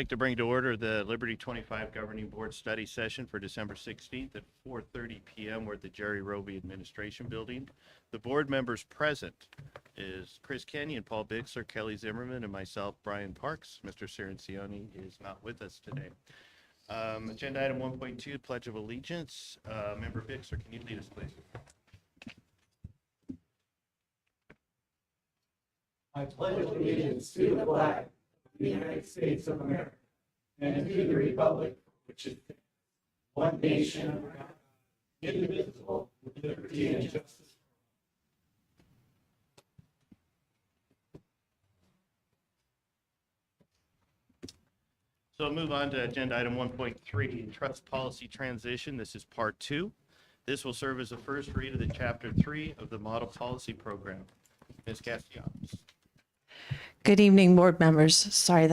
I'd like to bring to order the Liberty 25 Governing Board Study Session for December 16th at 4:30 p.m. We're at the Jerry Roby Administration Building. The board members present is Chris Kenyon, Paul Bixler, Kelly Zimmerman, and myself, Brian Parks. Mr. Cirincione is not with us today. Agenda item 1.2, Pledge of Allegiance. Member Bixler, can you lead us, please? I pledge allegiance to the flag of the United States of America and to the republic which is one nation under God, indivisible, with liberty and justice. So we'll move on to agenda item 1.3, Trust Policy Transition. This is part 2. This will serve as the first read of the chapter 3 of the Model Policy Program. Ms. Castellanos. Good evening, board members. Sorry,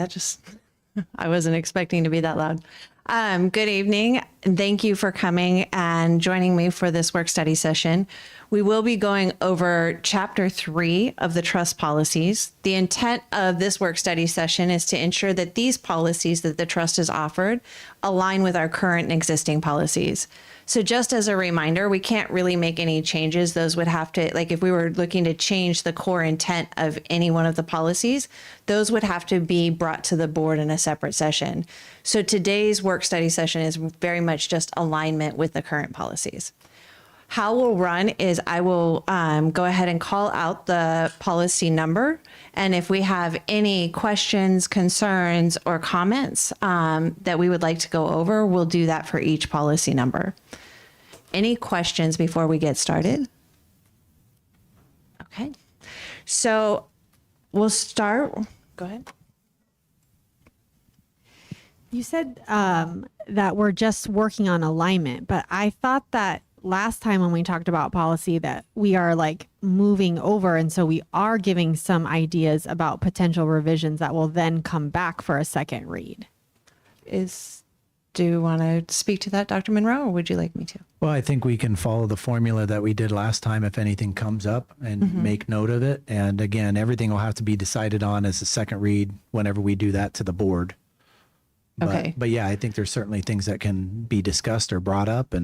I wasn't expecting to be that loud. Good evening. Thank you for coming and joining me for this work study session. We will be going over chapter 3 of the trust policies. The intent of this work study session is to ensure that these policies that the trust has offered align with our current and existing policies. So just as a reminder, we can't really make any changes. Those would have to, like if we were looking to change the core intent of any one of the policies, those would have to be brought to the board in a separate session. So today's work study session is very much just alignment with the current policies. How we'll run is I will go ahead and call out the policy number. And if we have any questions, concerns, or comments that we would like to go over, we'll do that for each policy number. Any questions before we get started? Okay. So we'll start. Go ahead. You said that we're just working on alignment, but I thought that last time when we talked about policy that we are like moving over, and so we are giving some ideas about potential revisions that will then come back for a second read. Do you want to speak to that, Dr. Monroe, or would you like me to? Well, I think we can follow the formula that we did last time if anything comes up and make note of it. And again, everything will have to be decided on as a second read whenever we do that to the board. Okay. But yeah, I think there's certainly things that can be discussed or brought up,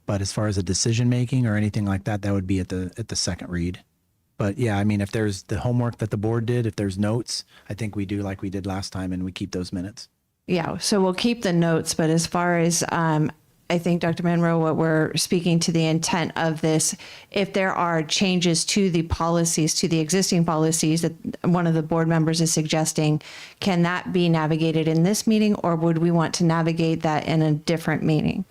but as far as a decision making or anything like that, that would be at the second read. But yeah, I mean, if there's the homework that the board did, if there's notes, I think we do like we did last time and we keep those minutes. Yeah, so we'll keep the notes, but as far as I think, Dr. Monroe, what we're speaking to the intent of this, if there are changes to the policies, to the existing policies that one of the board members is suggesting, can that be navigated in this meeting, or would we want to navigate that in a different meeting?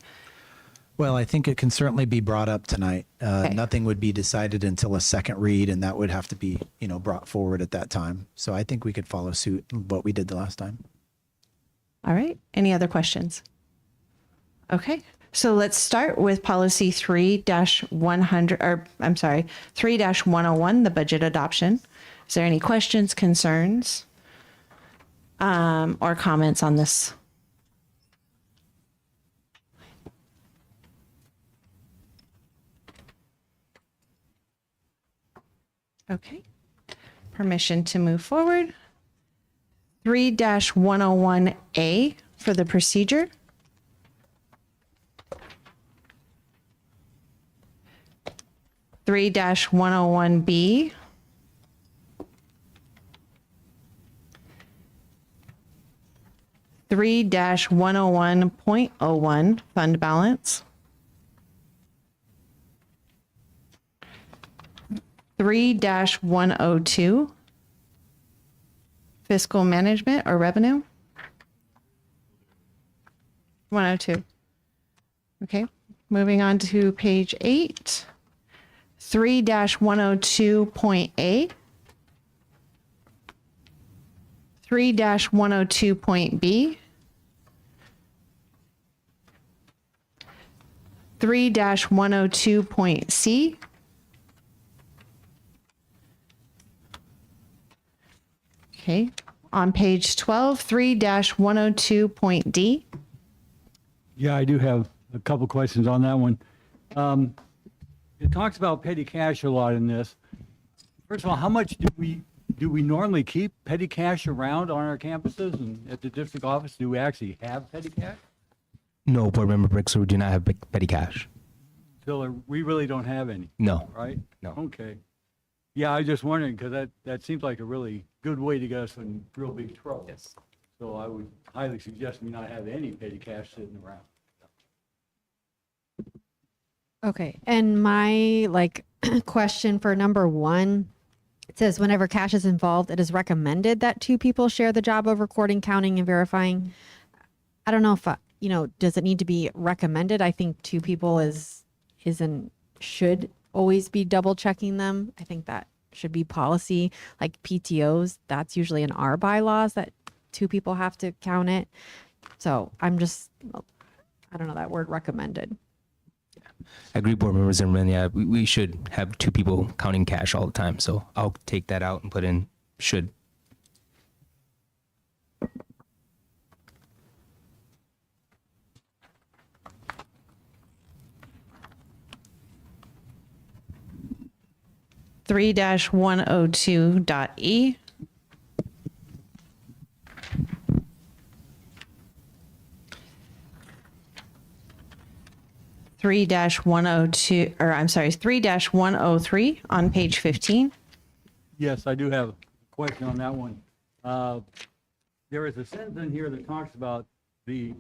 Well, I think it can certainly be brought up tonight. Okay. Nothing would be decided until a second read, and that would have to be, brought forward at that time. So I think we could follow suit what we did the last time. All right. Any other questions? Okay. So let's start with policy 3-101, the budget adoption. Is there any questions, concerns, or comments on this? Okay. Permission to move forward. 3-101A for the procedure. Three 101B. Three 101.01 fund balance. 3-102 fiscal management or revenue. 102. Okay, moving on to page 8. 3-102.A. 3-102.B. 3-102.C. Okay, on page 12, 3-102.D. Yeah, I do have a couple questions on that one. It talks about petty cash a lot in this. First of all, how much do we do we normally keep petty cash around on our campuses and at the district office? Do we actually have petty cash? No, Board Member Brixler, we do not have petty cash. So we really don't have any, No. right? No. Okay. Yeah, I was just wondering, because that seems like a really good way to get us in real big trouble. Yes. So I would highly suggest we not have any petty cash sitting around. Okay. And my like question for number 1, it says whenever cash is involved, it is recommended that 2 people share the job of recording, counting, and verifying. I don't know if does it need to be recommended? I think 2 people should always be double checking them. I think that should be policy. Like PTOs, that's usually in our bylaws that 2 people have to count it. So I don't know that word recommended. I agree, Board Member Zimmerman. Yeah, we should have 2 people counting cash all the time. So I'll take that out and put in should. Three 102.e. 3-102, or I'm sorry, 3-103 on page 15. Yes, I do have a question on that one. There is a sentence in here that talks about the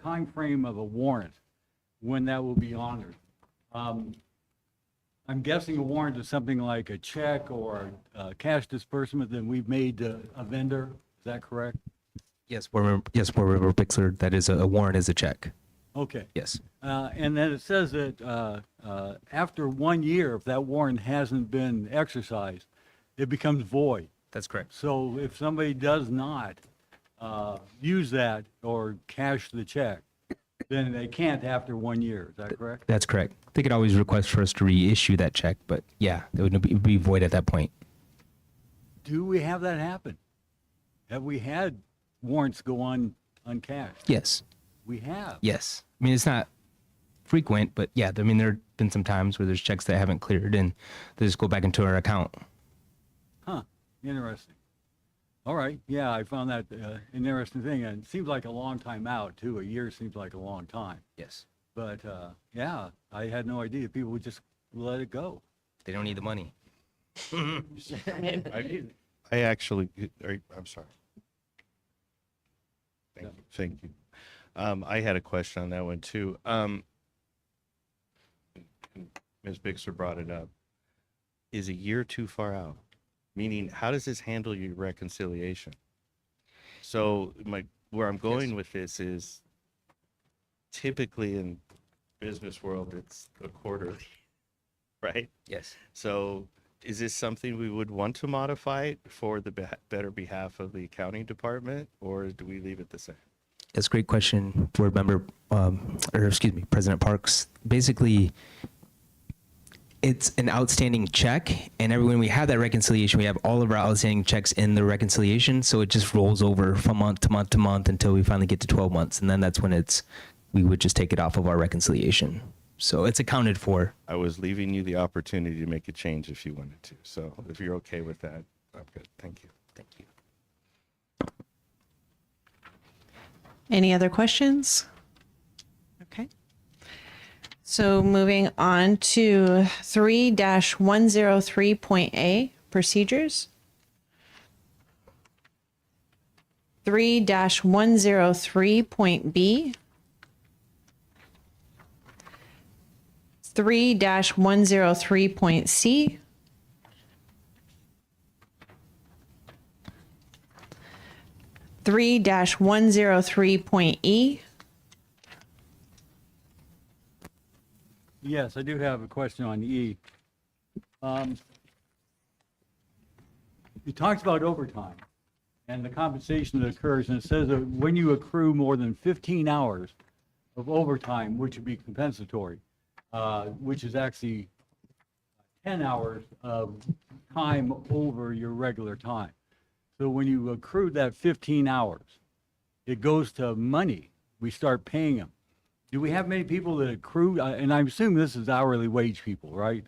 time frame of a warrant, when that will be honored. I'm guessing a warrant is something like a check or a cash disbursement that we've made to a vendor. Is that correct? Yes, Board Member Brixler, that is a warrant is a check. Okay. Yes. And then it says that after 1 year, if that warrant hasn't been exercised, it becomes void. That's correct. So if somebody does not use that or cash the check, then they can't after 1 year. Is that correct? That's correct. They could always request for us to reissue that check, but yeah, it would be void at that point. Do we have that happen? Have we had warrants go uncashed? Yes. We have. Yes. I mean, it's not frequent, but yeah, I mean, there have been some times where there's checks that haven't cleared and they just go back into our account. Huh. Interesting. All right. Yeah, I found that an interesting thing. And it seems like a long time out, too. A year seems like a long time. Yes. But yeah, I had no idea people would just let it go. They don't need the money. I actually, I'm sorry. Thank you. I had a question on that one too. Ms. Bixler brought it up. Is a year too far out? Meaning, how does this handle your reconciliation? So where I'm going with this is typically in business world, it's a quarterly, right? Yes. So is this something we would want to modify for the better behalf of the accounting department, or do we leave it the same? That's a great question, Board Member, President Parks. Basically, it's an outstanding check, and when we have that reconciliation, we have all of our outstanding checks in the reconciliation, so it just rolls over from month to month to month until we finally get to 12 months, and then that's when we would just take it off of our reconciliation. So it's accounted for. I was leaving you the opportunity to make a change if you wanted to. So if you're okay with that, I'm good. Thank you. Thank you. Any other questions? Okay. So moving on to 3-103.A, procedures. 3-103.B. 3-103.C. 3-103.E. Yes, I do have a question on E. It talks about overtime and the compensation that occurs, and it says that when you accrue more than 15 hours of overtime, which would be compensatory, which is actually 10 hours of time over your regular time. So when you accrue that 15 hours, it goes to money. We start paying them. Do we have many people that accrue? And I assume this is hourly wage people, right?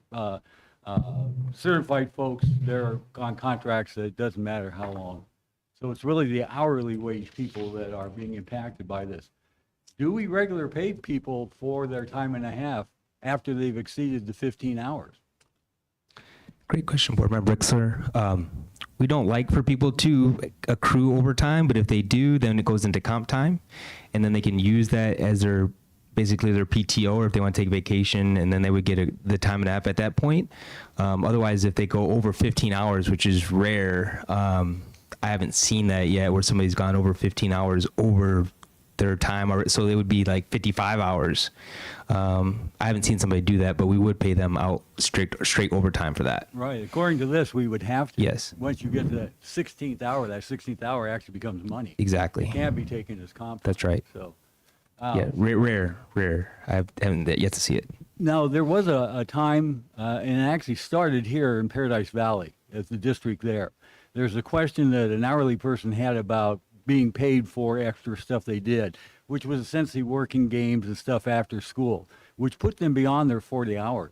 Certified folks, they're on contracts that it doesn't matter how long. So it's really the hourly wage people that are being impacted by this. Do we regular pay people for their time and a half after they've exceeded the 15 hours? Great question, Board Member Brixler. We don't like for people to accrue overtime, but if they do, then it goes into comp time, and then they can use that as basically their PTO, or if they want to take vacation, and then they would get the time and a half at that point. Otherwise, if they go over 15 hours, which is rare, I haven't seen that yet, where somebody's gone over 15 hours over their time, or so they would be like 55 hours. I haven't seen somebody do that, but we would pay them out straight overtime for that. Right, according to this, we would have to. Yes. Once you get to that 16th hour, that 16th hour actually becomes money. Exactly. It can't be taken as comp. That's right. So, Yeah, rare. I haven't yet to see it. now, there was a time, and it actually started here in Paradise Valley, as the district there. There's a question that an hourly person had about being paid for extra stuff they did, which was essentially working games and stuff after school, which put them beyond their 40 hours.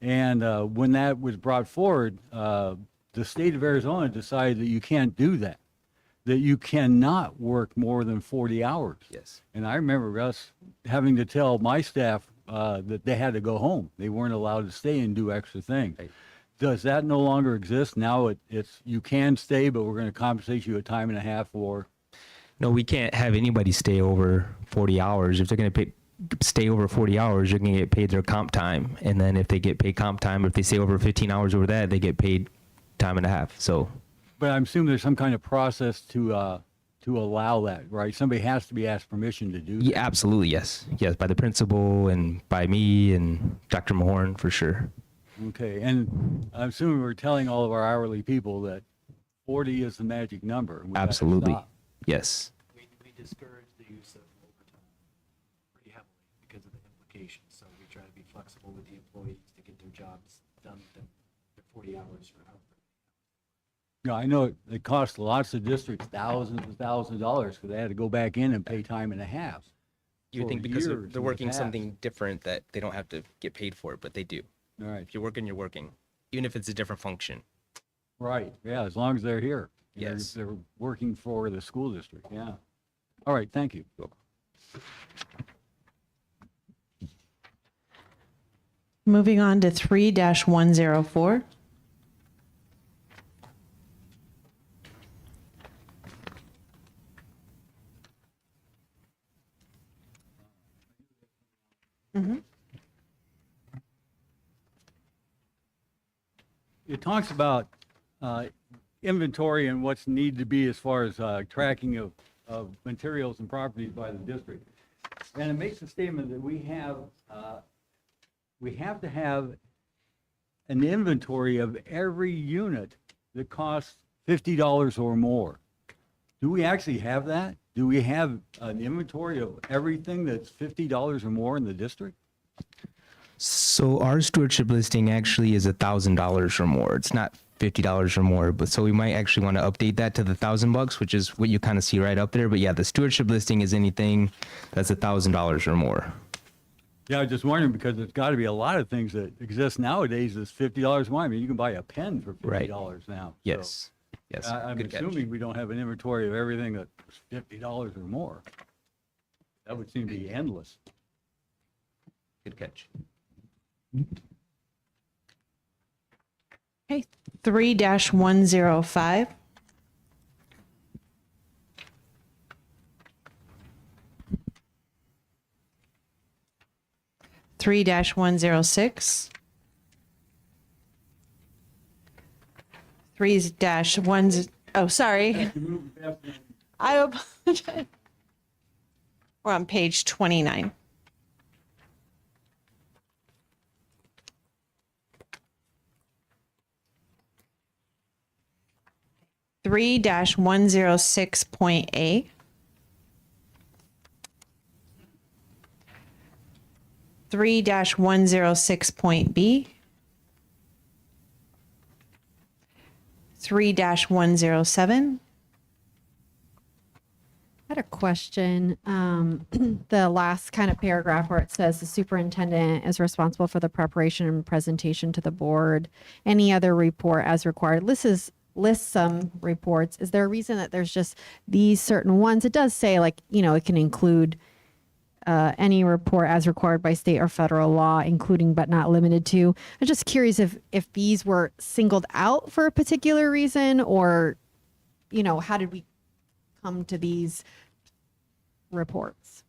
And when that was brought forward, the state of Arizona decided that you can't do that, that you cannot work more than 40 hours. Yes. And I remember us having to tell my staff that they had to go home. They weren't allowed to stay and do extra things. Right. Does that no longer exist? Now it's you can stay, but we're going to compensate you a time and a half for. No, we can't have anybody stay over 40 hours. If they're going to stay over 40 hours, you're going to get paid their comp time. And then if they get paid comp time, if they stay over 15 hours over that, they get paid time and a half. So, But I'm assuming there's some kind of process to allow that, right? Somebody has to be asked permission to do that. yeah, absolutely, yes. Yes, by the principal and by me and Dr. Mahorn, for sure. Okay, and I'm assuming we're telling all of our hourly people that 40 is the magic number. and we gotta Absolutely. stop. Yes. We discourage the use of overtime pretty heavily because of the implications. So we try to be flexible with the employees to get their jobs done within their 40 hours or however. Yeah, I know it costs lots of districts thousands and thousands of dollars because they had to go back in and pay time and a half. You would for think because years in they're the working past. something different that they don't have to get paid for it, but they do. All right, If you're working, you're working, even if it's a different function. right, yeah, as long as they're here. Yes. They're working for the school district, yeah. All right, thank you. Moving on to 3-104. It talks about inventory and what's needed to be as far as tracking of materials and properties by the district. And it makes a statement that we have to have an inventory of every unit that costs $50 or more. Do we actually have that? Do we have an inventory of everything that's $50 or more in the district? So our stewardship listing actually is $1,000 or more. It's not $50 or more, but so we might actually want to update that to the $1,000, which is what you kind of see right up there. But yeah, the stewardship listing is anything that's $1,000 or more. Yeah, I was just wondering because there's got to be a lot of things that exist nowadays that's $50 more. I mean, you can buy a pen for $50 Right. now. So, Yes. Yes. I'm Good catch. assuming we don't have an inventory of everything that's $50 or more. That would seem to be endless. Good catch. Okay, 3-105. Three dash 106. 3-1. Oh, sorry. I apologize. We're on page 29. Three 106.A. 3-106.B. 3-107. I had a question. The last kind of paragraph where it says the superintendent is responsible for the preparation and presentation to the board. Any other report as required. Lists some reports. Is there a reason that there's just these certain ones? It does say like, it can include any report as required by state or federal law, including but not limited to. I'm just curious if these were singled out for a particular reason, or, how did we come to these reports?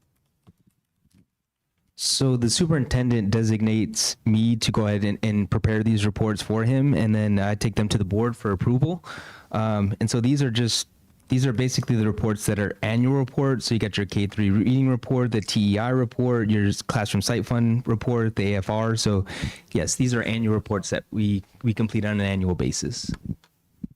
So the superintendent designates me to go ahead and prepare these reports for him, and then I take them to the board for approval. And so these are basically the reports that are annual reports. So you got your K-3 reading report, the TEI report, your classroom site fund report, the AFR. So yes, these are annual reports that we complete on an annual basis.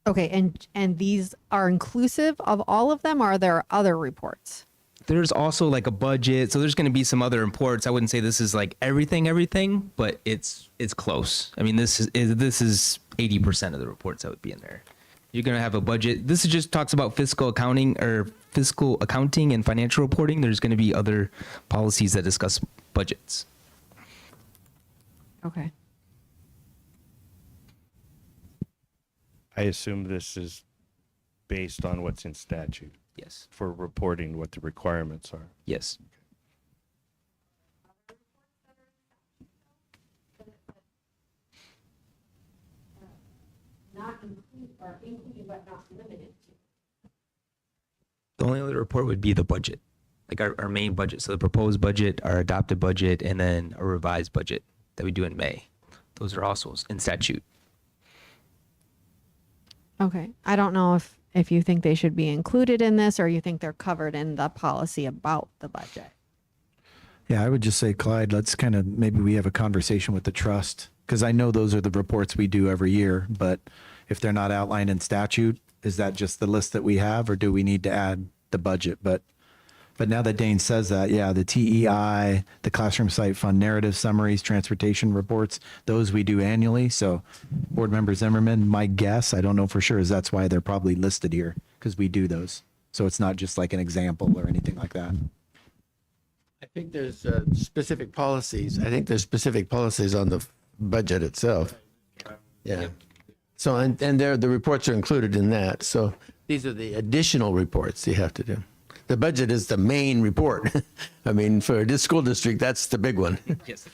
Okay, and these are inclusive of all of them, or are there other reports? There's also like a budget. So there's going to be some other reports. I wouldn't say this is like everything, but it's close. I mean, this is 80% of the reports that would be in there. You're going to have a budget. This is just talks about fiscal accounting and financial reporting. There's going to be other policies that discuss budgets. Okay. I assume this is based on what's in statute Yes. for reporting what the requirements are. Yes. The only other report would be the budget, like our main budget. So the proposed budget, our adopted budget, and then a revised budget that we do in May. Those are also in statute. Okay. I don't know if you think they should be included in this, or you think they're covered in the policy about the budget. Yeah, I would just say, Clyde, let's maybe we have a conversation with the trust, because I know those are the reports we do every year, but if they're not outlined in statute, is that just the list that we have, or do we need to add the budget? But now that Dane says that, yeah, the TEI, the classroom site fund narrative summaries, transportation reports, those we do annually. So Board Member Zimmerman, my guess, I don't know for sure, is that's why they're probably listed here, because we do those. So it's not just like an example or anything like that. I think there's specific policies. I think there's specific policies on the budget itself. Yeah. So, and the reports are included in that. So these are the additional reports you have to do. The budget is the main report. I mean, for this school district, that's the big one. Yes.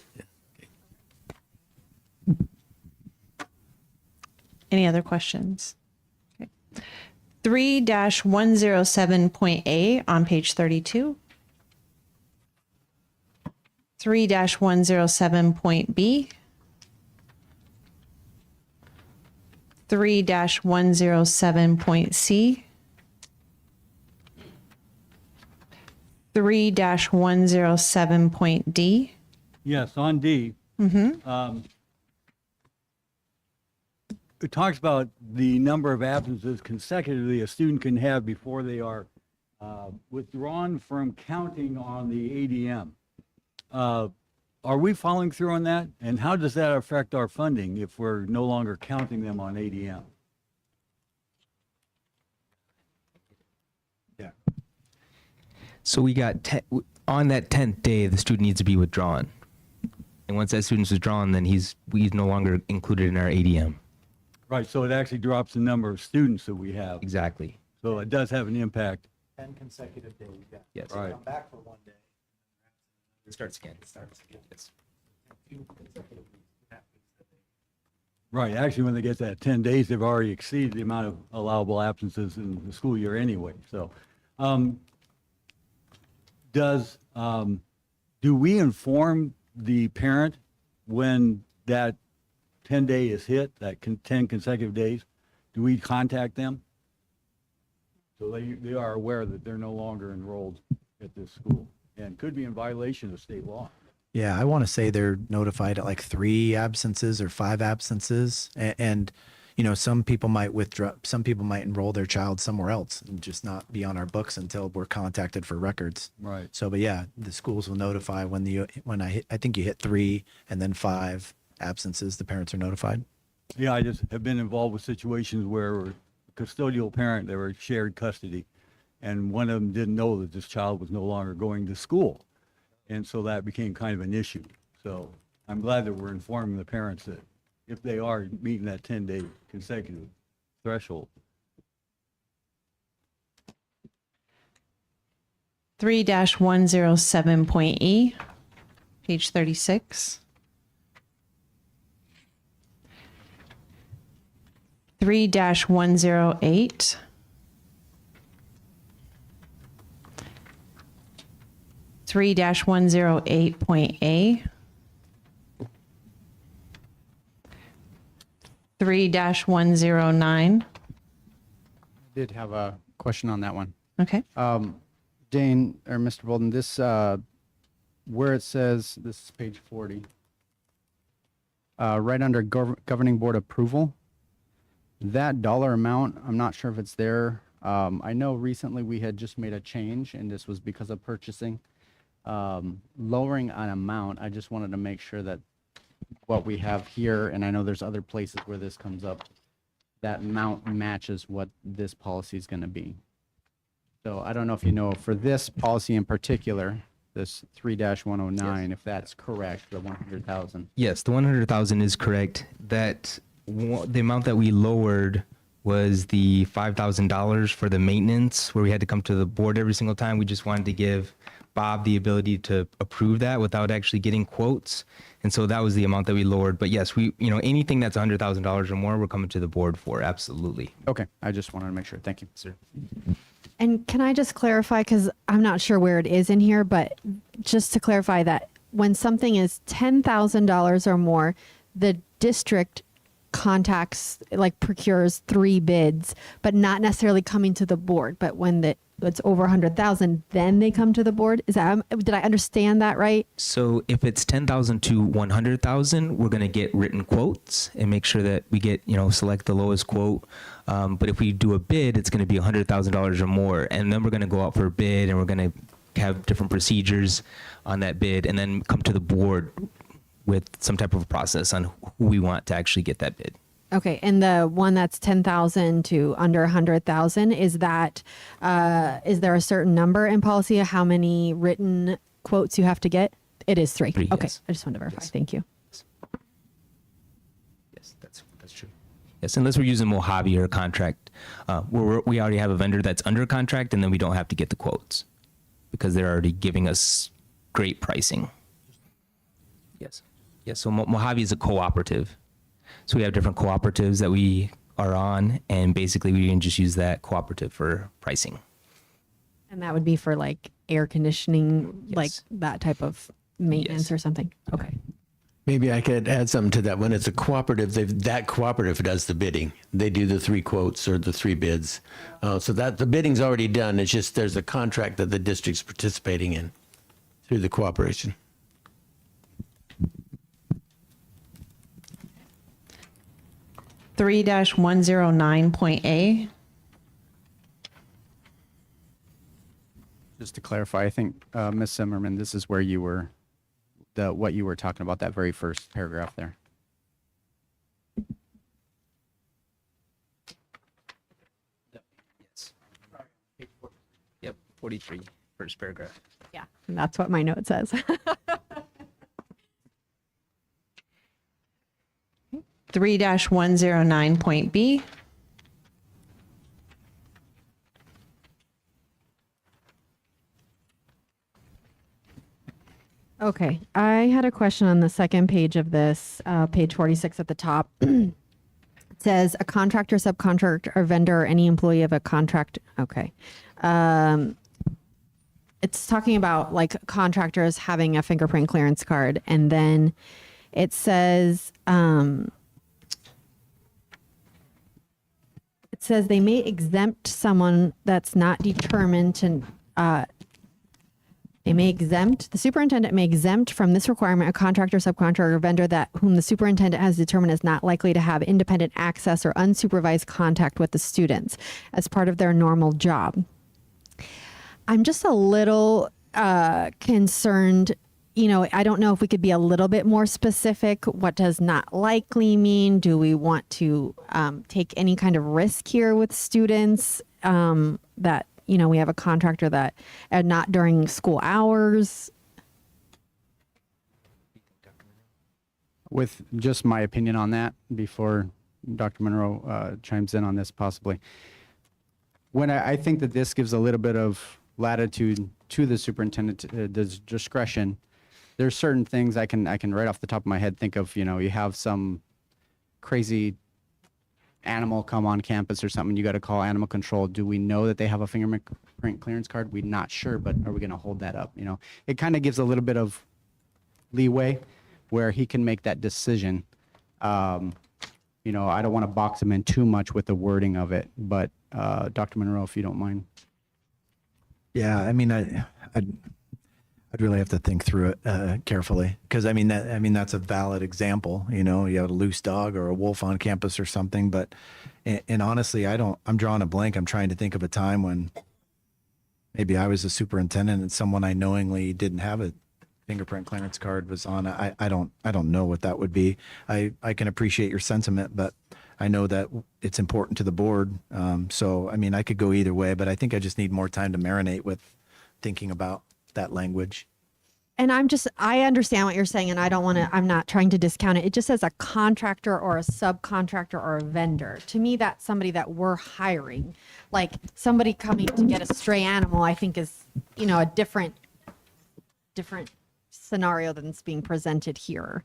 Any other questions? Okay. 3-107.A on page 32. 3-107.B. 3-107.C. 3-107.D. Yes, on D. It talks about the number of absences consecutively a student can have before they are withdrawn from counting on the ADM. Are we following through on that? And how does that affect our funding if we're no longer counting them on ADM? Yeah. So we got on that 10th day, the student needs to be withdrawn. And once that student's withdrawn, then he's no longer included in our ADM. Right, so it actually drops the number of students that we have. Exactly. So it does have an impact. 10 consecutive days, yeah. Yes. Right. Come back for one day. It starts again. Starts again. Yes. Few consecutive weeks. That means that they- Right, actually, when they get that 10 days, they've already exceeded the amount of allowable absences in the school year anyway. So, do we inform the parent when that 10-day is hit, that 10 consecutive days? Do we contact them? So they are aware that they're no longer enrolled at this school and could be in violation of state law. Yeah, I want to say they're notified at like 3 absences or 5 absences. And, some people might withdraw, some people might enroll their child somewhere else and just not be on our books until we're contacted for records. Right. So, but yeah, the schools will notify I think you hit 3 and then 5 absences, the parents are notified. Yeah, I just have been involved with situations where a custodial parent, they were shared custody, And one of them didn't know that this child was no longer going to school. And so that became kind of an issue. So I'm glad that we're informing the parents that if they are meeting that 10-day consecutive threshold. 3-107.E, page 36. 3-108. 3-108.A. 3-109. Did have a question on that one. Okay. Dane or Mr. Bolden, this where it says, this is page 40, right under governing board approval, that dollar amount, I'm not sure if it's there. I know recently we had just made a change, and this was because of purchasing. Lowering an amount, I just wanted to make sure that what we have here, and I know there's other places where this comes up, that amount matches what this policy is going to be. So I don't know if you know, for this policy in particular, this 3-109, if that's correct, the 100,000. Yes, the 100,000 is correct. That the amount that we lowered was the $5,000 for the maintenance, where we had to come to the board every single time. We just wanted to give Bob the ability to approve that without actually getting quotes. And so that was the amount that we lowered. But yes, we, anything that's $100,000 or more, we're coming to the board for. Absolutely. Okay, I just wanted to make sure. Thank you. Sir. And can I just clarify, because I'm not sure where it is in here, but just to clarify that when something is $10,000 or more, the district contacts, like procures 3 bids, but not necessarily coming to the board. But when it's over 100,000, then they come to the board. Is that, did I understand that right? So if it's 10,000 to 100,000, we're going to get written quotes and make sure that we get, select the lowest quote. But if we do a bid, it's going to be $100,000 or more. And then we're going to go out for a bid, and we're going to have different procedures on that bid, and then come to the board with some type of a process on who we want to actually get that bid. Okay, and the one that's 10,000 to under 100,000, is that, is there a certain number in policy of how many written quotes you have to get? It is 3. 3, Okay, yes. I just wanted to verify. Yes. Thank you. Yes, that's true. Yes, unless we're using Mojave or a contract, where we already have a vendor that's under contract, and then we don't have to get the quotes because they're already giving us great pricing. Yes. Yes, so Mojave is a cooperative. So we have different cooperatives that we are on, and basically we can just use that cooperative for pricing. And that would be for like air conditioning, like Yes. that type of maintenance Yes. or something? Okay. Maybe I could add something to that. When it's a cooperative, that cooperative does the bidding. They do the 3 quotes or the 3 bids. So that the bidding's already done. It's just there's a contract that the district's participating in through the cooperation. 3-109.A. Just to clarify, I think, Ms. Zimmerman, this is where you were, what you were talking about, that very first paragraph there. Yes. Yep, 43, first paragraph. Yeah. And that's what my note says. 3-109.B. Okay, I had a question on the second page of this, page 46 at the top. It says a contractor, subcontractor, or vendor, or any employee of a contract. Okay. It's talking about like contractors having a fingerprint clearance card, and then it says, they may exempt someone that's not determined to, the superintendent may exempt from this requirement a contractor, subcontractor, or vendor that whom the superintendent has determined is not likely to have independent access or unsupervised contact with the students as part of their normal job. I'm just a little concerned. I don't know if we could be a little bit more specific. What does not likely mean? Do we want to take any kind of risk here with students that, we have a contractor that, and not during school hours. With just my opinion on that before Dr. Monroe chimes in on this possibly. When I think that this gives a little bit of latitude to the superintendent, discretion. There's certain things I can right off the top of my head think of, you have some crazy animal come on campus or something, you got to call animal control. Do we know that they have a fingerprint clearance card? We're not sure, but are we going to hold that up? It kind of gives a little bit of leeway where he can make that decision. I don't want to box him in too much with the wording of it, but Dr. Monroe, if you don't mind. Yeah, I mean, I'd really have to think through it carefully because that's a valid example. You have a loose dog or a wolf on campus or something. But and honestly, I'm drawing a blank. I'm trying to think of a time when maybe I was a superintendent and someone I knowingly didn't have a fingerprint clearance card was on. I don't know what that would be. I can appreciate your sentiment, but I know that it's important to the board. So I could go either way, but I think I just need more time to marinate with thinking about that language. And I understand what you're saying, and I'm not trying to discount it. It just says a contractor or a subcontractor or a vendor. To me, that's somebody that we're hiring. Like somebody coming to get a stray animal, I think is, a different scenario than it's being presented here.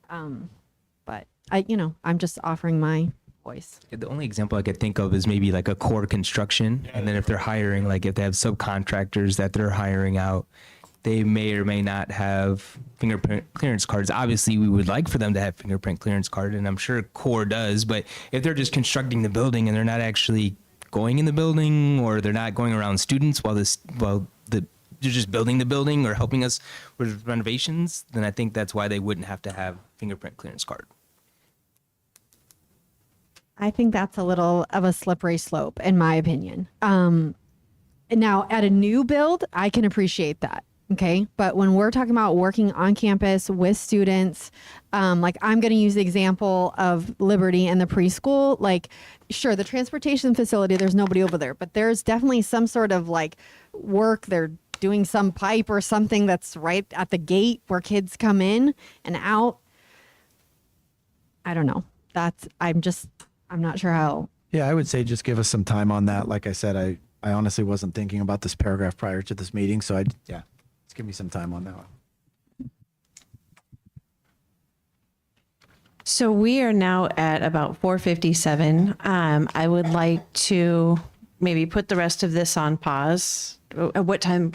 But I'm just offering my voice. The only example I could think of is maybe like a core construction. And then if they're hiring, like if they have subcontractors that they're hiring out, they may or may not have fingerprint clearance cards. Obviously, we would like for them to have fingerprint clearance card, and I'm sure core does. But if they're just constructing the building and they're not actually going in the building, or they're not going around students they're just building the building or helping us with renovations, then I think that's why they wouldn't have to have fingerprint clearance card. I think that's a little of a slippery slope, in my opinion. Now, at a new build, I can appreciate that. Okay. But when we're talking about working on campus with students, like I'm going to use the example of Liberty and the preschool, like, sure, the transportation facility, there's nobody over there, but there's definitely some sort of like work. They're doing some pipe or something that's right at the gate where kids come in and out. I don't know. I'm not sure how. Yeah, I would say just give us some time on that. Like I said, I honestly wasn't thinking about this paragraph prior to this meeting. So let's give me some time on that one. So we are now at about 4:57. I would like to maybe put the rest of this on pause. At what time?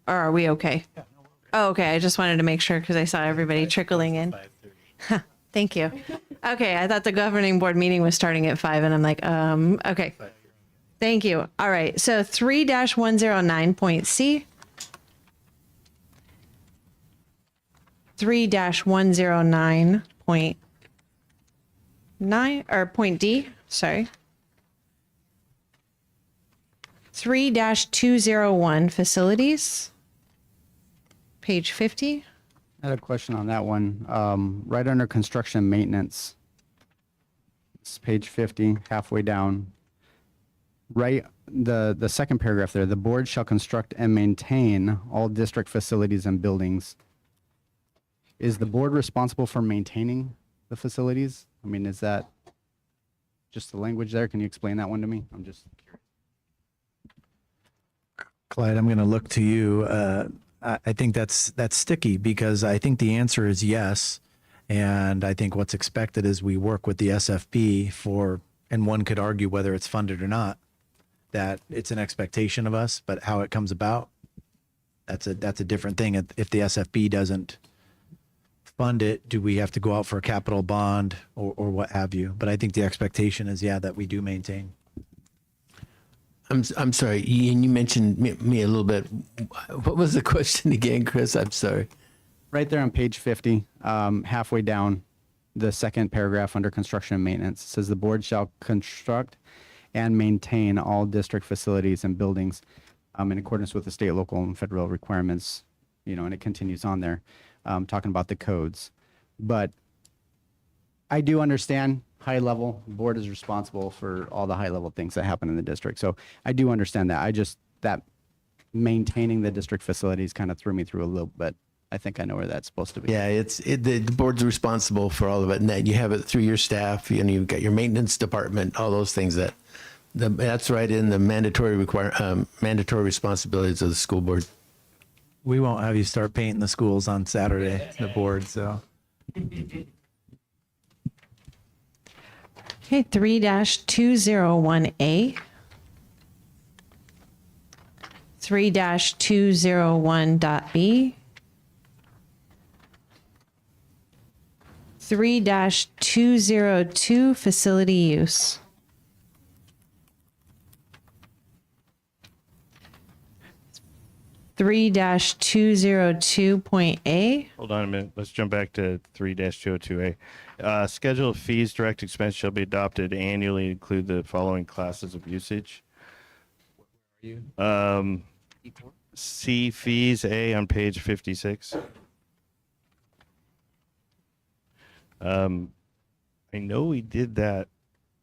Or are we okay? Oh, okay. I just wanted to make sure because I saw everybody trickling in. Thank you. Okay. I thought the governing board meeting was starting at 5 and I'm like, okay. Thank you. All right. So 3-109.c. 3-109.9 or point D, sorry. 3-201 facilities, page 50. I had a question on that one. Right under construction and maintenance, it's page 50, halfway down. Right, the second paragraph there, the board shall construct and maintain all district facilities and buildings. Is the board responsible for maintaining the facilities? I mean, is that just the language there? Can you explain that one to me? I'm just curious. Clyde, I'm going to look to you. I think that's sticky because I think the answer is yes. And I think what's expected is we work with the SFB and one could argue whether it's funded or not, that it's an expectation of us, but how it comes about, that's a different thing. If the SFB doesn't fund it, do we have to go out for a capital bond or what have you? But I think the expectation is, that we do maintain. I'm sorry, and you mentioned me a little bit. What was the question again, Chris? I'm sorry. Right there on page 50, halfway down, the second paragraph under construction and maintenance, it says the board shall construct and maintain all district facilities and buildings in accordance with the state, local, and federal requirements, and it continues on there, talking about the codes. But I do understand high level, board is responsible for all the high level things that happen in the district. So I do understand that. I just, that maintaining the district facilities kind of threw me through a loop, but I think I know where that's supposed to be. Yeah, the board's responsible for all of it, and that you have it through your staff. You know, you've got your maintenance department, all those things that's right in the mandatory responsibilities of the school board. We won't have you start painting the schools on Saturday, the board, so. Okay, 3-201A. 3-201.B. 3-202 facility use. 3-202.A. Hold on a minute. Let's jump back to 3-202A. Schedule of fees, direct expense shall be adopted annually, include the following classes of usage. C, fees, A on page 56. I know we did that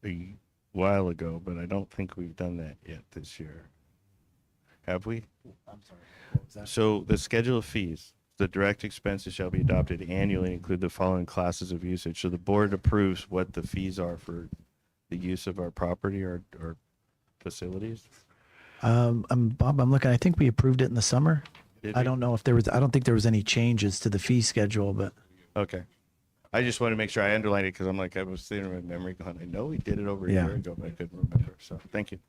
a while ago, but I don't think we've done that yet this year. Have we? I'm sorry. What was that? So the schedule of fees, the direct expenses shall be adopted annually, include the following classes of usage. So the board approves what the fees are for the use of our property or facilities. Bob, I'm looking, I think we approved it in the summer. Did I we? don't know if I don't think there was any changes to the fee schedule, but Okay. I just want to make sure I underlined it because I'm like, I was sitting with memory going, I know we did it over a Yeah. year ago, but I couldn't remember. So thank you.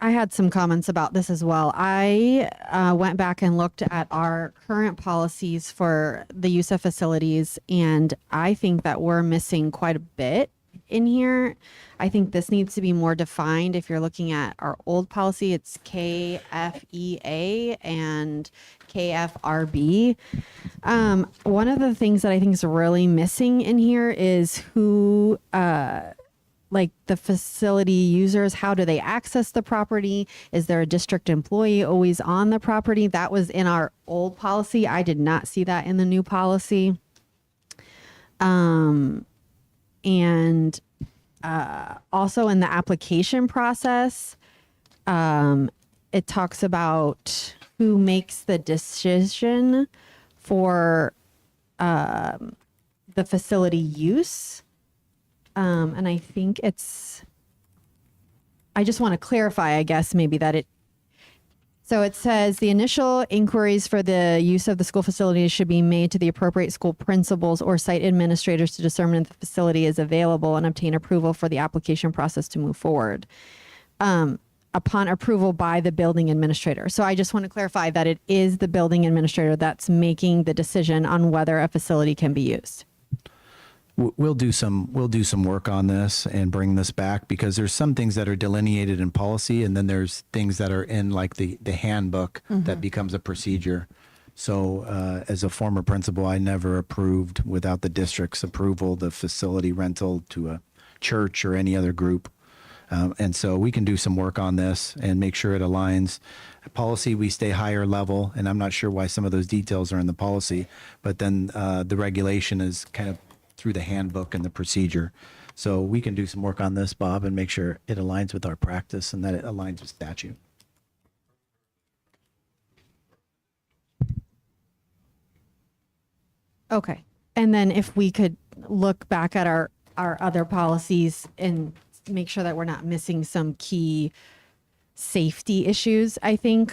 I had some comments about this as well. I went back and looked at our current policies for the use of facilities, and I think that we're missing quite a bit in here. I think this needs to be more defined. If you're looking at our old policy, it's KFEA and KFRB. One of the things that I think is really missing in here is who, like the facility users, how do they access the property? Is there a district employee always on the property? That was in our old policy. I did not see that in the new policy. And also in the application process, it talks about who makes the decision for the facility use. And I think I just want to clarify, I guess, maybe so it says the initial inquiries for the use of the school facilities should be made to the appropriate school principals or site administrators to determine if the facility is available and obtain approval for the application process to move forward. Upon approval by the building administrator. So I just want to clarify that it is the building administrator that's making the decision on whether a facility can be used. we'll do some work on this and bring this back because there's some things that are delineated in policy and then there's things that are in like the handbook that becomes a procedure. So as a former principal, I never approved without the district's approval the facility rental to a church or any other group. And so we can do some work on this and make sure it aligns. Policy, we stay higher level, and I'm not sure why some of those details are in the policy, but then the regulation is kind of through the handbook and the procedure. So we can do some work on this, Bob, and make sure it aligns with our practice and that it aligns with statute. Okay. And then if we could look back at our other policies and make sure that we're not missing some key safety issues, I think.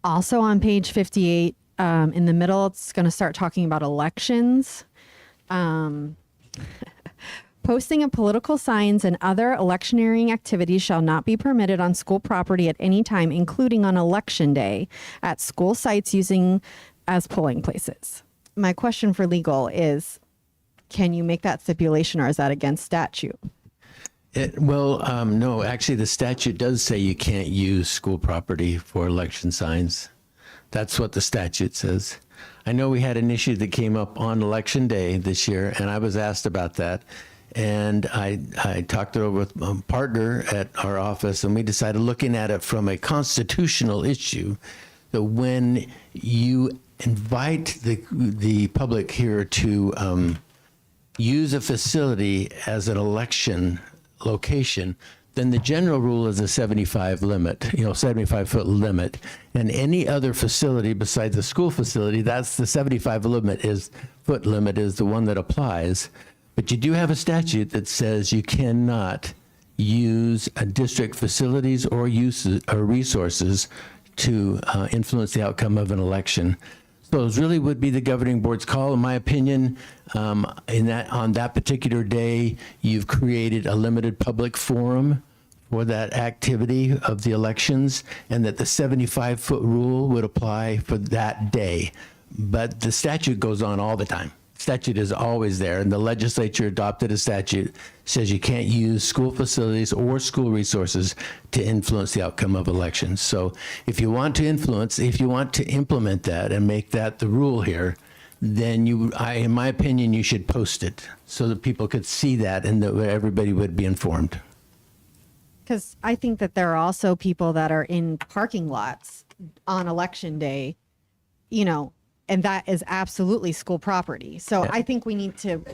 Also on page 58, in the middle, it's going to start talking about elections. Posting of political signs and other electioneering activities shall not be permitted on school property at any time, including on election day, at school sites using as polling places. My question for legal is, can you make that stipulation or is that against statute? No, actually, the statute does say you can't use school property for election signs. That's what the statute says. I know we had an issue that came up on election day this year, and I was asked about that. And I talked it over with my partner at our office, and we decided, looking at it from a constitutional issue, that when you invite the public here to use a facility as an election location, then the general rule is a 75 limit, 75-foot limit. And any other facility besides the school facility, that's the 75 foot limit is the one that applies. But you do have a statute that says you cannot use a district facilities or uses or resources to influence the outcome of an election. So it really would be the governing board's call, in my opinion. On that particular day, you've created a limited public forum for that activity of the elections, and that the 75-foot rule would apply for that day. But the statute goes on all the time. Statute is always there, and the legislature adopted a statute says you can't use school facilities or school resources to influence the outcome of elections. So if you want to implement that and make that the rule here, then in my opinion, you should post it so that people could see that and that everybody would be informed. Because I think that there are also people that are in parking lots on election day, and that is absolutely school property. So I think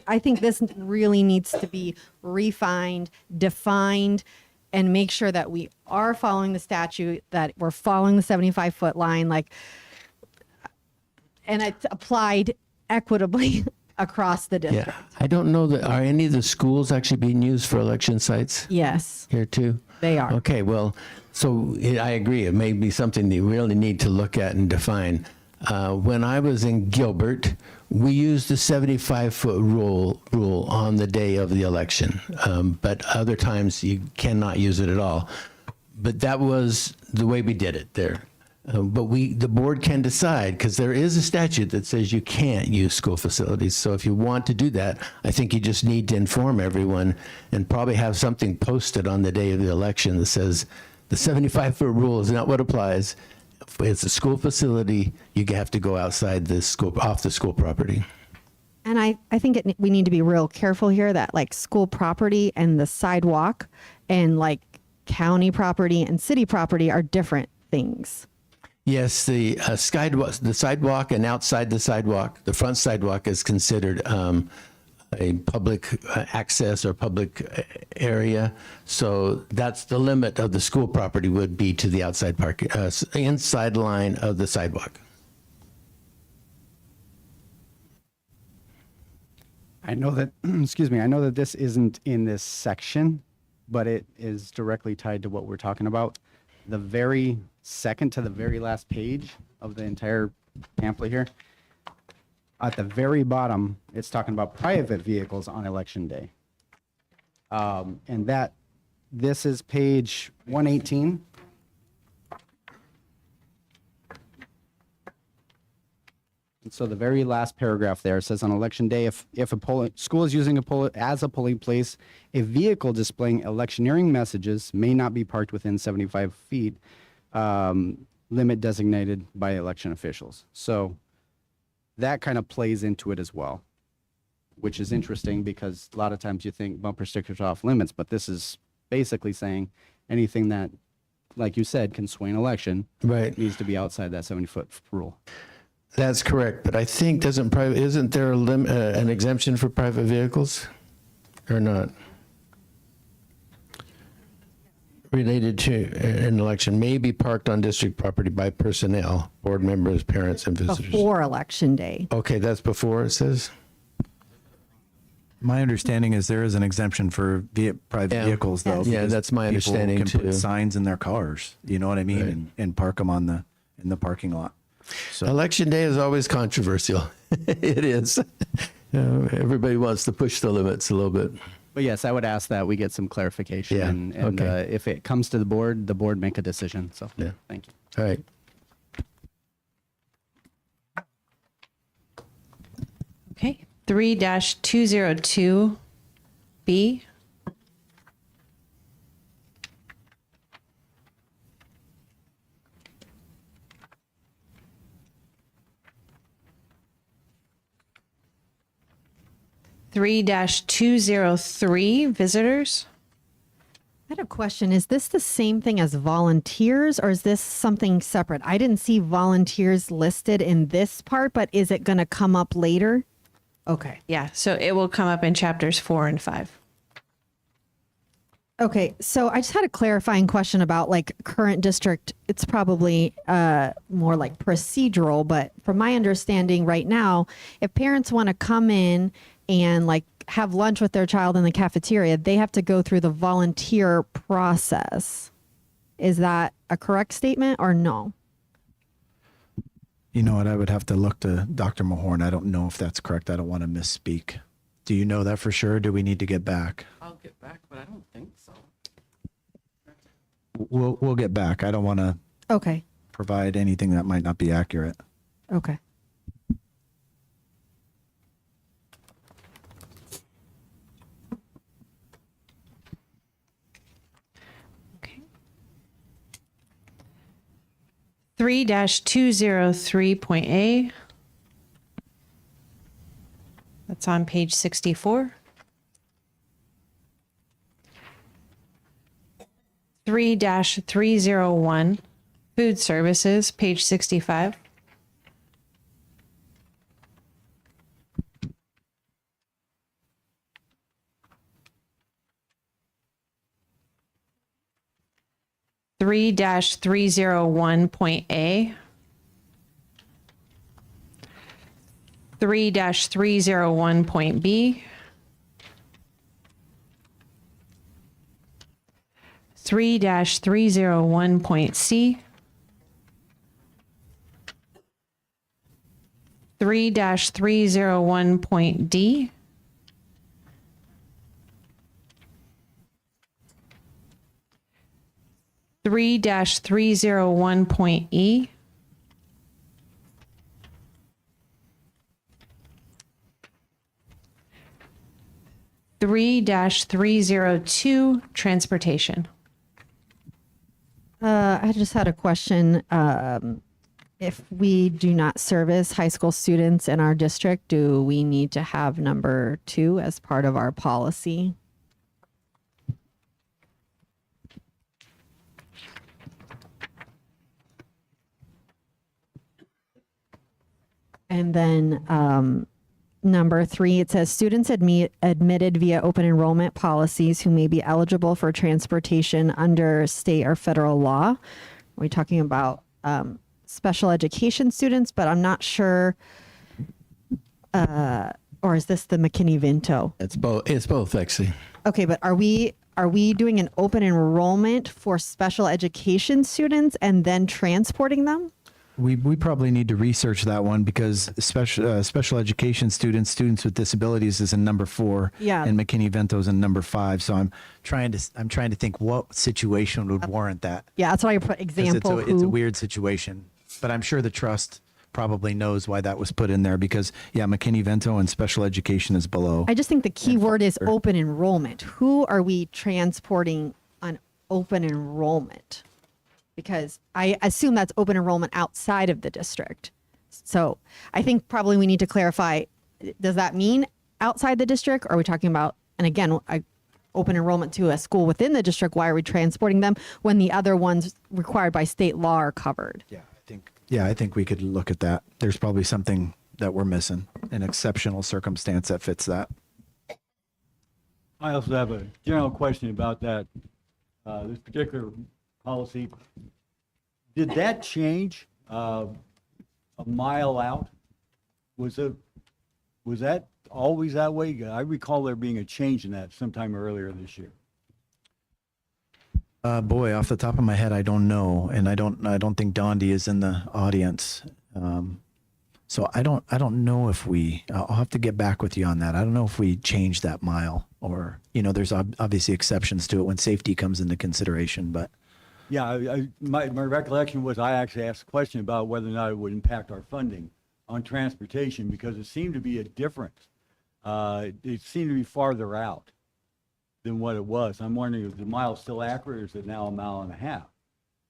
I think this really needs to be refined, defined, and make sure that we are following the statute, that we're following the 75-foot line, and it's applied equitably across the district. Yeah, I don't know are any of the schools actually being used for election sites Yes, here too? they are. Okay, well, so I agree. It may be something that you really need to look at and define. When I was in Gilbert, we used the 75-foot rule on the day of the election, but other times you cannot use it at all. But that was the way we did it there. But the board can decide, because there is a statute that says you can't use school facilities. So if you want to do that, I think you just need to inform everyone and probably have something posted on the day of the election that says the 75-foot rule is not what applies. If it's a school facility, you have to go outside the school, off the school property. And I think we need to be real careful here that school property and the sidewalk and county property and city property are different things. Yes, the sidewalk and outside the sidewalk, the front sidewalk is considered a public access or public area. So that's the limit of the school property would be to the outside park, inside line of the sidewalk. I know that, excuse me, I know that this isn't in this section, but it is directly tied to what we're talking about. The very second to the very last page of the entire pamphlet here, at the very bottom, it's talking about private vehicles on election day. And this is page 118. And so the very last paragraph there says, on election day, if a school is using as a polling place, a vehicle displaying electioneering messages may not be parked within 75 feet, limit designated by election officials. So that kind of plays into it as well, which is interesting because a lot of times you think bumper stickers are off limits, but this is basically saying anything that, like you said, can sway an election Right. needs to be outside that 70-foot rule. That's correct, but I think isn't there an exemption for private vehicles or not? Related to an election may be parked on district property by personnel, board members, parents, and visitors. Before election day. Okay, that's before it says? My understanding is there is an exemption for private Yeah. vehicles, though. Yeah, because that's my people understanding, can too. put signs in their cars, you know what I mean, Right. and park them in the parking lot. So Election day is always controversial. It is. Everybody wants to push the limits a little bit. But yes, I would ask that we get some clarification. Yeah, And okay. if it comes to the board make a decision. So, Yeah. thank you. All right. Okay. 3-202B. Three 203 visitors. I had a question. Is this the same thing as volunteers or is this something separate? I didn't see volunteers listed in this part, but is it going to come up later? Okay. Yeah, so it will come up in chapters 4 and 5. Okay, so I just had a clarifying question about like current district. It's probably more like procedural, but from my understanding right now, if parents want to come in and like have lunch with their child in the cafeteria, they have to go through the volunteer process. Is that a correct statement or no? You know what? I would have to look to Dr. Mahorn. I don't know if that's correct. I don't want to misspeak. Do you know that for sure? Or do we need to get back? I'll get back, but I don't think so. We'll get back. I don't want to Okay. provide anything that might not be accurate. Okay. Okay. 3-203.A. That's on page 64. 3-301, food services, page 65. Three 301.A. 3-301.B. 3-301.C. 3-301.D. 3-301.E. 3-302, transportation. I just had a question. If we do not service high school students in our district, do we need to have number 2 as part of our policy? And then number 3, it says students admitted via open enrollment policies who may be eligible for transportation under state or federal law. Are we talking about special education students? But I'm not sure. Or is this the McKinney-Vento? It's both actually. Okay, but are we doing an open enrollment for special education students and then transporting them? We probably need to research that one because special education students with disabilities is in number 4. Yeah. And McKinney-Vento's in number 5. So I'm trying to think what situation would warrant that. Yeah, that's why I put 'Cause example. it's a who. weird situation, but I'm sure the trust probably knows why that was put in there because McKinney-Vento and special education is below. I just think the key word is open enrollment. Who are we transporting on open enrollment? Because I assume that's open enrollment outside of the district. So I think probably we need to clarify, does that mean outside the district? Or are we talking about, and again, open enrollment to a school within the district? Why are we transporting them when the other ones required by state law are covered? I think we could look at that. There's probably something that we're missing, an exceptional circumstance that fits that. I also have a general question about that, this particular policy. Did that change a mile out? Was that always that way? I recall there being a change in that sometime earlier this year. Boy, off the top of my head, I don't know, and I don't think Dondi is in the audience, so I don't know if I'll have to get back with you on that. I don't know if we changed that mile, or there's obviously exceptions to it when safety comes into consideration, but. Yeah, my recollection was I actually asked a question about whether or not it would impact our funding on transportation because it seemed to be a difference. It seemed to be farther out than what it was. I'm wondering if the mile is still accurate or is it now a mile and a half?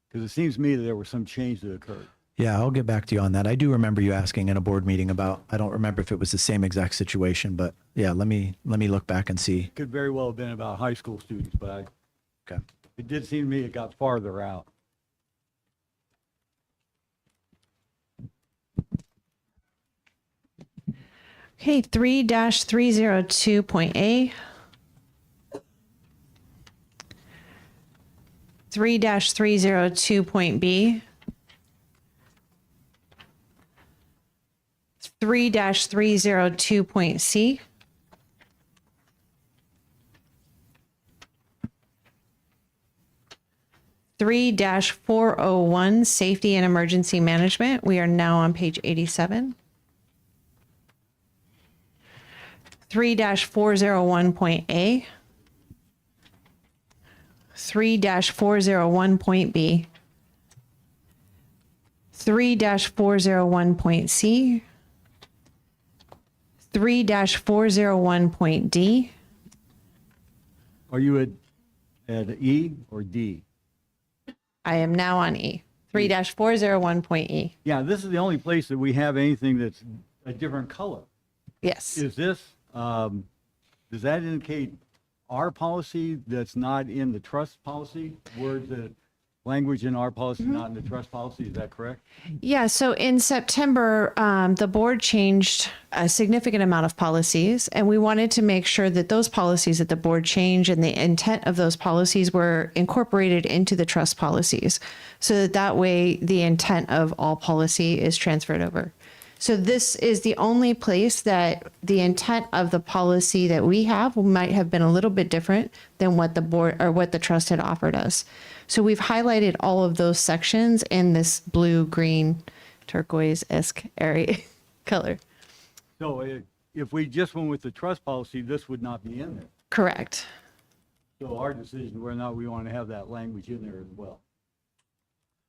Because it seems to me that there was some change that occurred. Yeah, I'll get back to you on that. I do remember you asking in a board meeting about, I don't remember if it was the same exact situation, but yeah, let me look back and see. Could very well have been about high school students, but Okay. It did seem to me it got farther out. Okay, 3-302.A. 3-302.B. 3-302.C. 3-401, Safety and Emergency Management. We are now on page 87. 3-401.A. 3-401.B. 3-401.C. 3-401.D. Are you at E or D? I am now on E. 3-401.E. Yeah, this is the only place that we have anything that's a different color. Yes. Is this, does that indicate our policy that's not in the trust policy? Words that, language in our policy, not in the trust policy, is that correct? Yeah, so in September, the board changed a significant amount of policies, and we wanted to make sure that those policies that the board changed and the intent of those policies were incorporated into the trust policies, so that that way the intent of all policy is transferred over. So this is the only place that the intent of the policy that we have might have been a little bit different than what the board or what the trust had offered us. So we've highlighted all of those sections in this blue, green, turquoise-esque area color. So if we just went with the trust policy, this would not be in there. Correct. So our decision whether or not we want to have that language in there as well.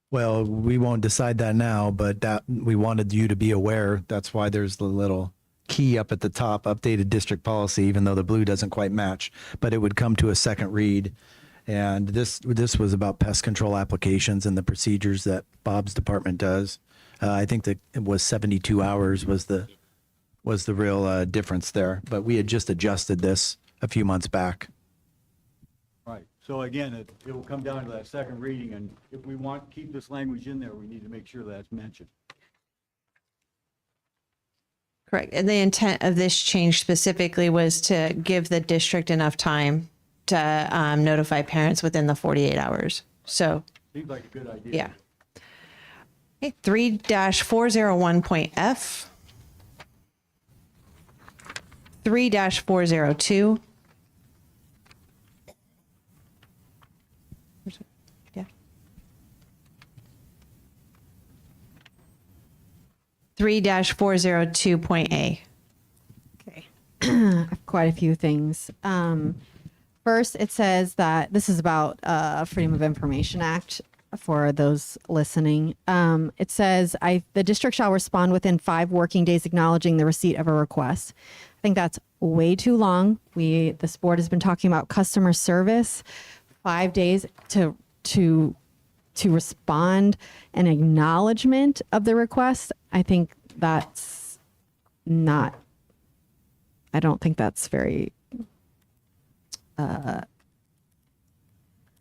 Well, we won't decide that now, but that we wanted you to be aware. That's why there's the little key up at the top, updated district policy, even though the blue doesn't quite match, but it would come to a second read. And this was about pest control applications and the procedures that Bob's department does. I think that it was 72 hours was the real difference there. But we had just adjusted this a few months back. Right. So again, it will come down to that second reading, and if we want to keep this language in there, we need to make sure that's mentioned. Correct. And the intent of this change specifically was to give the district enough time to notify parents within the 48 hours. So, Seems like a good idea. yeah. Okay, 3-401.F. 3-402. Yeah. 3-402.A. Okay. I have quite a few things. First, it says that this is about Freedom of Information Act for those listening. It says, the district shall respond within 5 working days acknowledging the receipt of a request. I think that's way too long. This board has been talking about customer service, 5 days to respond an acknowledgement of the request. I think that's not, I don't think that's very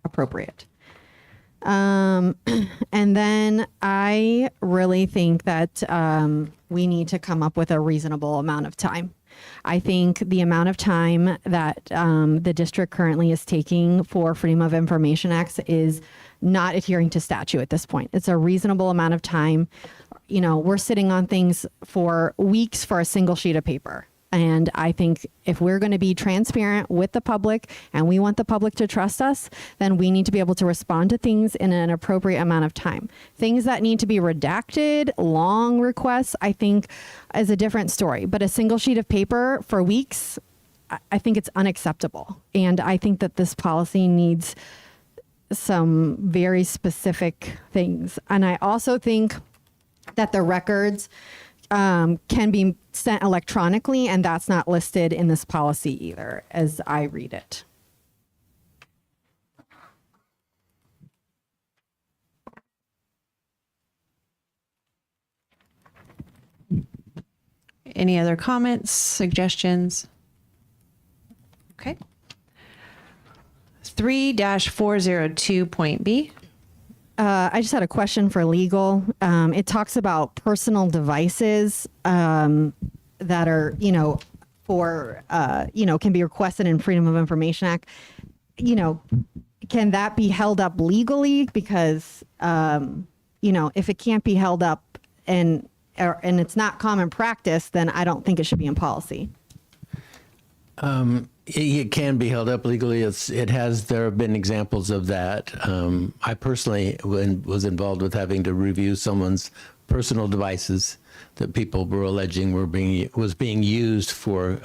appropriate. And then I really think that we need to come up with a reasonable amount of time. I think the amount of time that the district currently is taking for Freedom of Information Acts is not adhering to statute at this point. It's a reasonable amount of time. You know, we're sitting on things for weeks for a single sheet of paper. And I think if we're going to be transparent with the public and we want the public to trust us, then we need to be able to respond to things in an appropriate amount of time. Things that need to be redacted, long requests, I think is a different story. But a single sheet of paper for weeks, I think it's unacceptable. And I think that this policy needs some very specific things. And I also think that the records can be sent electronically, and that's not listed in this policy either, as I read it. Any other comments, suggestions? Okay. 3-402.B. I just had a question for legal. It talks about personal devices that are, for, can be requested in Freedom of Information Act. Can that be held up legally? Because, if it can't be held up and it's not common practice, then I don't think it should be in policy. It can be held up legally. There have been examples of that. I personally was involved with having to review someone's personal devices that people were alleging was being used for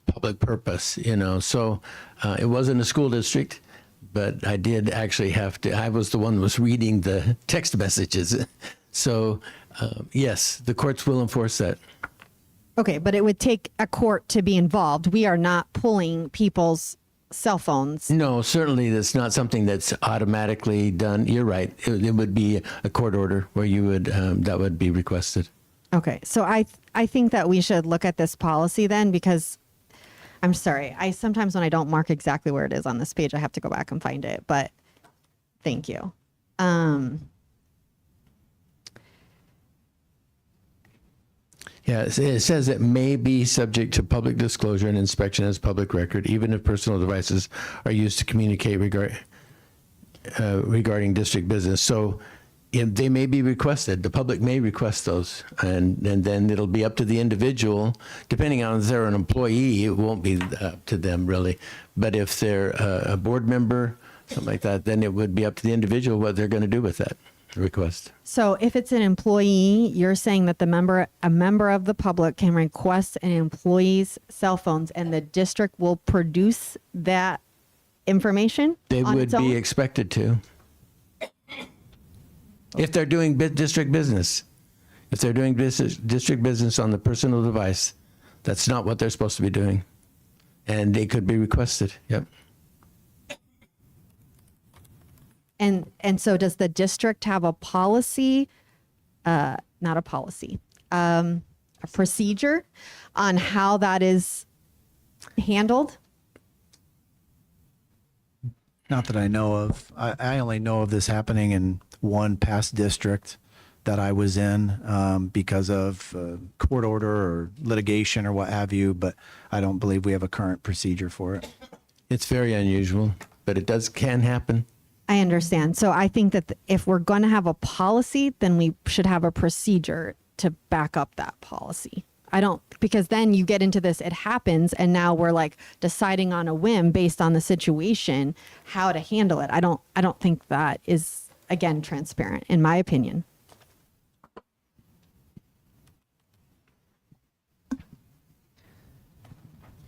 public purpose. So it wasn't a school district, but I did actually have to. I was the one who was reading the text messages. So yes, the courts will enforce that. Okay, but it would take a court to be involved. We are not pulling people's cell phones. No, certainly that's not something that's automatically done. You're right. It would be a court order where you would that would be requested. Okay, so I think that we should look at this policy then, because I'm sorry. Sometimes when I don't mark exactly where it is on this page, I have to go back and find it, but thank you. Yeah, it says it may be subject to public disclosure and inspection as public record, even if personal devices are used to communicate regarding district business. So they may be requested. The public may request those, and then it'll be up to the individual. Depending on if they're an employee, it won't be up to them really. But if they're a board member, something like that, then it would be up to the individual what they're going to do with that request. So if it's an employee, you're saying that a member of the public can request an employee's cell phones and the district will produce that information? They on would its own? be expected to. If they're doing district business. If they're doing district business on the personal device, that's not what they're supposed to be doing. And they could be requested. Yep. And so does the district have a policy, not a policy, a procedure on how that is handled? Not that I know of. I only know of this happening in one past district that I was in because of court order or litigation or what have you, but I don't believe we have a current procedure for it. It's very unusual, but it can happen. I understand. So I think that if we're going to have a policy, then we should have a procedure to back up that policy. Because then you get into this, it happens, and now we're like deciding on a whim based on the situation how to handle it. I don't think that is, again, transparent, in my opinion.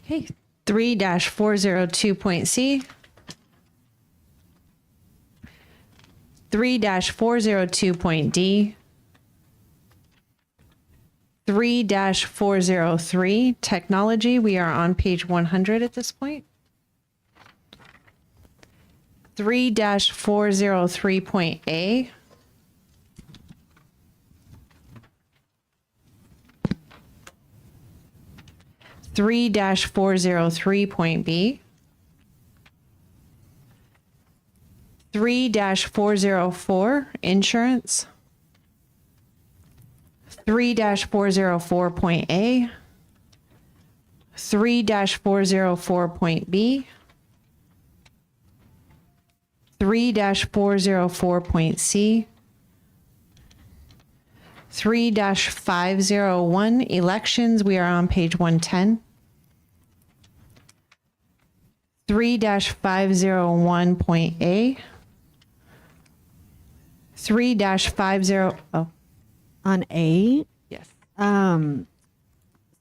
Okay, 3-402.C. 3-402.D. 3-403, technology. We are on page 100 at this point. 3-403.A. 3-403.B. 3-404, insurance. 3-404.A. 3-404.B. 3-404.C. 3-501, elections. We are on page 110. 3-501.A. 3-50, oh, On A, yes.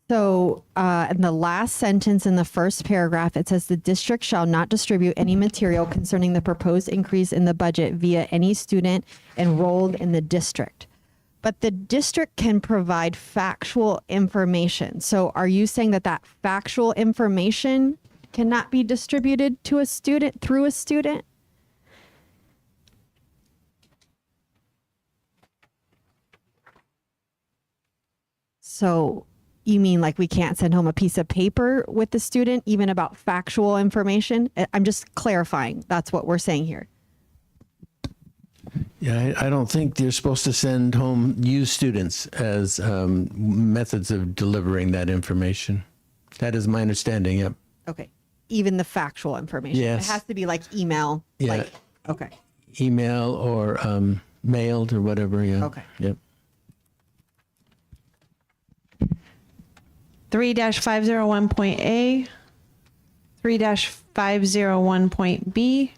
So in the last sentence in the first paragraph, it says the district shall not distribute any material concerning the proposed increase in the budget via any student enrolled in the district. But the district can provide factual information. So are you saying that that factual information cannot be distributed to a student through a student? So you mean like we can't send home a piece of paper with the student, even about factual information? I'm just clarifying. That's what we're saying here. Yeah, I don't think you're supposed to send home used students as methods of delivering that information. That is my understanding, yep. Okay. Even the factual information. Yes. It has to be like email. Yeah. Like, okay. Email or mailed or whatever, yeah. Okay. Yep. 3-501.A, 3-501.B.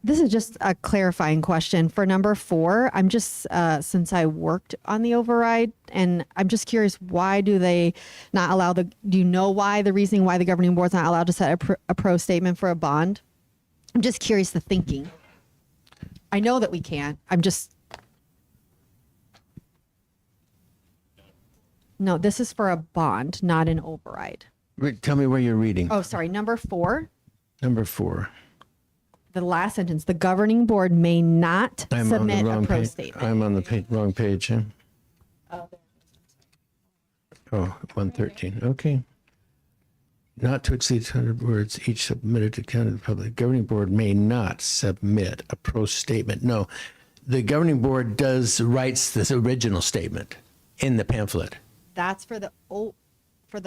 This is just a clarifying question for number 4. I'm just, since I worked on the override, and I'm just curious, why do they not allow do you know why the reasoning why the governing board's not allowed to set a pro statement for a bond? I'm just curious the thinking. I know that we can't. No, this is for a bond, not an override. Tell me where you're reading. Oh, sorry. Number 4, Number 4. the last sentence, the governing board may not I'm on submit the wrong a pro page. statement. I'm on the wrong page. Huh? Oh, 113. Okay. Not to exceed 100 words, each submitted to county the public. Governing board may not submit a pro statement. No, the governing board writes this original statement in the pamphlet That's for the O. for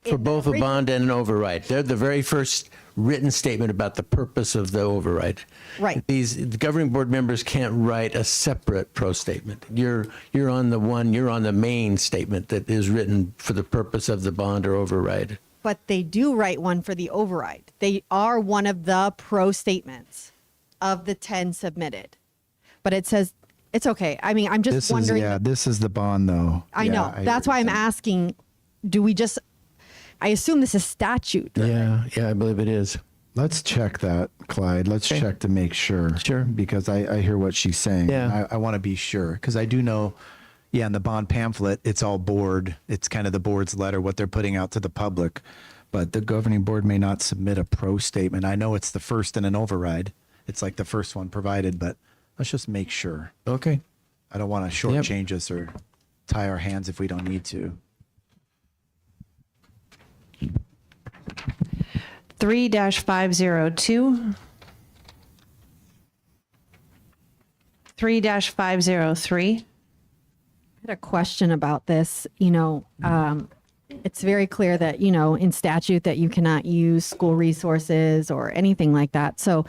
in both the a bond and an override. They're the very first written statement about the purpose of the override. Right. The governing board members can't write a separate pro statement. You're on the main statement that is written for the purpose of the bond or override. But they do write one for the override. They are one of the pro statements of the 10 submitted. But it says, it's okay. I mean, I'm just This is, wondering. yeah, this is the bond though. I Yeah, know. hear That's what why you're I'm saying. asking, do we just, I assume this is statute. Yeah, I believe it is. Let's check that, Clyde. Let's Okay. check to make sure. Sure. Because I hear what she's saying. Yeah. I want to be sure because I do know, yeah, in the bond pamphlet, it's all board. It's kind of the board's letter, what they're putting out to the public. But the governing board may not submit a pro statement. I know it's the first in an override. It's like the first one provided, but let's just make sure. Okay. I don't want to shortchange us or tie our hands if we don't need to. 3-502, 3-503. I had a question about this. It's very clear that, in statute that you cannot use school resources or anything like that. So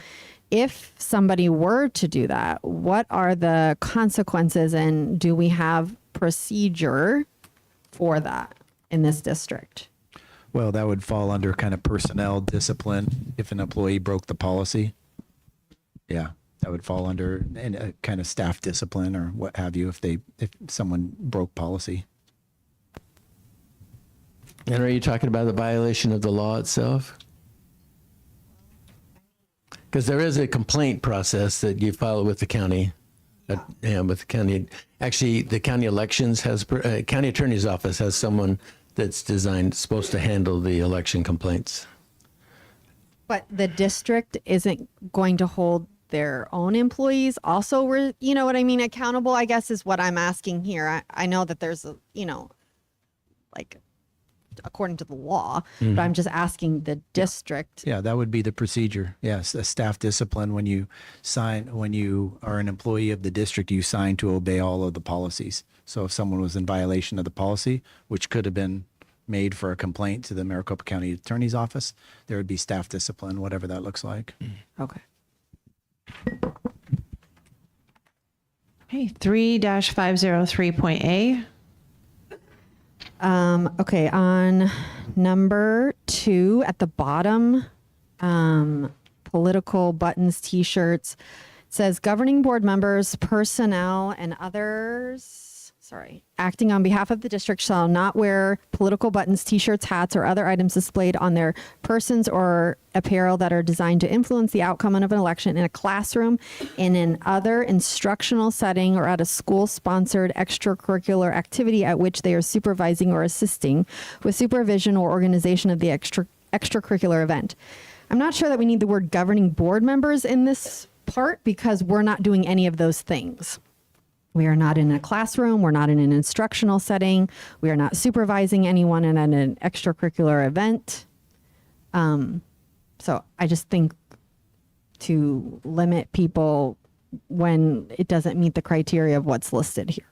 if somebody were to do that, what are the consequences and do we have procedure for that in this district? Well, that would fall under kind of personnel discipline if an employee broke the policy. Yeah, that would fall under a kind of staff discipline or what have you if someone broke policy. And are you talking about the violation of the law itself? Because there is a complaint process that you file with the county. With the county. Actually, the county elections county attorney's office has someone that's supposed to handle the election complaints. But the district isn't going to hold their own employees also, accountable, I guess is what I'm asking here. I know that there's according to the law, but I'm just asking the district. Yeah, that would be the procedure. Yes, a staff discipline when you are an employee of the district, you sign to obey all of the policies. So if someone was in violation of the policy, which could have been made for a complaint to the Maricopa County Attorney's Office, there would be staff discipline, whatever that looks like. Okay. Okay, 3-503.A. Okay, on number 2 at the bottom, political buttons, t-shirts, it says governing board members, personnel, and others, acting on behalf of the district shall not wear political buttons, t-shirts, hats, or other items displayed on their persons or apparel that are designed to influence the outcome of an election in a classroom, in an other instructional setting, or at a school-sponsored extracurricular activity at which they are supervising or assisting with supervision or organization of the extracurricular event. I'm not sure that we need the word governing board members in this part because we're not doing any of those things. We are not in a classroom. We're not in an instructional setting. We are not supervising anyone in an extracurricular event. So I just think to limit people when it doesn't meet the criteria of what's listed here.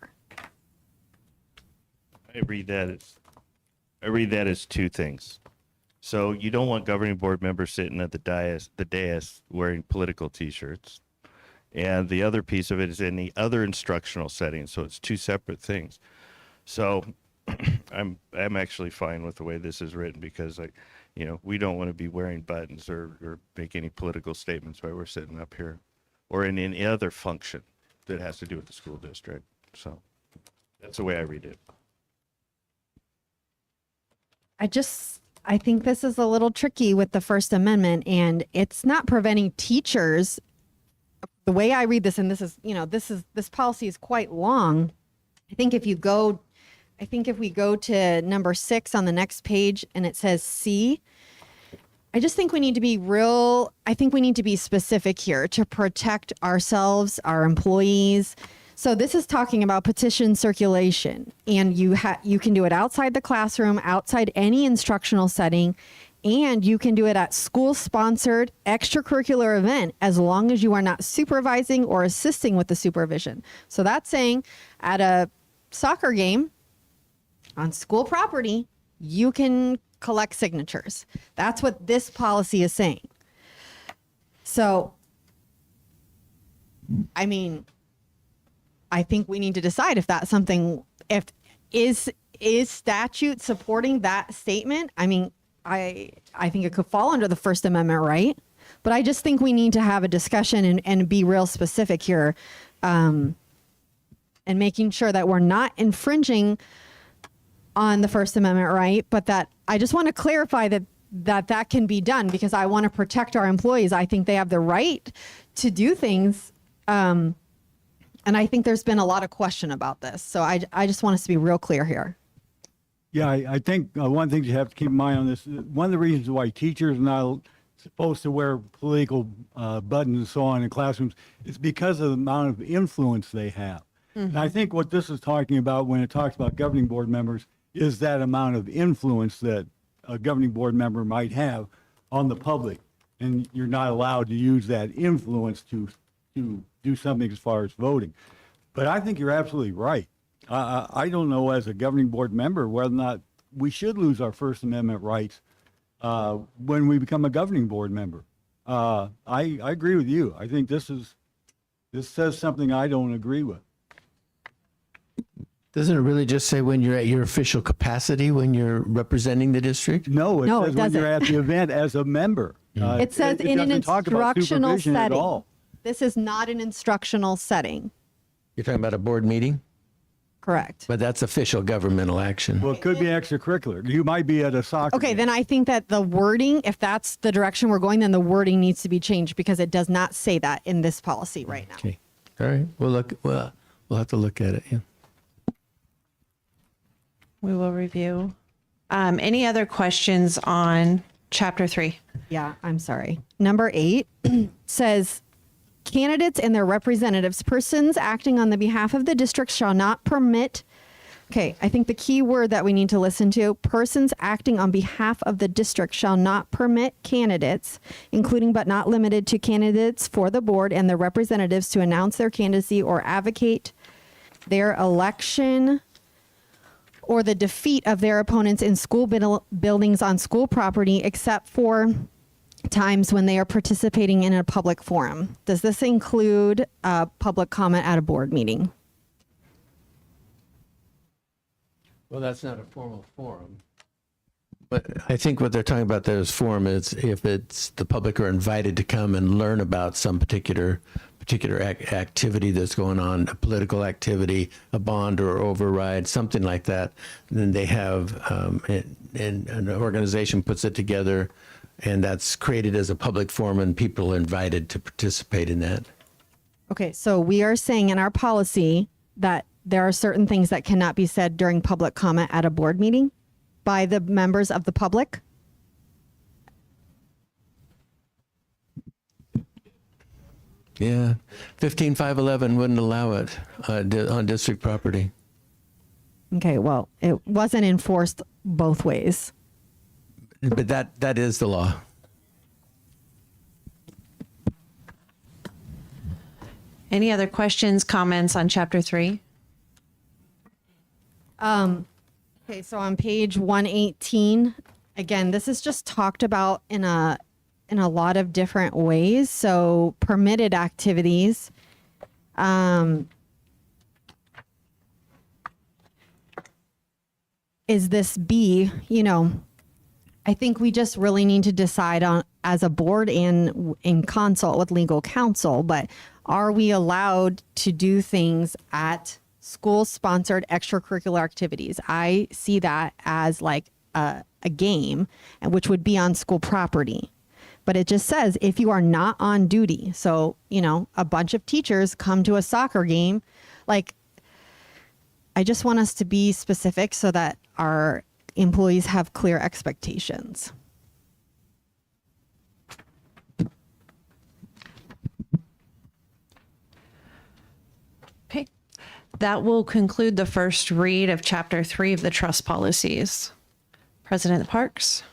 I read that as two things. So you don't want governing board members sitting at the dais wearing political t-shirts. And the other piece of it is in the other instructional setting. So it's two separate things. So I'm actually fine with the way this is written because we don't want to be wearing buttons or make any political statements while we're sitting up here or in any other function that has to do with the school district. So that's the way I read it. I think this is a little tricky with the First Amendment, and it's not preventing teachers. The way I read this, and this policy is quite long. I think if we go to number 6 on the next page and it says C, I just think we need to be specific here to protect ourselves, our employees. So this is talking about petition circulation, and you can do it outside the classroom, outside any instructional setting, and you can do it at school-sponsored extracurricular event as long as you are not supervising or assisting with the supervision. So that's saying at a soccer game on school property, you can collect signatures. That's what this policy is saying. So, I mean, I think we need to decide if that's something, is statute supporting that statement? I mean, I think it could fall under the First Amendment, right? But I just think we need to have a discussion and be real specific here, and making sure that we're not infringing on the First Amendment right, but that I just want to clarify that can be done because I want to protect our employees. I think they have the right to do things. And I think there's been a lot of question about this. So I just want us to be real clear here. Yeah, I think one thing you have to keep in mind on this, one of the reasons why teachers are not supposed to wear political buttons and so on in classrooms is because of the amount of influence they have. And I think what this is talking about when it talks about governing board members is that amount of influence that a governing board member might have on the public. And you're not allowed to use that influence to do something as far as voting. But I think you're absolutely right. I don't know as a governing board member whether or not we should lose our First Amendment rights when we become a governing board member. I agree with you. I think this says something I don't agree with. Doesn't it really just say when you're at your official capacity, when you're representing the district? No, it No, says it when you're doesn't. at the event as a member. It says in an doesn't talk about instructional supervision at setting. all. This is not an instructional setting. You're talking about a board meeting, Correct. but that's official governmental action. Well, it could be extracurricular. You might be at a soccer Okay, game. then I think that the wording, if that's the direction we're going, then the wording needs to be changed because it does not say that in this policy right now. Okay. All right. We'll have to look at it. Yeah. We will review. Any other questions on Chapter 3? Yeah, I'm sorry. Number 8 says candidates and their representatives, persons acting on the behalf of the district shall not permit. Okay, I think the key word that we need to listen to, persons acting on behalf of the district shall not permit candidates, including but not limited to candidates for the board and their representatives to announce their candidacy or advocate their election or the defeat of their opponents in school buildings on school property, except for times when they are participating in a public forum. Does this include public comment at a board meeting? Well, that's not a formal forum. But I think what they're talking about there is forum is if it's the public are invited to come and learn about some particular activity that's going on, a political activity, a bond or override, something like that, then they have, and an organization puts it together, and that's created as a public forum, and people are invited to participate in that. Okay, so we are saying in our policy that there are certain things that cannot be said during public comment at a board meeting by the members of the public. Yeah, 15511 wouldn't allow it on district property. Okay, well, it wasn't enforced both ways. But that is the law. Any other questions, comments on chapter 3? Okay, so on page 118, again, this is just talked about in a lot of different ways. So permitted activities. Is this B, I think we just really need to decide on as a board and in consult with legal counsel, but are we allowed to do things at school sponsored extracurricular activities? I see that as like a game, and which would be on school property. But it just says if you are not on duty. So, a bunch of teachers come to a soccer game. Like, I just want us to be specific so that our employees have clear expectations. Okay. That will conclude the first read of chapter 3 of the trust policies. President Parks.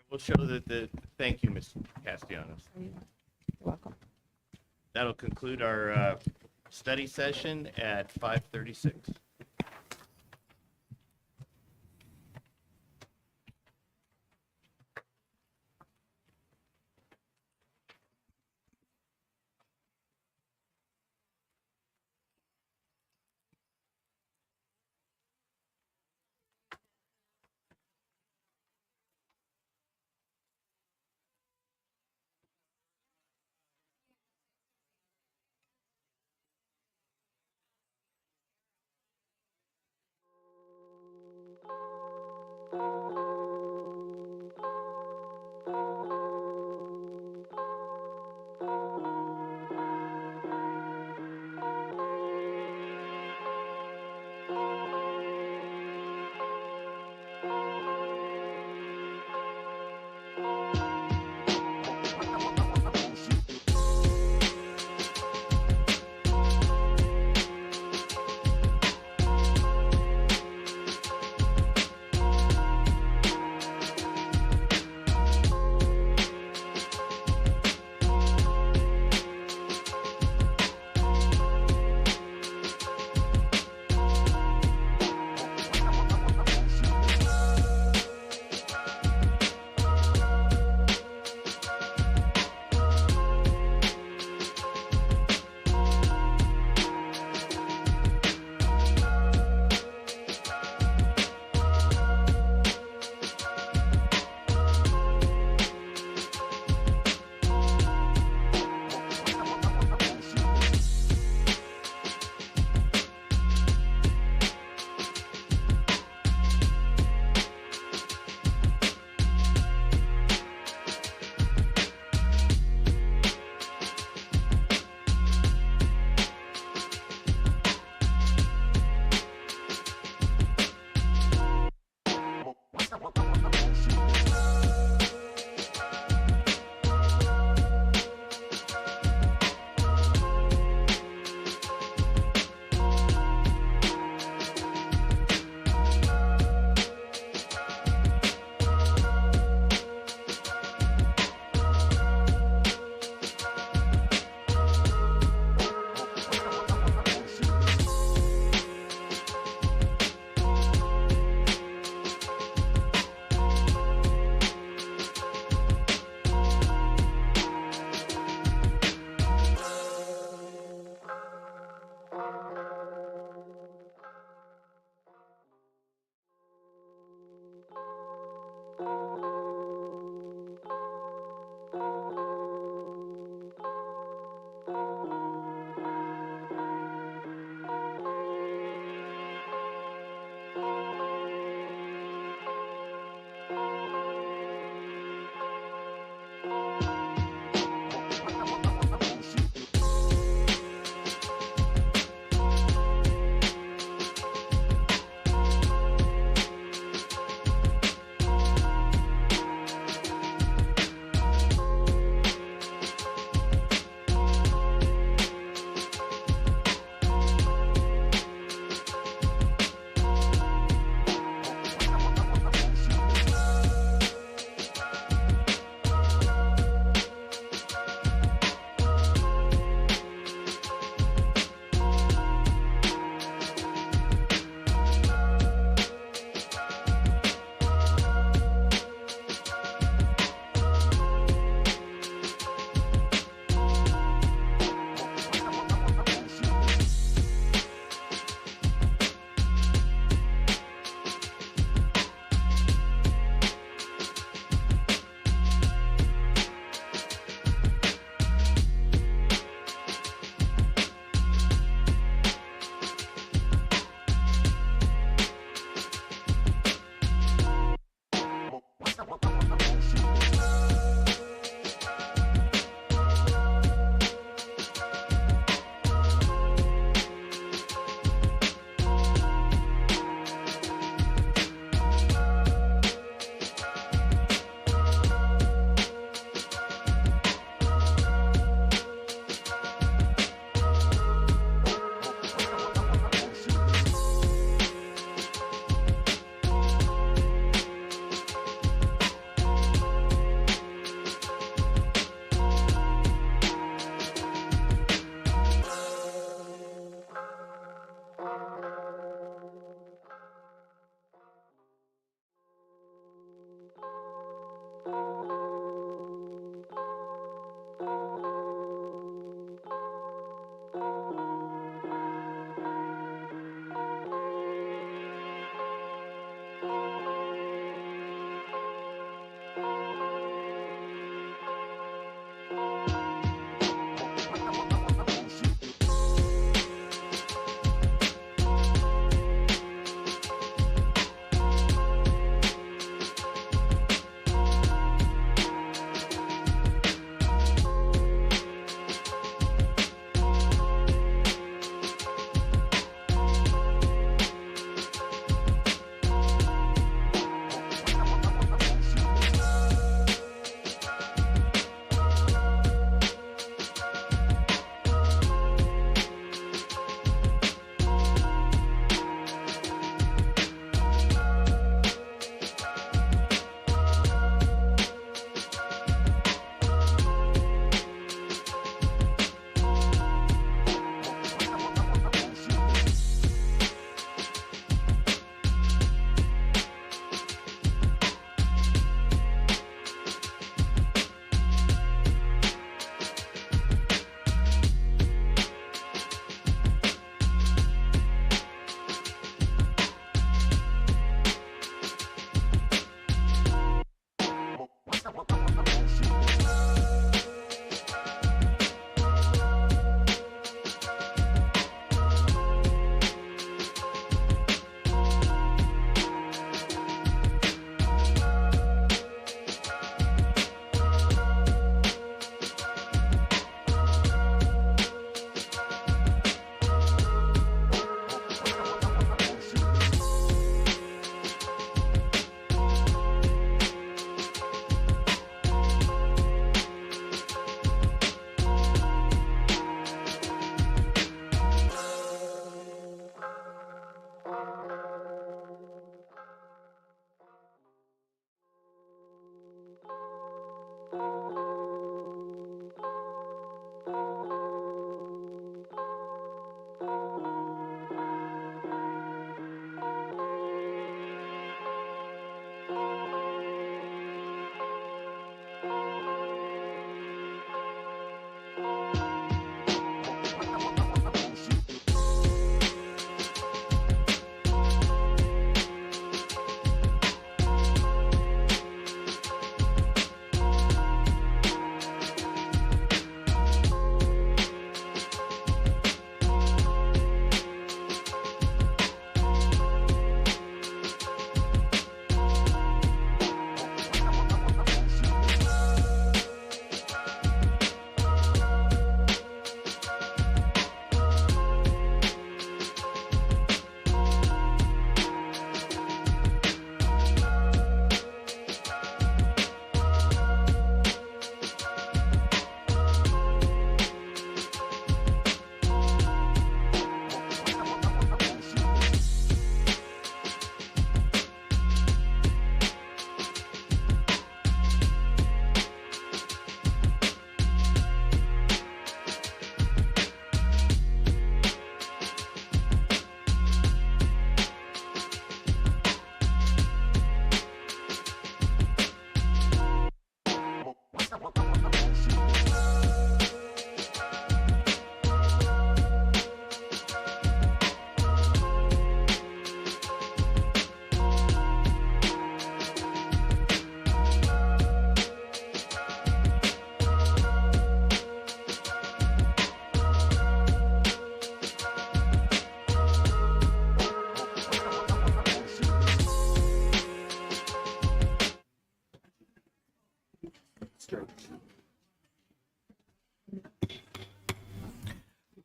We'll show thank you, Ms. Castellanos. You're welcome. That'll conclude our study session at 5:36.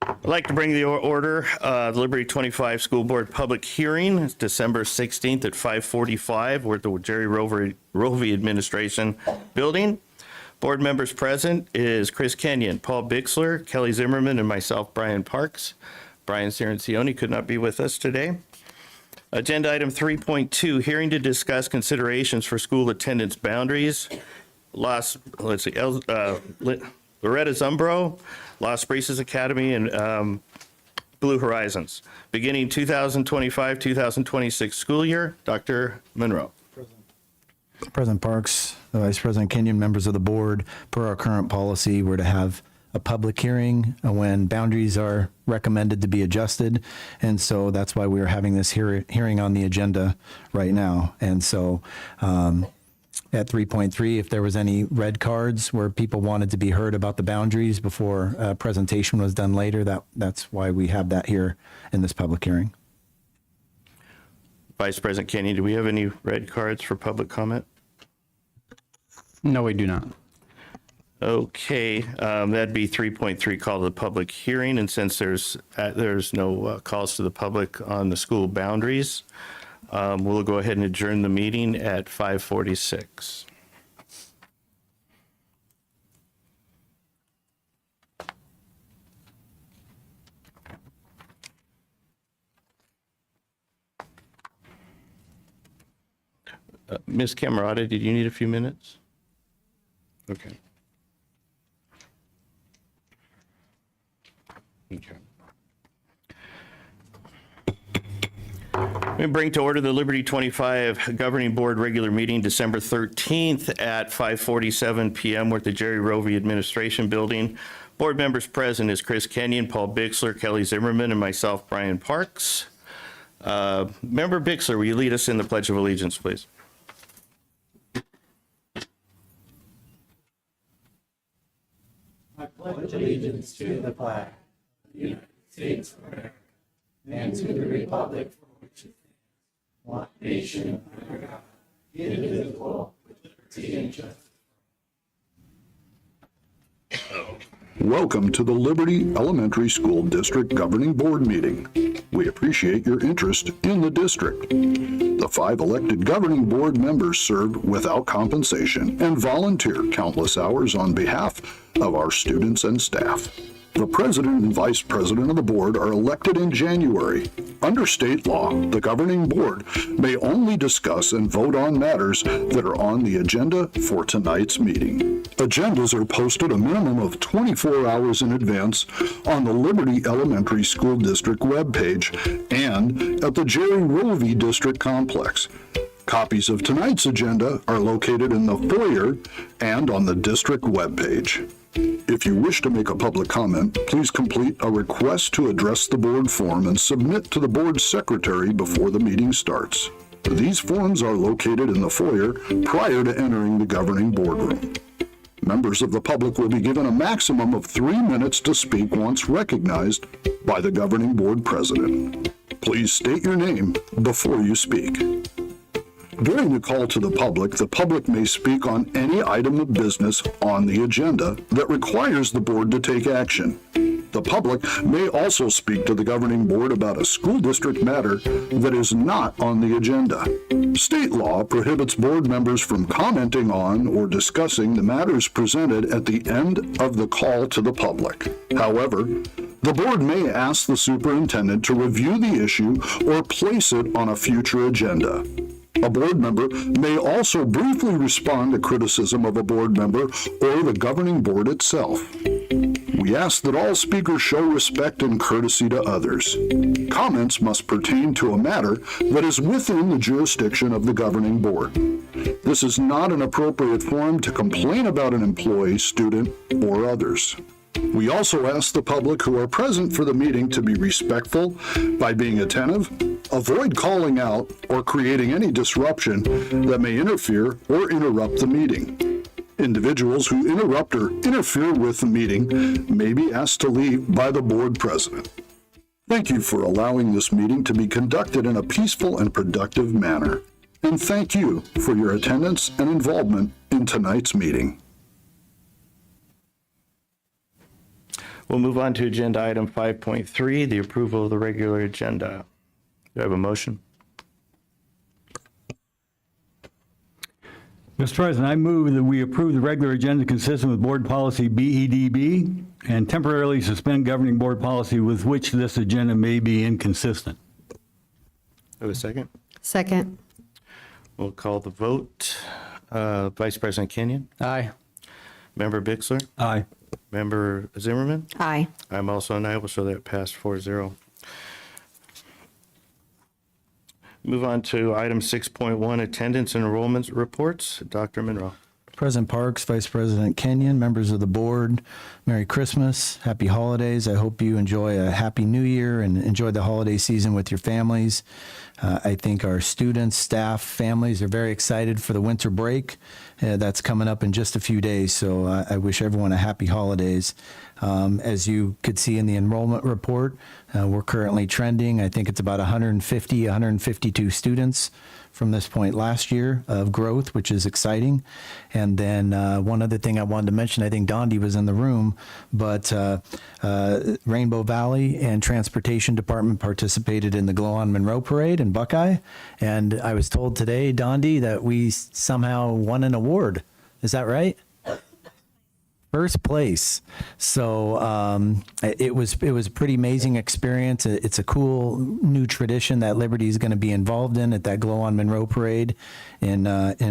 I'd like to bring the order, the Liberty 25 School Board public hearing, it's December 16th at 5:45. We're at the Jerry Rovey Administration Building. Board members present is Chris Kenyon, Paul Bixler, Kelly Zimmerman, and myself, Brian Parks. Brian Cirancione could not be with us today. Agenda item 3.2, hearing to discuss considerations for school attendance boundaries. Loretta Zumbro, Las Brisas Academy, and Blue Horizons. Beginning 2025-2026 school year, Dr. Monroe. President Parks, Vice President Kenyon, members of the board, per our current policy, we're to have a public hearing when boundaries are recommended to be adjusted. And so that's why we're having this hearing on the agenda right now. And so at 3.3, if there was any red cards where people wanted to be heard about the boundaries before a presentation was done later, that's why we have that here in this public hearing. Vice President Kenyon, do we have any red cards for public comment? No, we do not. Okay, that'd be 3.3, call to the public hearing. And since there's no calls to the public on the school boundaries, we'll go ahead and adjourn the meeting at 5:46. Ms. Camerata, did you need a few minutes? Okay. Okay. Let me bring to order the Liberty 25 Governing Board regular meeting, December 13th at 5:47 p.m. We're at the Jerry Rovey Administration Building. Board members present is Chris Kenyon, Paul Bixler, Kelly Zimmerman, and myself, Brian Parks. Member Bixler, will you lead us in the Pledge of Allegiance, please? I pledge allegiance to the flag of the United States of America and to the republic for which it stands, one nation under God, indivisible, with liberty and justice. Welcome to the Liberty Elementary School District Governing Board meeting. We appreciate your interest in the district. The 5 elected governing board members serve without compensation and volunteer countless hours on behalf of our students and staff. The president and vice president of the board are elected in January. Under state law, the governing board may only discuss and vote on matters that are on the agenda for tonight's meeting. Agendas are posted a minimum of 24 hours in advance on the Liberty Elementary School District webpage and at the Jerry Rovey District Complex. Copies of tonight's agenda are located in the foyer and on the district webpage. If you wish to make a public comment, please complete a request to address the board form and submit to the board secretary before the meeting starts. These forms are located in the foyer prior to entering the governing boardroom. Members of the public will be given a maximum of 3 minutes to speak once recognized by the governing board president. Please state your name before you speak. During the call to the public may speak on any item of business on the agenda that requires the board to take action. The public may also speak to the governing board about a school district matter that is not on the agenda. State law prohibits board members from commenting on or discussing the matters presented at the end of the call to the public. However, the board may ask the superintendent to review the issue or place it on a future agenda. A board member may also briefly respond to criticism of a board member or the governing board itself. We ask that all speakers show respect and courtesy to others. Comments must pertain to a matter that is within the jurisdiction of the governing board. This is not an appropriate forum to complain about an employee, student, or others. We also ask the public who are present for the meeting to be respectful by being attentive, avoid calling out or creating any disruption that may interfere or interrupt the meeting. Individuals who interrupt or interfere with the meeting may be asked to leave by the board president. Thank you for allowing this meeting to be conducted in a peaceful and productive manner. And thank you for your attendance and involvement in tonight's meeting. We'll move on to agenda item 5.3, the approval of the regular agenda. Do I have a motion? Mr. President, I move that we approve the regular agenda consistent with board policy BEDB and temporarily suspend governing board policy with which this agenda may be inconsistent. Have a second? Second. We'll call the vote. Vice President Kenyon? Aye. Member Bixler? Aye. Member Zimmerman? Aye. I'm also an aye, so that passed 4-0. Move on to item 6.1, attendance and enrollment reports. Dr. Monroe. President Parks, Vice President Kenyon, members of the board, Merry Christmas, Happy Holidays. I hope you enjoy a Happy New Year and enjoy the holiday season with your families. I think our students, staff, families are very excited for the winter break. That's coming up in just a few days, so I wish everyone a happy holidays. As you could see in the enrollment report, we're currently trending. I think it's about 152 students from this point last year of growth, which is exciting. And then one other thing I wanted to mention, I think Dondi was in the room, but Rainbow Valley and Transportation Department participated in the Glow on Monroe Parade in Buckeye. And I was told today, Dondi, that we somehow won an award. Is that right? First place. So it was a pretty amazing experience. It's a cool new tradition that Liberty is going to be involved in at that Glow on Monroe Parade in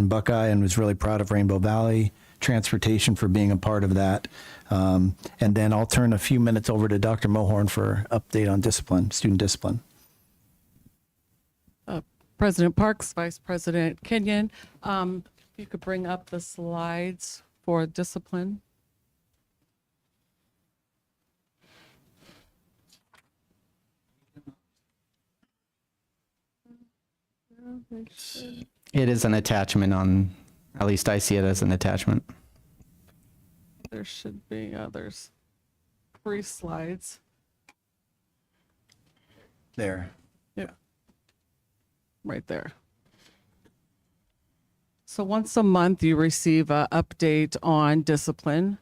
Buckeye, and was really proud of Rainbow Valley Transportation for being a part of that. And then I'll turn a few minutes over to Dr. Mohorn for update on discipline, student discipline. President Parks, Vice President Kenyon, if you could bring up the slides for discipline. It is an attachment on, at least I see it as an attachment. There should be, there's 3 slides. There. Yeah. Right there. So once a month, you receive an update on discipline.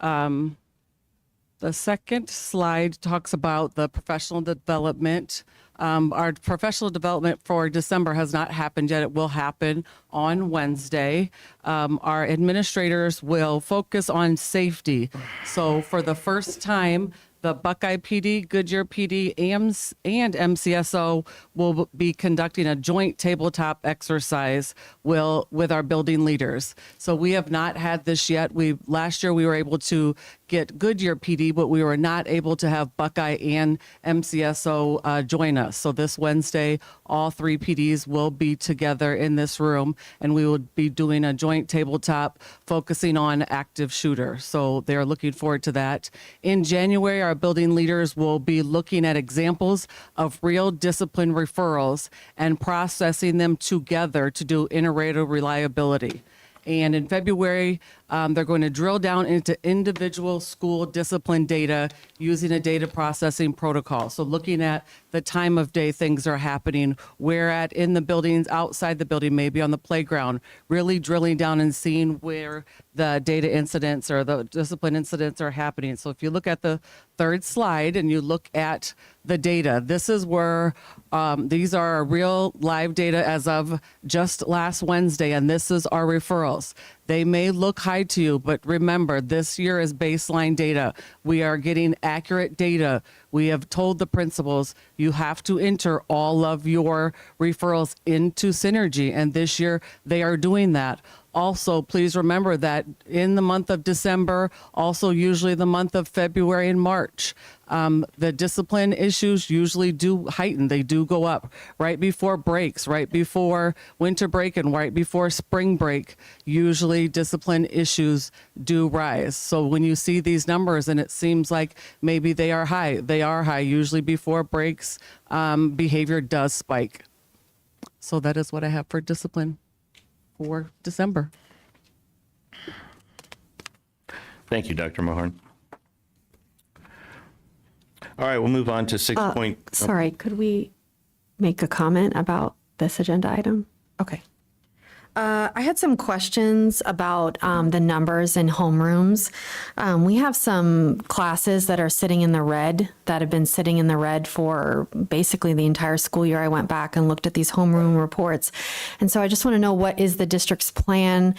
The second slide talks about the professional development. Our professional development for December has not happened yet. It will happen on Wednesday. Our administrators will focus on safety. So for the first time, the Buckeye PD, Goodyear PD, AMS, and MCSO will be conducting a joint tabletop exercise with our building leaders. So we have not had this yet. Last year we were able to get Goodyear PD, but we were not able to have Buckeye and MCSO join us. So this Wednesday, all 3 PDs will be together in this room, and we will be doing a joint tabletop focusing on active shooter. So they're looking forward to that. In January, our building leaders will be looking at examples of real discipline referrals and processing them together to do inter-rater reliability. And in February, they're going to drill down into individual school discipline data using a data processing protocol. So looking at the time of day things are happening, where at in the buildings, outside the building, maybe on the playground, really drilling down and seeing where the data incidents or the discipline incidents are happening. So if you look at the third slide and you look at the data, this is where these are real live data as of just last Wednesday, and this is our referrals. They may look high to you, but remember, this year is baseline data. We are getting accurate data. We have told the principals, you have to enter all of your referrals into Synergy, and this year they are doing that. Also, please remember that in the month of December, also usually the month of February and March, the discipline issues usually do heighten. They do go up right before breaks, right before winter break and right before spring break. Usually discipline issues do rise. So when you see these numbers and it seems like maybe they are high, they are high. Usually before breaks, behavior does spike. So that is what I have for discipline for December. Thank you, Dr. Mohorn. All right, we'll move on to 6 point. Sorry, could we make a comment about this agenda item? Okay. I had some questions about the numbers in homerooms. We have some classes that are sitting in the red, that have been sitting in the red for basically the entire school year. I went back and looked at these homeroom reports. And so I just want to know, what is the district's plan?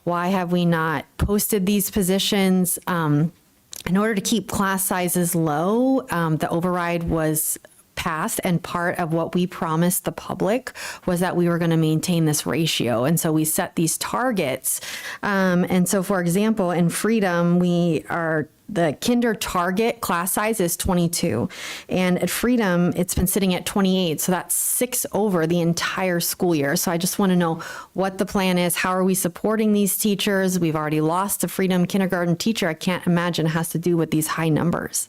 Why have we not posted these positions? In order to keep class sizes low, the override was passed, and part of what we promised the public was that we were going to maintain this ratio. And so we set these targets. And so, for example, in Freedom, we are the kinder target class size is 22. And at Freedom, it's been sitting at 28. So that's 6 over the entire school year. So I just want to know what the plan is. How are we supporting these teachers? We've already lost a Freedom kindergarten teacher. I can't imagine it has to do with these high numbers.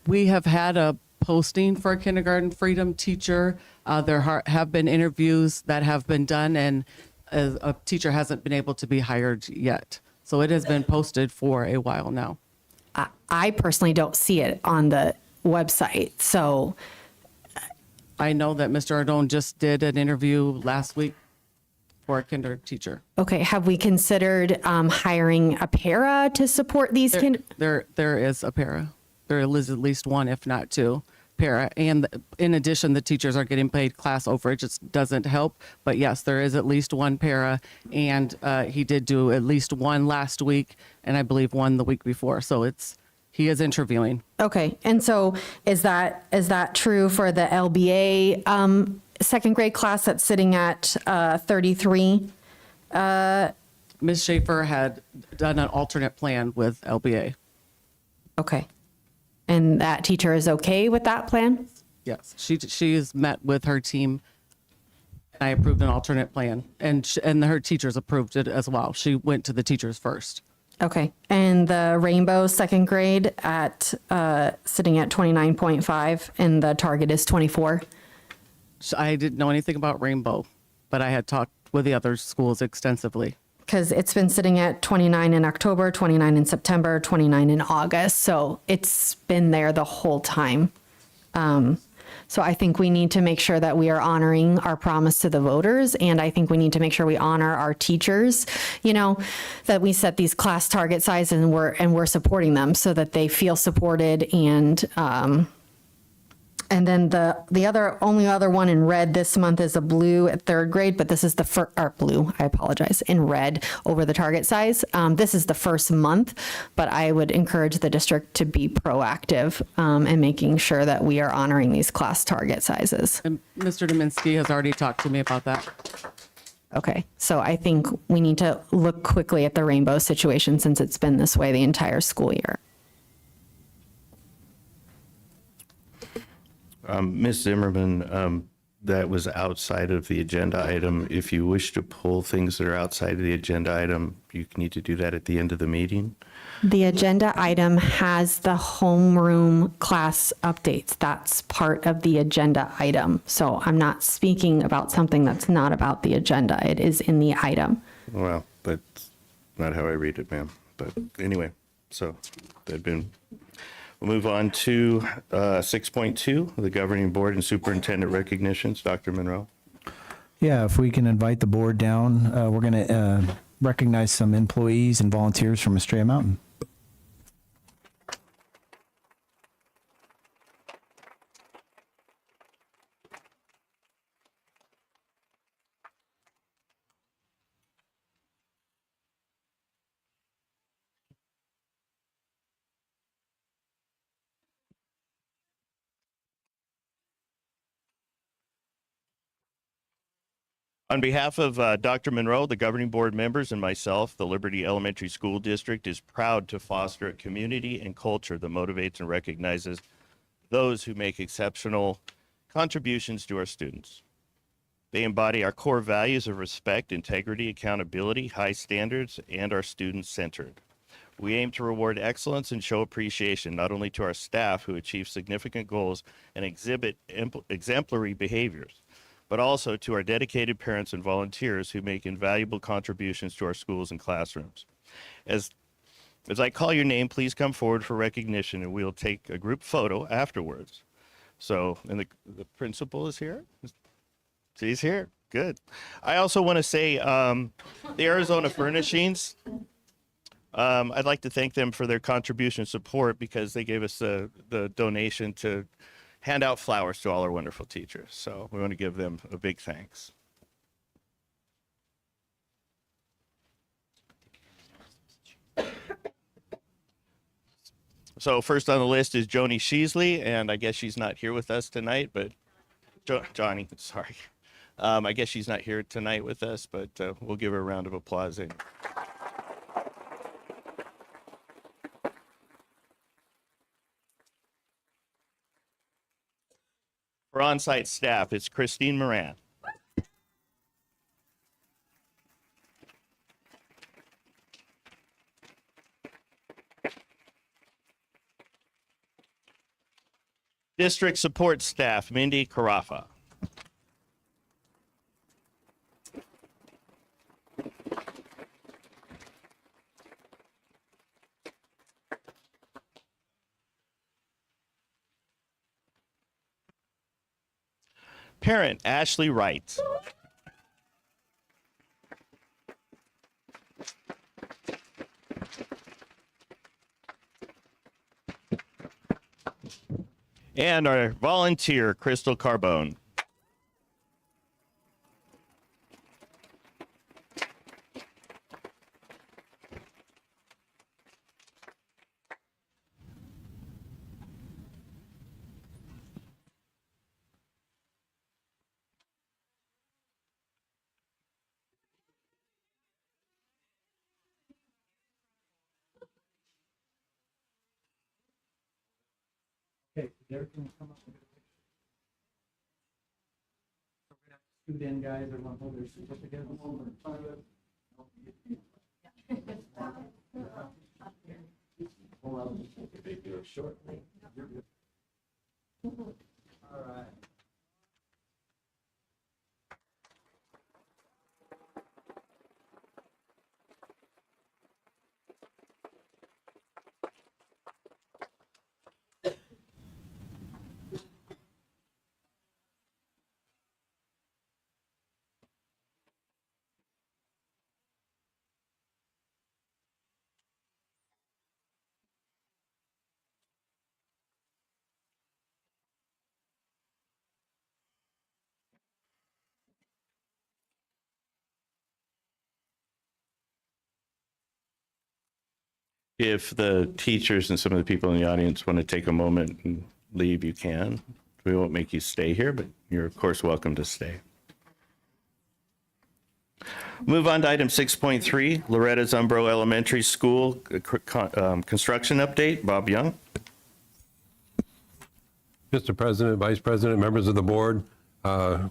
We have had a posting for a kindergarten freedom teacher. There have been interviews that have been done, and a teacher hasn't been able to be hired yet. So it has been posted for a while now. I personally don't see it on the website. So I know that Mr. Ardone just did an interview last week for a kinder teacher. okay, have we considered hiring a para to support these There is a para. There is at least one, if not two, para. And in addition, the teachers are getting paid class overage. It doesn't help. But yes, there is at least one para. And he did do at least one last week, and I believe one the week before. So he is interviewing. Okay, and so is that true for the LBA second grade class that's sitting at 33? Ms. Schaefer had done an alternate plan with LBA. Okay, and that teacher is okay with that plan? Yes, she's met with her team. I approved an alternate plan, and her teachers approved it as well. She went to the teachers first. Okay, and the Rainbow second grade at sitting at 29.5, and the target is 24. I didn't know anything about Rainbow, but I had talked with the other schools extensively. Because it's been sitting at 29 in October, 29 in September, 29 in August. So it's been there the whole time. So I think we need to make sure that we are honoring our promise to the voters. And I think we need to make sure we honor our teachers, that we set these class target sizes and we're supporting them so that they feel supported. And then the only other one in red this month is a blue at third grade, but this is the first, or blue, I apologize, in red over the target size. This is the first month, but I would encourage the district to be proactive in making sure that we are honoring these class target sizes. And Mr. Dominski has already talked to me about that. Okay, so I think we need to look quickly at the Rainbow situation since it's been this way the entire school year. Ms. Zimmerman, that was outside of the agenda item. If you wish to pull things that are outside of the agenda item, you need to do that at the end of the meeting. The agenda item has the homeroom class updates. That's part of the agenda item. So I'm not speaking about something that's not about the agenda. It is in the item. Well, that's not how I read it, ma'am. But anyway, so we'll move on to 6.2, the governing board and superintendent recognitions. Dr. Monroe. Yeah, if we can invite the board down, we're going to recognize some employees and volunteers from Estrella Mountain. On behalf of Dr. Monroe, the governing board members, and myself, the Liberty Elementary School District is proud to foster a community and culture that motivates and recognizes those who make exceptional contributions to our students. They embody our core values of respect, integrity, accountability, high standards, and are student-centered. We aim to reward excellence and show appreciation not only to our staff who achieve significant goals and exhibit exemplary behaviors, but also to our dedicated parents and volunteers who make invaluable contributions to our schools and classrooms. As I call your name, please come forward for recognition and we'll take a group photo afterwards. So, and the principal is here? She's here, good. I also want to say the Arizona Furnishings, I'd like to thank them for their contribution support because they gave us the donation to hand out flowers to all our wonderful teachers. So we want to give them a big thanks. So first on the list is Joni Sheasley, and I guess she's not here with us tonight, but Johnny, sorry. I guess she's not here tonight with us, but we'll give her a round of applause. on-site staff is Christine Moran. District support staff, Mindy Carafa. Parent, Ashley Wright. And our volunteer, Crystal Carbone. Okay, Derek, can you come up with a picture? So we're gonna have to scoot in, guys, or want to hold their certificate. They do it shortly. All right. If the teachers and some of the people in the audience want to take a moment and leave, you can. We won't make you stay here, but you're of course welcome to stay. Move on to item 6.3, Loretta Zumbro Elementary School construction update. Bob Young. Mr. President, Vice President, members of the board,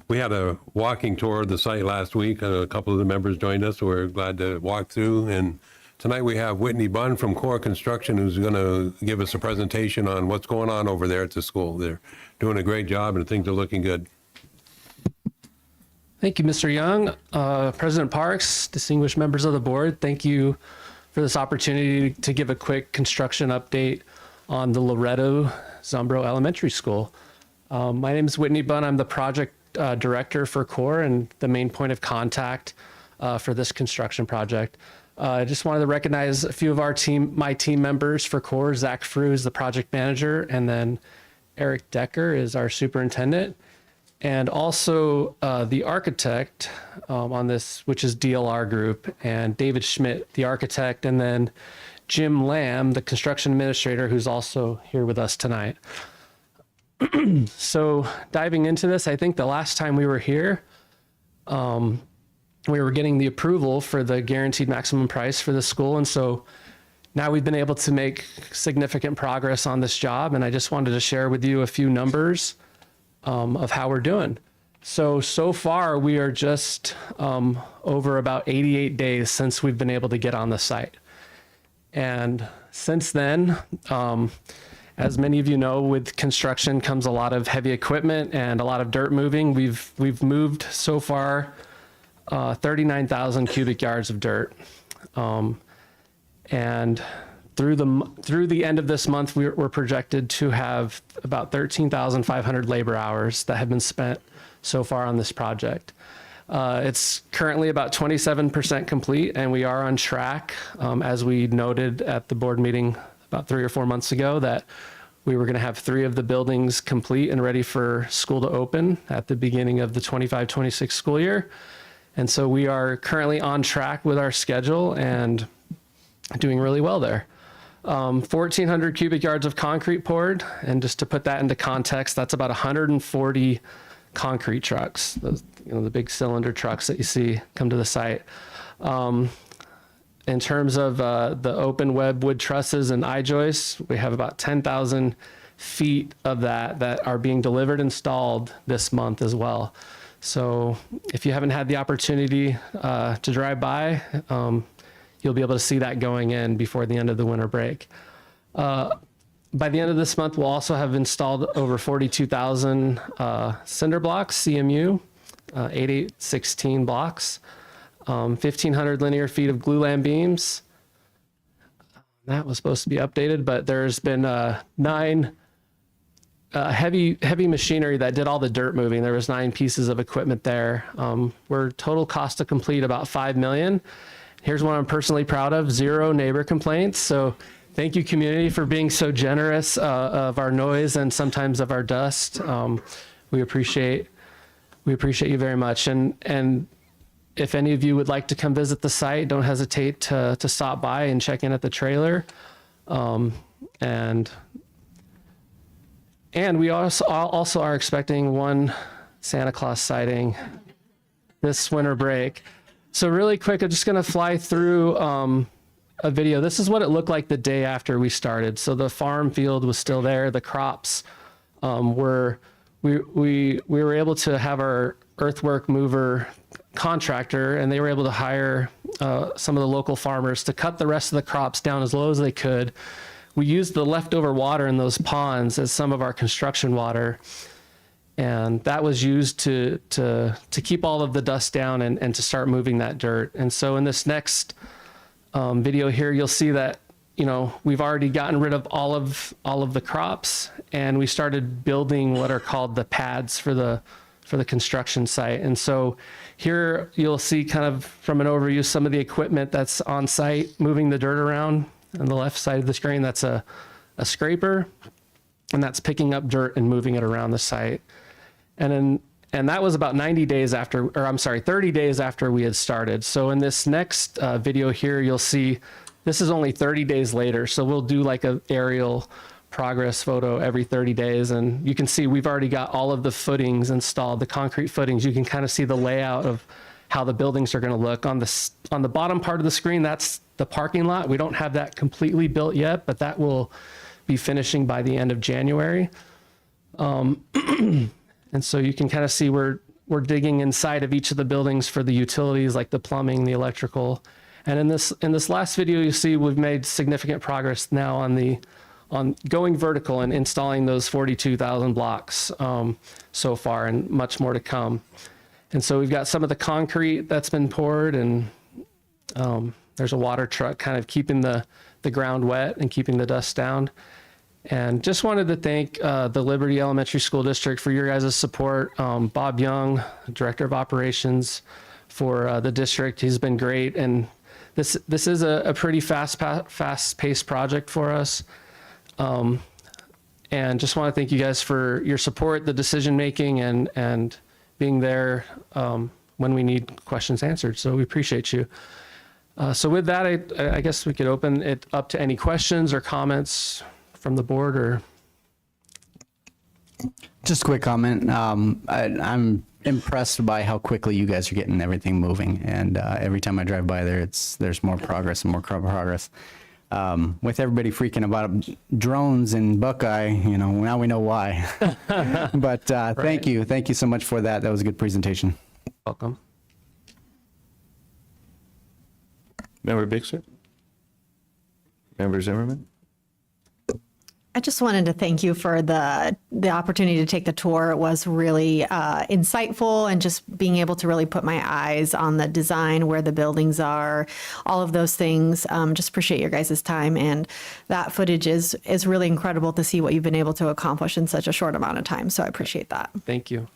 we had a walking tour of the site last week. A couple of the members joined us, so we're glad to walk through. And tonight we have Whitney Bunn from Core Construction, who's going to give us a presentation on what's going on over there at the school. They're doing a great job and things are looking good. Thank you, Mr. Young. President Parks, distinguished members of the board, thank you for this opportunity to give a quick construction update on the Loretto Zumbro Elementary School. My name is Whitney Bunn. I'm the project director for Core and the main point of contact for this construction project. I just wanted to recognize a few of my team members for Core. Zach Frew is the project manager, and then Eric Decker is our superintendent. And also the architect on this, which is DLR Group, and David Schmidt, the architect, and then Jim Lamb, the construction administrator, who's also here with us tonight. So diving into this, I think the last time we were here, we were getting the approval for the guaranteed maximum price for the school. And so now we've been able to make significant progress on this job. And I just wanted to share with you a few numbers of how we're doing. So far we are just over about 88 days since we've been able to get on the site. And since then, as many of you know, with construction comes a lot of heavy equipment and a lot of dirt moving. We've moved so far 39,000 cubic yards of dirt. And through the end of this month, we're projected to have about 13,500 labor hours that have been spent so far on this project. It's currently about 27% complete, and we are on track, as we noted at the board meeting about 3 or 4 months ago, that we were going to have 3 of the buildings complete and ready for school to open at the beginning of the 25-26 school year. And so we are currently on track with our schedule and doing really well there. 1,400 cubic yards of concrete poured. And just to put that into context, that's about 140 concrete trucks, those, the big cylinder trucks that you see come to the site. In terms of the open web wood trusses and I-joists, we have about 10,000 feet of that are being delivered, installed this month as well. So if you haven't had the opportunity to drive by, you'll be able to see that going in before the end of the winter break. By the end of this month, we'll also have installed over 42,000 cinder blocks, CMU, 8816 blocks, 1,500 linear feet of glulam beams. That was supposed to be updated, but there's been 9 heavy machinery that did all the dirt moving. There was 9 pieces of equipment there. We're total cost to complete about $5 million. Here's one I'm personally proud of: 0 neighbor complaints. So thank you, community, for being so generous of our noise and sometimes of our dust. We appreciate you very much. And if any of you would like to come visit the site, don't hesitate to stop by and check in at the trailer. And we also are expecting one Santa Claus sighting this winter break. So really quick, I'm just going to fly through a video. This is what it looked like the day after we started. So the farm field was still there. The crops we were able to have our earthwork mover contractor, and they were able to hire some of the local farmers to cut the rest of the crops down as low as they could. We used the leftover water in those ponds as some of our construction water, and that was used to keep all of the dust down and to start moving that dirt. And so in this next video here, you'll see that, you know, we've already gotten rid of all of the crops, and we started building what are called the pads for the construction site. And so here you'll see, kind of from an overview, some of the equipment that's on site moving the dirt around. On the left side of the screen, that's a scraper, and that's picking up dirt and moving it around the site. And that was about 30 days after we had started. So in this next video here, you'll see this is only 30 days later. So we'll do like an aerial progress photo every 30 days. And you can see we've already got all of the footings installed, the concrete footings. You can kind of see the layout of how the buildings are going to look. On the bottom part of the screen, that's the parking lot. We don't have that completely built yet, but that will be finishing by the end of January. And so you can kind of see we're digging inside of each of the buildings for the utilities, like the plumbing, the electrical. And in this last video, you see we've made significant progress now on going vertical and installing those 42,000 blocks so far, and much more to come. And so we've got some of the concrete that's been poured, and there's a water truck kind of keeping the ground wet and keeping the dust down. And just wanted to thank the Liberty Elementary School District for your guys' support. Bob Young, Director of Operations for the district, he's been great. And this is a pretty fast-paced project for us. And just want to thank you guys for your support, the decision-making, and being there when we need questions answered. So we appreciate you. So with that, I guess we could open it up to any questions or comments from the board. Or Just a quick comment. I'm impressed by how quickly you guys are getting everything moving, and every time I drive by there, there's more progress and more progress. With everybody freaking about drones in Buckeye, you know, now we know why. But thank you so much for that. That was a good presentation. Welcome. Member Bixer? Member Zimmerman? I just wanted to thank you for the opportunity to take the tour. It was really insightful, and just being able to really put my eyes on the design, where the buildings are, all of those things. Just appreciate your guys' time, and that footage is really incredible to see what you've been able to accomplish in such a short amount of time. So I appreciate that. Thank you.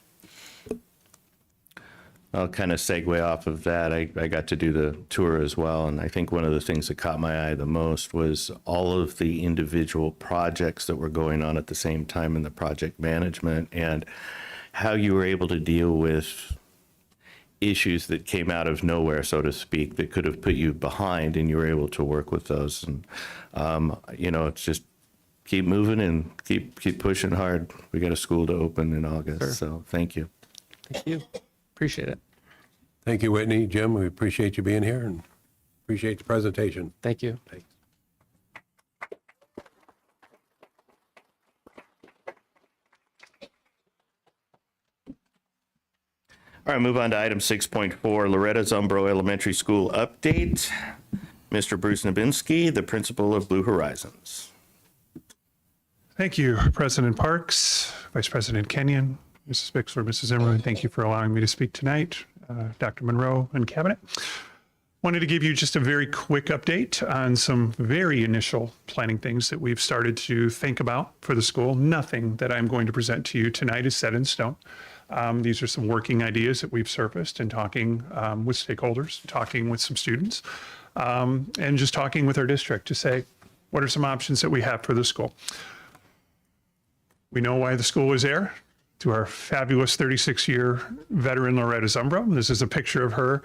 I'll kind of segue off of that. I got to do the tour as well, and I think one of the things that caught my eye the most was all of the individual projects that were going on at the same time in the project management, and how you were able to deal with issues that came out of nowhere, so to speak, that could have put you behind, and you were able to work with those. And you know, it's just keep moving and keep pushing hard. We got a school to open in August. Sure. So thank you. Thank you. Appreciate it. Thank you, Whitney. Jim, we appreciate you being here and appreciate the presentation. Thank you. Thanks. All right, move on to item 6.4, Loretta Zumbro Elementary School update. Mr. Bruce Nabinski, the principal of Blue Horizons. Thank you, President Parks, Vice President Kenyon, Mrs. Bixler, Mrs. Zimmerman. Thank you for allowing me to speak tonight. Dr. Monroe and Cabinet. Wanted to give you just a very quick update on some very initial planning things that we've started to think about for the school. Nothing that I'm going to present to you tonight is set in stone. These are some working ideas that we've surfaced and talking with stakeholders, talking with some students, and just talking with our district to say, what are some options that we have for the school? We know why the school is there, to our fabulous 36-year veteran Loretta Zumbro. This is a picture of her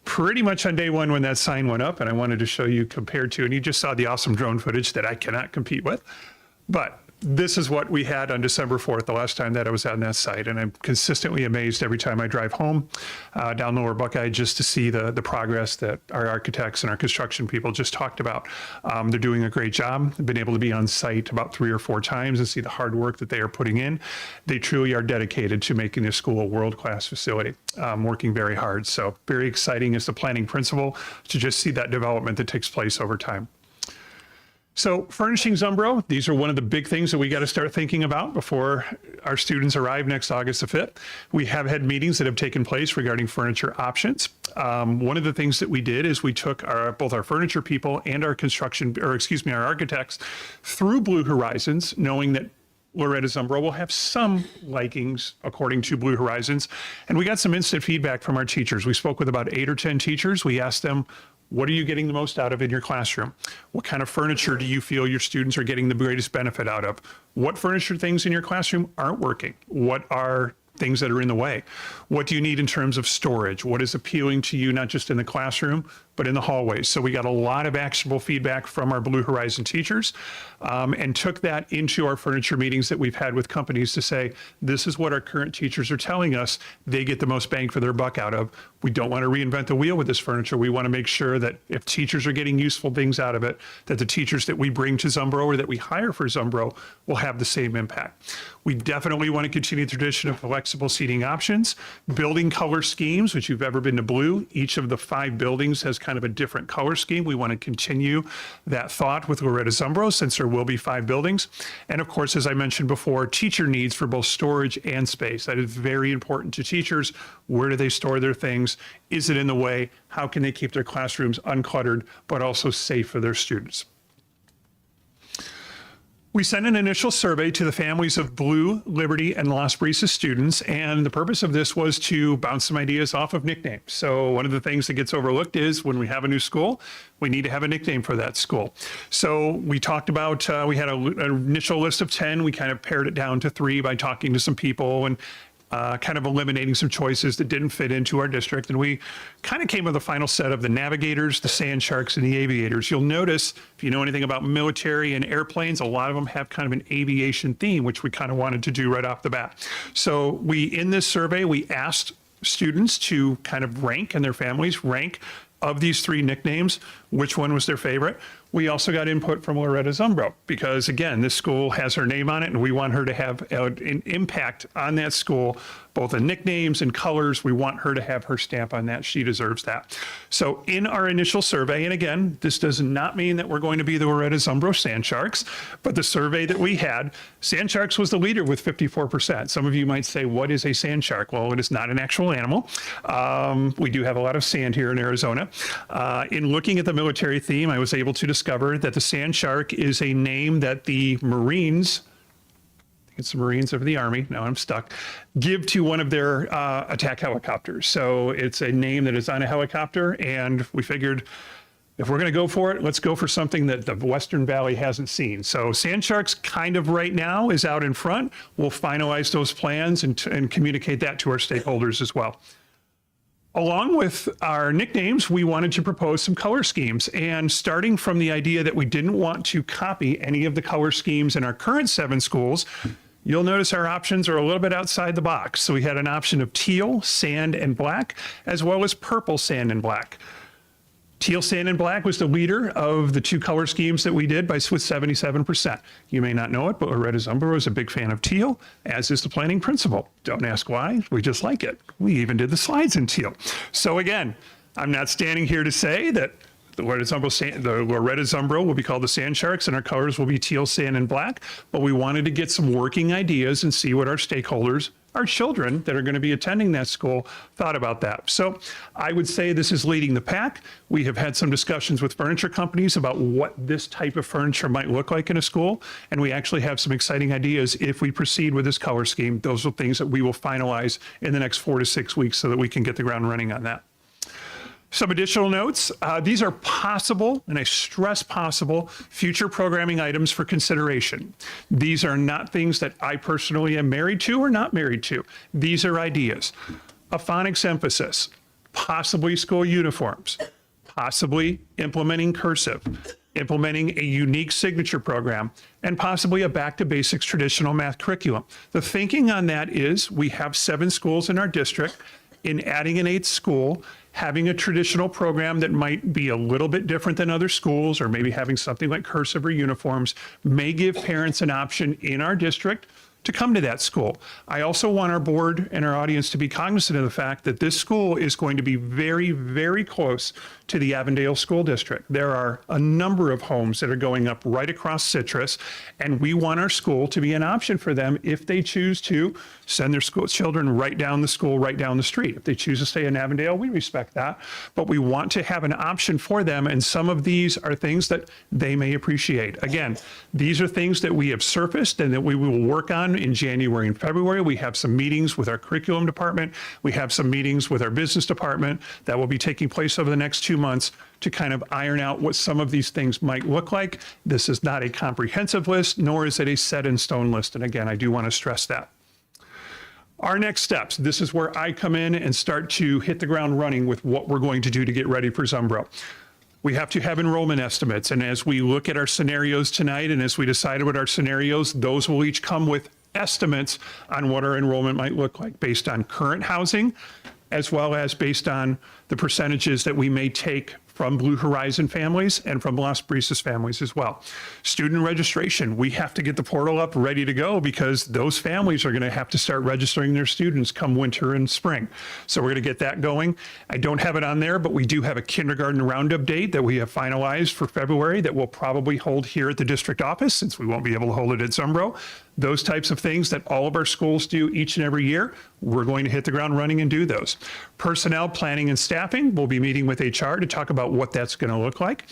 pretty much on day one when that sign went up, and I wanted to show you compared to, and you just saw the awesome drone footage that I cannot compete with. But this is what we had on December 4th, the last time that I was on that site. And I'm consistently amazed every time I drive home down Lower Buckeye just to see the progress that our architects and our construction people just talked about. They're doing a great job. I've been able to be on site about 3 or 4 times and see the hard work that they are putting in. They truly are dedicated to making this school a world-class facility, working very hard. So very exciting as the planning principal to just see that development that takes place over time. So furnishing Zumbro, these are one of the big things that we got to start thinking about before our students arrive next August the 5th. We have had meetings that have taken place regarding furniture options. One of the things that we did is we took both our furniture people and our our architects through Blue Horizons, knowing that Loretta Zumbro will have some likings according to Blue Horizons. And we got some instant feedback from our teachers. We spoke with about 8 or 10 teachers. We asked them, what are you getting the most out of in your classroom? What kind of furniture do you feel your students are getting the greatest benefit out of? What furniture things in your classroom aren't working? What are things that are in the way? What do you need in terms of storage? What is appealing to you, not just in the classroom, but in the hallways? So we got a lot of actionable feedback from our Blue Horizon teachers and took that into our furniture meetings that we've had with companies to say, this is what our current teachers are telling us they get the most bang for their buck out of. We don't want to reinvent the wheel with this furniture. We want to make sure that if teachers are getting useful things out of it, that the teachers that we bring to Zumbro or that we hire for Zumbro will have the same impact. We definitely want to continue the tradition of flexible seating options, building color schemes, which you've ever been to Blue. Each of the 5 buildings has kind of a different color scheme. We want to continue that thought with Loretta Zumbro since there will be 5 buildings. And of course, as I mentioned before, teacher needs for both storage and space. That is very important to teachers. Where do they store their things? Is it in the way? How can they keep their classrooms uncluttered, but also safe for their students? We sent an initial survey to the families of Blue, Liberty, and Las Brisas students, and the purpose of this was to bounce some ideas off of nicknames. So one of the things that gets overlooked is when we have a new school, we need to have a nickname for that school. So we talked about, we had an initial list of 10. We kind of pared it down to 3 by talking to some people and kind of eliminating some choices that didn't fit into our district. And we kind of came with a final set of the Navigators, the Sand Sharks, and the Aviators. You'll notice, if you know anything about military and airplanes, a lot of them have kind of an aviation theme, which we kind of wanted to do right off the bat. So in this survey, we asked students to kind of rank, and their families rank, of these 3 nicknames, which one was their favorite. We also got input from Loretta Zumbro because, again, this school has her name on it, and we want her to have an impact on that school, both in nicknames and colors. We want her to have her stamp on that. She deserves that. So in our initial survey, and again, this does not mean that we're going to be the Loretta Zumbro Sand Sharks, but the survey that we had, Sand Sharks was the leader with 54%. Some of you might say, what is a sand shark? Well, it is not an actual animal. We do have a lot of sand here in Arizona. In looking at the military theme, I was able to discover that the Sand Shark is a name that the Marines, I think it's the Marines of the Army, now I'm stuck, give to one of their attack helicopters. So it's a name that is on a helicopter, and we figured if we're going to go for it, let's go for something that the Western Valley hasn't seen. So Sand Sharks kind of right now is out in front. We'll finalize those plans and communicate that to our stakeholders as well. Along with our nicknames, we wanted to propose some color schemes, and starting from the idea that we didn't want to copy any of the color schemes in our current 7 schools, you'll notice our options are a little bit outside the box. So we had an option of teal, sand, and black, as well as purple, sand, and black. Teal, Sand, and Black was the leader of the two color schemes that we did with 77%. You may not know it, but Loretta Zumbro is a big fan of teal, as is the planning principal. Don't ask why, we just like it. We even did the slides in teal. So again, I'm not standing here to say that the Loretta Zumbro will be called the Sand Sharks and our colors will be teal, sand, and black, but we wanted to get some working ideas and see what our stakeholders, our children that are going to be attending that school, thought about that. So I would say this is leading the pack. We have had some discussions with furniture companies about what this type of furniture might look like in a school, and we actually have some exciting ideas if we proceed with this color scheme. Those are things that we will finalize in the next 4 to 6 weeks so that we can get the ground running on that. Some additional notes. These are possible, and I stress possible, future programming items for consideration. These are not things that I personally am married to or not married to. These are ideas. A phonics emphasis, possibly school uniforms, possibly implementing cursive, implementing a unique signature program, and possibly a back to basics traditional math curriculum. The thinking on that is we have 7 schools in our district. In adding an 8th school, having a traditional program that might be a little bit different than other schools, or maybe having something like cursive or uniforms, may give parents an option in our district to come to that school. I also want our board and our audience to be cognizant of the fact that this school is going to be very, very close to the Avondale School District. There are a number of homes that are going up right across Citrus, and we want our school to be an option for them if they choose to send their school children right down the school, right down the street. If they choose to stay in Avondale, we respect that, but we want to have an option for them, and some of these are things that they may appreciate. Again, these are things that we have surfaced and that we will work on in January and February. We have some meetings with our curriculum department. We have some meetings with our business department that will be taking place over the next 2 months to kind of iron out what some of these things might look like. This is not a comprehensive list, nor is it a set in stone list. And again, I do want to stress that. Our next steps, this is where I come in and start to hit the ground running with what we're going to do to get ready for Zumbro. We have to have enrollment estimates. And as we look at our scenarios tonight, and as we decide what our scenarios, those will each come with estimates on what our enrollment might look like based on current housing, as well as based on the percentages that we may take from Blue Horizon families and from Las Brisas families as well. Student registration, we have to get the portal up ready to go because those families are going to have to start registering their students come winter and spring. So we're going to get that going. I don't have it on there, but we do have a kindergarten roundup date that we have finalized for February that we'll probably hold here at the district office since we won't be able to hold it at Zumbro. Those types of things that all of our schools do each and every year, we're going to hit the ground running and do those. Personnel planning and staffing, we'll be meeting with HR to talk about what that's going to look like.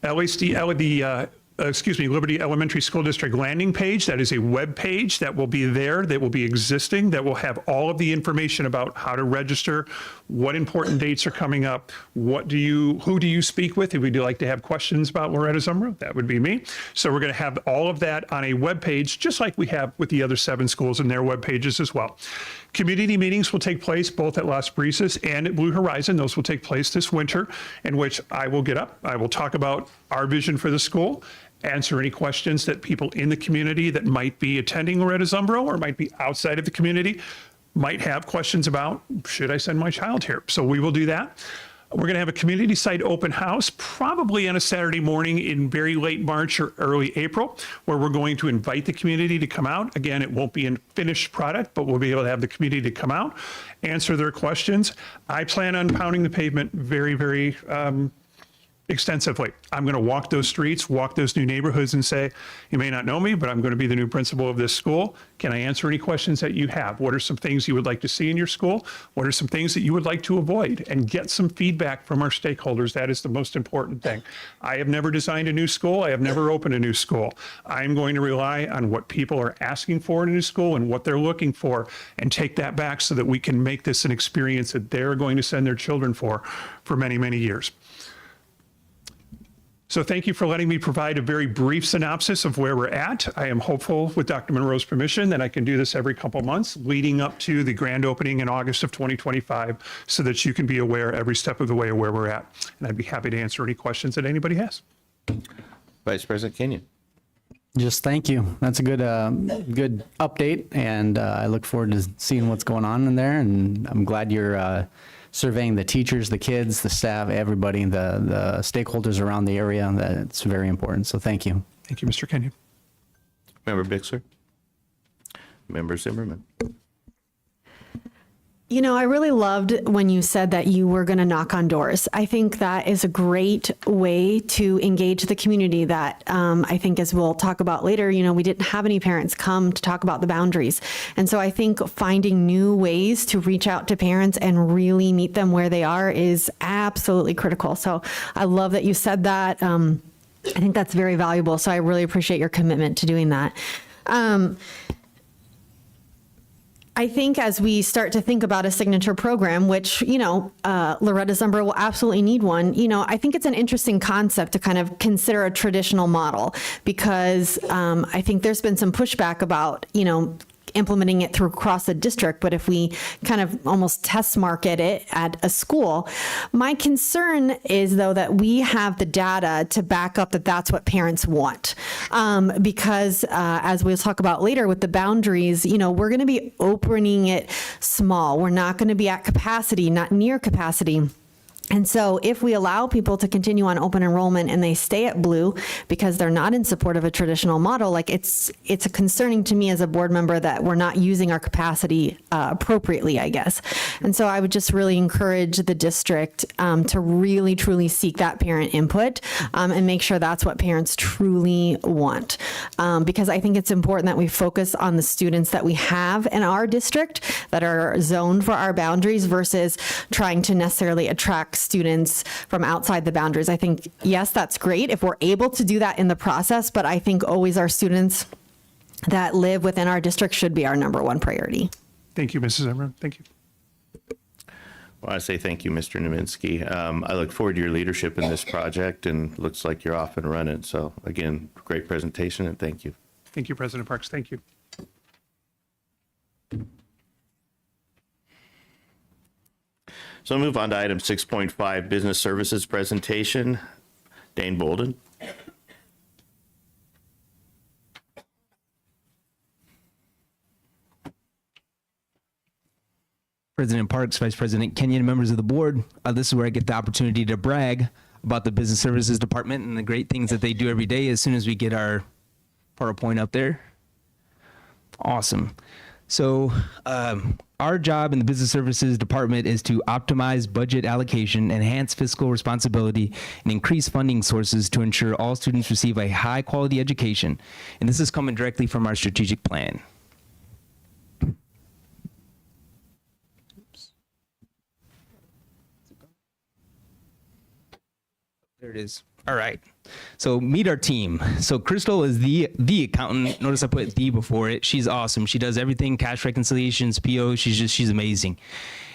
Liberty Elementary School District landing page. That is a web page that will be there, that will be existing, that will have all of the information about how to register, what important dates are coming up, who do you speak with? If would you like to have questions about Loretta Zumbro, that would be me. So we're going to have all of that on a web page, just like we have with the other 7 schools in their web pages as well. Community meetings will take place both at Las Brisas and at Blue Horizon. Those will take place this winter, in which I will get up, I will talk about our vision for the school, answer any questions that people in the community that might be attending Loretta Zumbro or might be outside of the community might have questions about, should I send my child here? So we will do that. We're going to have a community site open house, probably on a Saturday morning in very late March or early April, where we're going to invite the community to come out. Again, it won't be a finished product, but we'll be able to have the community to come out, answer their questions. I plan on pounding the pavement very, very extensively. I'm going to walk those streets, walk those new neighborhoods and say, you may not know me, but I'm going to be the new principal of this school. Can I answer any questions that you have? What are some things you would like to see in your school? What are some things that you would like to avoid? And get some feedback from our stakeholders. That is the most important thing. I have never designed a new school. I have never opened a new school. I'm going to rely on what people are asking for in a new school and what they're looking for and take that back so that we can make this an experience that they're going to send their children for many, many years. So thank you for letting me provide a very brief synopsis of where we're at. I am hopeful, with Dr. Monroe's permission, that I can do this every couple months leading up to the grand opening in August of 2025 so that you can be aware every step of the way of where we're at. And I'd be happy to answer any questions that anybody has. Vice President Kenyon. Just thank you. That's a good update, and I look forward to seeing what's going on in there. And I'm glad you're surveying the teachers, the kids, the staff, everybody, the stakeholders around the area. That's very important. So thank you. Thank you, Mr. Kenyon. Member Bixler. Member Zimmerman. You know, I really loved when you said that you were going to knock on doors. I think that is a great way to engage the community that I think, as we'll talk about later, you know, we didn't have any parents come to talk about the boundaries. And so I think finding new ways to reach out to parents and really meet them where they are is absolutely critical. So I love that you said that. I think that's very valuable. So I really appreciate your commitment to doing that. I think as we start to think about a signature program, which, you know, Loretta Zumbro will absolutely need one, you know, I think it's an interesting concept to kind of consider a traditional model, because I think there's been some pushback about, you know, implementing it through across the district. But if we kind of almost test market it at a school, my concern is, though, that we have the data to back up that that's what parents want. Because as we'll talk about later with the boundaries, you know, we're going to be opening it small. We're not going to be at capacity, not near capacity. And so if we allow people to continue on open enrollment and they stay at Blue because they're not in support of a traditional model, like it's concerning to me as a board member that we're not using our capacity appropriately, I guess. And so I would just really encourage the district to really, truly seek that parent input and make sure that's what parents truly want. Because I think it's important that we focus on the students that we have in our district that are zoned for our boundaries versus trying to necessarily attract students from outside the boundaries. I think, yes, that's great if we're able to do that in the process, but I think always our students that live within our district should be our number one priority. Thank you, Mrs. Zimmerman. Thank you. Well, I say thank you, Mr. Nowinski. I look forward to your leadership in this project, and looks like you're off and running. So again, great presentation, and thank you. Thank you, President Parks. Thank you. So I'll move on to item 6.5, business services presentation. Dane Bolden. President Parks, Vice President Kenyon, members of the board, this is where I get the opportunity to brag about the Business Services Department and the great things that they do every day as soon as we get our PowerPoint up there. Awesome. So our job in the Business Services Department is to optimize budget allocation, enhance fiscal responsibility, and increase funding sources to ensure all students receive a high quality education. And this is coming directly from our strategic plan. There it is. All right. So meet our team. So Crystal is the accountant. Notice I put the before it. She's awesome. She does everything, cash reconciliations, PO. She's amazing.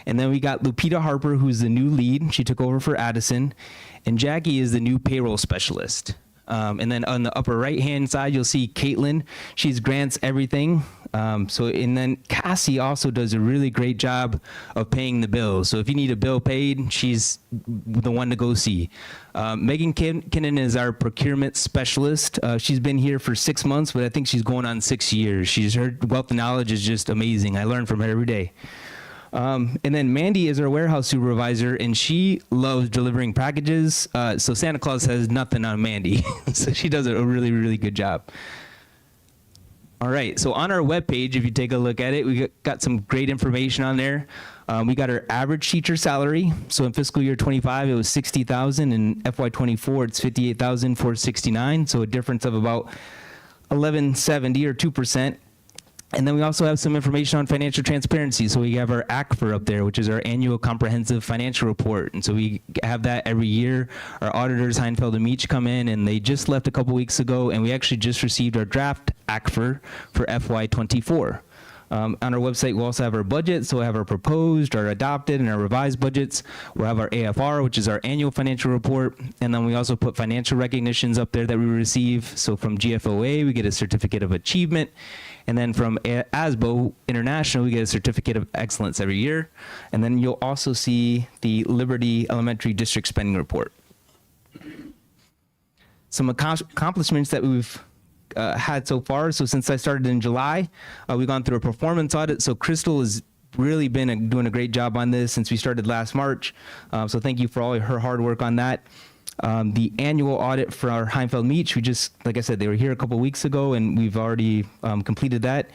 And then we got Lupita Harper, who's the new lead. She took over for Addison. And Jackie is the new payroll specialist. And then on the upper right-hand side, you'll see Caitlin. She's grants everything. And then Cassie also does a really great job of paying the bills. So if you need a bill paid, she's the one to go see. Megan Kinnan is our procurement specialist. She's been here for 6 months, but I think she's going on 6 years. Her wealth of knowledge is just amazing. I learn from her every day. And then Mandy is our warehouse supervisor, and she loves delivering packages. So Santa Claus has nothing on Mandy. So she does a really, really good job. All right, so on our webpage, if you take a look at it, we got some great information on there. We got our average teacher salary. So in fiscal year 25, it was $60,000. In FY24, it's $58,469. So a difference of about $1,170 or 2%. And then we also have some information on financial transparency. So we have our ACFR up there, which is our annual comprehensive financial report. And so we have that every year. Our auditors, Heinfeld and Meach, come in, and they just left a couple weeks ago, and we actually just received our draft ACFR for FY24. On our website, we'll also have our budget. So we'll have our proposed, our adopted, and our revised budgets. We'll have our AFR, which is our annual financial report. And then we also put financial recognitions up there that we receive. So from GFOA, we get a certificate of achievement. And then from ASBO International, we get a certificate of excellence every year. And then you'll also see the Liberty Elementary District Spending Report. Some accomplishments that we've had so far. So since I started in July, we've gone through a performance audit. So Crystal has really been doing a great job on this since we started last March. So thank you for all her hard work on that. The annual audit for our Heinfeld Meach, we just, like I said, they were here a couple weeks ago and we've already completed that.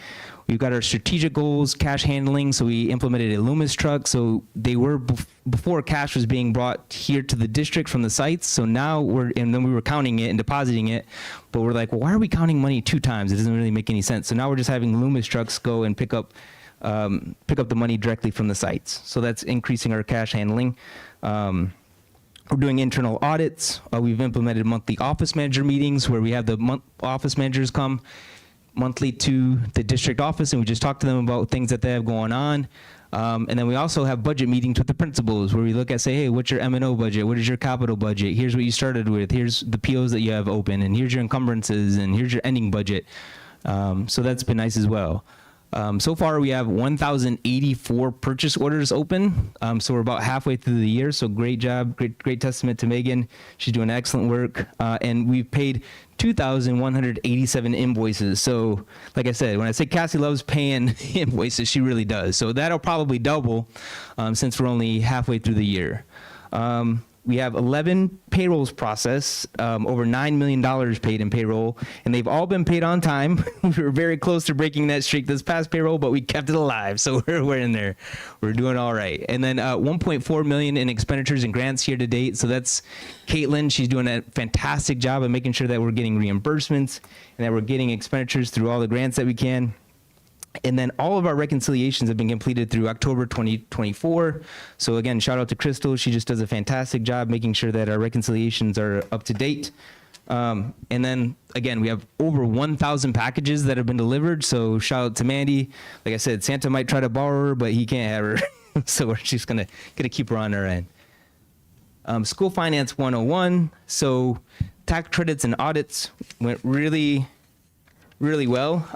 We've got our strategic goals, cash handling. So we implemented a Loomis truck. So they were before cash was being brought here to the district from the sites. So now and then we were counting it and depositing it, but we're like, well, why are we counting money 2 times? It doesn't really make any sense. So now we're just having Loomis trucks go and pick up the money directly from the sites. So that's increasing our cash handling. We're doing internal audits. We've implemented monthly office manager meetings where we have the office managers come monthly to the district office and we just talk to them about things that they have going on. And then we also have budget meetings with the principals where we look at, say, hey, what's your M&O budget? What is your capital budget? Here's what you started with. Here's the POs that you have open, and here's your encumbrances, and here's your ending budget. So that's been nice as well. So far, we have 1,084 purchase orders open. So we're about halfway through the year. So great job, great testament to Megan. She's doing excellent work. And we've paid 2,187 invoices. So like I said, when I say Cassie loves paying invoices, she really does. So that'll probably double since we're only halfway through the year. We have 11 payrolls processed, over $9 million paid in payroll, and they've all been paid on time. We were very close to breaking that streak this past payroll, but we kept it alive, so we're in there. We're doing all right. And then $1.4 million in expenditures and grants here to date. So that's Caitlin. She's doing a fantastic job of making sure that we're getting reimbursements and that we're getting expenditures through all the grants that we can. And then all of our reconciliations have been completed through October 2024. So again, shout out to Crystal. She just does a fantastic job making sure that our reconciliations are up to date. And then again, we have over 1,000 packages that have been delivered. So shout out to Mandy. Like I said, Santa might try to borrow her, but he can't have her. So we're just gonna keep her on our end. School Finance 101. So tax credits and audits went really, really well.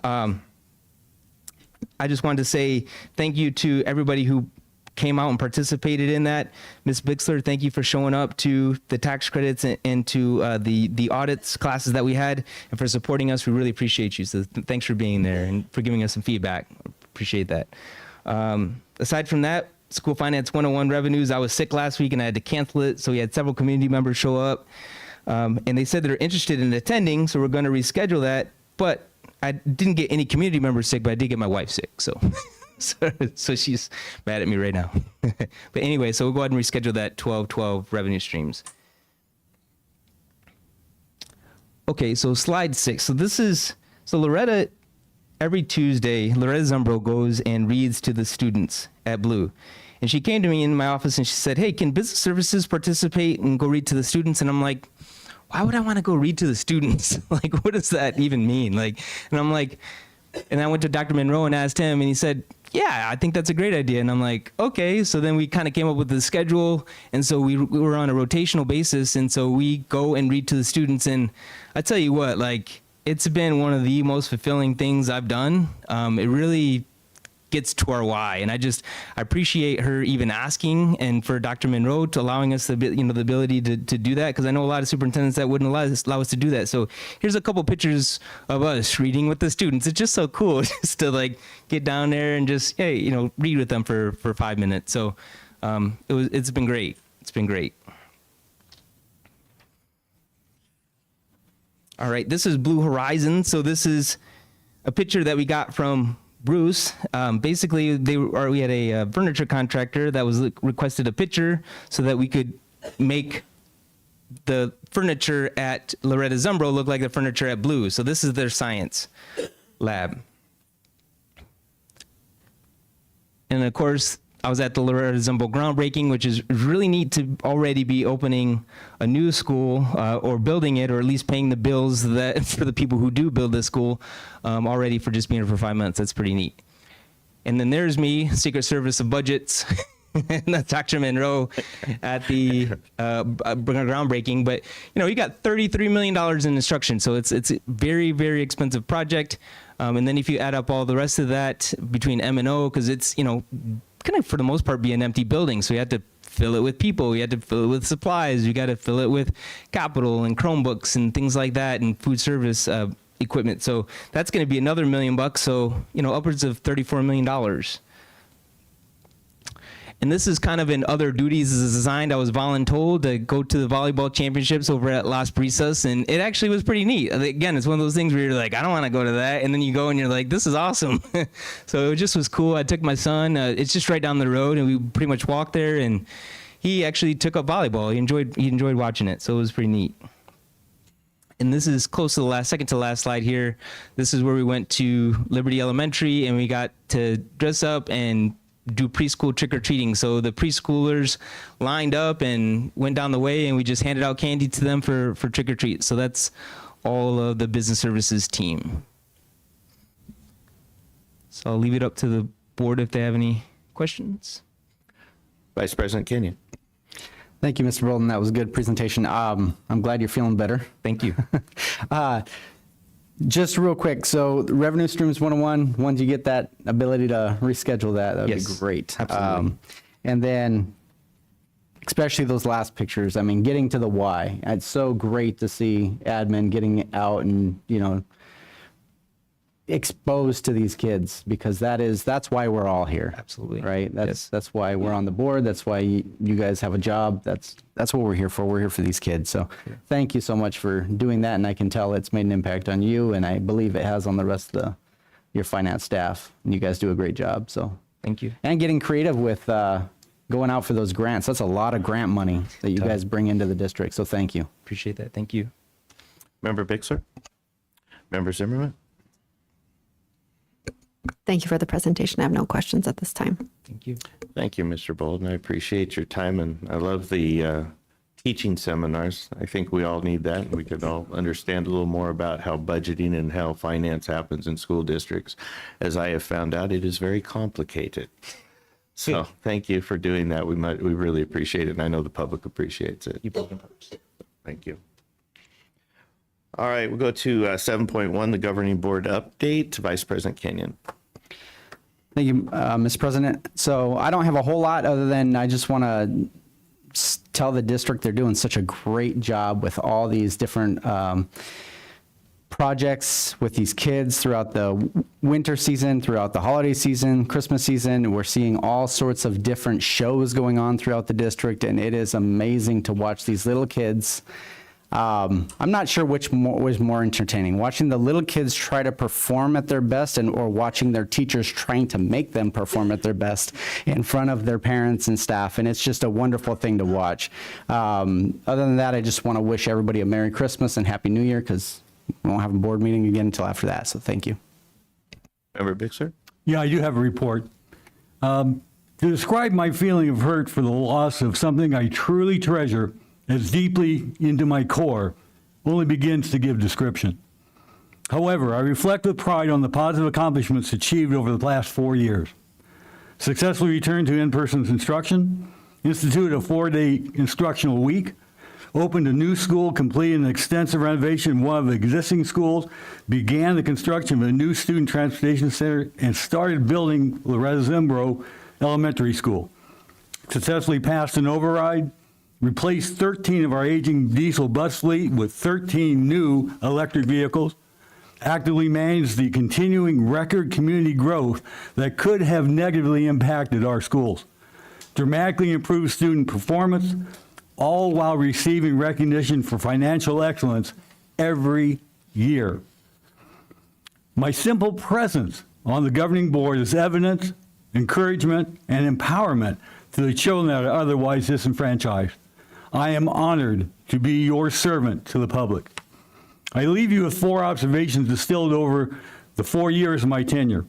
I just wanted to say thank you to everybody who came out and participated in that. Ms. Bixler, thank you for showing up to the tax credits and to the audits classes that we had and for supporting us. We really appreciate you. So thanks for being there and for giving us some feedback. Appreciate that. Aside from that, School Finance 101 revenues, I was sick last week and I had to cancel it. So we had several community members show up and they said they're interested in attending. So we're going to reschedule that. But I didn't get any community members sick, but I did get my wife sick. So she's mad at me right now. But anyway, so we'll go ahead and reschedule that 12/12 revenue streams. Okay, so slide 6. So Loretta, every Tuesday, Loretta Zumbro goes and reads to the students at Blue. And she came to me in my office and she said, hey, can business services participate and go read to the students? And I'm like, why would I want to go read to the students? Like, what does that even mean? Like, and I'm like, and I went to Dr. Monroe and asked him and he said, yeah, I think that's a great idea. And I'm like, okay. So then we kind of came up with the schedule. And so we were on a rotational basis. And so we go and read to the students. And I tell you what, like, it's been one of the most fulfilling things I've done. It really gets to our why. And I appreciate her even asking and for Dr. Monroe to allowing us the ability to do that. Cause I know a lot of superintendents that wouldn't allow us to do that. So here's a couple pictures of us reading with the students. It's just so cool just to like get down there and just, hey, read with them for 5 minutes. So, it's been great. It's been great. All right. This is Blue Horizon. So this is a picture that we got from Bruce. Basically, we had a furniture contractor that was requested a picture so that we could make the furniture at Loretta Zumbro look like the furniture at Blue. So this is their science lab. And of course, I was at the Loretta Zumbro groundbreaking, which is really neat to already be opening a new school or building it, or at least paying the bills that for the people who do build this school already for just being here for 5 months. That's pretty neat. And then there's me, Secret Service of Budgets, and that's Dr. Monroe at the groundbreaking. But you got $33 million in instruction, so it's a very, very expensive project. And then if you add up all the rest of that between M&O, because it's kind of for the most part be an empty building, so you had to fill it with people, you had to fill it with supplies, you got to fill it with capital and Chromebooks and things like that, and food service equipment. So that's going to be another $1 million. So upwards of $34 million. And this is kind of in other duties as assigned. I was voluntold to go to the volleyball championships over at Las Brisas, and it actually was pretty neat. Again, it's one of those things where you're like, I don't want to go to that, and then you go and you're like, this is awesome. So it just was cool. I took my son. It's just right down the road, and we pretty much walked there, and he actually took up volleyball. He enjoyed watching it, so it was pretty neat. And this is close to the second to last slide here. This is where we went to Liberty Elementary, and we got to dress up and do preschool trick-or-treating. So the preschoolers lined up and went down the way, and we just handed out candy to them for trick-or-treat. So that's all of the business services team. So I'll leave it up to the board if they have any questions. Vice President Kenyon. Thank you, Mr. Bolden. That was a good presentation. I'm glad you're feeling better. Thank you. Just real quick, so revenue streams 101, once you get that ability to reschedule that would be great. Absolutely. And then, especially those last pictures, I mean, getting to the why. It's so great to see admin getting out and, exposed to these kids, because that's why we're all here. Absolutely. Right? That's why we're on the board. That's why you guys have a job. That's what we're here for. We're here for these kids. So thank you so much for doing that. And I can tell it's made an impact on you, and I believe it has on the rest of your finance staff. And you guys do a great job. So thank you. And getting creative with going out for those grants. That's a lot of grant money that you guys bring into the district. So thank you. Appreciate that. Thank you. Member Bixler? Member Zimmerman? Thank you for the presentation. I have no questions at this time. Thank you. Thank you, Mr. Bolden. I appreciate your time, and I love the teaching seminars. I think we all need that. We could all understand a little more about how budgeting and how finance happens in school districts. As I have found out, it is very complicated. So thank you for doing that. We really appreciate it, and I know the public appreciates it. Thank you. All right, we'll go to 7.1, the governing board update. Vice President Kenyon. Thank you, Mr. President. So I don't have a whole lot other than I just want to tell the district they're doing such a great job with all these different projects with these kids throughout the winter season, throughout the holiday season, Christmas season. We're seeing all sorts of different shows going on throughout the district, and it is amazing to watch these little kids. I'm not sure which was more entertaining, watching the little kids try to perform at their best or watching their teachers trying to make them perform at their best in front of their parents and staff. And it's just a wonderful thing to watch. Other than that, I just want to wish everybody a Merry Christmas and Happy New Year, because we won't have a board meeting again until after that. So thank you. Member Bixler? Yeah, I do have a report. To describe my feeling of hurt for the loss of something I truly treasure as deeply into my core only begins to give description. However, I reflect with pride on the positive accomplishments achieved over the past 4 years. Successfully returned to in-person instruction, instituted a 4-day instructional week, opened a new school, completed an extensive renovation in one of the existing schools, began the construction of a new student transportation center, and started building Loretta Zimbro Elementary School. Successfully passed an override, replaced 13 of our aging diesel bus fleet with 13 new electric vehicles, actively managed the continuing record community growth that could have negatively impacted our schools, dramatically improved student performance, all while receiving recognition for financial excellence every year. My simple presence on the governing board is evidence, encouragement, and empowerment to the children that are otherwise disenfranchised. I am honored to be your servant to the public. I leave you with 4 observations distilled over the 4 years of my tenure.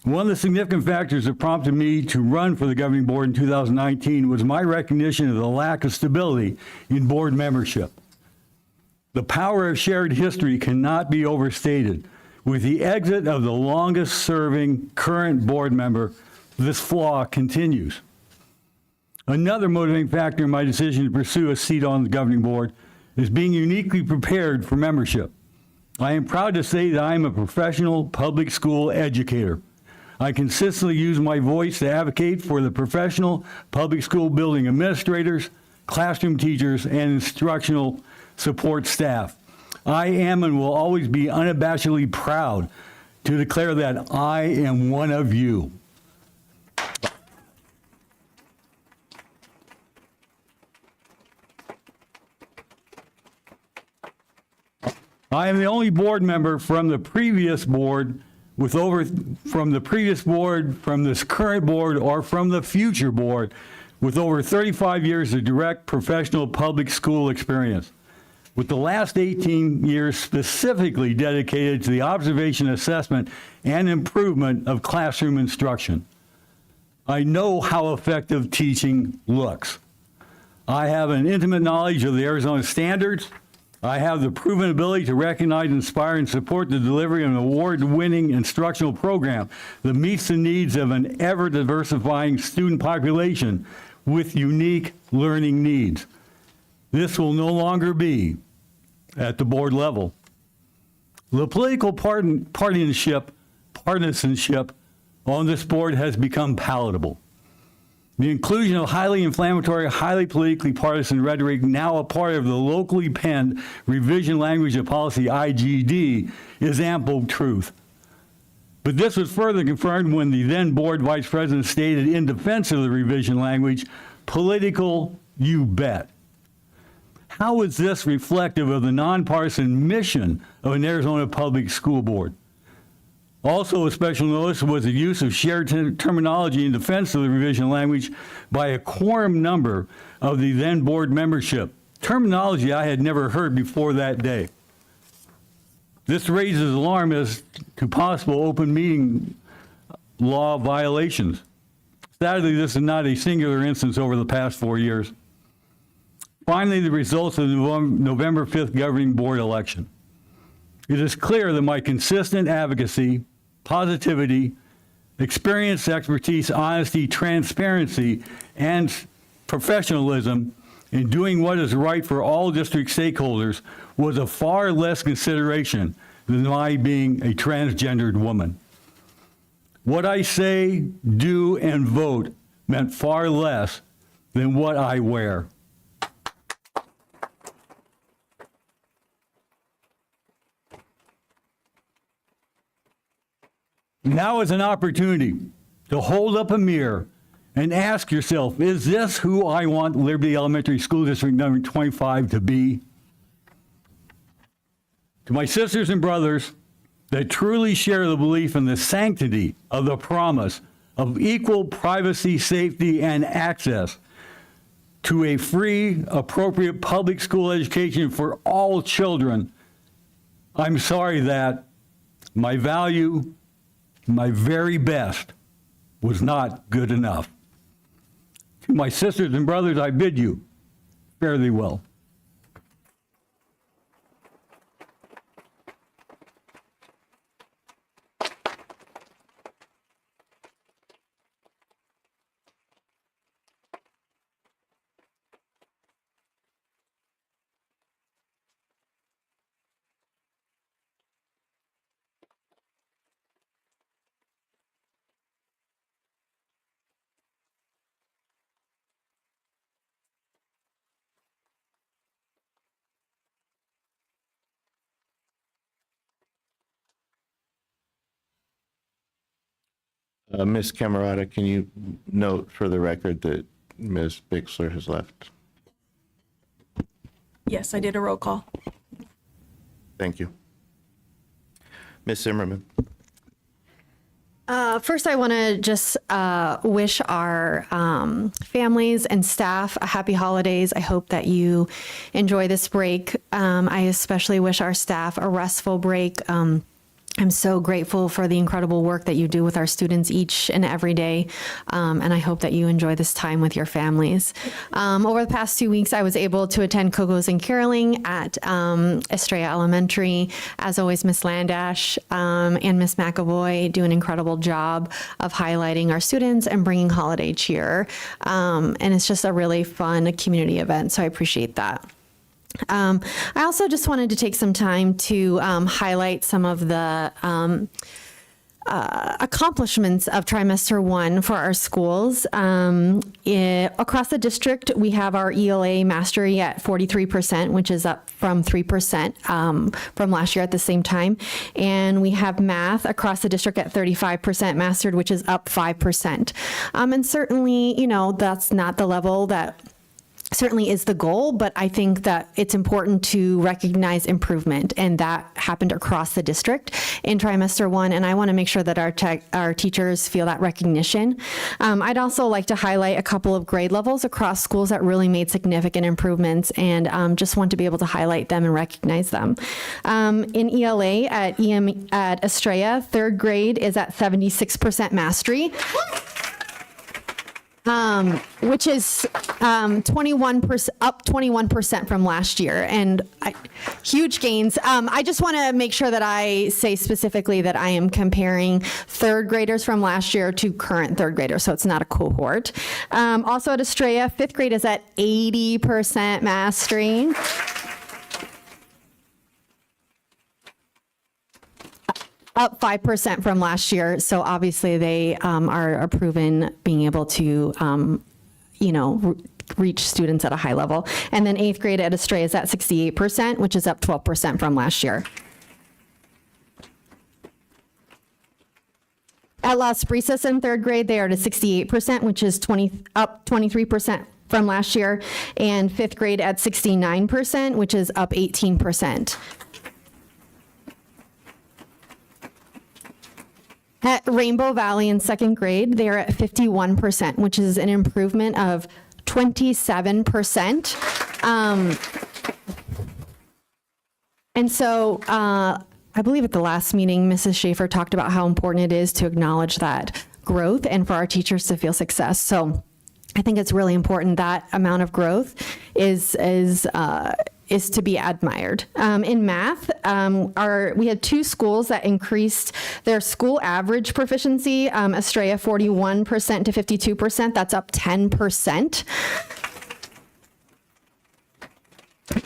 One of the significant factors that prompted me to run for the governing board in 2019 was my recognition of the lack of stability in board membership. The power of shared history cannot be overstated. With the exit of the longest serving current board member, this flaw continues. Another motivating factor in my decision to pursue a seat on the governing board is being uniquely prepared for membership. I am proud to say that I am a professional public school educator. I consistently use my voice to advocate for the professional public school building administrators, classroom teachers, and instructional support staff. I am and will always be unabashedly proud to declare that I am one of you. I am the only board member from the previous board from this current board, or from the future board with over 35 years of direct professional public school experience, with the last 18 years specifically dedicated to the observation, assessment, and improvement of classroom instruction. I know how effective teaching looks. I have an intimate knowledge of the Arizona standards. I have the proven ability to recognize, inspire, and support the delivery of an award-winning instructional program that meets the needs of an ever-diversifying student population with unique learning needs. This will no longer be at the board level. The political partisanship on this board has become palatable. The inclusion of highly inflammatory, highly politically partisan rhetoric, now a part of the locally penned revision language of policy, IGD, is ample truth. But this was further confirmed when the then board vice president stated in defense of the revision language, political, you bet. How is this reflective of the nonpartisan mission of an Arizona Public School Board? Also, a special notice was the use of shared terminology in defense of the revision language by a quorum number of the then board membership, terminology I had never heard before that day. This raises alarm as to possible open meeting law violations. Sadly, this is not a singular instance over the past 4 years. Finally, the results of the November 5th governing board election. It is clear that my consistent advocacy, positivity, experience, expertise, honesty, transparency, and professionalism in doing what is right for all district stakeholders was of far less consideration than my being a transgendered woman. What I say, do, and vote meant far less than what I wear. Now is an opportunity to hold up a mirror and ask yourself, is this who I want Liberty Elementary School District number 25 to be? To my sisters and brothers that truly share the belief in the sanctity of the promise of equal privacy, safety, and access to a free, appropriate public school education for all children, I'm sorry that my value, my very best, was not good enough. To my sisters and brothers, I bid you, fare thee well. Ms. Camerata, can you note for the record that Ms. Bixler has left? Yes, I did a roll call. Thank you. Ms. Zimmerman. First, I want to just wish our families and staff a happy holidays. I hope that you enjoy this break. I especially wish our staff a restful break. I'm so grateful for the incredible work that you do with our students each and every day, and I hope that you enjoy this time with your families. Over the past 2 weeks, I was able to attend Coco's and Caroling at Estrella Elementary. As always, Miss Landash and Miss McAvoy do an incredible job of highlighting our students and bringing holiday cheer, and it's just a really fun community event, so I appreciate that. I also just wanted to take some time to highlight some of the accomplishments of trimester 1 for our schools. Across the district, we have our ELA mastery at 43%, which is up from 3% from last year at the same time. And we have math across the district at 35% mastered, which is up 5%. And certainly, you know, that's not the level that certainly is the goal, but I think that it's important to recognize improvement, and that happened across the district in trimester 1, and I want to make sure that our teachers feel that recognition. I'd also like to highlight a couple of grade levels across schools that really made significant improvements, and just want to be able to highlight them and recognize them. In ELA at Estrella, 3rd grade is at 76% mastery. Which is 21% up 21% from last year, and huge gains. I just want to make sure that I say specifically that I am comparing 3rd graders from last year to current 3rd graders, so it's not a cohort. Also at Estrella, 5th grade is at 80% mastery. Up 5% from last year. So obviously they are proven being able to, reach students at a high level. And then 8th grade at Estrella is at 68%, which is up 12% from last year. At Las Brisas in 3rd grade, they are at 68%, which is up 23% from last year. And 5th grade at 69%, which is up 18%. At Rainbow Valley in 2nd grade, they are at 51%, which is an improvement of 27%. And so I believe at the last meeting, Mrs. Schaefer talked about how important it is to acknowledge that growth and for our teachers to feel success. So I think it's really important that amount of growth is to be admired. In math, we had 2 schools that increased their school average proficiency. Estrella 41% to 52%, that's up 10%.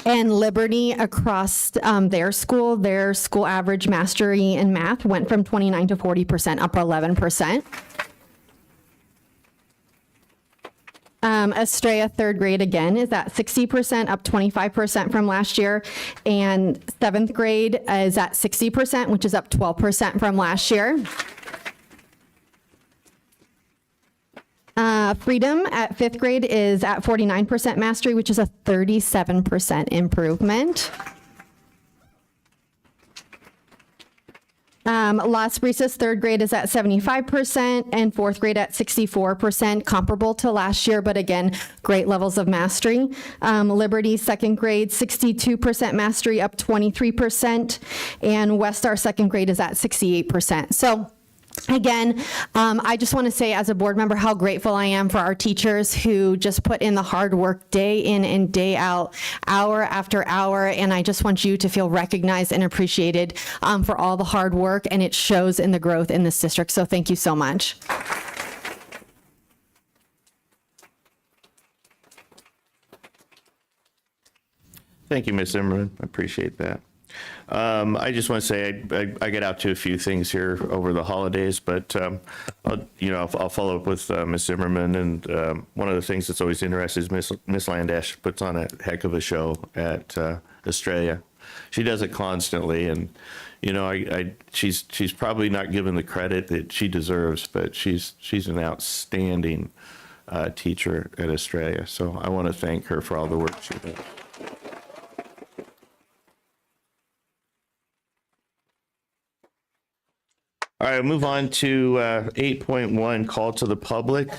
And Liberty across their school average mastery in math went from 29 to 40%, up 11%. Estrella 3rd grade again is at 60%, up 25% from last year. And 7th grade is at 60%, which is up 12% from last year. Freedom at 5th grade is at 49% mastery, which is a 37% improvement. Las Brisas 3rd grade is at 75% and 4th grade at 64%, comparable to last year, but again, great levels of mastery. Liberty 2nd grade, 62% mastery, up 23%, and Westar 2nd grade is at 68%. So again, I just want to say as a board member how grateful I am for our teachers who just put in the hard work day in and day out, hour after hour, and I just want you to feel recognized and appreciated for all the hard work, and it shows in the growth in this district. So thank you so much. Thank you, Ms. Zimmerman. I appreciate that. I just want to say I get out to a few things here over the holidays, but I'll follow up with Ms. Zimmerman. And one of the things that's always interesting is Ms. Landash puts on a heck of a show at Estrella. She does it constantly, and she's probably not given the credit that she deserves, but she's an outstanding teacher at Estrella. So I want to thank her for all the work she does. All right, move on to 8.1, call to the public.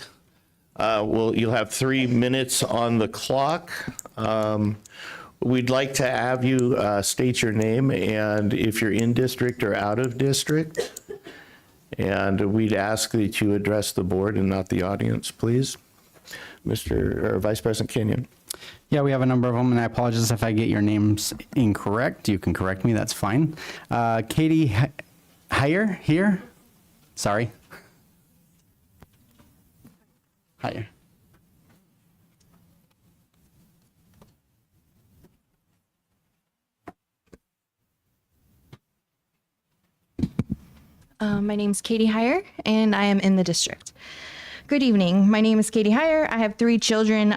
You'll have 3 minutes on the clock. We'd like to have you state your name and if you're in district or out of district. And we'd ask that you address the board and not the audience, please. Vice President Kenyon. Yeah, we have a number of them, and I apologize if I get your names incorrect. You can correct me, that's fine. Katie Heyer here. Sorry. Heyer. My name is Katie Heyer, and I am in the district. Good evening. My name is Katie Heyer. I have 3 children.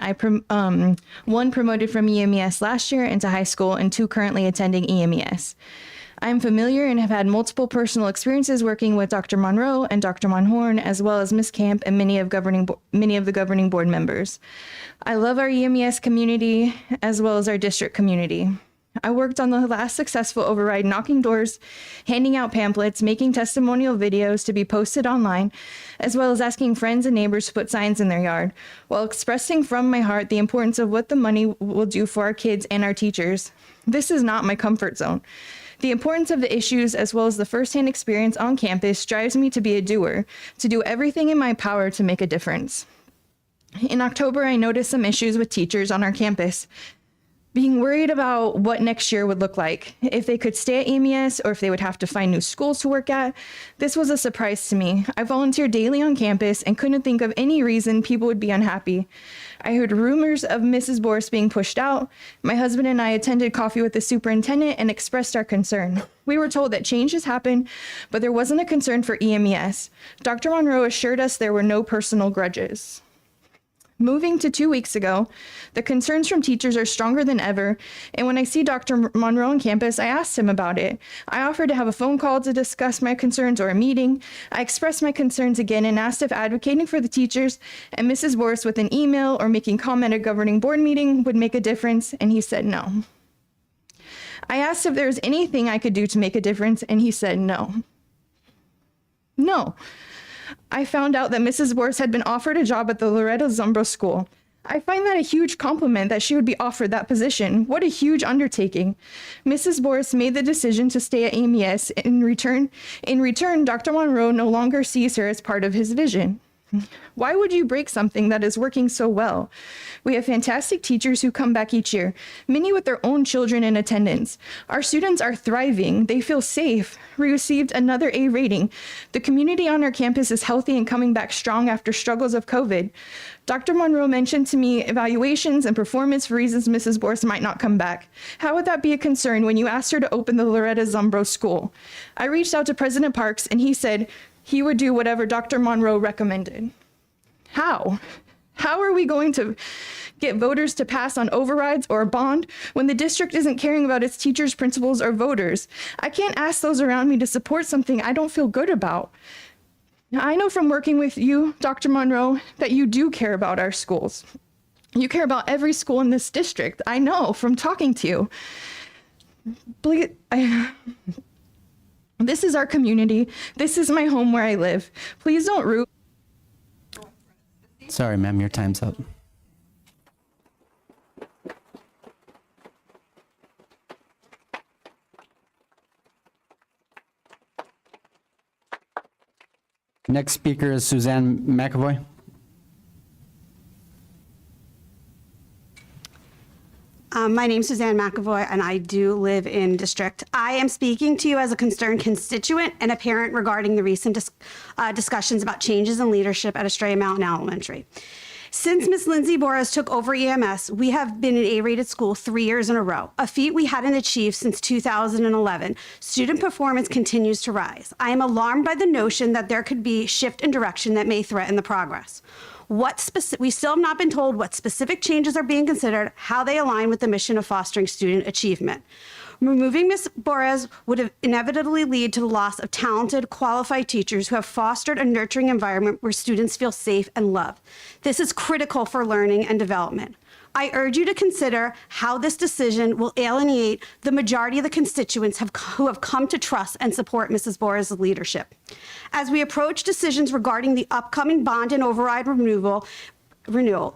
One promoted from EMES last year into high school, and 2 currently attending EMES. I am familiar and have had multiple personal experiences working with Dr. Monroe and Dr. Monhorn, as well as Ms. Camp and many of the governing board members. I love our EMES community as well as our district community. I worked on the last successful override, knocking doors, handing out pamphlets, making testimonial videos to be posted online, as well as asking friends and neighbors to put signs in their yard, while expressing from my heart the importance of what the money will do for our kids and our teachers. This is not my comfort zone. The importance of the issues, as well as the firsthand experience on campus, drives me to be a doer, to do everything in my power to make a difference. In October, I noticed some issues with teachers on our campus, being worried about what next year would look like, if they could stay at EMES or if they would have to find new schools to work at. This was a surprise to me. I volunteer daily on campus and couldn't think of any reason people would be unhappy. I heard rumors of Mrs. Boris being pushed out. My husband and I attended coffee with the superintendent and expressed our concern. We were told that changes happen, but there wasn't a concern for EMES. Dr. Monroe assured us there were no personal grudges. Moving to 2 weeks ago, the concerns from teachers are stronger than ever, and when I see Dr. Monroe on campus, I asked him about it. I offered to have a phone call to discuss my concerns or a meeting. I expressed my concerns again and asked if advocating for the teachers and Mrs. Boris with an email or making comment at a governing board meeting would make a difference, and he said no. I asked if there was anything I could do to make a difference, and he said no. No. I found out that Mrs. Boris had been offered a job at the Loretta Zumbro School. I find that a huge compliment that she would be offered that position. What a huge undertaking. Mrs. Boris made the decision to stay at EMES. In return, Dr. Monroe no longer sees her as part of his vision. Why would you break something that is working so well? We have fantastic teachers who come back each year, many with their own children in attendance. Our students are thriving. They feel safe. We received another A rating. The community on our campus is healthy and coming back strong after struggles of COVID. Dr. Monroe mentioned to me evaluations and performance for reasons Mrs. Boris might not come back. How would that be a concern when you asked her to open the Loretta Zumbro School? I reached out to President Parks and he said he would do whatever Dr. Monroe recommended. How? How are we going to get voters to pass on overrides or a bond when the district isn't caring about its teachers, principals, or voters? I can't ask those around me to support something I don't feel good about. Now, I know from working with you, Dr. Monroe, that you do care about our schools. You care about every school in this district. I know from talking to you. This is our community. This is my home where I live. Please don't root. Sorry, ma'am, your time's up. Next speaker is Suzanne McAvoy. My name's Suzanne McAvoy, and I do live in district. I am speaking to you as a concerned constituent and a parent regarding the recent discussions about changes in leadership at Estrella Mountain Elementary. Since Ms. Lindsay Boris took over EMS, we have been an A-rated school 3 years in a row, a feat we hadn't achieved since 2011. Student performance continues to rise. I am alarmed by the notion that there could be shift in direction that may threaten the progress. We still have not been told what specific changes are being considered, how they align with the mission of fostering student achievement. Removing Ms. Boris would inevitably lead to the loss of talented, qualified teachers who have fostered a nurturing environment where students feel safe and loved. This is critical for learning and development. I urge you to consider how this decision will alienate the majority of the constituents who have come to trust and support Mrs. Boris' leadership. As we approach decisions regarding the upcoming bond and override renewal,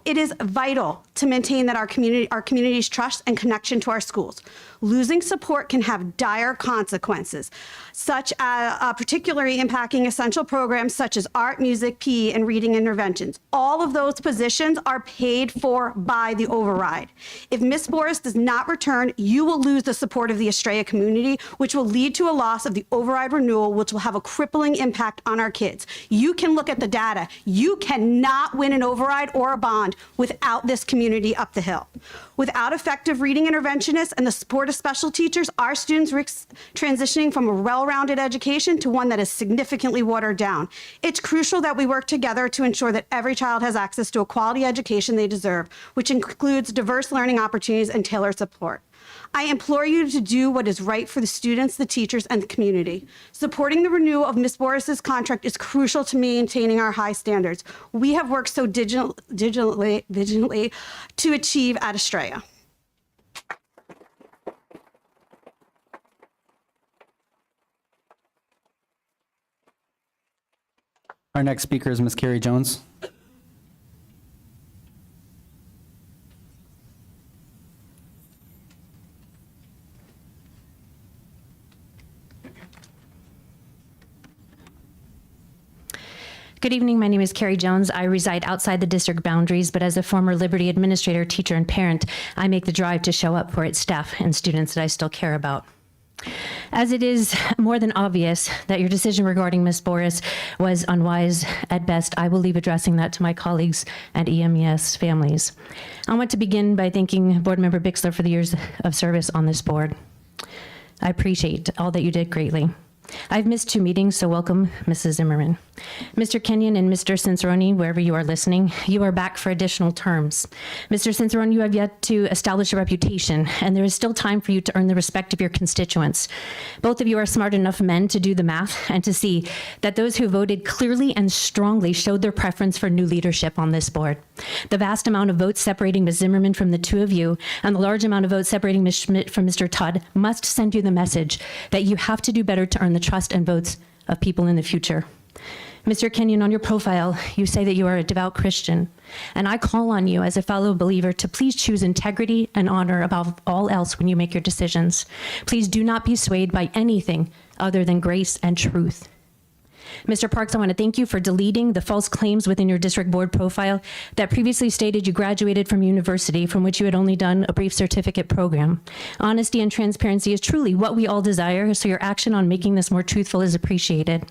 it is vital to maintain that our community's trust and connection to our schools. Losing support can have dire consequences, such as particularly impacting essential programs such as art, music, PE, and reading interventions. All of those positions are paid for by the override. If Ms. Boris does not return, you will lose the support of the Estrella community, which will lead to a loss of the override renewal, which will have a crippling impact on our kids. You can look at the data. You cannot win an override or a bond without this community up the hill. Without effective reading interventionists and the support of special teachers, our students risk transitioning from a well-rounded education to one that is significantly watered down. It's crucial that we work together to ensure that every child has access to a quality education they deserve, which includes diverse learning opportunities and tailored support. I implore you to do what is right for the students, the teachers, and the community. Supporting the renewal of Ms. Boris's contract is crucial to maintaining our high standards we have worked so diligently to achieve at Estrella. Our next speaker is Ms. Carrie Jones. Good evening. My name is Carrie Jones. I reside outside the district boundaries, but as a former Liberty administrator, teacher, and parent, I make the drive to show up for its staff and students that I still care about. As it is more than obvious that your decision regarding Ms. Boris was unwise at best, I will leave addressing that to my colleagues and EMES families. I want to begin by thanking Board Member Bixler for the years of service on this board. I appreciate all that you did greatly. I've missed 2 meetings, so welcome, Mrs. Zimmerman. Mr. Kenyon and Mr. Cicerone, wherever you are listening, you are back for additional terms. Mr. Cicerone, you have yet to establish a reputation, and there is still time for you to earn the respect of your constituents. Both of you are smart enough men to do the math and to see that those who voted clearly and strongly showed their preference for new leadership on this board. The vast amount of votes separating Ms. Zimmerman from the 2 of you and the large amount of votes separating Ms. Schmidt from Mr. Todd must send you the message that you have to do better to earn the trust and votes of people in the future. Mr. Kenyon, on your profile, you say that you are a devout Christian, and I call on you as a fellow believer to please choose integrity and honor above all else when you make your decisions. Please do not be swayed by anything other than grace and truth. Mr. Parks, I want to thank you for deleting the false claims within your district board profile that previously stated you graduated from university from which you had only done a brief certificate program. Honesty and transparency is truly what we all desire, so your action on making this more truthful is appreciated.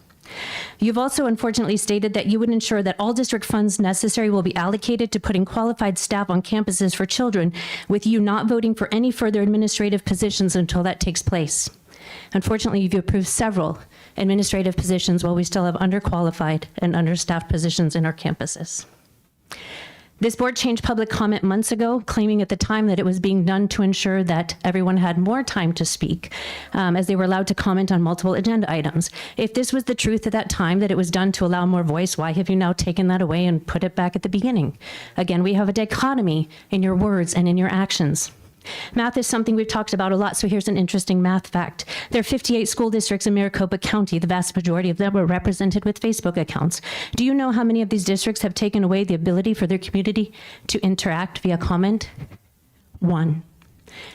You've also unfortunately stated that you would ensure that all district funds necessary will be allocated to putting qualified staff on campuses for children, with you not voting for any further administrative positions until that takes place. Unfortunately, you've approved several administrative positions while we still have underqualified and understaffed positions in our campuses. This board changed public comment months ago, claiming at the time that it was being done to ensure that everyone had more time to speak, as they were allowed to comment on multiple agenda items. If this was the truth at that time, that it was done to allow more voice, why have you now taken that away and put it back at the beginning? Again, we have a dichotomy in your words and in your actions. Math is something we've talked about a lot, so here's an interesting math fact. There are 58 school districts in Maricopa County. The vast majority of them are represented with Facebook accounts. Do you know how many of these districts have taken away the ability for their community to interact via comment? 1.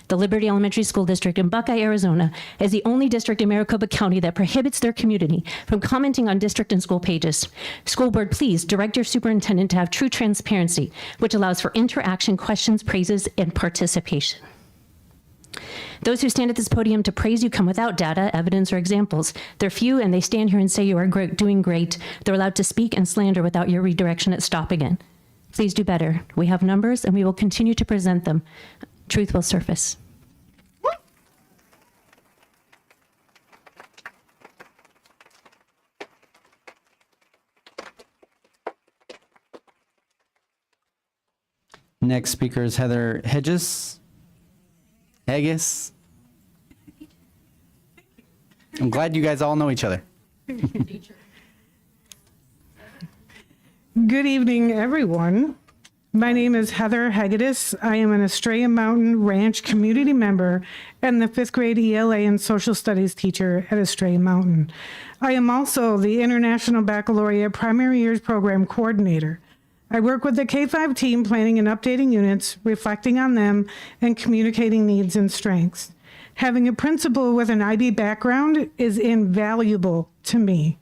The Liberty Elementary School District in Buckeye, Arizona, is the only district in Maricopa County that prohibits their community from commenting on district and school pages. School board, please direct your superintendent to have true transparency, which allows for interaction, questions, praises, and participation. Those who stand at this podium to praise you come without data, evidence, or examples. They're few, and they stand here and say you are doing great. They're allowed to speak and slander without your redirection at stop again. Please do better. We have numbers, and we will continue to present them. Truth will surface. Next speaker is Heather Hedges. Haggis. I'm glad you guys all know each other. Good evening, everyone. My name is Heather Hagedis. I am an Estrella Mountain Ranch community member and the 5th grade ELA and social studies teacher at Estrella Mountain. I am also the International Baccalaureate Primary Years Program Coordinator. I work with the K-5 team planning and updating units, reflecting on them, and communicating needs and strengths. Having a principal with an IB background is invaluable to me.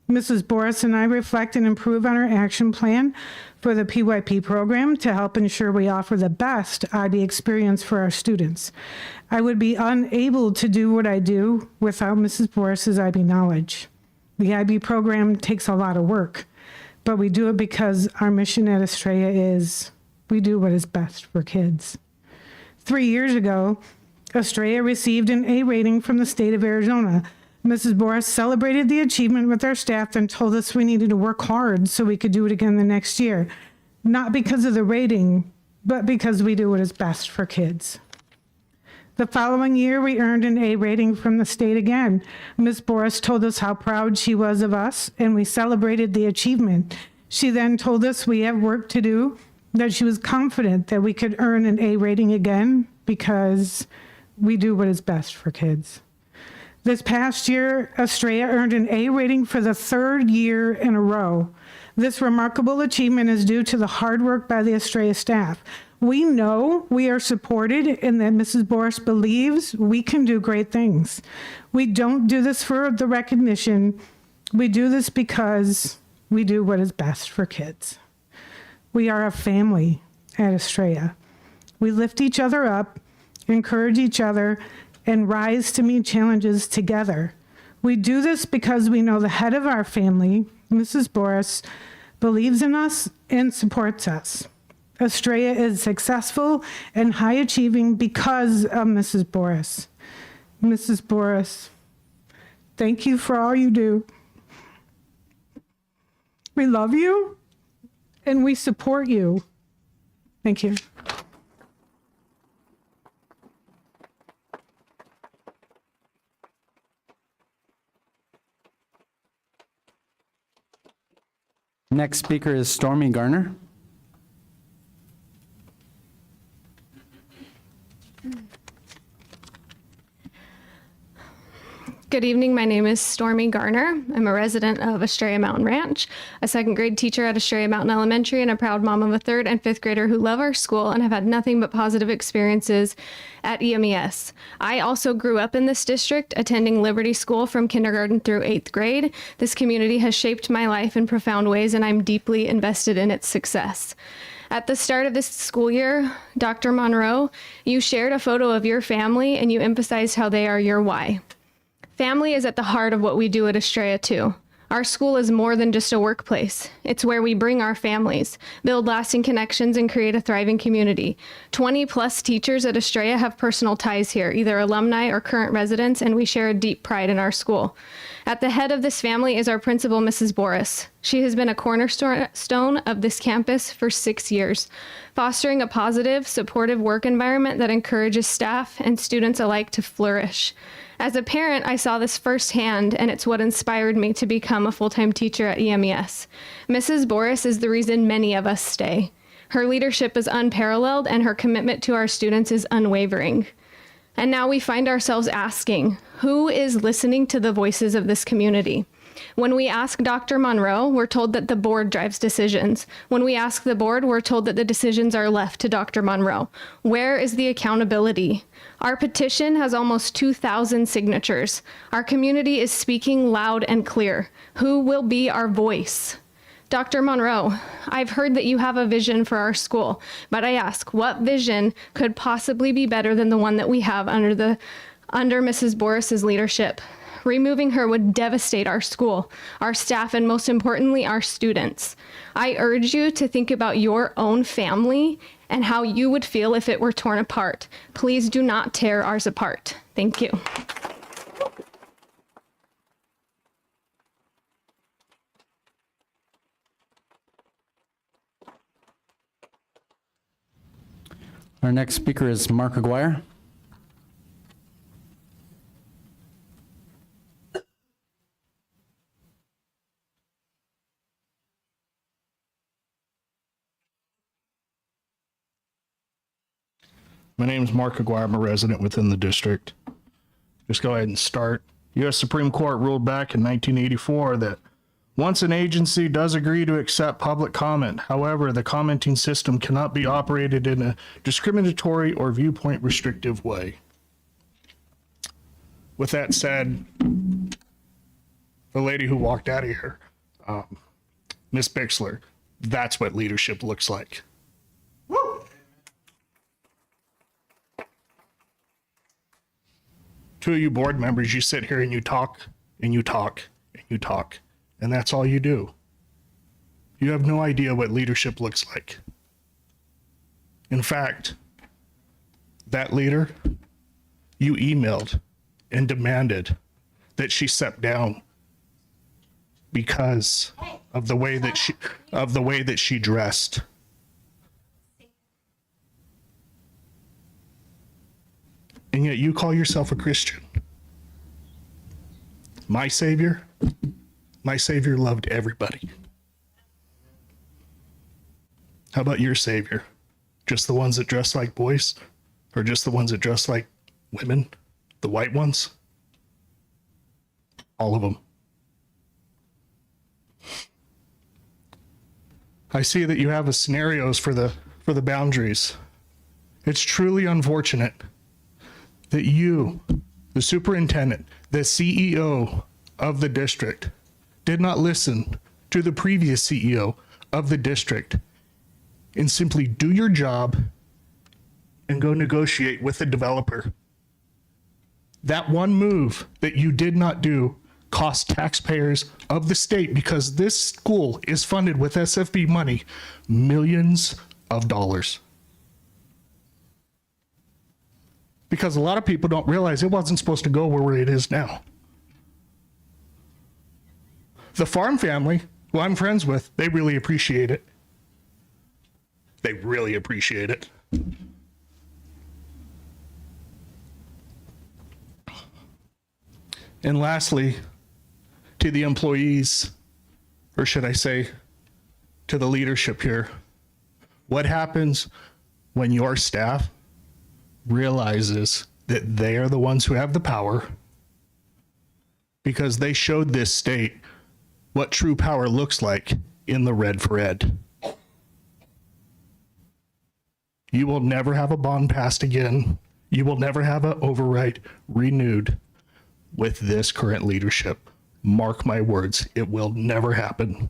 Mrs. Boris and I reflect and improve on our action plan for the PYP program to help ensure we offer the best IB experience for our students. I would be unable to do what I do without Mrs. Boris's IB knowledge. The IB program takes a lot of work, but we do it because our mission at Estrella is we do what is best for kids. 3 years ago, Estrella received an A rating from the state of Arizona. Mrs. Boris celebrated the achievement with our staff and told us we needed to work hard so we could do it again the next year. Not because of the rating, but because we do what is best for kids. The following year, we earned an A rating from the state again. Ms. Boris told us how proud she was of us, and we celebrated the achievement. She then told us we have work to do, that she was confident that we could earn an A rating again because we do what is best for kids. This past year, Estrella earned an A rating for the third year in a row. This remarkable achievement is due to the hard work by the Estrella staff. We know we are supported and that Mrs. Boris believes we can do great things. We don't do this for the recognition. We do this because we do what is best for kids. We are a family at Estrella. We lift each other up, encourage each other, and rise to meet challenges together. We do this because we know the head of our family, Mrs. Boris, believes in us and supports us. Estrella is successful and high achieving because of Mrs. Boris. Mrs. Boris, thank you for all you do. We love you and we support you. Thank you. Next speaker is Stormy Garner. Good evening. My name is Stormy Garner. I'm a resident of Estrella Mountain Ranch, a second grade teacher at Estrella Mountain Elementary, and a proud mom of a third and fifth grader who love our school and have had nothing but positive experiences at EMES. I also grew up in this district, attending Liberty School from kindergarten through 8th grade. This community has shaped my life in profound ways, and I'm deeply invested in its success. At the start of this school year, Dr. Monroe, you shared a photo of your family and you emphasized how they are your why. Family is at the heart of what we do at Estrella too. Our school is more than just a workplace. It's where we bring our families, build lasting connections, and create a thriving community. 20 plus teachers at Estrella have personal ties here, either alumni or current residents, and we share a deep pride in our school. At the head of this family is our principal, Mrs. Boris. She has been a cornerstone of this campus for 6 years, fostering a positive, supportive work environment that encourages staff and students alike to flourish. As a parent, I saw this firsthand, and it's what inspired me to become a full-time teacher at EMES. Mrs. Boris is the reason many of us stay. Her leadership is unparalleled, and her commitment to our students is unwavering. And now we find ourselves asking, who is listening to the voices of this community? When we ask Dr. Monroe, we're told that the board drives decisions. When we ask the board, we're told that the decisions are left to Dr. Monroe. Where is the accountability? Our petition has almost 2,000 signatures. Our community is speaking loud and clear. Who will be our voice? Dr. Monroe, I've heard that you have a vision for our school, but I ask, what vision could possibly be better than the one that we have under Mrs. Boris's leadership? Removing her would devastate our school, our staff, and most importantly, our students. I urge you to think about your own family and how you would feel if it were torn apart. Please do not tear ours apart. Thank you. Our next speaker is Mark Aguirre. My name is Mark Aguirre. I'm a resident within the district. Just go ahead and start. U.S. Supreme Court ruled back in 1984 that once an agency does agree to accept public comment, however, the commenting system cannot be operated in a discriminatory or viewpoint restrictive way. With that said, the lady who walked out of here, Ms. Bixler, that's what leadership looks like. Two of you board members, you sit here and you talk and you talk and you talk, and that's all you do. You have no idea what leadership looks like. In fact, that leader, you emailed and demanded that she step down because of the way that she dressed. and yet you call yourself a Christian. My Savior loved everybody. How about your Savior? Just the ones that dress like boys? Or just the ones that dress like women? The white ones? All of them. I see that you have scenarios for the boundaries. It's truly unfortunate that you, the superintendent, the CEO of the district, did not listen to the previous CEO of the district and simply do your job and go negotiate with the developer. That one move that you did not do cost taxpayers of the state, because this school is funded with SFB money, millions of dollars. Because a lot of people don't realize it wasn't supposed to go where it is now. The farm family, who I'm friends with, they really appreciate it. They really appreciate it. And lastly, to the employees, or should I say, to the leadership here, what happens when your staff realizes that they are the ones who have the power, because they showed this state what true power looks like in the Red for Ed? You will never have a bond passed again. You will never have an override renewed with this current leadership. Mark my words, it will never happen.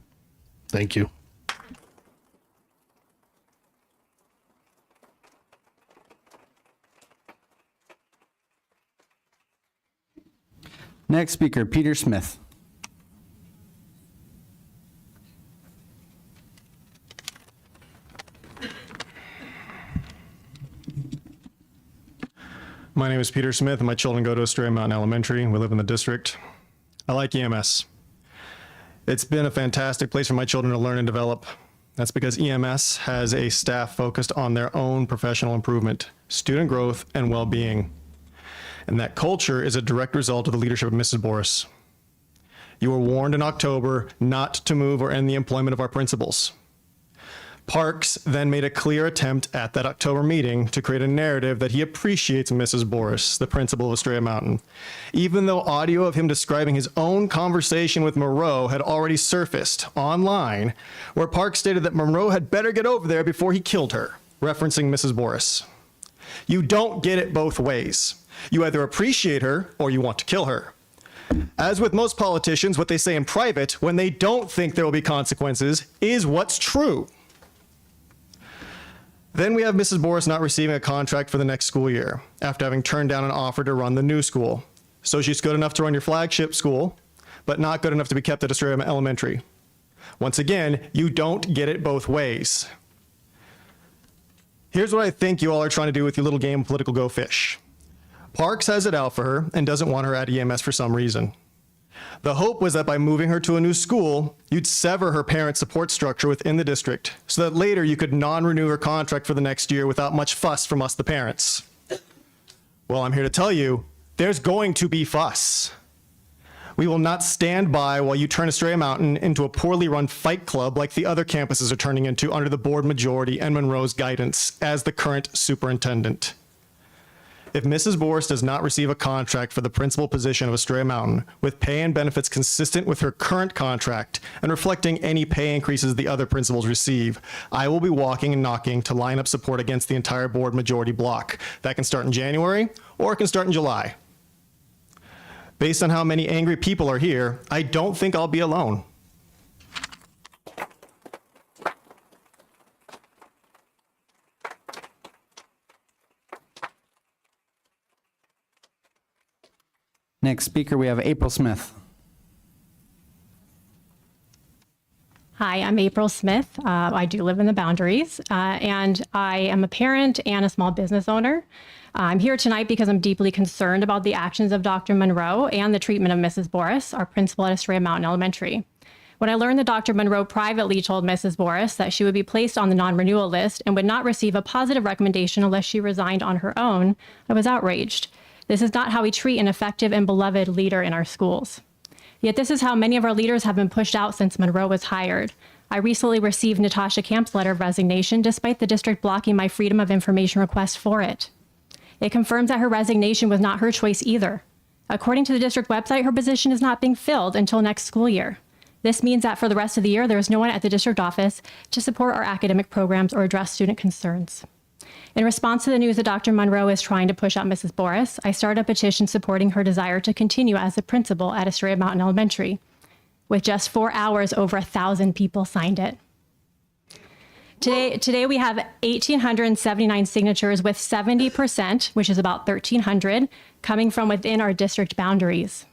Thank you. Next speaker, Peter Smith. My name is Peter Smith, and my children go to Estrella Mountain Elementary. We live in the district. I like EMS. It's been a fantastic place for my children to learn and develop. That's because EMS has a staff focused on their own professional improvement, student growth, and well-being. And that culture is a direct result of the leadership of Mrs. Boris. You were warned in October not to move or end the employment of our principals. Parks then made a clear attempt at that October meeting to create a narrative that he appreciates Mrs. Boris, the principal of Estrella Mountain, even though audio of him describing his own conversation with Monroe had already surfaced online, where Parks stated that Monroe had better get over there before he killed her, referencing Mrs. Boris. You don't get it both ways. You either appreciate her or you want to kill her. As with most politicians, what they say in private when they don't think there will be consequences is what's true. Then we have Mrs. Boris not receiving a contract for the next school year after having turned down an offer to run the new school. So she's good enough to run your flagship school, but not good enough to be kept at Estrella Elementary. Once again, you don't get it both ways. Here's what I think you all are trying to do with your little game of political go fish. Parks has it out for her and doesn't want her at EMS for some reason. The hope was that by moving her to a new school, you'd sever her parent support structure within the district so that later you could non-renew her contract for the next year without much fuss from us, the parents. Well, I'm here to tell you, there's going to be fuss. We will not stand by while you turn Estrella Mountain into a poorly run fight club like the other campuses are turning into under the board majority and Monroe's guidance as the current superintendent. If Mrs. Boris does not receive a contract for the principal position of Estrella Mountain with pay and benefits consistent with her current contract and reflecting any pay increases the other principals receive, I will be walking and knocking to line up support against the entire board majority block. That can start in January or it can start in July. Based on how many angry people are here, I don't think I'll be alone. Next speaker, we have April Smith. Hi, I'm April Smith. I do live in the Boundaries, and I am a parent and a small business owner. I'm here tonight because I'm deeply concerned about the actions of Dr. Monroe and the treatment of Mrs. Boris, our principal at Estrella Mountain Elementary. When I learned that Dr. Monroe privately told Mrs. Boris that she would be placed on the non-renewal list and would not receive a positive recommendation unless she resigned on her own, I was outraged. This is not how we treat an effective and beloved leader in our schools. Yet this is how many of our leaders have been pushed out since Monroe was hired. I recently received Natasha Camp's letter of resignation despite the district blocking my Freedom of Information request for it. It confirms that her resignation was not her choice either. According to the district website, her position is not being filled until next school year. This means that for the rest of the year, there is no one at the district office to support our academic programs or address student concerns. In response to the news that Dr. Monroe is trying to push out Mrs. Boris, I started a petition supporting her desire to continue as the principal at Estrella Mountain Elementary. With just 4 hours, over 1,000 people signed it. Today we have 1,879 signatures, with 70%, which is about 1,300, coming from within our district boundaries.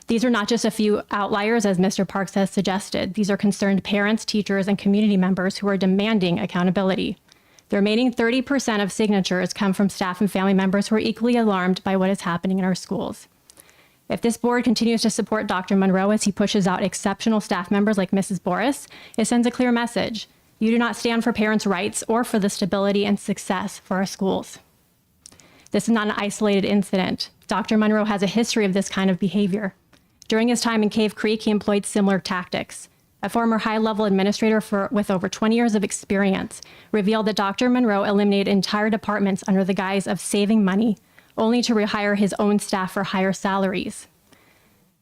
These are not just a few outliers, as Mr. Parks has suggested. These are concerned parents, teachers, and community members who are demanding accountability. The remaining 30% of signatures come from staff and family members who are equally alarmed by what is happening in our schools. If this board continues to support Dr. Monroe as he pushes out exceptional staff members like Mrs. Boris, it sends a clear message. You do not stand for parents' rights or for the stability and success for our schools. This is not an isolated incident. Dr. Monroe has a history of this kind of behavior. During his time in Cave Creek, he employed similar tactics. A former high-level administrator with over 20 years of experience revealed that Dr. Monroe eliminated entire departments under the guise of saving money, only to rehire his own staff for higher salaries.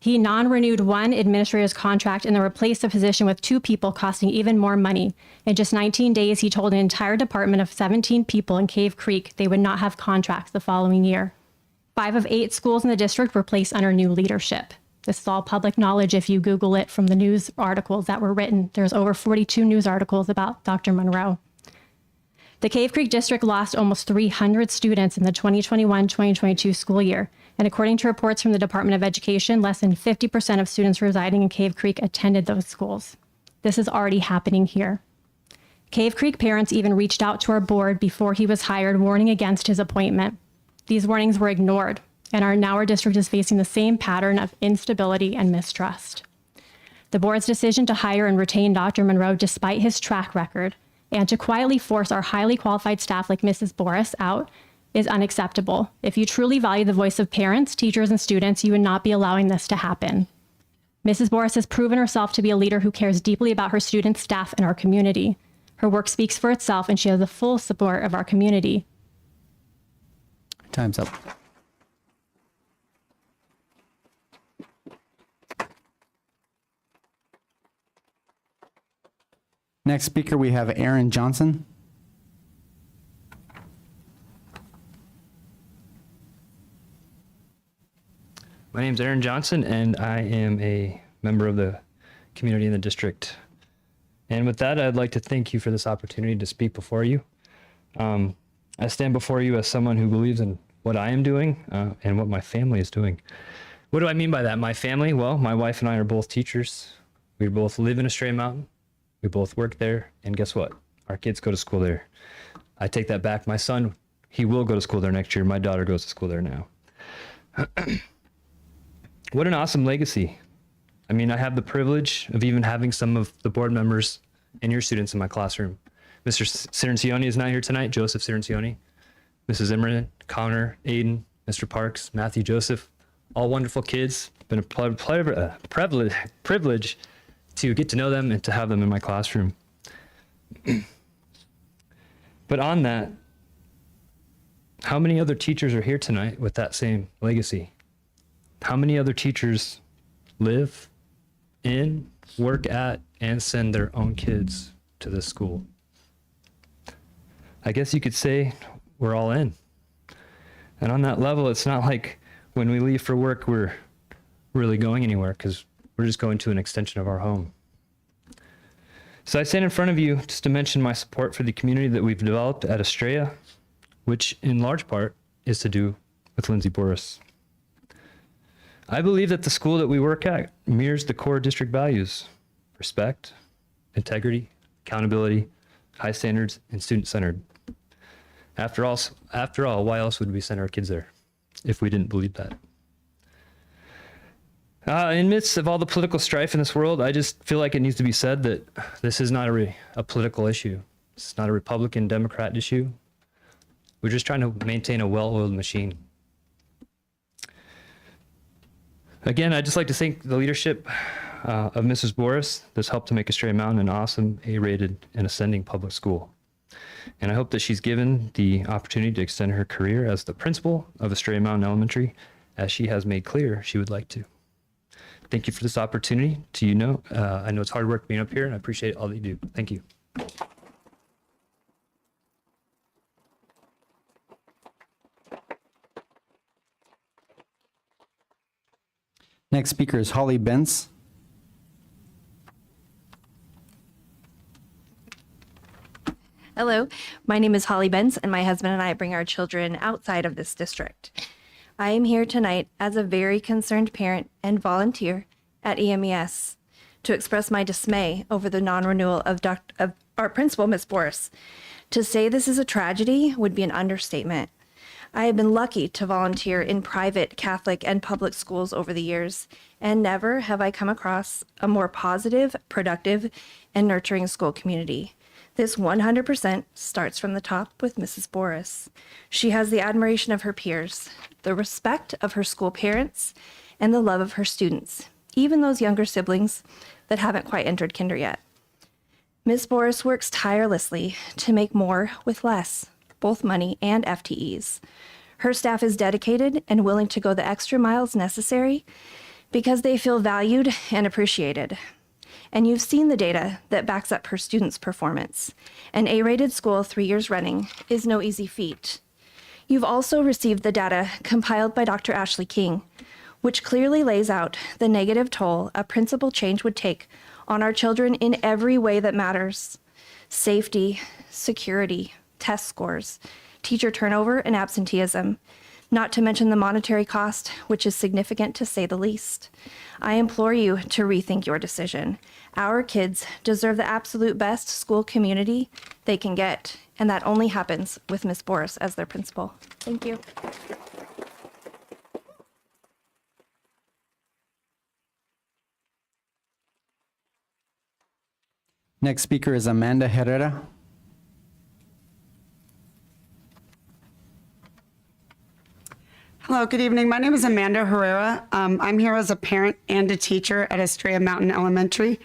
He non-renewed one administrator's contract and then replaced the position with 2 people, costing even more money. In just 19 days, he told an entire department of 17 people in Cave Creek they would not have contracts the following year. 5 of 8 schools in the district were placed under new leadership. This is all public knowledge if you Google it from the news articles that were written. There's over 42 news articles about Dr. Monroe. The Cave Creek District lost almost 300 students in the 2021-2022 school year. And according to reports from the Department of Education, less than 50% of students residing in Cave Creek attended those schools. This is already happening here. Cave Creek parents even reached out to our board before he was hired, warning against his appointment. These warnings were ignored, and our district is facing the same pattern of instability and mistrust. The board's decision to hire and retain Dr. Monroe despite his track record and to quietly force our highly qualified staff like Mrs. Boris out is unacceptable. If you truly value the voice of parents, teachers, and students, you would not be allowing this to happen. Mrs. Boris has proven herself to be a leader who cares deeply about her students, staff, and our community. Her work speaks for itself, and she has the full support of our community. Time's up. Next speaker, we have Aaron Johnson. My name is Aaron Johnson, and I am a member of the community in the district. And with that, I'd like to thank you for this opportunity to speak before you. I stand before you as someone who believes in what I am doing and what my family is doing. What do I mean by that? My family? Well, my wife and I are both teachers. We both live in Estrella Mountain. We both work there. And guess what? Our kids go to school there. I take that back. My son, he will go to school there next year. My daughter goes to school there now. What an awesome legacy. I mean, I have the privilege of even having some of the board members and your students in my classroom. Mr. Cirincione is not here tonight, Joseph Cirincione, Mrs. Zimmerman, Connor, Aiden, Mr. Parks, Matthew, Joseph, all wonderful kids. Been a privilege to get to know them and to have them in my classroom. But on that, how many other teachers are here tonight with that same legacy? How many other teachers live in, work at, and send their own kids to this school? I guess you could say we're all in. And on that level, it's not like when we leave for work, we're really going anywhere, because we're just going to an extension of our home. So I stand in front of you just to mention my support for the community that we've developed at Estrella, which in large part is to do with Lindsay Boris. I believe that the school that we work at mirrors the core district values: respect, integrity, accountability, high standards, and student-centered. After all, why else would we send our kids there if we didn't believe that? In midst of all the political strife in this world, I just feel like it needs to be said that this is not a political issue. It's not a Republican, Democrat issue. We're just trying to maintain a well-oiled machine. Again, I'd just like to thank the leadership of Mrs. Boris that's helped to make Estrella Mountain an awesome A-rated and ascending public school. And I hope that she's given the opportunity to extend her career as the principal of Estrella Mountain Elementary, as she has made clear she would like to. Thank you for this opportunity. I know it's hard work being up here, and I appreciate all that you do. Thank you. Next speaker is Holly Benz. Hello, my name is Holly Benz, and my husband and I bring our children outside of this district. I am here tonight as a very concerned parent and volunteer at EMES to express my dismay over the non-renewal of our principal, Ms. Boris. To say this is a tragedy would be an understatement. I have been lucky to volunteer in private, Catholic, and public schools over the years, and never have I come across a more positive, productive, and nurturing school community. This 100% starts from the top with Mrs. Boris. She has the admiration of her peers, the respect of her school parents, and the love of her students, even those younger siblings that haven't quite entered kinder yet. Ms. Boris works tirelessly to make more with less, both money and FTEs. Her staff is dedicated and willing to go the extra miles necessary because they feel valued and appreciated. And you've seen the data that backs up her students' performance. An A-rated school 3 years running is no easy feat. You've also received the data compiled by Dr. Ashley King, which clearly lays out the negative toll a principal change would take on our children in every way that matters: safety, security, test scores, teacher turnover, and absenteeism, not to mention the monetary cost, which is significant to say the least. I implore you to rethink your decision. Our kids deserve the absolute best school community they can get, and that only happens with Ms. Boris as their principal. Thank you. Next speaker is Amanda Herrera. Hello, good evening. My name is Amanda Herrera. I'm here as a parent and a teacher at Estrella Mountain Elementary.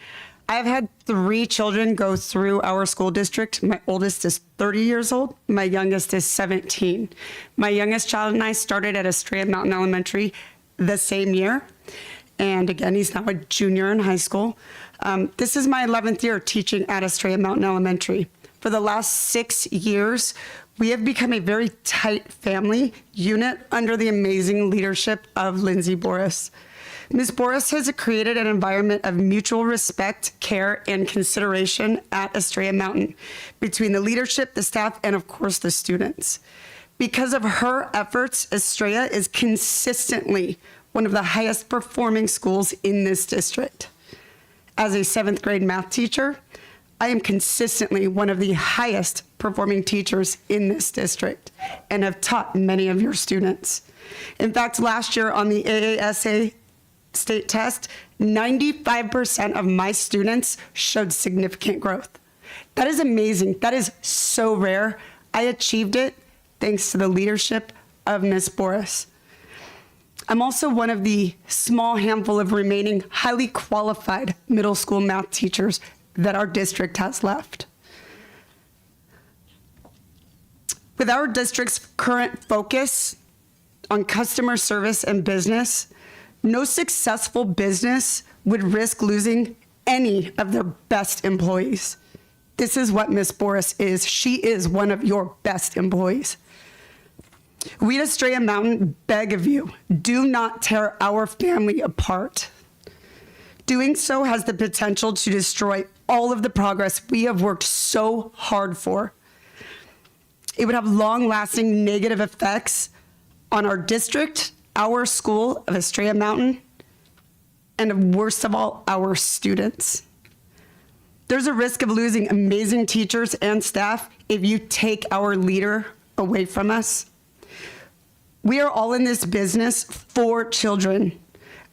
I've had 3 children go through our school district. My oldest is 30 years old. My youngest is 17. My youngest child and I started at Estrella Mountain Elementary the same year. And again, he's now a junior in high school. This is my 11th year teaching at Estrella Mountain Elementary. For the last 6 years, we have become a very tight family unit under the amazing leadership of Lindsay Boris. Ms. Boris has created an environment of mutual respect, care, and consideration at Estrella Mountain between the leadership, the staff, and of course the students. Because of her efforts, Estrella is consistently one of the highest performing schools in this district. As a 7th grade math teacher, I am consistently one of the highest performing teachers in this district and have taught many of your students. In fact, last year on the AASA state test, 95% of my students showed significant growth. That is amazing. That is so rare. I achieved it thanks to the leadership of Ms. Boris. I'm also one of the small handful of remaining highly qualified middle school math teachers that our district has left. With our district's current focus on customer service and business, no successful business would risk losing any of their best employees. This is what Ms. Boris is. She is one of your best employees. We at Estrella Mountain beg of you, do not tear our family apart. Doing so has the potential to destroy all of the progress we have worked so hard for. It would have long-lasting negative effects on our district, our school of Estrella Mountain, and worst of all, our students. There's a risk of losing amazing teachers and staff if you take our leader away from us. We are all in this business for children.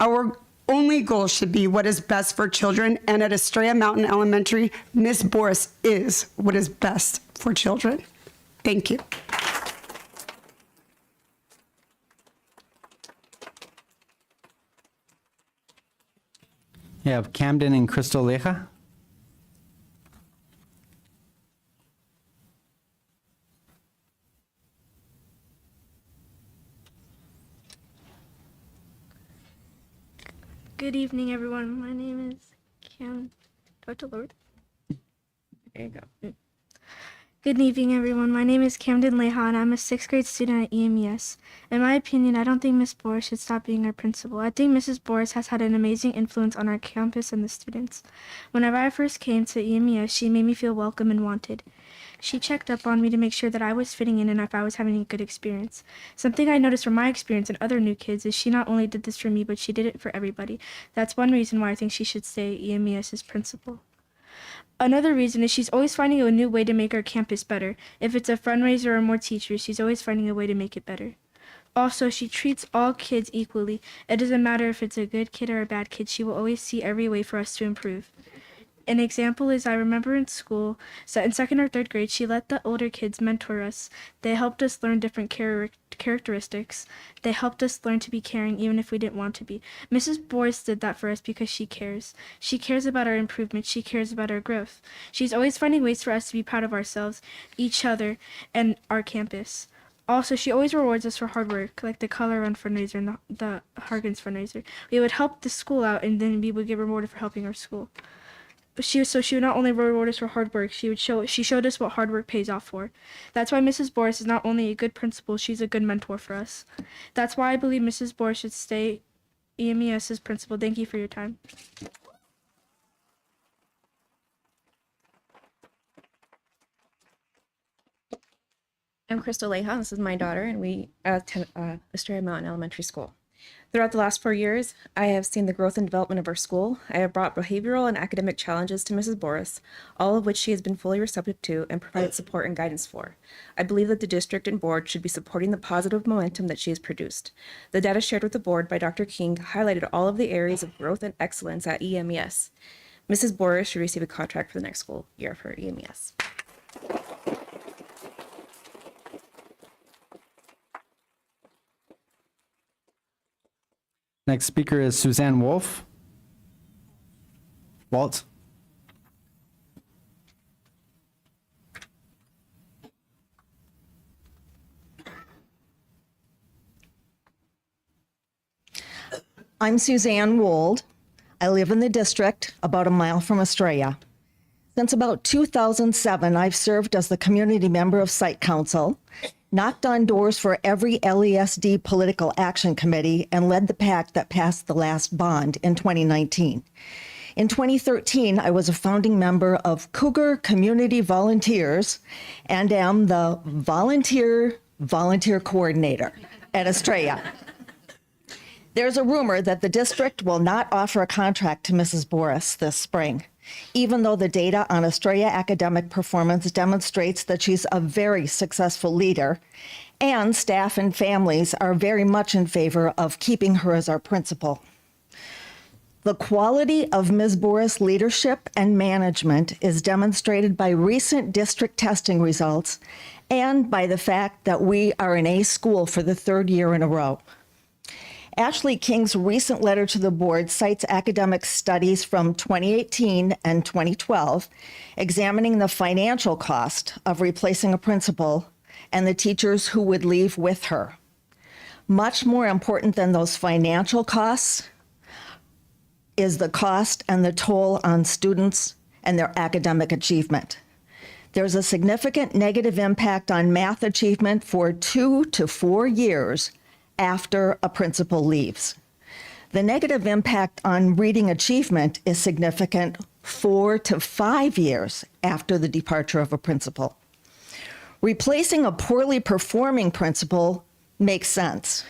Our only goal should be what is best for children, and at Estrella Mountain Elementary, Ms. Boris is what is best for children. Thank you. You have Camden and Crystal Leja. Good evening, everyone. My name is Dr. Lord. There you go. Good evening, everyone. My name is Camden Leha, and I'm a 6th grade student at EMES. In my opinion, I don't think Miss Boris should stop being our principal. I think Mrs. Boris has had an amazing influence on our campus and the students. Whenever I first came to EMES, she made me feel welcome and wanted. She checked up on me to make sure that I was fitting in and if I was having a good experience. Something I noticed from my experience and other new kids is she not only did this for me, but she did it for everybody. That's one reason why I think she should stay EMES's principal. Another reason is she's always finding a new way to make our campus better. If it's a fundraiser or more teachers, she's always finding a way to make it better. Also, she treats all kids equally. It doesn't matter if it's a good kid or a bad kid, she will always see every way for us to improve. An example is I remember in school, so in 2nd or 3rd grade, she let the older kids mentor us. They helped us learn different characteristics. They helped us learn to be caring even if we didn't want to be. Mrs. Boris did that for us because she cares. She cares about our improvement. She cares about our growth. She's always finding ways for us to be proud of ourselves, each other, and our campus. Also, she always rewards us for hard work, like the Color Run fundraiser and the Harkins fundraiser. We would help the school out, and then we would get rewarded for helping our school. She would not only reward us for hard work, she showed us what hard work pays off for. That's why Mrs. Boris is not only a good principal, she's a good mentor for us. That's why I believe Mrs. Boris should stay EMES's principal. Thank you for your time. I'm Crystal Leja. This is my daughter, and we attend Estrella Mountain Elementary School. Throughout the last 4 years, I have seen the growth and development of our school. I have brought behavioral and academic challenges to Mrs. Boris, all of which she has been fully receptive to and provided support and guidance for. I believe that the district and board should be supporting the positive momentum that she has produced. The data shared with the board by Dr. King highlighted all of the areas of growth and excellence at EMES. Mrs. Boris should receive a contract for the next school year for EMES. Next speaker is Suzanne Wolf. Walt. I'm Suzanne Wold. I live in the district about a mile from Estrella. Since about 2007, I've served as the community member of Site Council, knocked on doors for every LESD political action committee, and led the PAC that passed the last bond in 2019. In 2013, I was a founding member of Cougar Community Volunteers and am the volunteer coordinator at Estrella. There's a rumor that the district will not offer a contract to Mrs. Boris this spring, even though the data on Estrella academic performance demonstrates that she's a very successful leader, and staff and families are very much in favor of keeping her as our principal. The quality of Ms. Boris' leadership and management is demonstrated by recent district testing results and by the fact that we are an A school for the 3rd year in a row. Ashley King's recent letter to the board cites academic studies from 2018 and 2012, examining the financial cost of replacing a principal and the teachers who would leave with her. Much more important than those financial costs is the cost and the toll on students and their academic achievement. There's a significant negative impact on math achievement for 2 to 4 years after a principal leaves. The negative impact on reading achievement is significant 4 to 5 years after the departure of a principal. Replacing a poorly performing principal makes sense.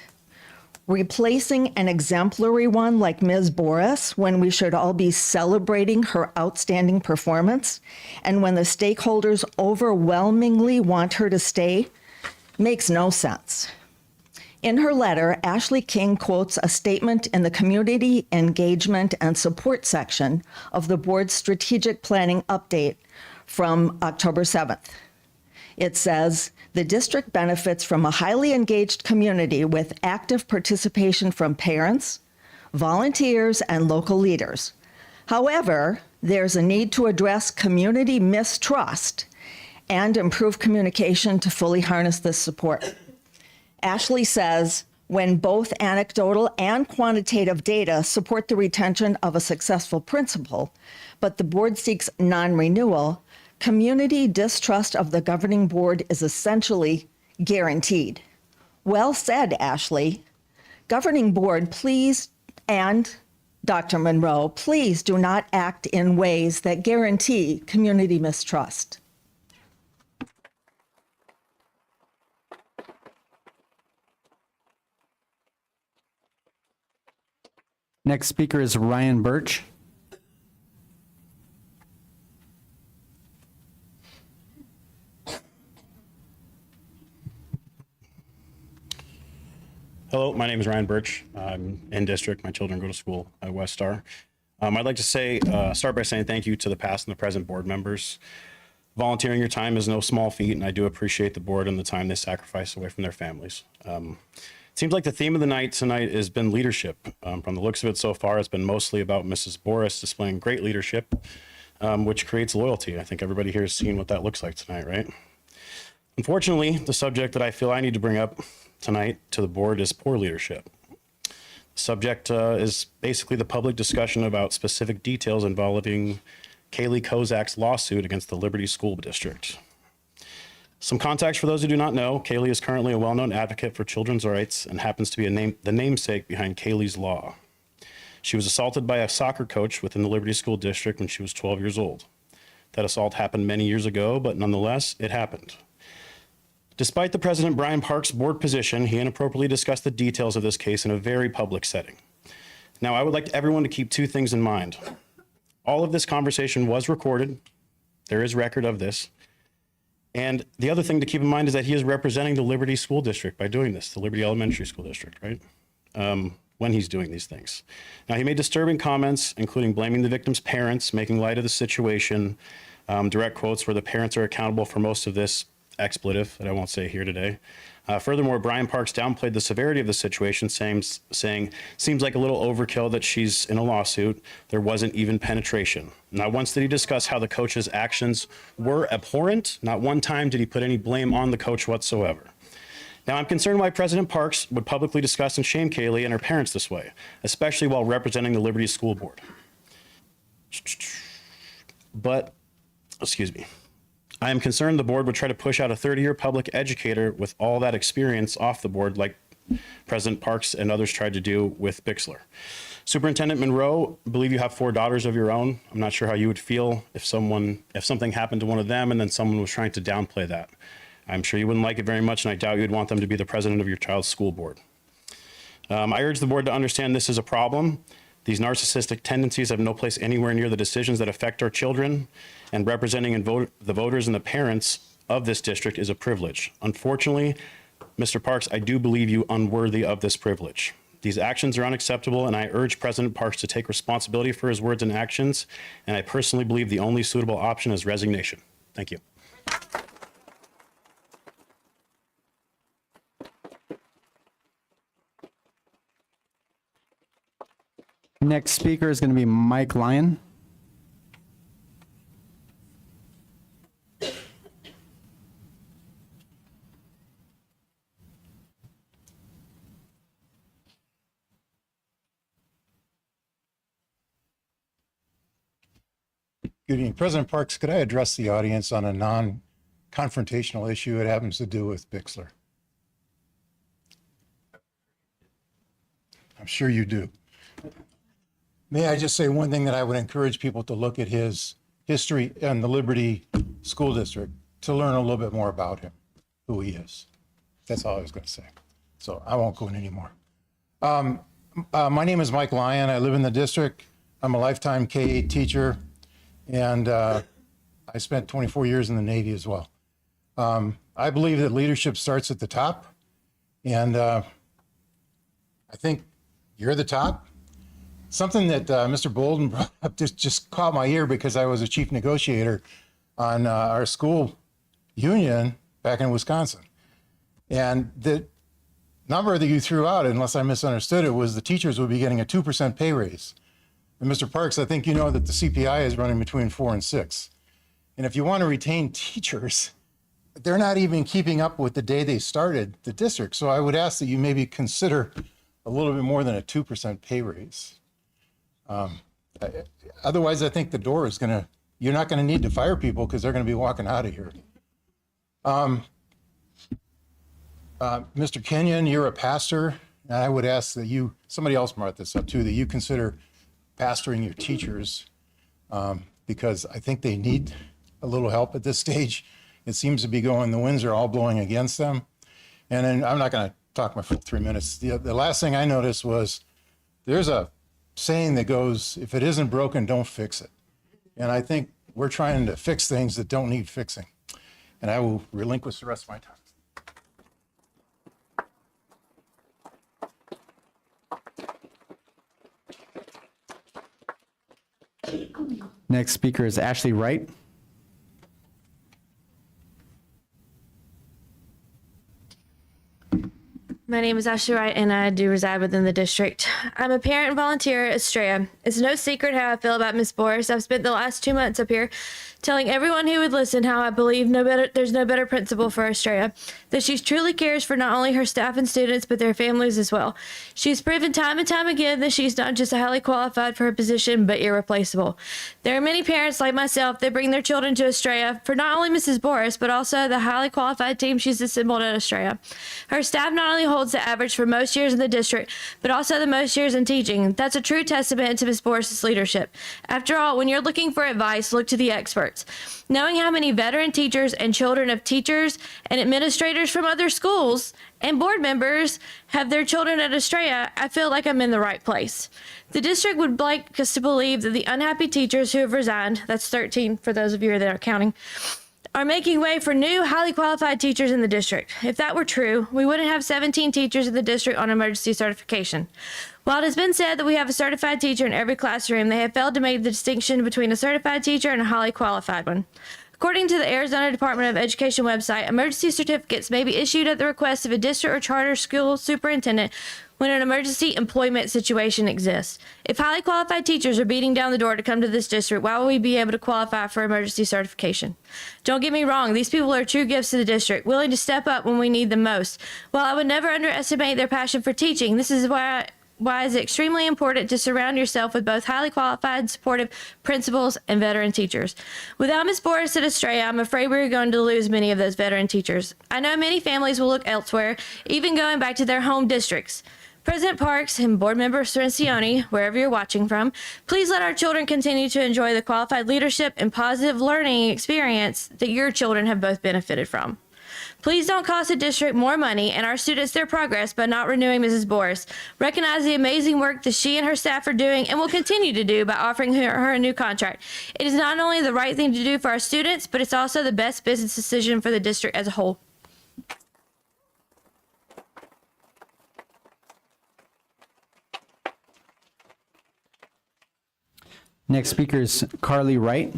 Replacing an exemplary one like Ms. Boris, when we should all be celebrating her outstanding performance, and when the stakeholders overwhelmingly want her to stay, makes no sense. In her letter, Ashley King quotes a statement in the Community Engagement and Support section of the board's strategic planning update from October 7th. It says, the district benefits from a highly engaged community with active participation from parents, volunteers, and local leaders. However, there's a need to address community mistrust and improve communication to fully harness this support. Ashley says, when both anecdotal and quantitative data support the retention of a successful principal, but the board seeks non-renewal, community distrust of the governing board is essentially guaranteed. Well said, Ashley. Governing board, please, and Dr. Monroe, please do not act in ways that guarantee community mistrust. Next speaker is Ryan Birch. Hello, my name is Ryan Birch. I'm in district. My children go to school at West Star. I'd like to start by saying thank you to the past and the present board members. Volunteering your time is no small feat, and I do appreciate the board and the time they sacrifice away from their families. It seems like the theme of the night tonight has been leadership. From the looks of it so far, it's been mostly about Mrs. Boris displaying great leadership, which creates loyalty. I think everybody here has seen what that looks like tonight, right? Unfortunately, the subject that I feel I need to bring up tonight to the board is poor leadership. The subject is basically the public discussion about specific details involving Kaylee Kozak's lawsuit against the Liberty School District. Some context for those who do not know, Kaylee is currently a well-known advocate for children's rights and happens to be the namesake behind Kaylee's Law. She was assaulted by a soccer coach within the Liberty School District when she was 12 years old. That assault happened many years ago, but nonetheless, it happened. Despite the President Brian Parks' board position, he inappropriately discussed the details of this case in a very public setting. Now, I would like everyone to keep two things in mind. All of this conversation was recorded. There is record of this. And the other thing to keep in mind is that he is representing the Liberty School District by doing this, the Liberty Elementary School District, right? When he's doing these things. Now, he made disturbing comments, including blaming the victim's parents, making light of the situation, direct quotes where the parents are accountable for most of this expletive that I won't say here today. Furthermore, Brian Parks downplayed the severity of the situation, saying, seems like a little overkill that she's in a lawsuit. There wasn't even penetration. Not once did he discuss how the coach's actions were abhorrent. Not one time did he put any blame on the coach whatsoever. Now, I'm concerned why President Parks would publicly discuss and shame Kaylee and her parents this way, especially while representing the Liberty School Board. But, excuse me. I am concerned the board would try to push out a 30-year public educator with all that experience off the board like President Parks and others tried to do with Bixler. Superintendent Monroe, I believe you have 4 daughters of your own. I'm not sure how you would feel if something happened to one of them and then someone was trying to downplay that. I'm sure you wouldn't like it very much, and I doubt you'd want them to be the president of your child's school board. I urge the board to understand this is a problem. These narcissistic tendencies have no place anywhere near the decisions that affect our children, and representing the voters and the parents of this district is a privilege. Unfortunately, Mr. Parks, I do believe you unworthy of this privilege. These actions are unacceptable, and I urge President Parks to take responsibility for his words and actions, and I personally believe the only suitable option is resignation. Thank you. Next speaker is going to be Mike Lyon. Good evening. President Parks, could I address the audience on a non-confrontational issue? It happens to do with Bixler. I'm sure you do. May I just say one thing, that I would encourage people to look at his history in the Liberty School District to learn a little bit more about him, who he is. That's all I was going to say. So I won't go in anymore. My name is Mike Lyon. I live in the district. I'm a lifetime K-8 teacher, and I spent 24 years in the Navy as well. I believe that leadership starts at the top, and I think you're the top. Something that Mr. Bolden brought up just caught my ear because I was a chief negotiator on our school union back in Wisconsin. And the number that you threw out, unless I misunderstood it, was the teachers would be getting a 2% pay raise. And Mr. Parks, I think you know that the CPI is running between 4 and 6. And if you want to retain teachers, they're not even keeping up with the day they started the district. So I would ask that you maybe consider a little bit more than a 2% pay raise. Otherwise, I think the door is you're not going to need to fire people because they're going to be walking out of here. Mr. Kenyon, you're a pastor, and I would ask that somebody else brought this up too, that you consider pastoring your teachers because I think they need a little help at this stage. It seems to be the winds are all blowing against them. And then I'm not going to talk my full 3 minutes. The last thing I noticed was there's a saying that goes, if it isn't broken, don't fix it. And I think we're trying to fix things that don't need fixing. And I will relinquish the rest of my time. Next speaker is Ashley Wright. My name is Ashley Wright, and I do reside within the district. I'm a parent and volunteer at Estrella. It's no secret how I feel about Miss Boris. I've spent the last 2 months up here telling everyone who would listen how I believe there's no better principal for Estrella, that she truly cares for not only her staff and students, but their families as well. She's proven time and time again that she's not just highly qualified for her position, but irreplaceable. There are many parents like myself that bring their children to Estrella for not only Mrs. Boris, but also the highly qualified team she's assembled at Estrella. Her staff not only holds the average for most years in the district, but also the most years in teaching. That's a true testament to Ms. Boris's leadership. After all, when you're looking for advice, look to the experts. Knowing how many veteran teachers and children of teachers and administrators from other schools and board members have their children at Estrella, I feel like I'm in the right place. The district would like us to believe that the unhappy teachers who have resigned, that's 13 for those of you that are counting, are making way for new, highly qualified teachers in the district. If that were true, we wouldn't have 17 teachers in the district on emergency certification. While it has been said that we have a certified teacher in every classroom, they have failed to make the distinction between a certified teacher and a highly qualified one. According to the Arizona Department of Education website, emergency certificates may be issued at the request of a district or charter school superintendent when an emergency employment situation exists. If highly qualified teachers are beating down the door to come to this district, why will we be able to qualify for emergency certification? Don't get me wrong, these people are true gifts to the district, willing to step up when we need them most. While I would never underestimate their passion for teaching, this is why it's extremely important to surround yourself with both highly qualified, supportive principals and veteran teachers. Without Ms. Boris at Estrella, I'm afraid we're going to lose many of those veteran teachers. I know many families will look elsewhere, even going back to their home districts. President Parks and Board Member Ciancione, wherever you're watching from, please let our children continue to enjoy the qualified leadership and positive learning experience that your children have both benefited from. Please don't cost the district more money and our students their progress by not renewing Mrs. Boris. Recognize the amazing work that she and her staff are doing and will continue to do by offering her a new contract. It is not only the right thing to do for our students, but it's also the best business decision for the district as a whole. Next speaker is Carly Wright.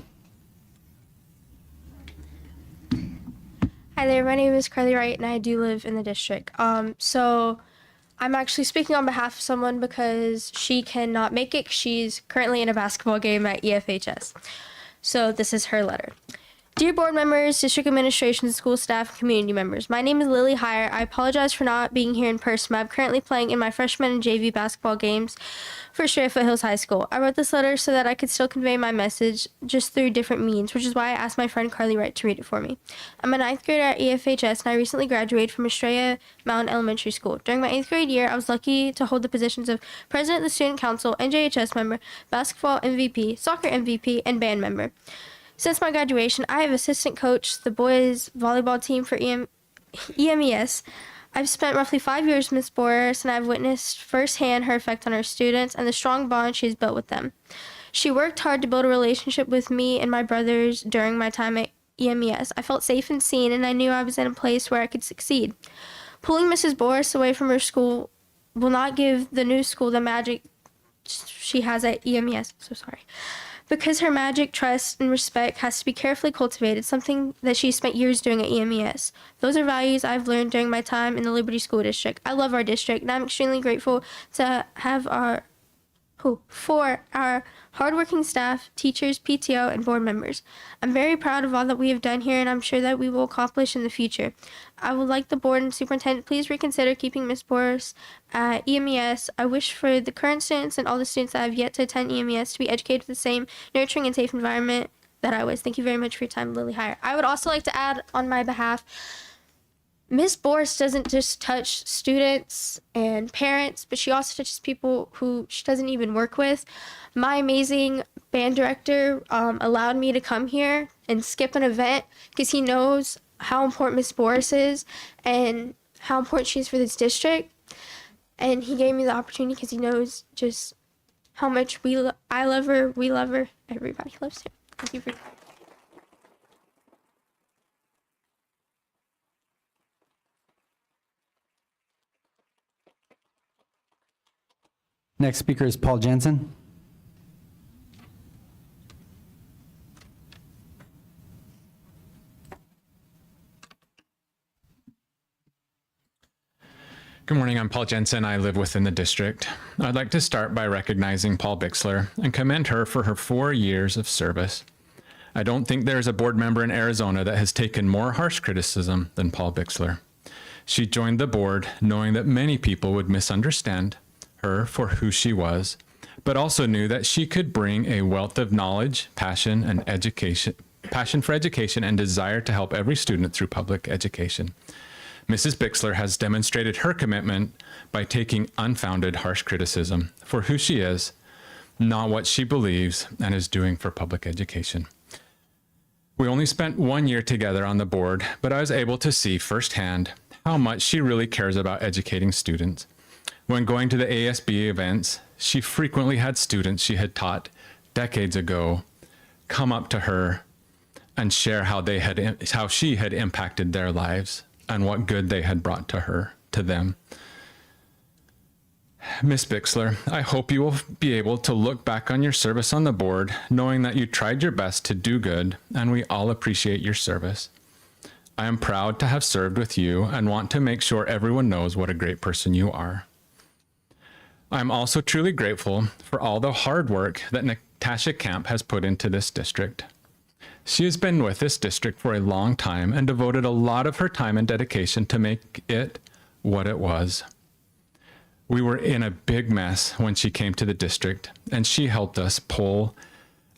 Hi there, my name is Carly Wright and I do live in the district. So I'm actually speaking on behalf of someone because she cannot make it. She's currently in a basketball game at EFHS. So this is her letter. Dear board members, district administration, school staff, and community members, my name is Lily Heyer. I apologize for not being here in person. I'm currently playing in my freshman and JV basketball games for Estrella Foothills High School. I wrote this letter so that I could still convey my message just through different means, which is why I asked my friend Carly Wright to read it for me. I'm a 9th grader at EFHS and I recently graduated from Estrella Mountain Elementary School. During my 8th grade year, I was lucky to hold the positions of president of the student council, NJHS member, basketball MVP, soccer MVP, and band member. Since my graduation, I have assistant coached the boys volleyball team for EMES. I've spent roughly 5 years with Ms. Boris, and I've witnessed firsthand her effect on her students and the strong bond she's built with them. She worked hard to build a relationship with me and my brothers during my time at EMES. I felt safe and seen, and I knew I was in a place where I could succeed. Pulling Mrs. Boris away from her school will not give the new school the magic she has at EMES. So sorry. Because her magic, trust, and respect has to be carefully cultivated, something that she spent years doing at EMES. Those are values I've learned during my time in the Liberty School District. I love our district, and I'm extremely grateful to have for our hardworking staff, teachers, PTO, and board members. I'm very proud of all that we have done here, and I'm sure that we will accomplish in the future. I would like the board and superintendent please reconsider keeping Ms. Boris at EMES. I wish for the current students and all the students that have yet to attend EMES to be educated with the same nurturing and safe environment that I was. Thank you very much for your time, Lily Heyer. I would also like to add on my behalf, Ms. Boris doesn't just touch students and parents, but she also touches people who she doesn't even work with. My amazing band director allowed me to come here and skip an event because he knows how important Ms. Boris is and how important she is for this district. And he gave me the opportunity because he knows just how much I love her, we love her, everybody loves her. Thank you for Next speaker is Paul Jensen. Good morning, I'm Paul Jensen. I live within the district. I'd like to start by recognizing Paul Bixler and commend her for her 4 years of service. I don't think there is a board member in Arizona that has taken more harsh criticism than Paul Bixler. She joined the board knowing that many people would misunderstand her for who she was, but also knew that she could bring a wealth of knowledge, passion for education, and desire to help every student through public education. Mrs. Bixler has demonstrated her commitment by taking unfounded harsh criticism for who she is, not what she believes and is doing for public education. We only spent 1 year together on the board, but I was able to see firsthand how much she really cares about educating students. When going to the ASB events, she frequently had students she had taught decades ago come up to her and share how she had impacted their lives and what good they had brought to them. Ms. Bixler, I hope you will be able to look back on your service on the board, knowing that you tried your best to do good, and we all appreciate your service. I am proud to have served with you and want to make sure everyone knows what a great person you are. I'm also truly grateful for all the hard work that Natasha Camp has put into this district. She has been with this district for a long time and devoted a lot of her time and dedication to make it what it was. We were in a big mess when she came to the district, and she helped us pull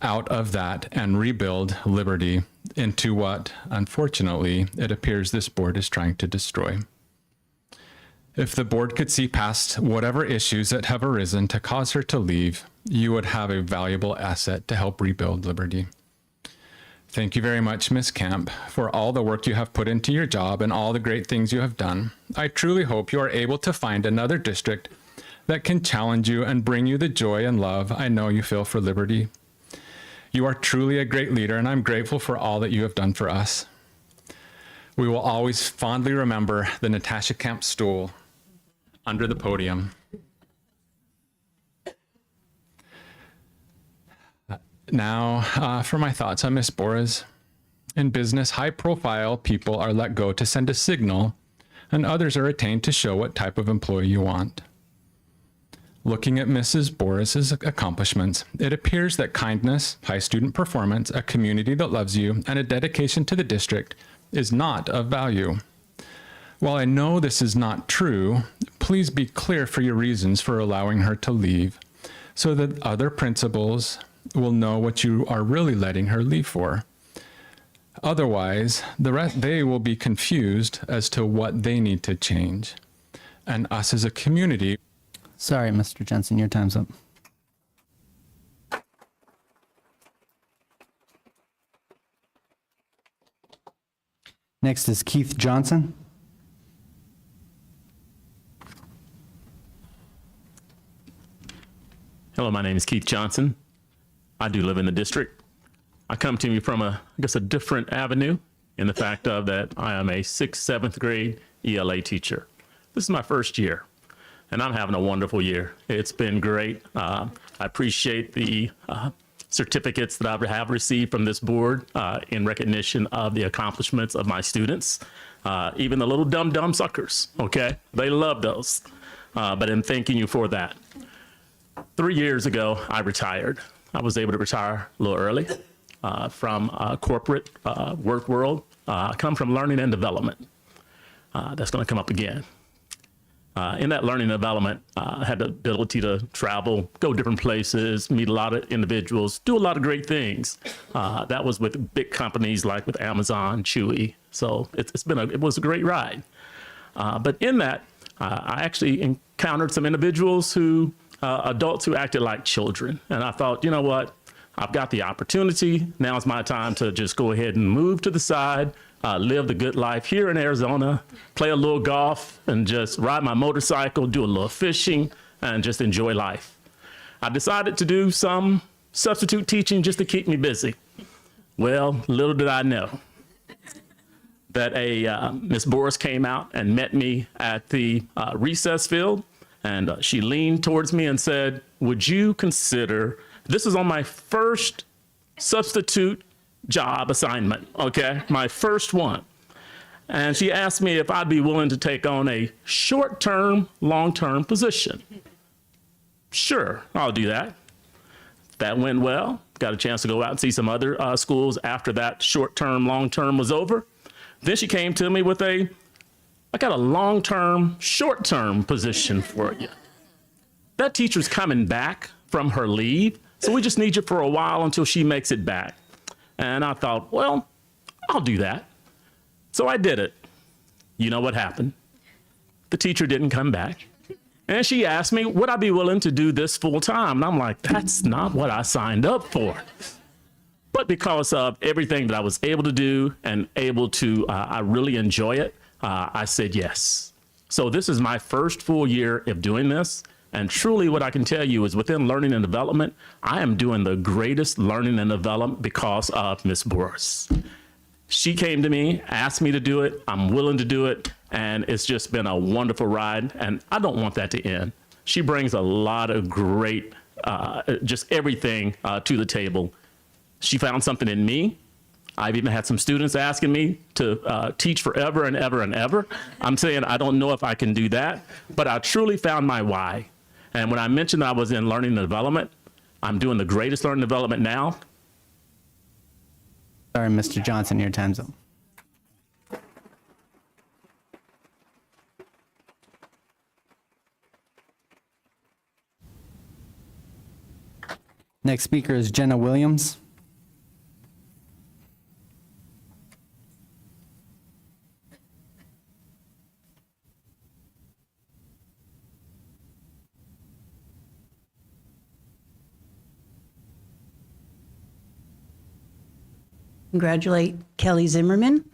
out of that and rebuild Liberty into what, unfortunately, it appears this board is trying to destroy. If the board could see past whatever issues that have arisen to cause her to leave, you would have a valuable asset to help rebuild Liberty. Thank you very much, Ms. Camp, for all the work you have put into your job and all the great things you have done. I truly hope you are able to find another district that can challenge you and bring you the joy and love I know you feel for Liberty. You are truly a great leader, and I'm grateful for all that you have done for us. We will always fondly remember the Natasha Camp stool under the podium. Now, for my thoughts on Ms. Boris. In business, high-profile people are let go to send a signal, and others are retained to show what type of employee you want. Looking at Mrs. Boris's accomplishments, it appears that kindness, high student performance, a community that loves you, and a dedication to the district is not of value. While I know this is not true, please be clear for your reasons for allowing her to leave, so that other principals will know what you are really letting her leave for. Otherwise, they will be confused as to what they need to change. And us as a community. Sorry, Mr. Jensen, your time's up. Next is Keith Johnson. Hello, my name is Keith Johnson. I do live in the district. I come to you from a different avenue in the fact of that I am a 6th, 7th grade ELA teacher. This is my first year. and I'm having a wonderful year. It's been great. I appreciate the certificates that I have received from this board in recognition of the accomplishments of my students, even the little dumb suckers, okay? They love those, but I'm thanking you for that. 3 years ago, I retired. I was able to retire a little early from corporate work world. I come from learning and development. That's going to come up again. In that learning and development, I had the ability to travel, go different places, meet a lot of individuals, do a lot of great things. That was with big companies like with Amazon, Chewy. So it was a great ride. But in that, I actually encountered some individuals adults who acted like children. And I thought, you know what? I've got the opportunity. Now's my time to just go ahead and move to the side, live the good life here in Arizona, play a little golf, and just ride my motorcycle, do a little fishing, and just enjoy life. I decided to do some substitute teaching just to keep me busy. Well, little did I know that Miss Boris came out and met me at the recess field, and she leaned towards me and said, would you consider, this is on my first substitute job assignment, okay? My first one. And she asked me if I'd be willing to take on a short-term, long-term position. Sure, I'll do that. That went well. Got a chance to go out and see some other schools after that short-term, long-term was over. Then she came to me with I got a long-term, short-term position for you. That teacher's coming back from her leave, so we just need you for a while until she makes it back. And I thought, well, I'll do that. So I did it. You know what happened? The teacher didn't come back. And she asked me, would I be willing to do this full time? And I'm like, that's not what I signed up for. But because of everything that I was able to do and able to, I really enjoy it, I said yes. So this is my first full year of doing this. And truly what I can tell you is within learning and development, I am doing the greatest learning and development because of Miss Boris. She came to me, asked me to do it. I'm willing to do it. And it's just been a wonderful ride. And I don't want that to end. She brings a lot of great, just everything to the table. She found something in me. I've even had some students asking me to teach forever and ever and ever. I'm saying I don't know if I can do that, but I truly found my why. And when I mentioned I was in learning and development, I'm doing the greatest learning and development now. Sorry, Mr. Johnson, your time's up. Next speaker is Jenna Williams. Congratulate Kelly Zimmerman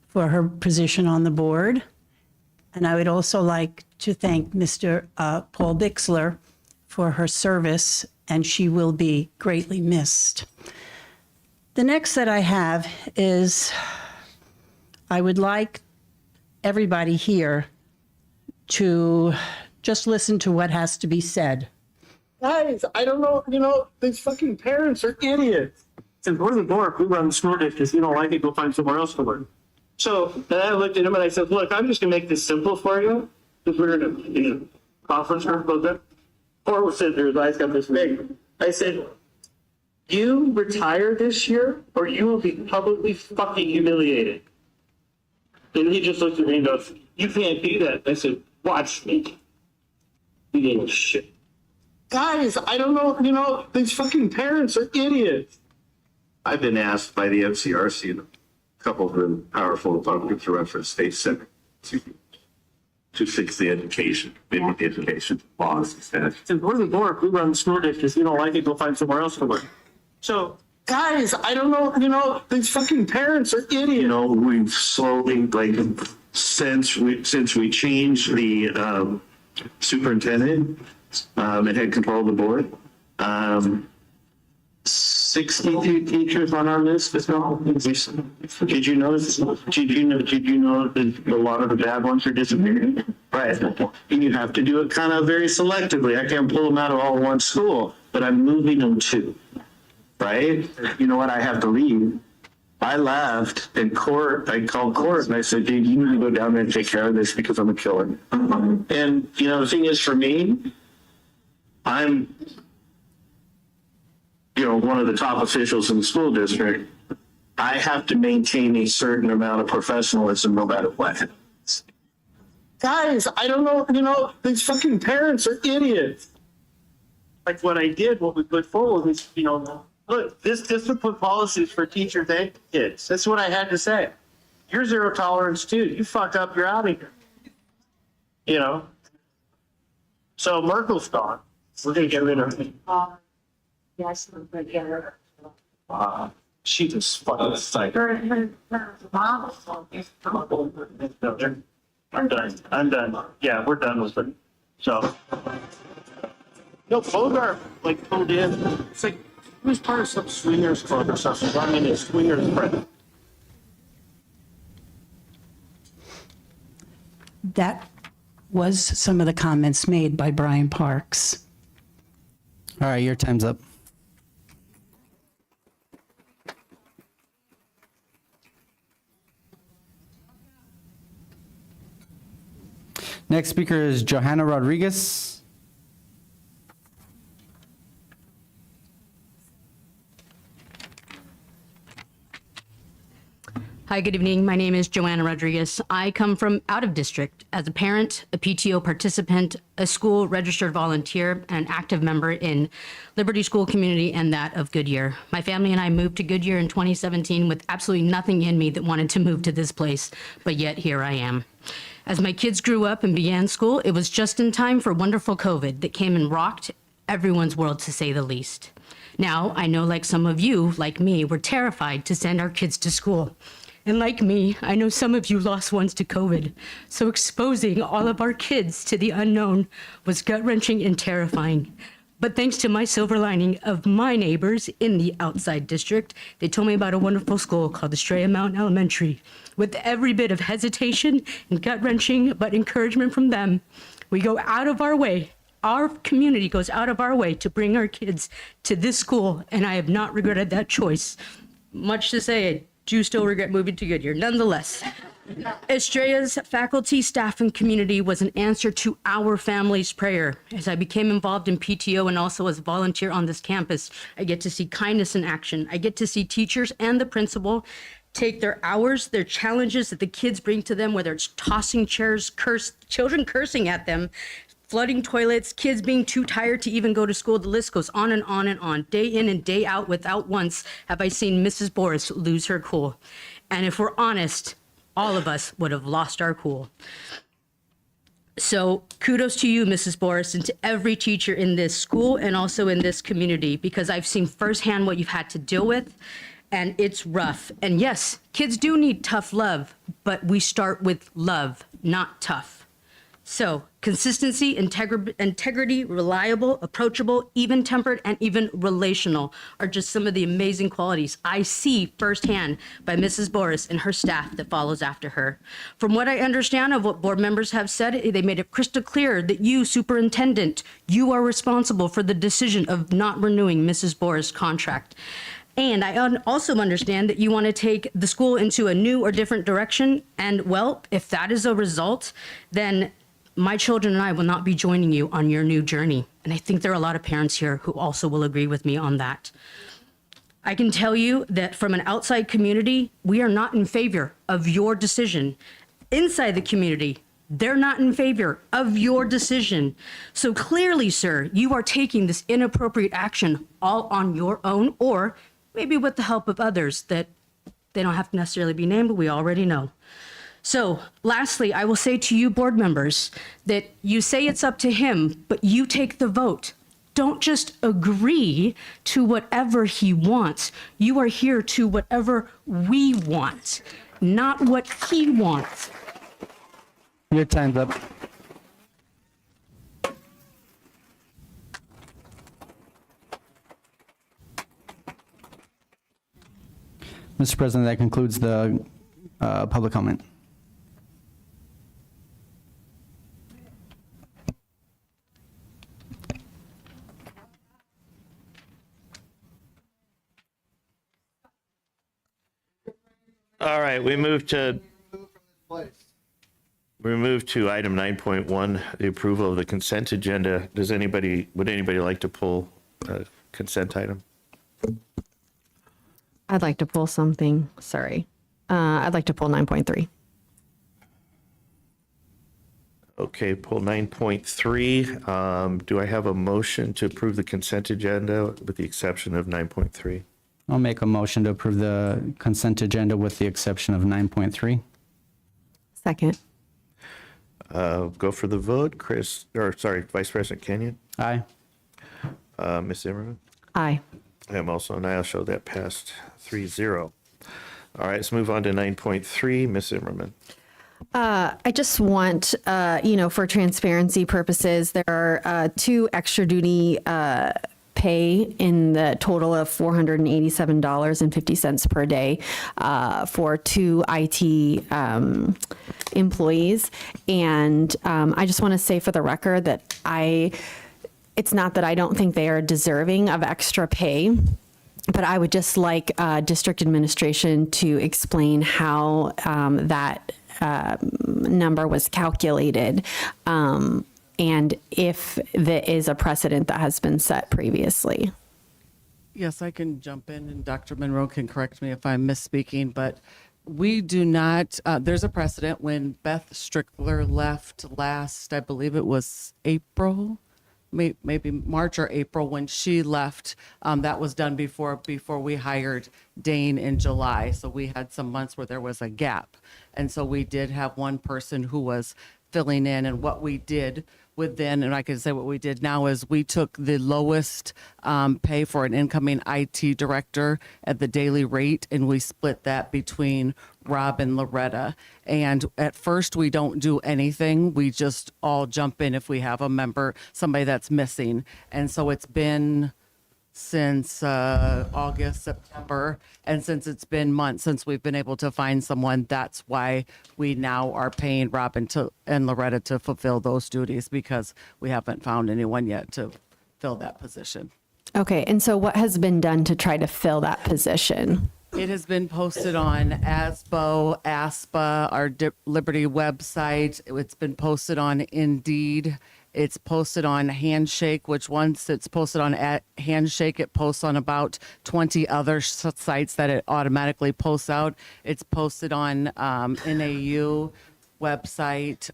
for her position on the board. And I would also like to thank Mr. Paul Bixler for her service, and she will be greatly missed. The next that I have is I would like everybody here to just listen to what has to be said. Guys, I don't know, these fucking parents are idiots. Since we're the board, we run the school district. If you don't like it, go find somewhere else to work. So then I looked at him and I said, look, I'm just gonna make this simple for you. Because we're in a conference room about that. Or we're sitting there, his eyes got this big. I said, you retire this year or you will be publicly fucking humiliated. And he just looked at me and goes, you can't do that. I said, watch me. He gave a shit. Guys, I don't know, these fucking parents are idiots. I've been asked by the MCRC and a couple of really powerful departments to reference state senate to fix the education, maybe the education laws instead. Since we're the board, we run the school district. If you don't like it, go find somewhere else to work. So, guys, I don't know, these fucking parents are idiots. We've slowly, since we changed the superintendent and had control of the board, 62 teachers on our list. Did you notice? Did you know that a lot of the bad ones are disappearing? Right. And you have to do it kind of very selectively. I can't pull them out of all one school, but I'm moving them to. Right? You know what? I have to leave. I left and I called court and I said, dude, you need to go down there and take care of this because I'm a killer. And, you know, the thing is for me, I'm, you know, one of the top officials in the school district. I have to maintain a certain amount of professionalism no matter what. Guys, I don't know, you know, these fucking parents are idiots. Like what I did, what we put forward was, you know, look, this discipline policies for teachers and kids. That's what I had to say. You're zero tolerance too. You fuck up, you're out of here. You know? So Merkel's gone. We're going to get rid of her. Yes, we're going to get rid of her. She just fucking psych. I'm done. Yeah, we're done with it. So. No, Bogart, like, pulled in. It's like, he was part of some swingers club or something, running a swingers friend. That was some of the comments made by Brian Parks. All right, your time's up. Next speaker is Johanna Rodriguez. Hi, good evening. My name is Joanna Rodriguez. I come from out of district as a parent, a PTO participant, a school registered volunteer, and an active member in Liberty School community and that of Goodyear. My family and I moved to Goodyear in 2017 with absolutely nothing in me that wanted to move to this place, but yet here I am. As my kids grew up and began school, it was just in time for wonderful COVID that came and rocked everyone's world, to say the least. Now, I know like some of you, like me, were terrified to send our kids to school. And like me, I know some of you lost ones to COVID. So exposing all of our kids to the unknown was gut-wrenching and terrifying. But thanks to my silver lining of my neighbors in the outside district, they told me about a wonderful school called Estrella Mountain Elementary. With every bit of hesitation and gut-wrenching, but encouragement from them, we go out of our way. Our community goes out of our way to bring our kids to this school, and I have not regretted that choice. Much to say, I do still regret moving to Goodyear. Nonetheless, Estrella's faculty, staff, and community was an answer to our family's prayer. As I became involved in PTO and also as a volunteer on this campus, I get to see kindness in action. I get to see teachers and the principal take their hours, their challenges that the kids bring to them, whether it's tossing chairs, children cursing at them, flooding toilets, kids being too tired to even go to school. The list goes on and on and on. Day in and day out, without once have I seen Mrs. Boris lose her cool. And if we're honest, all of us would have lost our cool. So kudos to you, Mrs. Boris, and to every teacher in this school and also in this community, because I've seen firsthand what you've had to deal with, and it's rough. And yes, kids do need tough love, but we start with love, not tough. So consistency, integrity, reliable, approachable, even-tempered, and even relational are just some of the amazing qualities I see firsthand by Mrs. Boris and her staff that follows after her. From what I understand of what board members have said, they made it crystal clear that you, superintendent, you are responsible for the decision of not renewing Mrs. Boris' contract. And I also understand that you want to take the school into a new or different direction. And well, if that is a result, then my children and I will not be joining you on your new journey. And I think there are a lot of parents here who also will agree with me on that. I can tell you that from an outside community, we are not in favor of your decision. Inside the community, they're not in favor of your decision. So clearly, sir, you are taking this inappropriate action all on your own, or maybe with the help of others that they don't have to necessarily be named, but we already know. So lastly, I will say to you board members that you say it's up to him, but you take the vote. Don't just agree to whatever he wants. You are here to whatever we want, not what he wants. Your time's up. Mr. President, that concludes the public comment. All right, we move to item 9.1, the approval of the consent agenda. Would anybody like to pull a consent item? I'd like to pull something. Sorry. I'd like to pull 9.3. Okay, pull 9.3. Do I have a motion to approve the consent agenda with the exception of 9.3? I'll make a motion to approve the consent agenda with the exception of 9.3. Second. Go for the vote. Vice President Kenyon? Aye. Ms. Zimmerman? Aye. I'm also an aye. I'll show that passed 3-0. All right, let's move on to 9.3. Ms. Zimmerman? I just want, for transparency purposes, there are 2 extra duty pay in the total of $487.50 per day for 2 IT employees. And I just want to say for the record that it's not that I don't think they are deserving of extra pay, but I would just like district administration to explain how that number was calculated, and if there is a precedent that has been set previously. Yes, I can jump in, and Dr. Monroe can correct me if I'm misspeaking, but we do not, there's a precedent. When Beth Strickler left last, I believe it was April, maybe March or April, when she left, that was done before we hired Dane in July. So we had some months where there was a gap. And so we did have one person who was filling in, and what we did and I can say what we did now is we took the lowest pay for an incoming IT director at the daily rate, and we split that between Rob and Loretta. And at first we don't do anything. We just all jump in if we have a member, somebody that's missing. And so it's been since August, September, and since it's been months since we've been able to find someone, that's why we now are paying Robin and Loretta to fulfill those duties, because we haven't found anyone yet to fill that position. Okay, and so what has been done to try to fill that position? It has been posted on ASBO, ASPA, our Liberty website. It's been posted on Indeed. It's posted on Handshake, which once it's posted on Handshake, it posts on about 20 other sites that it automatically posts out. It's posted on NAU website.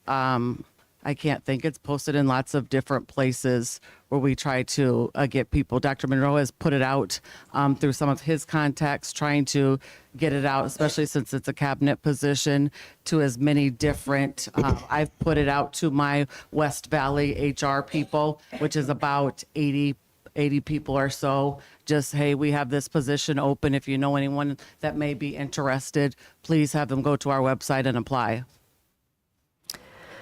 I can't think. It's posted in lots of different places where we try to get people. Dr. Monroe has put it out through some of his contacts, trying to get it out, especially since it's a cabinet position, to as many different, I've put it out to my West Valley HR people, which is about 80 people or so. Just, hey, we have this position open. If you know anyone that may be interested, please have them go to our website and apply.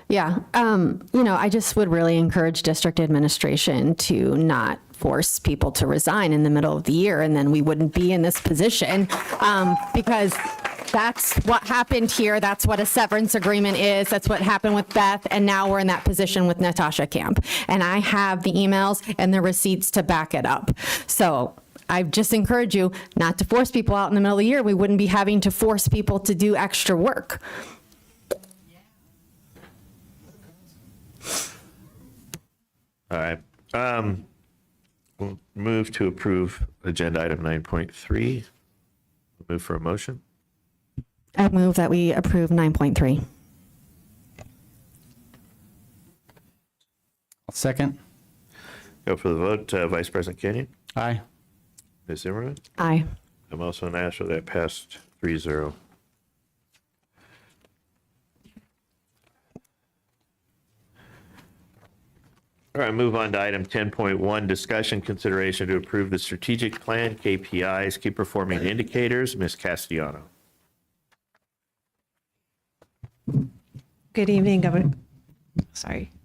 Yeah, I just would really encourage district administration to not force people to resign in the middle of the year, and then we wouldn't be in this position, because that's what happened here. That's what a severance agreement is. That's what happened with Beth, and now we're in that position with Natasha Camp. And I have the emails and the receipts to back it up. So I just encourage you not to force people out in the middle of the year. We wouldn't be having to force people to do extra work. All right. We'll move to approve agenda item 9.3. Move for a motion. I move that we approve 9.3. Second. Go for the vote. Vice President Kenyon? Aye. Ms. Zimmerman? Aye. I'm also an aye, so that passed 3-0. All right, move on to item 10.1, discussion consideration to approve the strategic plan, KPIs, key performing indicators. Ms. Castellano. Good evening,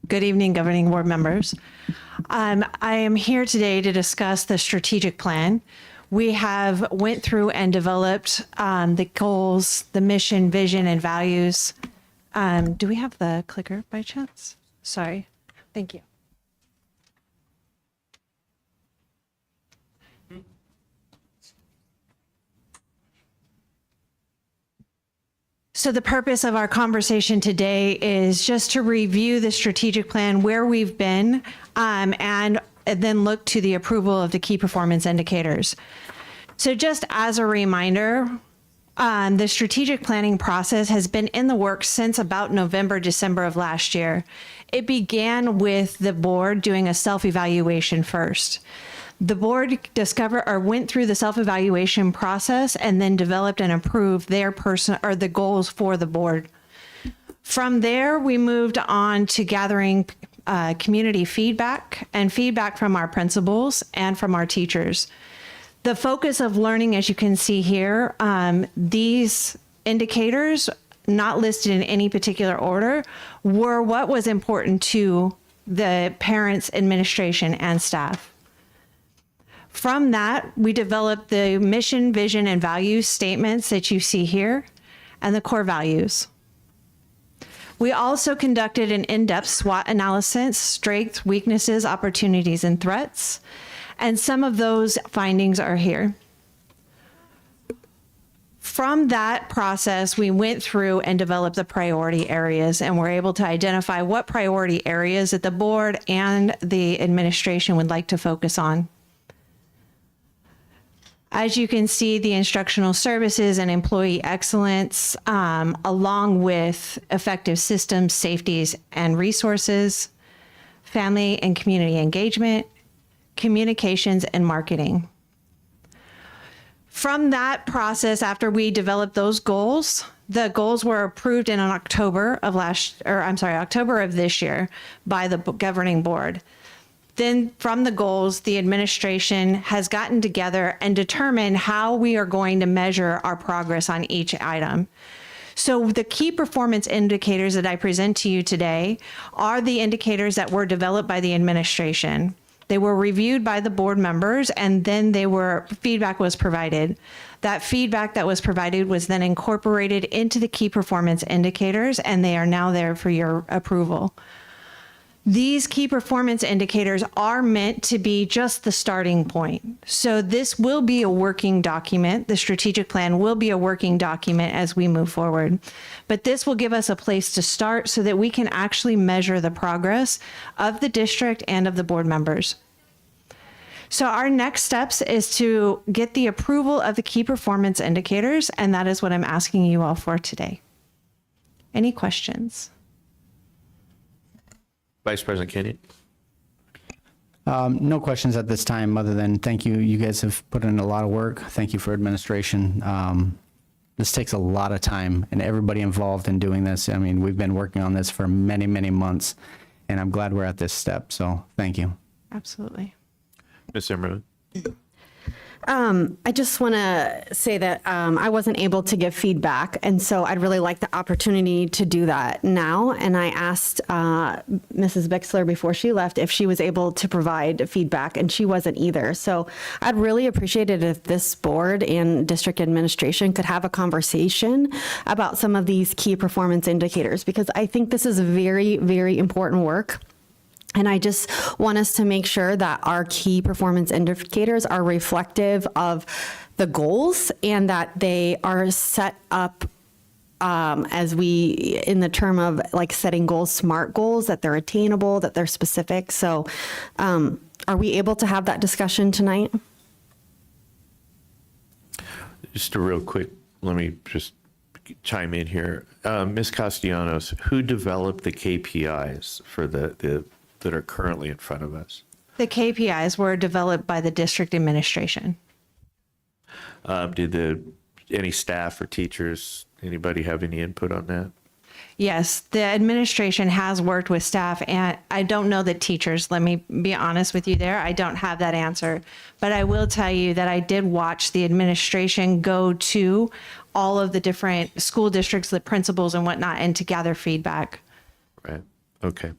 Good evening, governing board members. I am here today to discuss the strategic plan, We have went through and developed the goals, the mission, vision, and values. Do we have the clicker by chance? Sorry. Thank you. So the purpose of our conversation today is just to review the strategic plan, where we've been, and then look to the approval of the key performance indicators. So just as a reminder, the strategic planning process has been in the works since about November, December of last year. It began with the board doing a self-evaluation first. The board went through the self-evaluation process and then developed and approved the goals for the board. From there, we moved on to gathering community feedback and feedback from our principals and from our teachers. The focus of learning, as you can see here, these indicators, not listed in any particular order, were what was important to the parents, administration, and staff. From that, we developed the mission, vision, and value statements that you see here, and the core values. We also conducted an in-depth SWOT analysis, strengths, weaknesses, opportunities, and threats, and some of those findings are here. From that process, we went through and developed the priority areas, and were able to identify what priority areas that the board and the administration would like to focus on. As you can see, the instructional services and employee excellence, along with effective systems, safeties, and resources, family and community engagement, communications, and marketing. From that process, after we developed those goals, the goals were approved in October of this year by the governing board. Then from the goals, the administration has gotten together and determined how we are going to measure our progress on each item. So the key performance indicators that I present to you today are the indicators that were developed by the administration. They were reviewed by the board members, and then feedback was provided. That feedback that was provided was then incorporated into the key performance indicators, and they are now there for your approval. These key performance indicators are meant to be just the starting point. So this will be a working document. The strategic plan will be a working document as we move forward. But this will give us a place to start so that we can actually measure the progress of the district and of the board members. So our next steps is to get the approval of the key performance indicators, and that is what I'm asking you all for today. Any questions? Vice President Kenyon. No questions at this time, other than thank you. You guys have put in a lot of work. Thank you for administration. This takes a lot of time, and everybody involved in doing this. I mean, we've been working on this for many, many months, and I'm glad we're at this step. So thank you. Absolutely. Ms. Zimmerman. I just want to say that I wasn't able to give feedback, and so I'd really like the opportunity to do that now. And I asked Mrs. Bixler before she left if she was able to provide feedback, and she wasn't either. So I'd really appreciate it if this board and district administration could have a conversation about some of these key performance indicators, because I think this is very, very important work. And I just want us to make sure that our key performance indicators are reflective of the goals, and that they are set up as we, in the term of like setting goals, SMART goals, that they're attainable, that they're specific. So are we able to have that discussion tonight? Just a real quick, let me just chime in here. Ms. Castellanos, who developed the KPIs for the that are currently in front of us? The KPIs were developed by the district administration. Did any staff or teachers, anybody have any input on that? Yes, the administration has worked with staff, and I don't know the teachers. Let me be honest with you there. I don't have that answer. But I will tell you that I did watch the administration go to all of the different school districts, the principals and whatnot, and to gather feedback. Right. Okay.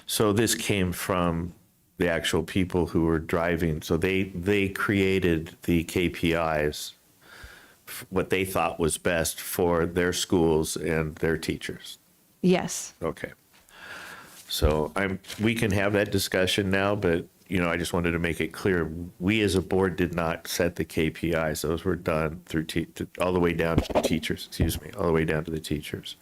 So this came from the actual people who were driving. So they created the KPIs, what they thought was best for their schools and their teachers. Yes. Okay. So we can have that discussion now, but I just wanted to make it clear, we as a board did not set the KPIs. Those were done through all the way down to the teachers, all the way down to the teachers.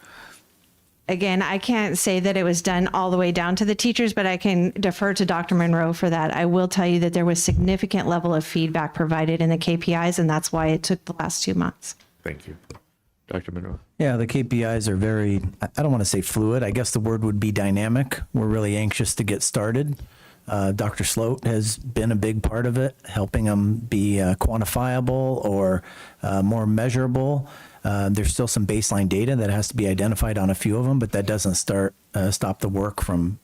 Again, I can't say that it was done all the way down to the teachers, but I can defer to Dr. Monroe for that. I will tell you that there was significant level of feedback provided in the KPIs, and that's why it took the last 2 months. Thank you. Dr. Monroe. Yeah, the KPIs are very, I don't want to say fluid. I guess the word would be dynamic. We're really anxious to get started. Dr. Sloat has been a big part of it, helping them be quantifiable or more measurable. There's still some baseline data that has to be identified on a few of them, but that doesn't stop the work from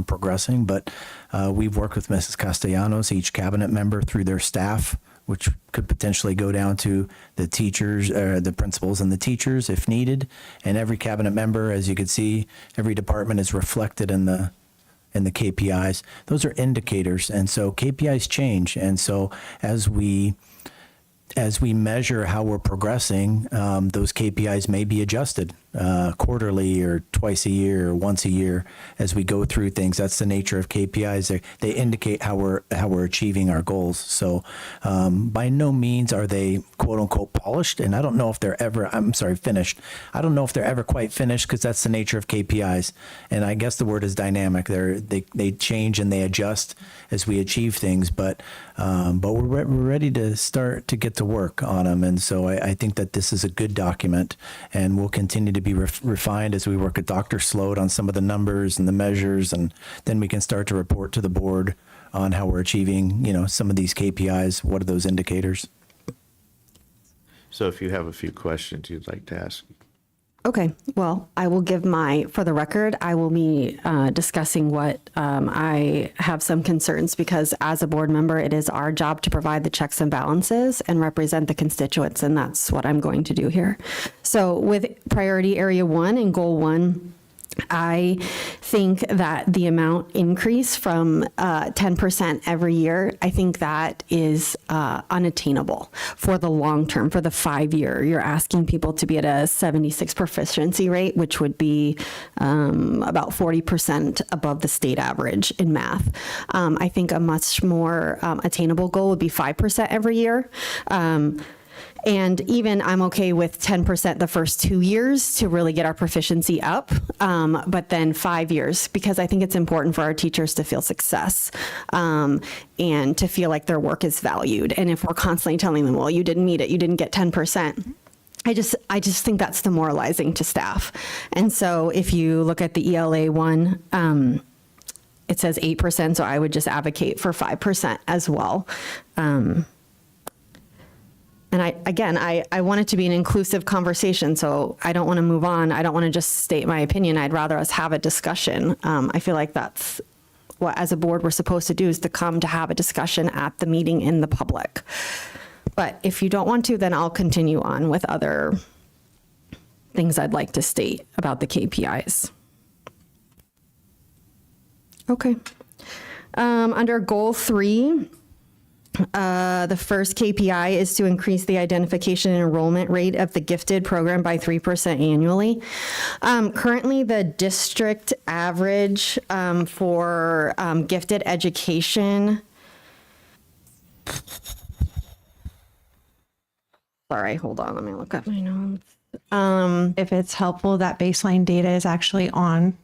progressing. But we've worked with Mrs. Castellanos, each cabinet member, through their staff, which could potentially go down to the teachers, the principals and the teachers if needed. And every cabinet member, as you can see, every department is reflected in the KPIs. Those are indicators. And so KPIs change. And so as we measure how we're progressing, those KPIs may be adjusted quarterly or twice a year or once a year as we go through things. That's the nature of KPIs. They indicate how we're achieving our goals. So by no means are they quote unquote polished. And I don't know if they're ever, finished. I don't know if they're ever quite finished because that's the nature of KPIs. And I guess the word is dynamic. They change and they adjust as we achieve things. But we're ready to start to get to work on them. And so I think that this is a good document and will continue to be refined as we work with Dr. Sloat on some of the numbers and the measures. And then we can start to report to the board on how we're achieving, some of these KPIs. What are those indicators? So if you have a few questions you'd like to ask. Okay, well, I will give for the record, I will be discussing what I have some concerns because as a board member, it is our job to provide the checks and balances and represent the constituents, and that's what I'm going to do here. So with priority area 1 and goal 1, I think that the amount increase from 10% every year, I think that is unattainable for the long term, for the 5-year. You're asking people to be at a 76 proficiency rate, which would be about 40% above the state average in math. I think a much more attainable goal would be 5% every year. And even I'm okay with 10% the first 2 years to really get our proficiency up, but then 5 years, because I think it's important for our teachers to feel success and to feel like their work is valued. And if we're constantly telling them, well, you didn't meet it, you didn't get 10%, I just think that's demoralizing to staff. And so if you look at the ELA one, it says 8%, so I would just advocate for 5% as well. And I want it to be an inclusive conversation, so I don't want to move on. I don't want to just state my opinion. I'd rather us have a discussion. I feel like that's what, as a board, we're supposed to do, is to come to have a discussion at the meeting in the public. But if you don't want to, then I'll continue on with other things I'd like to state about the KPIs. Okay. Under goal 3, the first KPI is to increase the identification and enrollment rate of the gifted program by 3% annually. Currently, the district average for gifted education. Sorry, hold on. Let me look up my notes. If it's helpful, that baseline data is actually on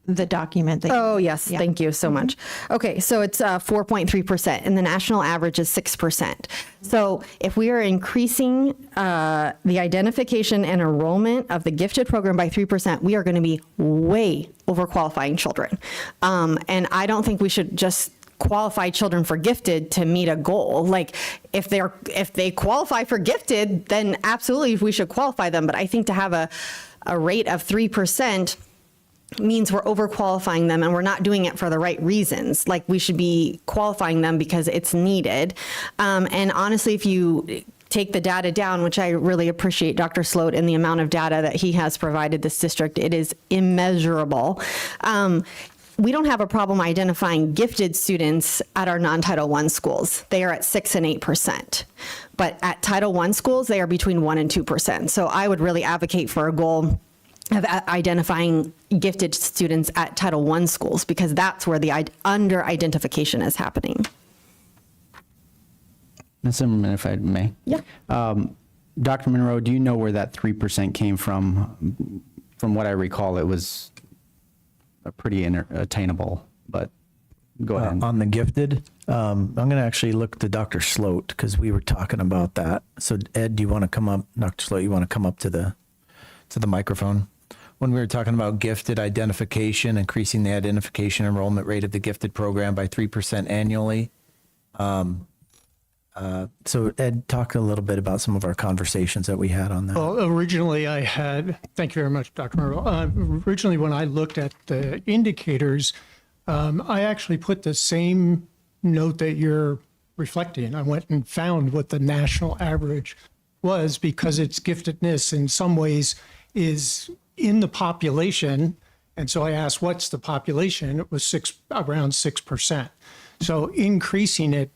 the document. Oh, yes. Yeah. Thank you so much. Okay. So it's 4.3% and the national average is 6%. So if we are increasing the identification and enrollment of the gifted program by 3%, we are going to be way overqualifying children. And I don't think we should just qualify children for gifted to meet a goal. Like if they qualify for gifted, then absolutely we should qualify them. But I think to have a rate of 3% means we're overqualifying them and we're not doing it for the right reasons. Like we should be qualifying them because it's needed. And honestly, if you take the data down, which I really appreciate Dr. Sloat and the amount of data that he has provided this district, it is immeasurable. we don't have a problem identifying gifted students at our non-Title I schools. They are at 6 and 8%. But at Title I schools, they are between 1 and 2%. So I would really advocate for a goal of identifying gifted students at Title I schools, because that's where the under-identification is happening. Ms. Zimmerman, if I may. Yeah. Dr. Monroe, do you know where that 3% came from? From what I recall, it was a pretty attainable, but go ahead. On the gifted, I'm going to actually look to Dr. Sloat because we were talking about that. So Ed, do you want to come up? Dr. Sloat, you want to come up to the microphone? When we were talking about gifted identification, increasing the identification enrollment rate of the gifted program by 3% annually. So Ed, talk a little bit about some of our conversations that we had on that. Well, originally I had, thank you very much, Dr. Monroe. Originally, when I looked at the indicators, I actually put the same note that you're reflecting. I went and found what the national average was, because its giftedness in some ways is in the population. And so I asked, what's the population? It was around 6%. So increasing it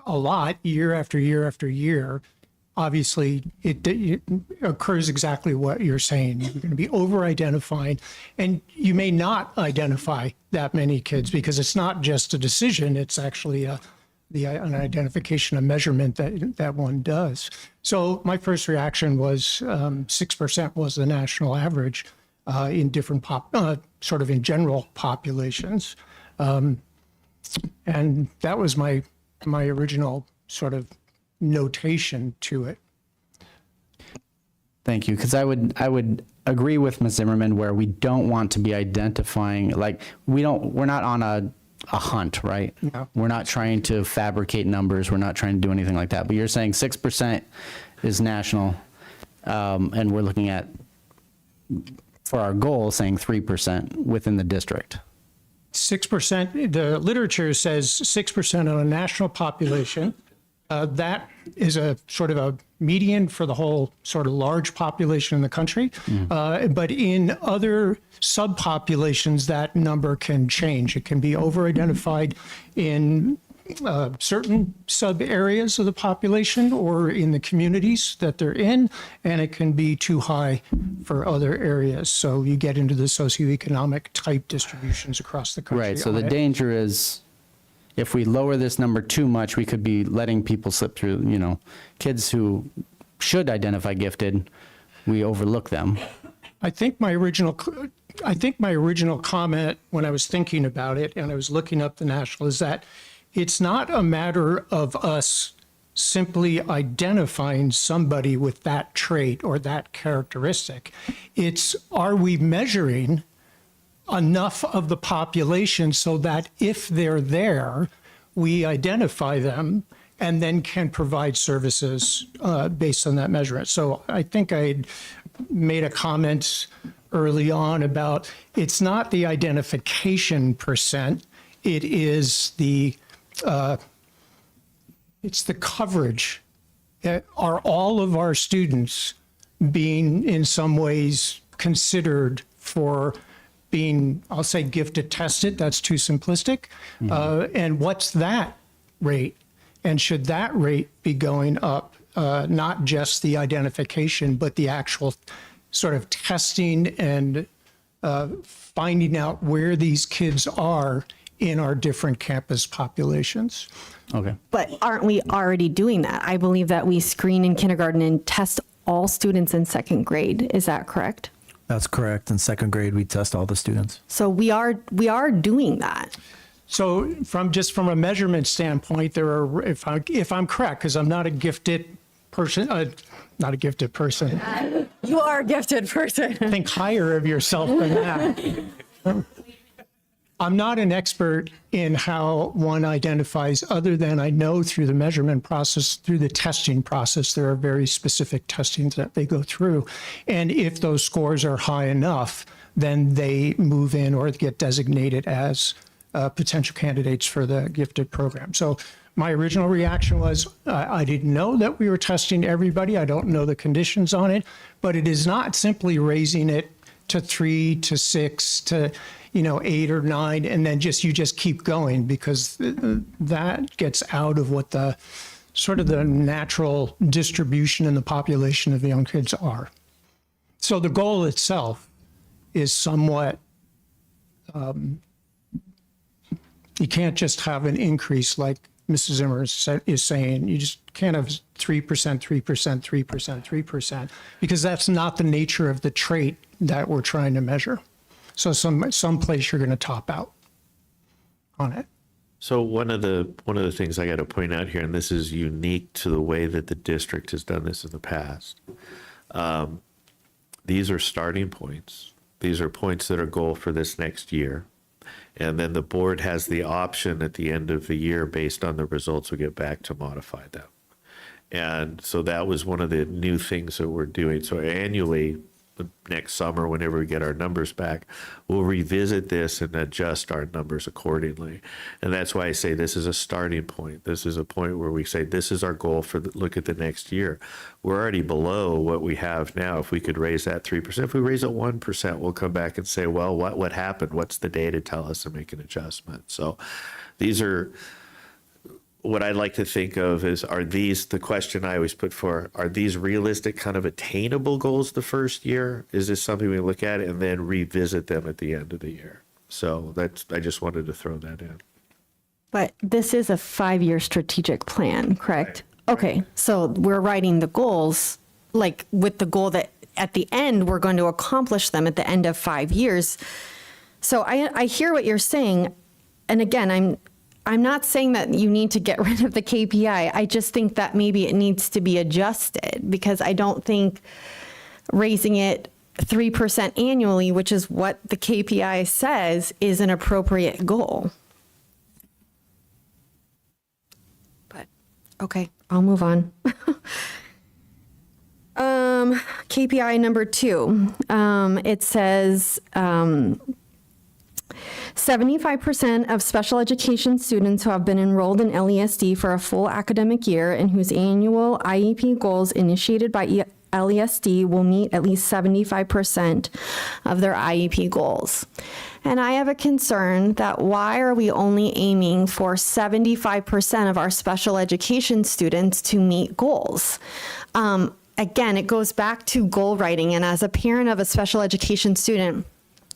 a lot year after year after year, obviously it occurs exactly what you're saying. You're going to be over-identifying, and you may not identify that many kids because it's not just a decision, it's actually an identification, a measurement that one does. So my first reaction was 6% was the national average in different sort of in general populations. And that was my original sort of notation to it. Thank you, because I would agree with Ms. Zimmerman where we don't want to be identifying, like we're not on a hunt, right? No. We're not trying to fabricate numbers. We're not trying to do anything like that. But you're saying 6% is national, and we're looking at, for our goal, saying 3% within the district. 6%, the literature says 6% on a national population. That is a sort of a median for the whole sort of large population in the country. But in other subpopulations, that number can change. It can be over-identified in certain sub areas of the population or in the communities that they're in, and it can be too high for other areas. So you get into the socioeconomic type distributions across the country. Right, so the danger is if we lower this number too much, we could be letting people slip through, kids who should identify gifted, we overlook them. I think my original comment when I was thinking about it and I was looking up the national is that it's not a matter of us simply identifying somebody with that trait or that characteristic. It's, are we measuring enough of the population so that if they're there, we identify them and then can provide services based on that measurement. So I think I made a comment early on about it's not the identification percent, it is it's the coverage. Are all of our students being in some ways considered for being, I'll say, gifted tested? That's too simplistic. And what's that rate? And should that rate be going up? Not just the identification, but the actual sort of testing and finding out where these kids are in our different campus populations. Okay. But aren't we already doing that? I believe that we screen in kindergarten and test all students in second grade. Is that correct? That's correct. In second grade, we test all the students. So we are doing that. So from a measurement standpoint, there are, if I'm correct, because I'm not a gifted person, not a gifted person. You are a gifted person. Think higher of yourself than that. I'm not an expert in how one identifies, other than I know through the measurement process, through the testing process, there are very specific testings that they go through. And if those scores are high enough, then they move in or get designated as potential candidates for the gifted program. So my original reaction was, I didn't know that we were testing everybody. I don't know the conditions on it, but it is not simply raising it to 3 to 6 to, 8 or 9, and then you just keep going, because that gets out of what the sort of the natural distribution in the population of young kids are. So the goal itself is somewhat, you can't just have an increase like Mrs. Zimmer is saying. You just can't have 3%, 3%, 3%, 3%, because that's not the nature of the trait that we're trying to measure. So someplace you're going to top out on it. So one of the things I got to point out here, and this is unique to the way that the district has done this in the past. These are starting points. These are points that are goal for this next year. And then the board has the option at the end of the year, based on the results we get back, to modify them. And so that was one of the new things that we're doing. So annually, next summer, whenever we get our numbers back, we'll revisit this and adjust our numbers accordingly. And that's why I say this is a starting point. This is a point where we say, this is our goal for look at the next year. We're already below what we have now. If we could raise that 3%, if we raise it 1%, we'll come back and say, well, what happened? What's the data tell us, and make an adjustment. So these are, what I'd like to think of is, are these, the question I always put for, are these realistic, kind of attainable goals the first year? Is this something we look at and then revisit them at the end of the year? So I just wanted to throw that in. But this is a 5-year strategic plan, correct? Okay, so we're writing the goals, like with the goal that at the end, we're going to accomplish them at the end of 5 years. So I hear what you're saying. And again, I'm not saying that you need to get rid of the KPI. I just think that maybe it needs to be adjusted, because I don't think raising it 3% annually, which is what the KPI says, is an appropriate goal. But okay, I'll move on. KPI number 2, it says 75% of special education students who have been enrolled in LESD for a full academic year and whose annual IEP goals initiated by LESD will meet at least 75% of their IEP goals. And I have a concern that why are we only aiming for 75% of our special education students to meet goals? Again, it goes back to goal writing. And as a parent of a special education student,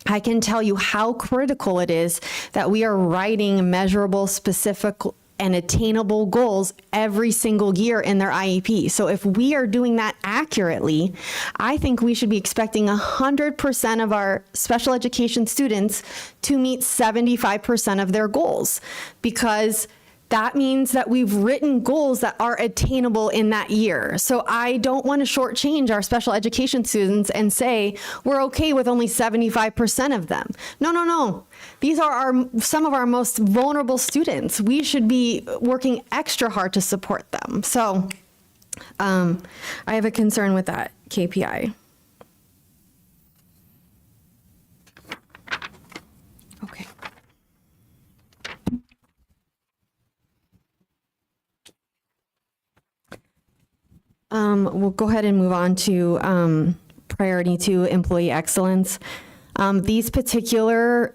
I can tell you how critical it is that we are writing measurable, specific, and attainable goals every single year in their IEP. So if we are doing that accurately, I think we should be expecting 100% of our special education students to meet 75% of their goals, because that means that we've written goals that are attainable in that year. So I don't want to shortchange our special education students and say we're okay with only 75% of them. No. These are some of our most vulnerable students. We should be working extra hard to support them. So I have a concern with that KPI. Okay. We'll go ahead and move on to priority 2, employee excellence. These particular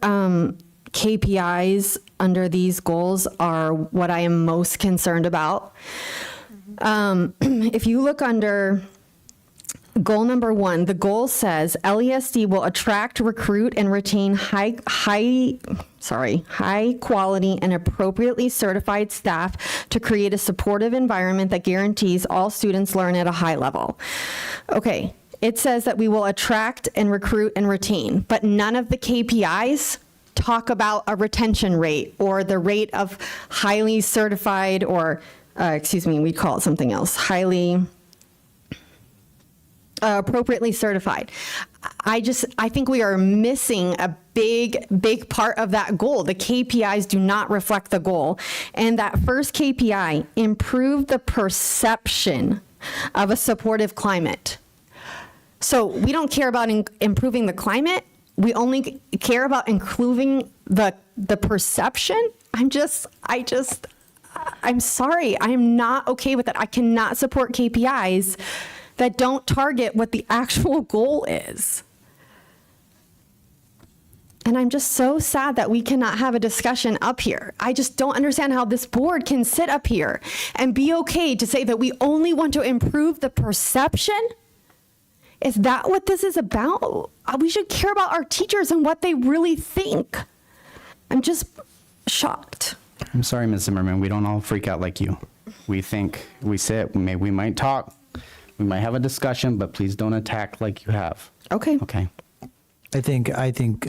KPIs under these goals are what I am most concerned about. If you look under goal number 1, the goal says LESD will attract, recruit, and retain high quality and appropriately certified staff to create a supportive environment that guarantees all students learn at a high level. Okay, it says that we will attract and recruit and retain, but none of the KPIs talk about a retention rate or the rate of highly certified, or we call it something else, highly appropriately certified. I think we are missing a big part of that goal. The KPIs do not reflect the goal. And that first KPI, improve the perception of a supportive climate. So we don't care about improving the climate. We only care about improving the perception. I'm sorry. I am not okay with that. I cannot support KPIs that don't target what the actual goal is. And I'm just so sad that we cannot have a discussion up here. I just don't understand how this board can sit up here and be okay to say that we only want to improve the perception. Is that what this is about? We should care about our teachers and what they really think. I'm just shocked. I'm sorry, Ms. Zimmerman. We don't all freak out like you. We think, we sit, we might talk, we might have a discussion, but please don't attack like you have. Okay. Okay. I think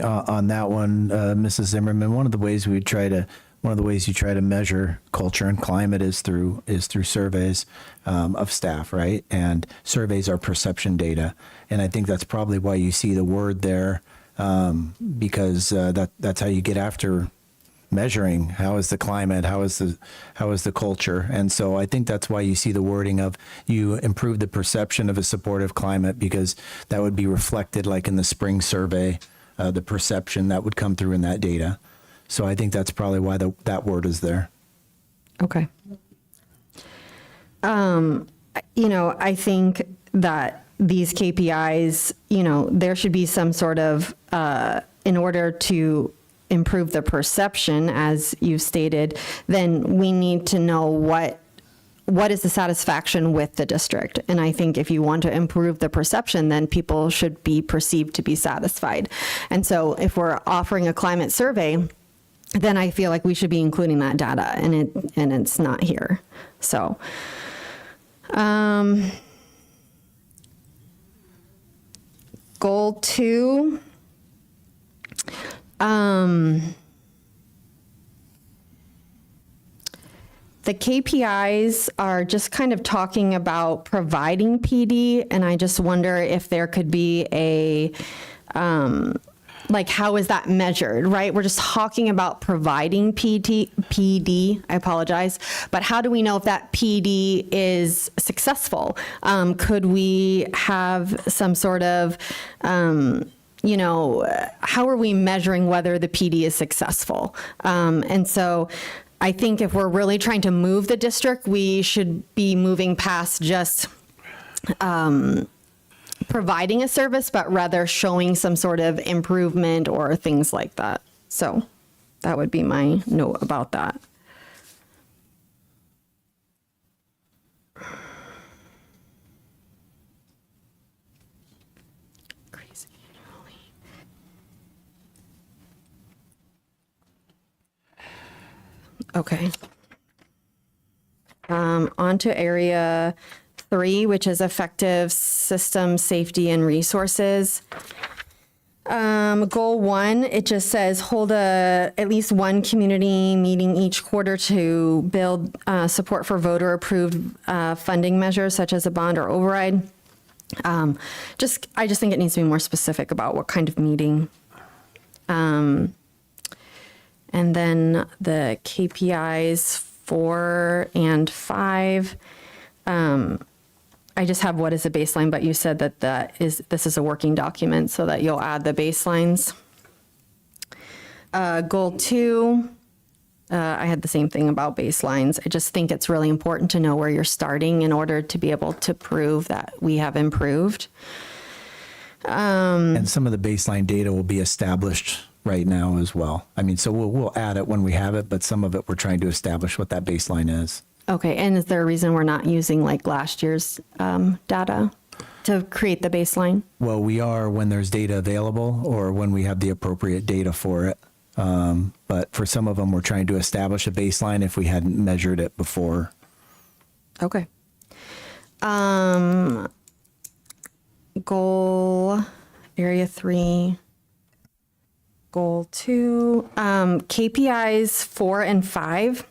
on that one, Mrs. Zimmerman, one of the ways you try to measure culture and climate is through surveys of staff, right? And surveys are perception data, and I think that's probably why you see the word there, because that's how you get after measuring how is the climate, how is the culture. And so I think that's why you see the wording of you improve the perception of a supportive climate, because that would be reflected like in the spring survey, the perception that would come through in that data. So I think that's probably why that word is there. Okay. I think that these KPIs, there should be some sort of, in order to improve the perception, as you stated, then we need to know what is the satisfaction with the district. And I think if you want to improve the perception, then people should be perceived to be satisfied. And so if we're offering a climate survey, then I feel like we should be including that data, and it's not here. So, goal 2. The KPIs are just kind of talking about providing PD, and I just wonder if there could be a, how is that measured, right? We're just talking about providing PD, I apologize, but how do we know if that PD is successful? Could we have some sort of, how are we measuring whether the PD is successful? And so I think if we're really trying to move the district, we should be moving past just providing a service, but rather showing some sort of improvement or things like that. So that would be my note about that. Okay. On to area 3, which is effective system safety and resources. Goal 1, it just says hold at least one community meeting each quarter to build support for voter approved funding measures such as a bond or override. I just think it needs to be more specific about what kind of meeting. And then the KPIs 4 and 5. I just have what is a baseline, but you said that this is a working document, so that you'll add the baselines. Goal 2, I had the same thing about baselines. I just think it's really important to know where you're starting in order to be able to prove that we have improved. And some of the baseline data will be established right now as well. I mean, so we'll add it when we have it, but some of it we're trying to establish what that baseline is. Okay, and is there a reason we're not using like last year's data to create the baseline? Well, we are when there's data available or when we have the appropriate data for it. But for some of them, we're trying to establish a baseline if we hadn't measured it before. Okay. Goal area 3. Goal 2, KPIs 4 and 5.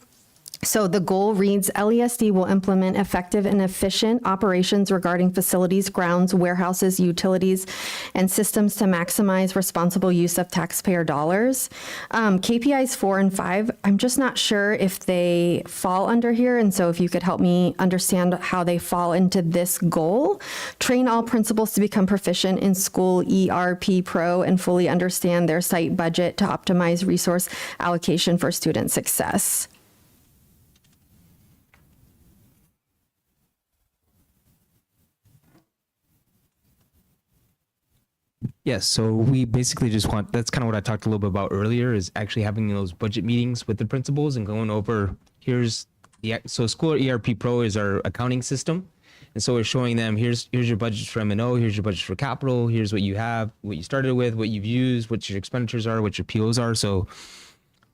So the goal reads, LESD will implement effective and efficient operations regarding facilities, grounds, warehouses, utilities, and systems to maximize responsible use of taxpayer dollars. KPIs 4 and 5, I'm just not sure if they fall under here. And so if you could help me understand how they fall into this goal. Train all principals to become proficient in school ERP Pro and fully understand their site budget to optimize resource allocation for student success. Yes, so we basically just want, that's kind of what I talked a little bit about earlier, is actually having those budget meetings with the principals and going over, so School ERP Pro is our accounting system. And so we're showing them, here's your budgets for M&O, here's your budgets for capital, here's what you have, what you started with, what you've used, what your expenditures are, what your POs are. So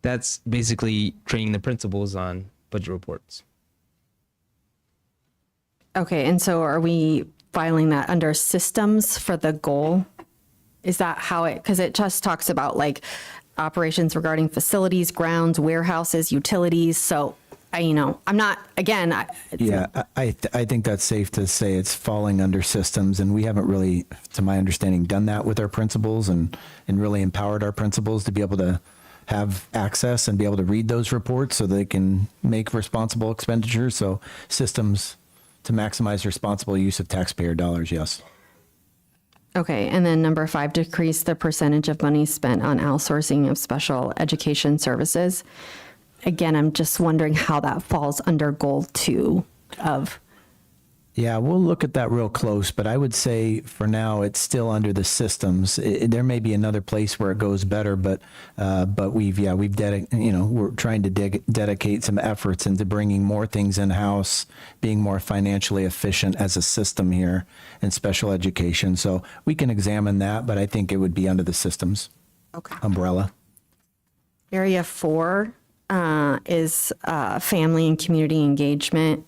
that's basically training the principals on budget reports. Okay, and so are we filing that under systems for the goal? Is that how because it just talks about like operations regarding facilities, grounds, warehouses, utilities. So I'm not, again. I think that's safe to say it's falling under systems, and we haven't really, to my understanding, done that with our principals and really empowered our principals to be able to have access and be able to read those reports so they can make responsible expenditures. So systems to maximize responsible use of taxpayer dollars, yes. Okay, and then number 5, decrease the percentage of money spent on outsourcing of special education services. Again, I'm just wondering how that falls under goal 2 of. Yeah, we'll look at that real close, but I would say for now it's still under the systems. There may be another place where it goes better, but we're trying to dedicate some efforts into bringing more things in house, being more financially efficient as a system here in special education. So we can examine that, but I think it would be under the systems umbrella. Area 4 is family and community engagement.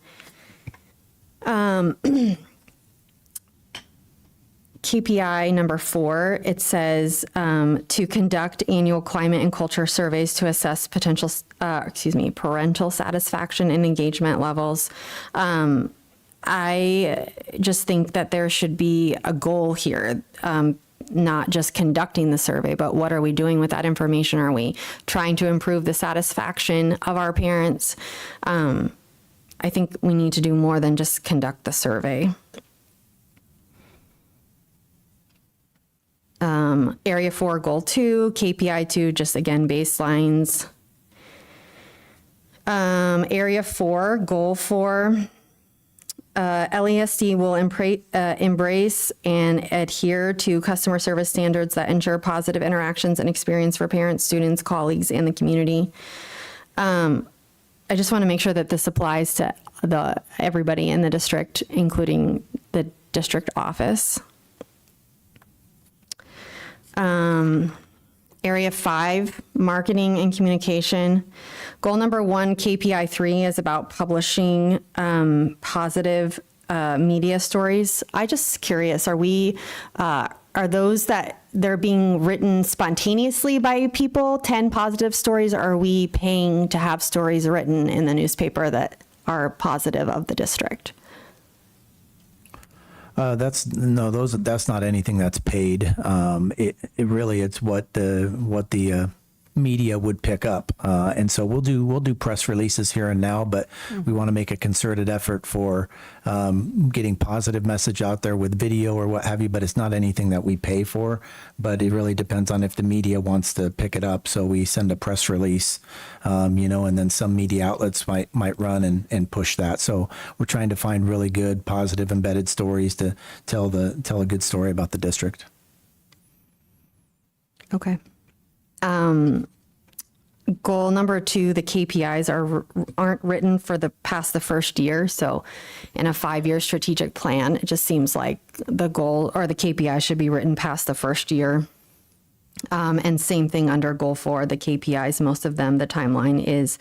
KPI number 4, it says to conduct annual climate and culture surveys to assess parental satisfaction and engagement levels. I just think that there should be a goal here, not just conducting the survey, but what are we doing with that information? Are we trying to improve the satisfaction of our parents? I think we need to do more than just conduct the survey. Area 4, goal 2, KPI 2, just again, baselines. Area 4, goal 4, LESD will embrace and adhere to customer service standards that ensure positive interactions and experience for parents, students, colleagues, and the community. I just want to make sure that this applies to everybody in the district, including the district office. Area 5, marketing and communication. Goal number 1, KPI 3, is about publishing positive media stories. I just curious, are those that they're being written spontaneously by people, 10 positive stories, or are we paying to have stories written in the newspaper that are positive of the district? That's not anything that's paid. It's what the media would pick up. And so we'll do press releases here and now, but we want to make a concerted effort for getting positive message out there with video or what have you, but it's not anything that we pay for, but it really depends on if the media wants to pick it up. So we send a press release, and then some media outlets might run and push that. So we're trying to find really good, positive, embedded stories to tell a good story about the district. Okay. Goal number 2, the KPIs aren't written for past the first year. So in a 5-year strategic plan, it just seems like the goal or the KPI should be written past the first year. And same thing under goal 4, the KPIs, most of them, the timeline is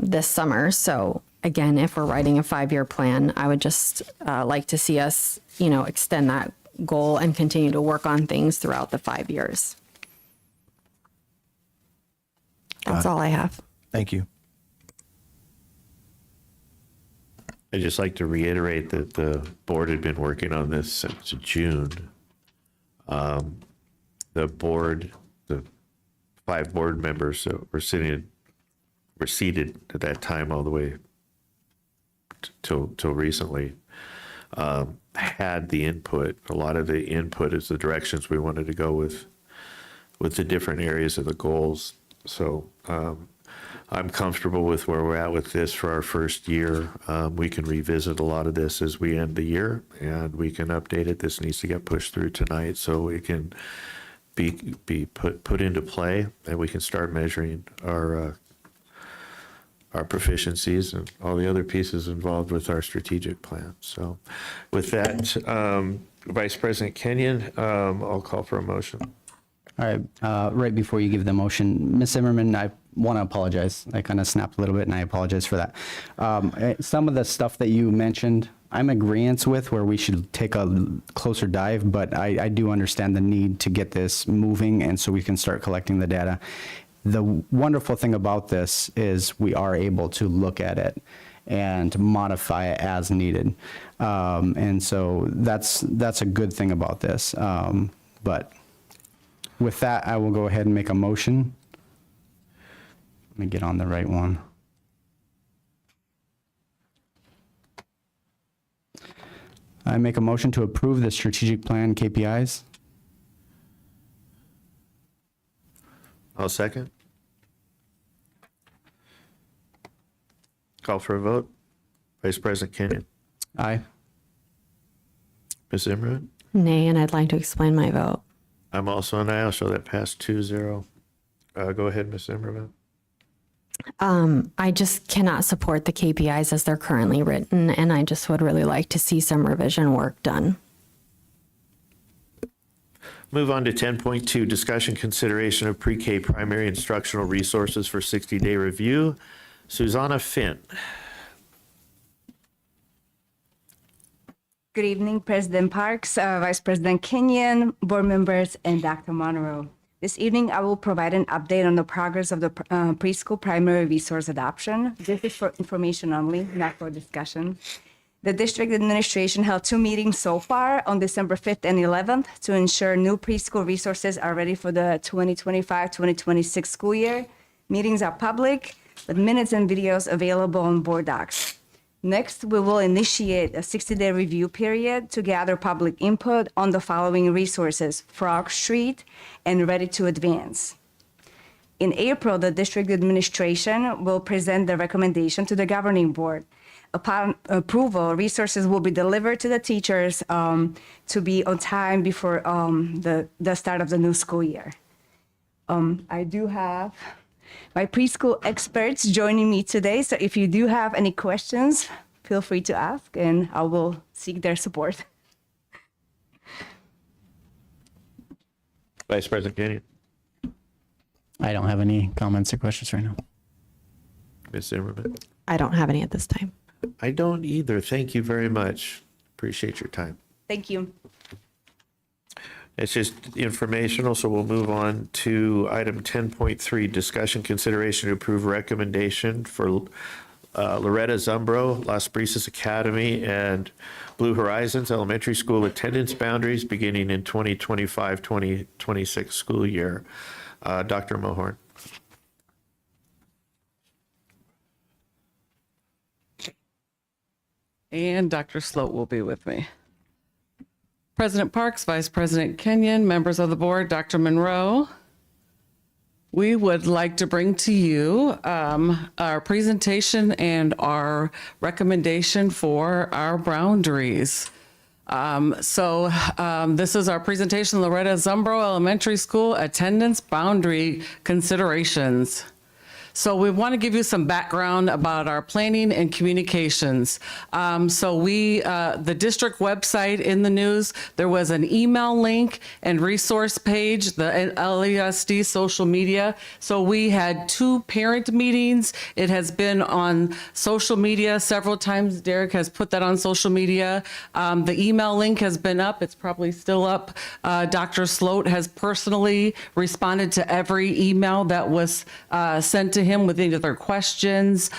this summer. So again, if we're writing a 5-year plan, I would just like to see us, extend that goal and continue to work on things throughout the 5 years. That's all I have. Thank you. I'd just like to reiterate that the board had been working on this since June. The 5 board members that were seated at that time all the way till recently, had the input. A lot of the input is the directions we wanted to go with the different areas of the goals. So I'm comfortable with where we're at with this for our first year. We can revisit a lot of this as we end the year, and we can update it. This needs to get pushed through tonight so it can be put into play, and we can start measuring our proficiencies and all the other pieces involved with our strategic plan. So with that, Vice President Kenyon, I'll call for a motion. All right, right before you give the motion, Ms. Zimmerman, I want to apologize. I kind of snapped a little bit, and I apologize for that. Some of the stuff that you mentioned, I'm agreeant with where we should take a closer dive, but I do understand the need to get this moving, and so we can start collecting the data. The wonderful thing about this is we are able to look at it and modify it as needed. And so that's a good thing about this. But with that, I will go ahead and make a motion. Let me get on the right one. I make a motion to approve the strategic plan KPIs. I'll second. Call for a vote. Vice President Kenyon. Aye. Ms. Zimmerman? Nay, and I'd like to explain my vote. I'm also an aye. I'll show that passed 2-0. Go ahead, Ms. Zimmerman. I just cannot support the KPIs as they're currently written, and I just would really like to see some revision work done. Move on to 10.2, discussion consideration of pre-K primary instructional resources for 60-day review. Susanna Finn. Good evening, President Parks, Vice President Kenyon, board members, and Dr. Monroe. This evening, I will provide an update on the progress of the preschool primary resource adoption. This is for information only, not for discussion. The district administration held 2 meetings so far on December 5th and 11th to ensure new preschool resources are ready for the 2025-2026 school year. Meetings are public, with minutes and videos available on board docs. Next, we will initiate a 60-day review period to gather public input on the following resources: Frog Street and Ready to Advance. In April, the district administration will present the recommendation to the governing board. Upon approval, resources will be delivered to the teachers to be on time before the start of the new school year. I do have my preschool experts joining me today, so if you do have any questions, feel free to ask, and I will seek their support. Vice President Kenyon. I don't have any comments or questions right now. Ms. Zimmerman. I don't have any at this time. I don't either. Thank you very much. Appreciate your time. Thank you. It's just informational, so we'll move on to item 10.3, discussion consideration to approve recommendation for Loretta Zumbro, Las Brisas Academy, and Blue Horizons Elementary School attendance boundaries beginning in 2025-2026 school year. Dr. Mohorn. And Dr. Sloat will be with me. President Parks, Vice President Kenyon, members of the board, Dr. Monroe, we would like to bring to you our presentation and our recommendation for our boundaries. This is our presentation, Loretta Zumbro Elementary School Attendance Boundary Considerations. So we want to give you some background about our planning and communications. The district website in the news, there was an email link and resource page, the LESD social media. So we had 2 parent meetings. It has been on social media several times. Derek has put that on social media. The email link has been up. It's probably still up. Dr. Sloat has personally responded to every email that was sent to him with any other questions,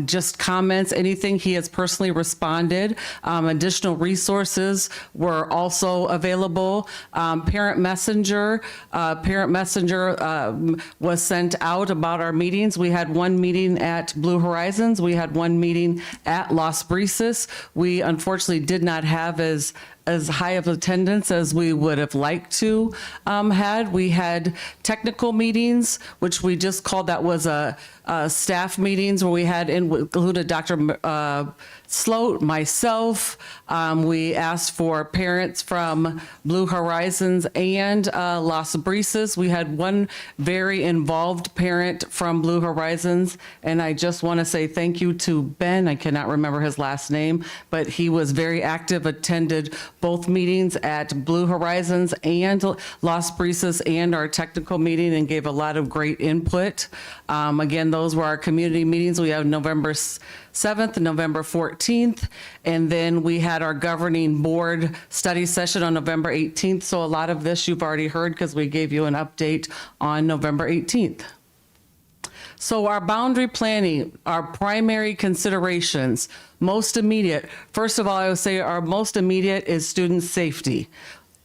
just comments, anything. He has personally responded. Additional resources were also available. Parent Messenger was sent out about our meetings. We had 1 meeting at Blue Horizons. We had 1 meeting at Las Brisas. We unfortunately did not have as as high of attendance as we would have liked to had. We had technical meetings, which we just called, that was a staff meetings where we had included Dr. Sloat, myself. We asked for parents from Blue Horizons and Las Brisas. We had one very involved parent from Blue Horizons, and I just want to say thank you to Ben. I cannot remember his last name, but he was very active, attended both meetings at Blue Horizons and Las Brisas and our technical meeting, and gave a lot of great input. Again, those were our community meetings. We have November 7th and November 14th. And then we had our governing board study session on November 18th. So a lot of this you've already heard because we gave you an update on November 18th. So our boundary planning, our primary considerations, most immediate. First of all, I would say our most immediate is student safety.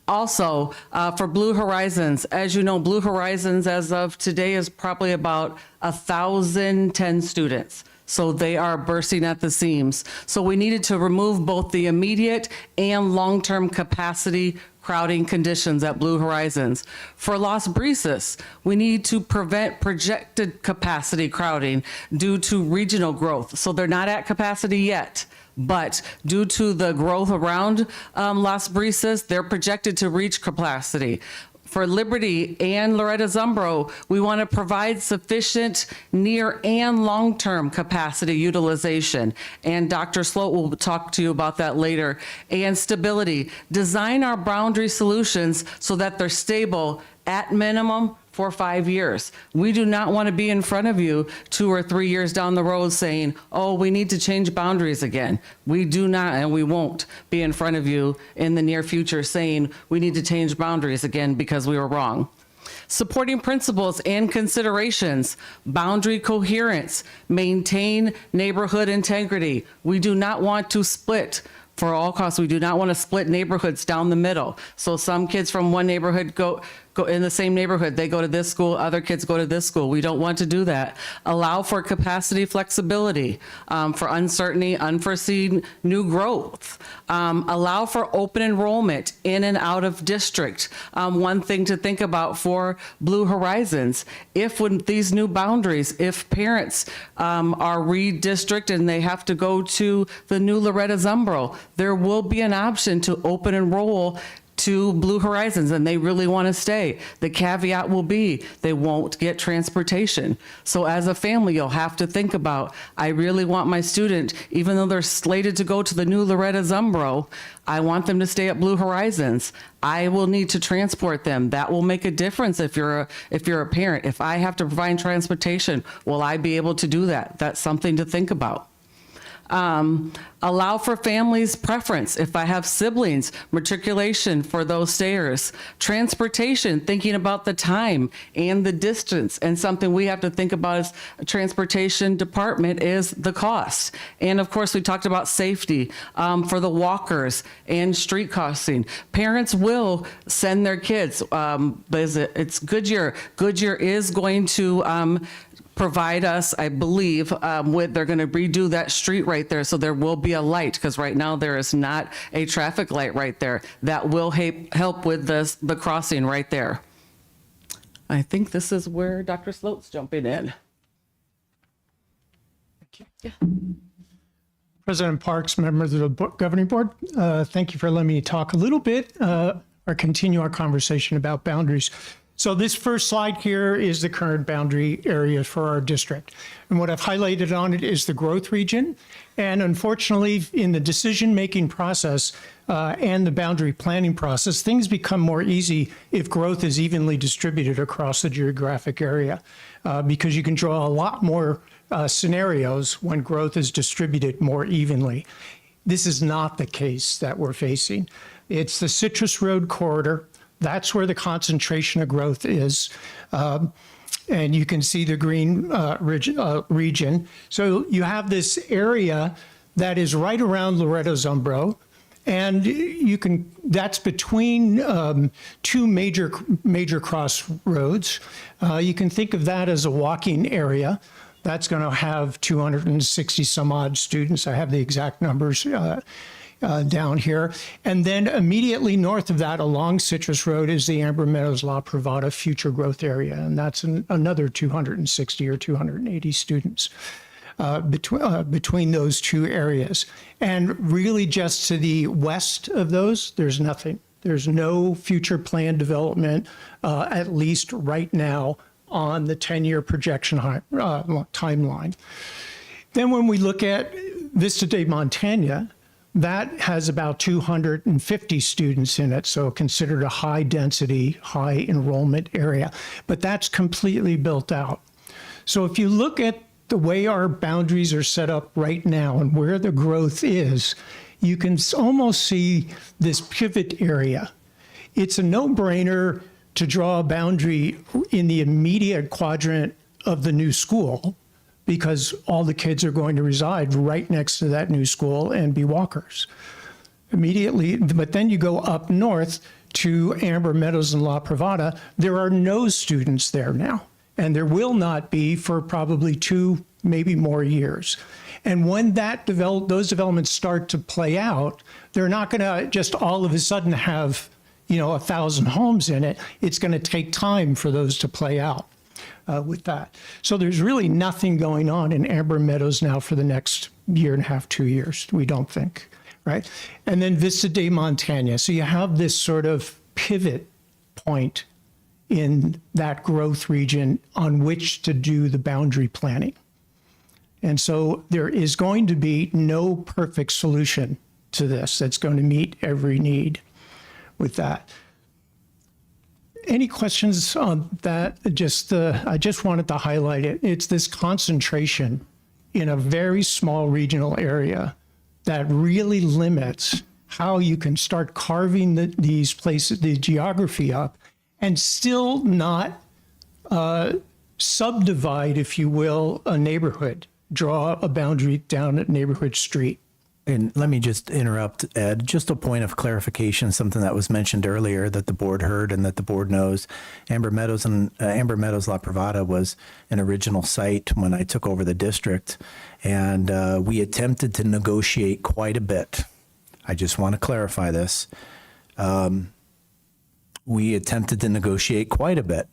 Also, for Blue Horizons, as you know, Blue Horizons as of today is probably about 1,010 students. So they are bursting at the seams. So we needed to remove both the immediate and long-term capacity crowding conditions at Blue Horizons. For Las Brisas, we need to prevent projected capacity crowding due to regional growth. So they're not at capacity yet, but due to the growth around Las Brisas, they're projected to reach capacity. For Liberty and Loretta Zumbro, we want to provide sufficient near and long-term capacity utilization. And Dr. Sloat will talk to you about that later. And stability. Design our boundary solutions so that they're stable at minimum for 5 years. We do not want to be in front of you 2 or 3 years down the road saying, oh, we need to change boundaries again. We do not, and we won't be in front of you in the near future saying we need to change boundaries again because we were wrong. Supporting principles and considerations, boundary coherence, maintain neighborhood integrity. We do not want to split. For all costs, we do not want to split neighborhoods down the middle. So some kids from one neighborhood go in the same neighborhood, they go to this school, other kids go to this school. We don't want to do that. Allow for capacity flexibility, for uncertainty, unforeseen new growth. Allow for open enrollment in and out of district. One thing to think about for Blue Horizons, if with these new boundaries, if parents are redistricted and they have to go to the new Loretta Zumbro, there will be an option to open enroll to Blue Horizons and they really want to stay. The caveat will be they won't get transportation. So as a family, you'll have to think about, I really want my student, even though they're slated to go to the new Loretta Zumbro, I want them to stay at Blue Horizons. I will need to transport them. That will make a difference if you're a parent. If I have to provide transportation, will I be able to do that? That's something to think about. Allow for families' preference. If I have siblings, matriculation for those stayers. Transportation, thinking about the time and the distance. And something we have to think about as a transportation department is the cost. And of course, we talked about safety for the walkers and street crossing. Parents will send their kids. It's Goodyear. Goodyear is going to provide us, I believe, they're going to redo that street right there, so there will be a light, because right now there is not a traffic light right there. That will help with the crossing right there. I think this is where Dr. Sloat's jumping in. President Parks, members of the governing board, thank you for letting me talk a little bit or continue our conversation about boundaries. So this first slide here is the current boundary area for our district. And what I've highlighted on it is the growth region. And unfortunately, in the decision-making process and the boundary planning process, things become more easy if growth is evenly distributed across the geographic area, because you can draw a lot more scenarios when growth is distributed more evenly. This is not the case that we're facing. It's the Citrus Road corridor. That's where the concentration of growth is. And you can see the green region. So you have this area that is right around Loretta Zumbro. And that's between two major crossroads. You can think of that as a walking area. That's going to have 260 some odd students. I have the exact numbers down here. And then immediately north of that along Citrus Road is the Amber Meadows La Privada Future Growth Area. And that's another 260 or 280 students between those two areas. And really just to the west of those, there's nothing. There's no future plan development, at least right now, on the 10-year projection timeline. Then when we look at Vista de Montana, that has about 250 students in it, so considered a high density, high enrollment area, but that's completely built out. So if you look at the way our boundaries are set up right now and where the growth is, you can almost see this pivot area. It's a no-brainer to draw a boundary in the immediate quadrant of the new school because all the kids are going to reside right next to that new school and be walkers immediately. But then you go up north to Amber Meadows and La Privada. There are no students there now, and there will not be for probably 2, maybe more years. And when those developments start to play out, they're not going to just all of a sudden have 1,000 homes in it. It's going to take time for those to play out with that. So there's really nothing going on in Amber Meadows now for the next year and a half, 2 years, we don't think, right? And then Vista de Montana. So you have this sort of pivot point in that growth region on which to do the boundary planning. And so there is going to be no perfect solution to this that's going to meet every need with that. Any questions on that? I just wanted to highlight it. It's this concentration in a very small regional area that really limits how you can start carving these places, the geography up, and still not subdivide, if you will, a neighborhood, draw a boundary down a neighborhood street. And let me just interrupt, Ed. Just a point of clarification, something that was mentioned earlier that the board heard and that the board knows. Amber Meadows La Privada was an original site when I took over the district, and we attempted to negotiate quite a bit. I just want to clarify this. We attempted to negotiate quite a bit,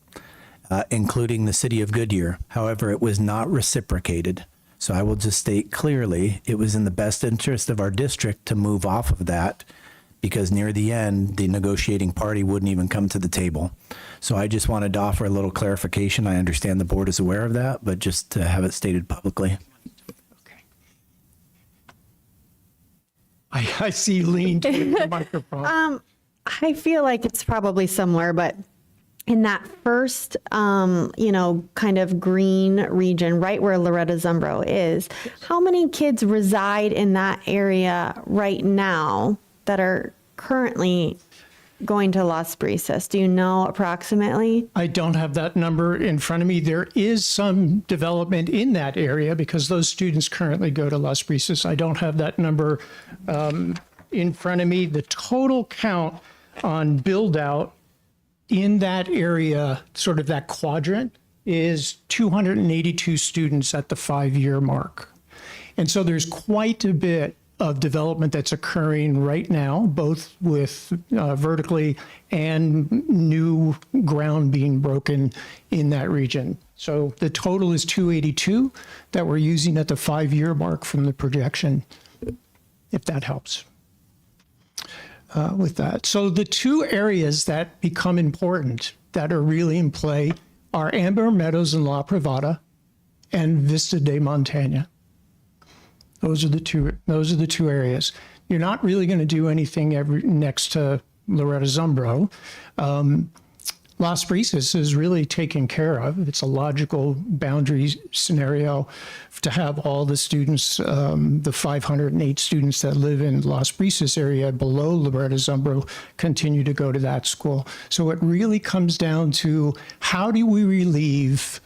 including the city of Goodyear. However, it was not reciprocated. So I will just state clearly, it was in the best interest of our district to move off of that because near the end, the negotiating party wouldn't even come to the table. So I just wanted to offer a little clarification. I understand the board is aware of that, but just to have it stated publicly. Okay. I see you lean to the microphone. I feel like it's probably somewhere, but in that first, kind of green region, right where Loretta Zumbro is, how many kids reside in that area right now that are currently going to Las Brisas? Do you know approximately? I don't have that number in front of me. There is some development in that area because those students currently go to Las Brisas. I don't have that number in front of me. The total count on build out in that area, sort of that quadrant, is 282 students at the 5-year mark. And so there's quite a bit of development that's occurring right now, both with vertically and new ground being broken in that region. So the total is 282 that we're using at the 5-year mark from the projection, if that helps. With that. So the two areas that become important that are really in play are Amber Meadows and La Privada and Vista de Montana. Those are the two areas. You're not really going to do anything next to Loretta Zumbro. Las Brisas is really taken care of. It's a logical boundary scenario to have all the students, the 508 students that live in Las Brisas area below Loretta Zumbro, continue to go to that school. So it really comes down to how do we relieve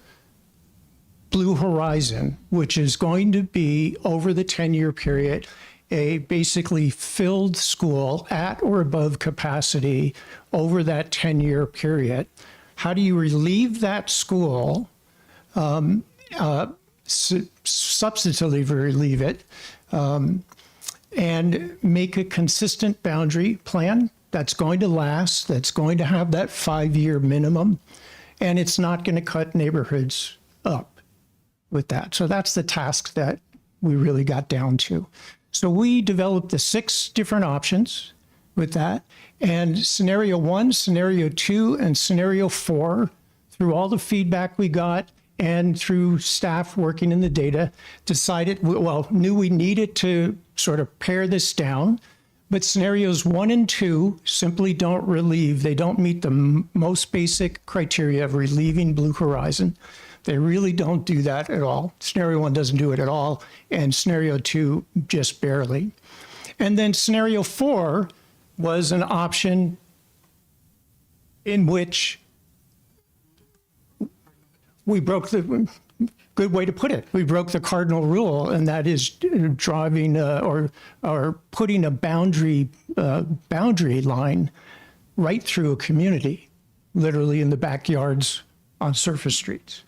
Blue Horizon, which is going to be over the 10-year period, a basically filled school at or above capacity over that 10-year period. How do you relieve that school, substantively relieve it, and make a consistent boundary plan that's going to last, that's going to have that 5-year minimum, and it's not going to cut neighborhoods up with that. So that's the task that we really got down to. So we developed the 6 different options with that, and scenario 1, scenario 2, and scenario 4, through all the feedback we got and through staff working in the data, decided, well, knew we needed to sort of pare this down. But scenarios 1 and 2 simply don't relieve. They don't meet the most basic criteria of relieving Blue Horizon. They really don't do that at all. Scenario 1 doesn't do it at all, and scenario 2 just barely. And then scenario 4 was an option in which we broke the, good way to put it, we broke the cardinal rule, and that is driving or putting a boundary line right through a community, literally in the backyards on surface streets.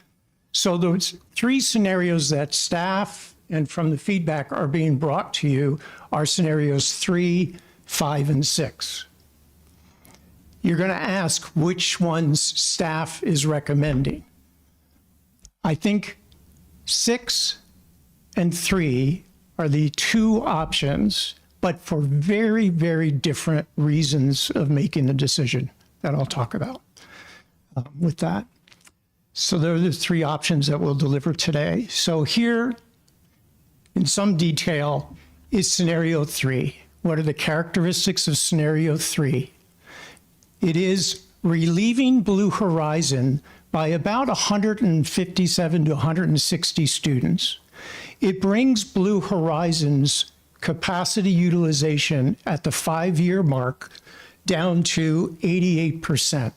So those 3 scenarios that staff and from the feedback are being brought to you are scenarios 3, 5, and 6. You're going to ask which ones staff is recommending. I think 6 and 3 are the 2 options, but for very, very different reasons of making the decision that I'll talk about with that. So there are the 3 options that we'll deliver today. So here, in some detail, is scenario 3. What are the characteristics of scenario 3? It is relieving Blue Horizon by about 157 to 160 students. It brings Blue Horizon's capacity utilization at the 5-year mark down to 88%.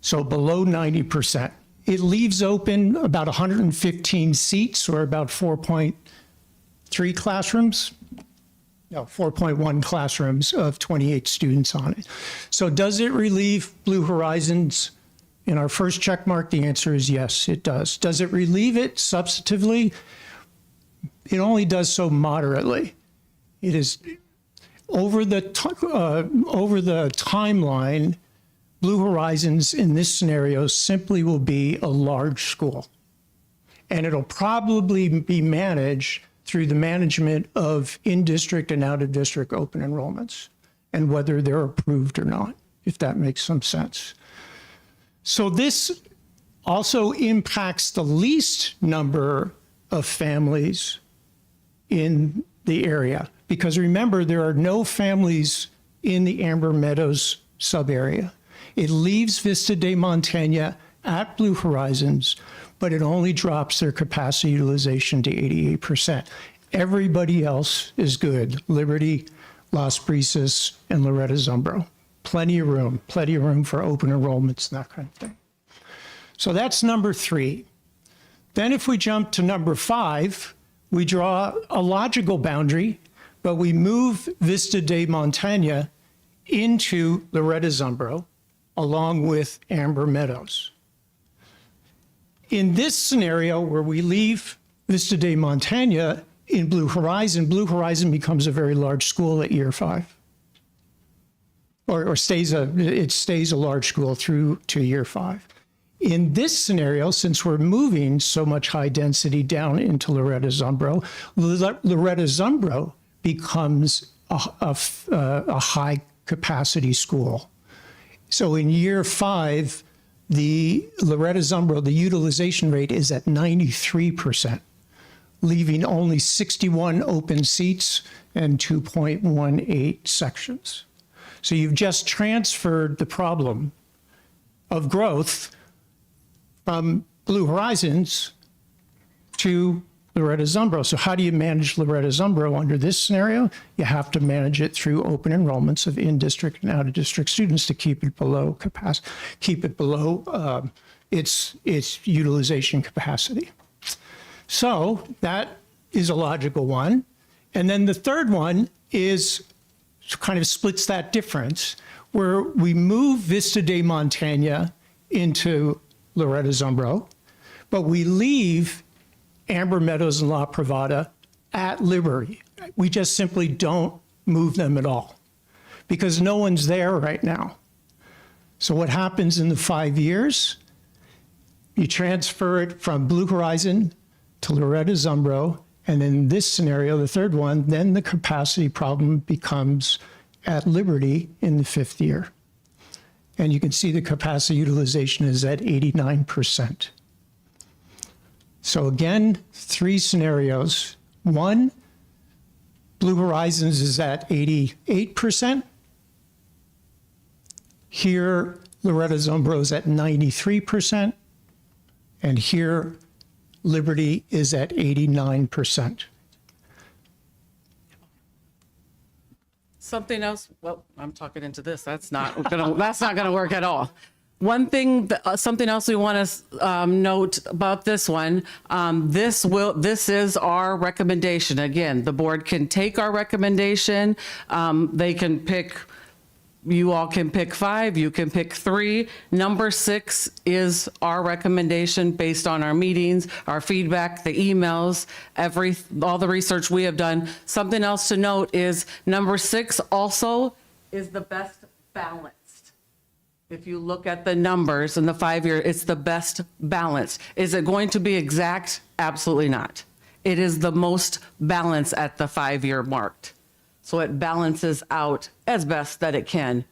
So below 90%. It leaves open about 115 seats, or about 4.3 classrooms. No, 4.1 classrooms of 28 students on it. So does it relieve Blue Horizons? In our first check mark, the answer is yes, it does. Does it relieve it substantively? It only does so moderately. It is over the timeline. Blue Horizons in this scenario simply will be a large school, and it'll probably be managed through the management of in-district and out-of-district open enrollments, and whether they're approved or not, if that makes some sense. So this also impacts the least number of families in the area, because remember, there are no families in the Amber Meadows sub-area. It leaves Vista de Montaigne at Blue Horizons, but it only drops their capacity utilization to 88%. Everybody else is good. Liberty, Las Brisas, and Loretta Zumbro. Plenty of room for open enrollments and that kind of thing. So that's number 3. Then if we jump to number 5, we draw a logical boundary, but we move Vista de Montaigne into Loretta Zumbro, along with Amber Meadows. In this scenario, where we leave Vista de Montaigne in Blue Horizon becomes a very large school at year 5. Or it stays a large school through to year 5. In this scenario, since we're moving so much high density down into Loretta Zumbro, Loretta Zumbro becomes a high capacity school. So in year 5, the Loretta Zumbro, the utilization rate is at 93%, leaving only 61 open seats and 2.18 sections. So you've just transferred the problem of growth from Blue Horizons to Loretta Zumbro. So how do you manage Loretta Zumbro under this scenario? You have to manage it through open enrollments of in-district and out-of-district students to keep it below capacity, keep it below its utilization capacity. So that is a logical one. And then the third one is kind of splits that difference, where we move Vista de Montaigne into Loretta Zumbro, but we leave Amber Meadows and La Privada at Liberty, we just simply don't move them at all because no one's there right now. So what happens in the 5 years? You transfer it from Blue Horizon to Loretta Zumbro, and in this scenario, the third one, then the capacity problem becomes at Liberty in the 5th year. And you can see the capacity utilization is at 89%. So again, 3 scenarios. 1, Blue Horizons is at 88%. Here, Loretta Zumbro is at 93%. And here, Liberty is at 89%. Something else, well, I'm talking into this. That's not gonna work at all. One thing, something else we want to note about this one, this is our recommendation. Again, the board can take our recommendation. They can pick, you all can pick 5, you can pick 3. Number 6 is our recommendation based on our meetings, our feedback, the emails, all the research we have done. Something else to note is number 6 also is the best balanced. If you look at the numbers in the 5-year, it's the best balanced. Is it going to be exact? Absolutely not. It is the most balanced at the 5-year mark. So it balances out as best that it can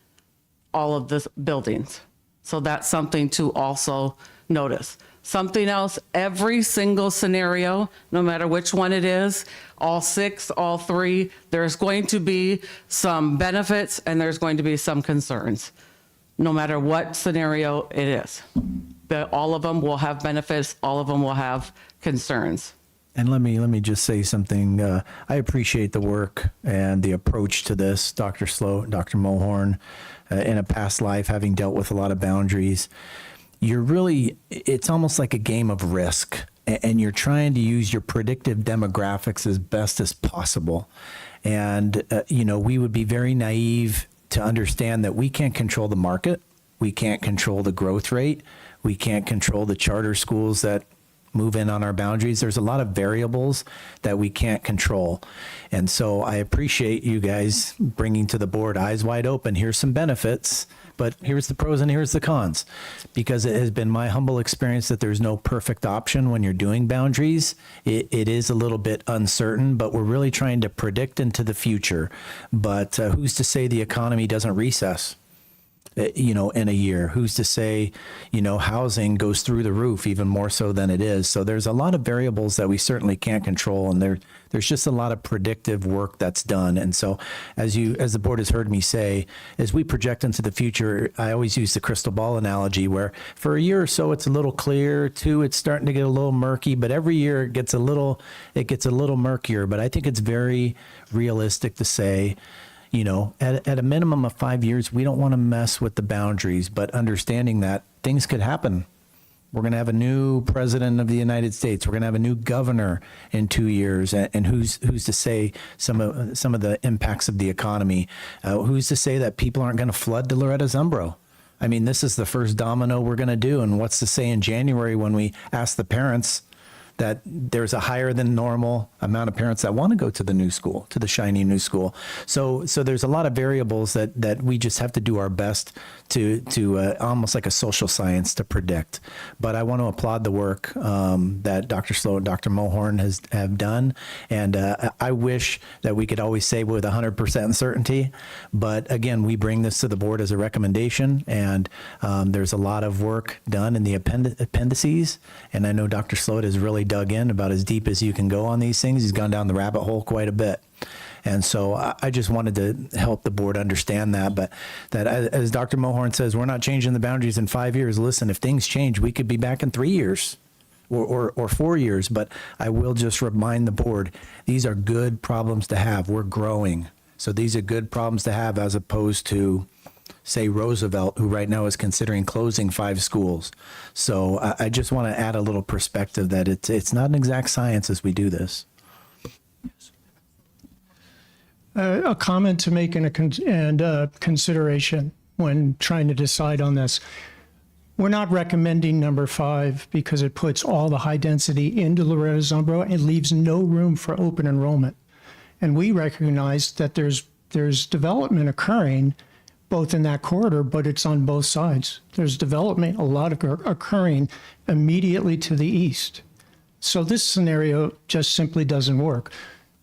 all of the buildings. So that's something to also notice. Something else, every single scenario, no matter which one it is, all 6, all 3, there's going to be some benefits and there's going to be some concerns, no matter what scenario it is. All of them will have benefits, all of them will have concerns. And let me just say something. I appreciate the work and the approach to this, Dr. Sloat, Dr. Mulhorn. In a past life, having dealt with a lot of boundaries, it's almost like a game of risk, and you're trying to use your predictive demographics as best as possible. And we would be very naive to understand that we can't control the market, we can't control the growth rate, we can't control the charter schools that move in on our boundaries. There's a lot of variables that we can't control. And so I appreciate you guys bringing to the board eyes wide open. Here's some benefits, but here's the pros and here's the cons. Because it has been my humble experience that there's no perfect option when you're doing boundaries. It is a little bit uncertain, but we're really trying to predict into the future. But who's to say the economy doesn't recess? In a year? Who's to say, housing goes through the roof even more so than it is? So there's a lot of variables that we certainly can't control, and there's just a lot of predictive work that's done. And so as the board has heard me say, as we project into the future, I always use the crystal ball analogy where for a year or so it's a little clear, 2 it's starting to get a little murky, but every year it gets a little murkier. But I think it's very realistic to say, at a minimum of 5 years, we don't want to mess with the boundaries, but understanding that things could happen. We're going to have a new president of the United States. We're going to have a new governor in 2 years. And who's to say some of the impacts of the economy? Who's to say that people aren't going to flood to Loretta Zumbro? I mean, this is the first domino we're going to do. And what's to say in January when we ask the parents that there's a higher than normal amount of parents that want to go to the new school, to the shiny new school. So there's a lot of variables that we just have to do our best to almost like a social science to predict. But I want to applaud the work that Dr. Sloat and Dr. Mulhorn have done. And I wish that we could always say with 100% certainty. But again, we bring this to the board as a recommendation. And there's a lot of work done in the appendices. And I know Dr. Sloat has really dug in about as deep as you can go on these things. He's gone down the rabbit hole quite a bit. And so I just wanted to help the board understand that. But that as Dr. Mulhorn says, we're not changing the boundaries in 5 years. Listen, if things change, we could be back in 3 years or 4 years. But I will just remind the board, these are good problems to have. We're growing. So these are good problems to have as opposed to, say, Roosevelt, who right now is considering closing 5 schools. So I just want to add a little perspective that it's not an exact science as we do this. A comment to make and a consideration when trying to decide on this. We're not recommending number 5 because it puts all the high density into Loretta Zumbro and leaves no room for open enrollment. And we recognize that there's development occurring both in that corridor, but it's on both sides. There's development, a lot of occurring immediately to the east. So this scenario just simply doesn't work.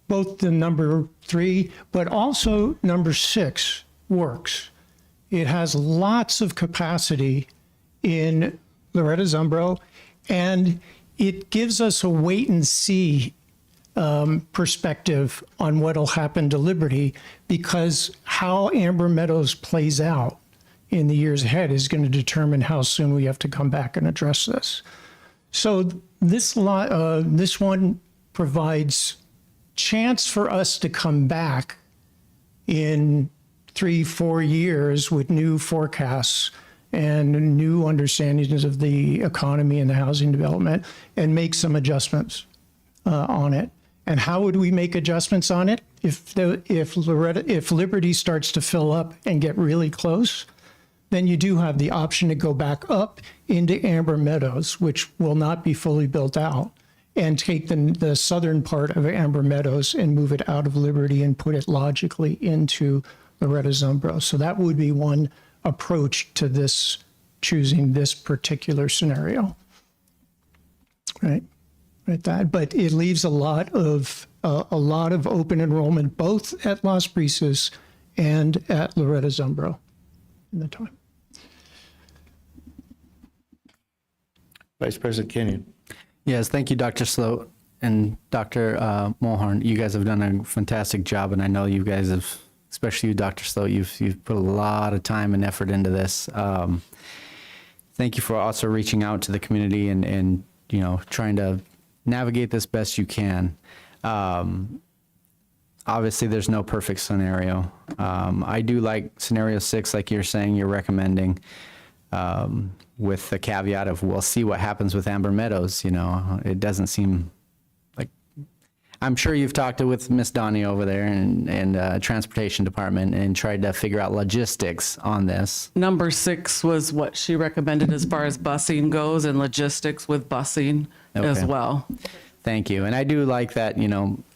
Both the number 3, but also number 6 works. It has lots of capacity in Loretta Zumbro, and it gives us a wait and see perspective on what will happen to Liberty, because how Amber Meadows plays out in the years ahead is going to determine how soon we have to come back and address this. So this one provides chance for us to come back in 3-4 years with new forecasts and new understandings of the economy and the housing development, and make some adjustments on it. And how would we make adjustments on it? If Liberty starts to fill up and get really close, then you do have the option to go back up into Amber Meadows, which will not be fully built out, and take the southern part of Amber Meadows and move it out of Liberty and put it logically into Loretta Zumbro. So that would be one approach to this, choosing this particular scenario. Right, but it leaves a lot of open enrollment both at Las Brisas and at Loretta Zumbro in the time. Vice President Kenyon. Yes, thank you, Dr. Sloat and Dr. Mulhern. You guys have done a fantastic job, and I know you guys have, especially you, Dr. Sloat, you've put a lot of time and effort into this. Thank you for also reaching out to the community and trying to navigate this best you can. Obviously, there's no perfect scenario. I do like scenario 6, like you're saying, you're recommending, with the caveat of we'll see what happens with Amber Meadows. It doesn't seem like, I'm sure you've talked with Miss Donnie over there and transportation department and tried to figure out logistics on this. Number 6 was what she recommended as far as busing goes, and logistics with busing as Okay. well. Thank you. And I do like that,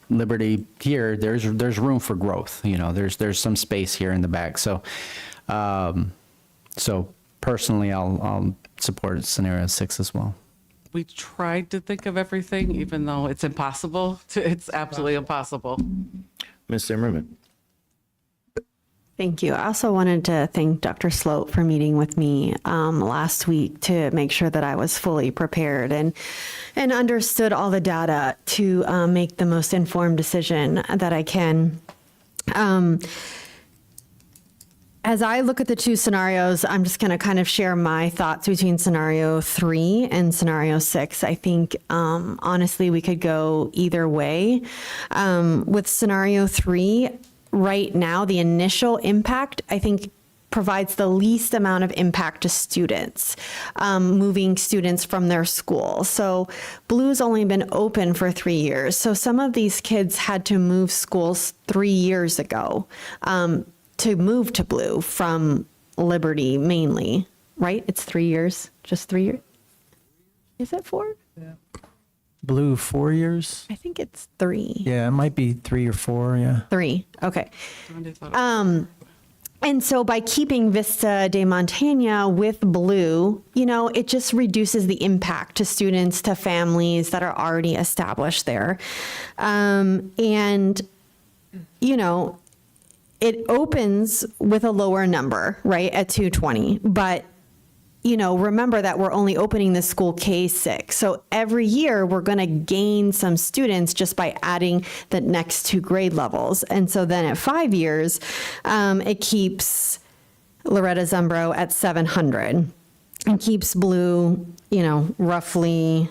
Liberty here, there's room for growth. There's some space here in the back. So personally, I'll support scenario 6 as well. We tried to think of everything, even though it's impossible. It's absolutely impossible. Ms. Zimmerman. Thank you. I also wanted to thank Dr. Sloat for meeting with me last week to make sure that I was fully prepared and understood all the data to make the most informed decision that I can. As I look at the two scenarios, I'm just going to kind of share my thoughts between scenario 3 and scenario 6. I think, honestly, we could go either way. With scenario 3, right now, the initial impact, I think, provides the least amount of impact to students, moving students from their school. So Blue's only been open for 3 years. So some of these kids had to move schools 3 years ago to move to Blue from Liberty mainly, right? It's 3 years, just 3 years. Is it 4? Yeah. Blue 4 years? I think it's 3. Yeah, it might be 3 or 4, yeah. 3, okay. And so by keeping Vista de Montana with Blue, it just reduces the impact to students, to families that are already established there. It opens with a lower number, right, at 220. But, remember that we're only opening the school K6. So every year we're going to gain some students just by adding the next 2 grade levels. And so then at 5 years, it keeps Loretta Zumbro at 700 and keeps Blue, roughly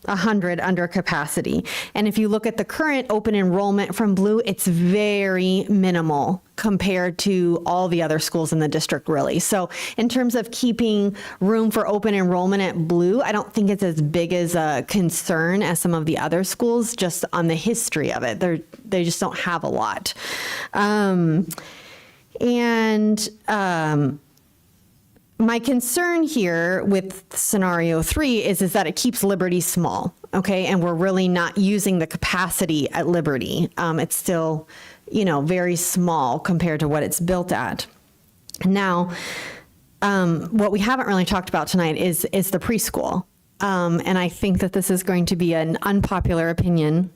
100 under capacity. And if you look at the current open enrollment from Blue, it's very minimal compared to all the other schools in the district, really. So in terms of keeping room for open enrollment at Blue, I don't think it's as big as a concern as some of the other schools, just on the history of it. They just don't have a lot. My concern here with scenario 3 is that it keeps Liberty small, okay? And we're really not using the capacity at Liberty. It's still, very small compared to what it's built at. Now, what we haven't really talked about tonight is the preschool. And I think that this is going to be an unpopular opinion,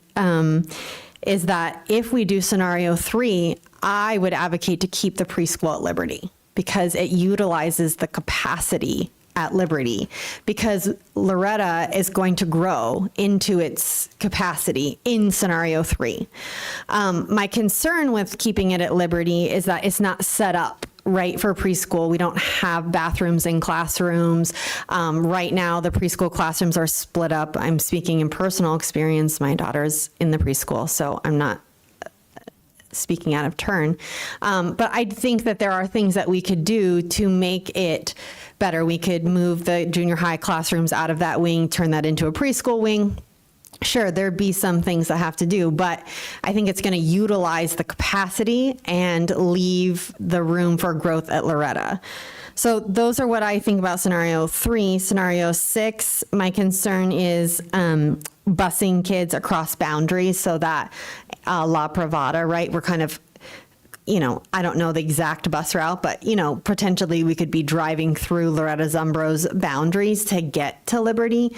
is that if we do scenario 3, I would advocate to keep the preschool at Liberty, because it utilizes the capacity at Liberty, because Loretta is going to grow into its capacity in scenario 3. My concern with keeping it at Liberty is that it's not set up right for preschool. We don't have bathrooms in classrooms. Right now, the preschool classrooms are split up. I'm speaking in personal experience. My daughter's in the preschool, so I'm not speaking out of turn. But I think that there are things that we could do to make it better. We could move the junior high classrooms out of that wing, turn that into a preschool wing. Sure, there'd be some things that have to do, but I think it's going to utilize the capacity and leave the room for growth at Loretta. So those are what I think about scenario 3. Scenario 6, my concern is busing kids across boundaries so that La Privada, right? We're kind of, I don't know the exact bus route, but, potentially we could be driving through Loretta Zumbro's boundaries to get to Liberty.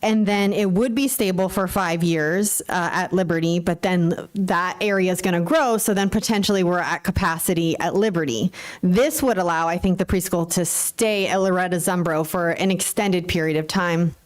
And then it would be stable for 5 years at Liberty, but then that area is going to grow. So then potentially we're at capacity at Liberty. This would allow, I think, the preschool to stay at Loretta Zumbro for an extended period of time.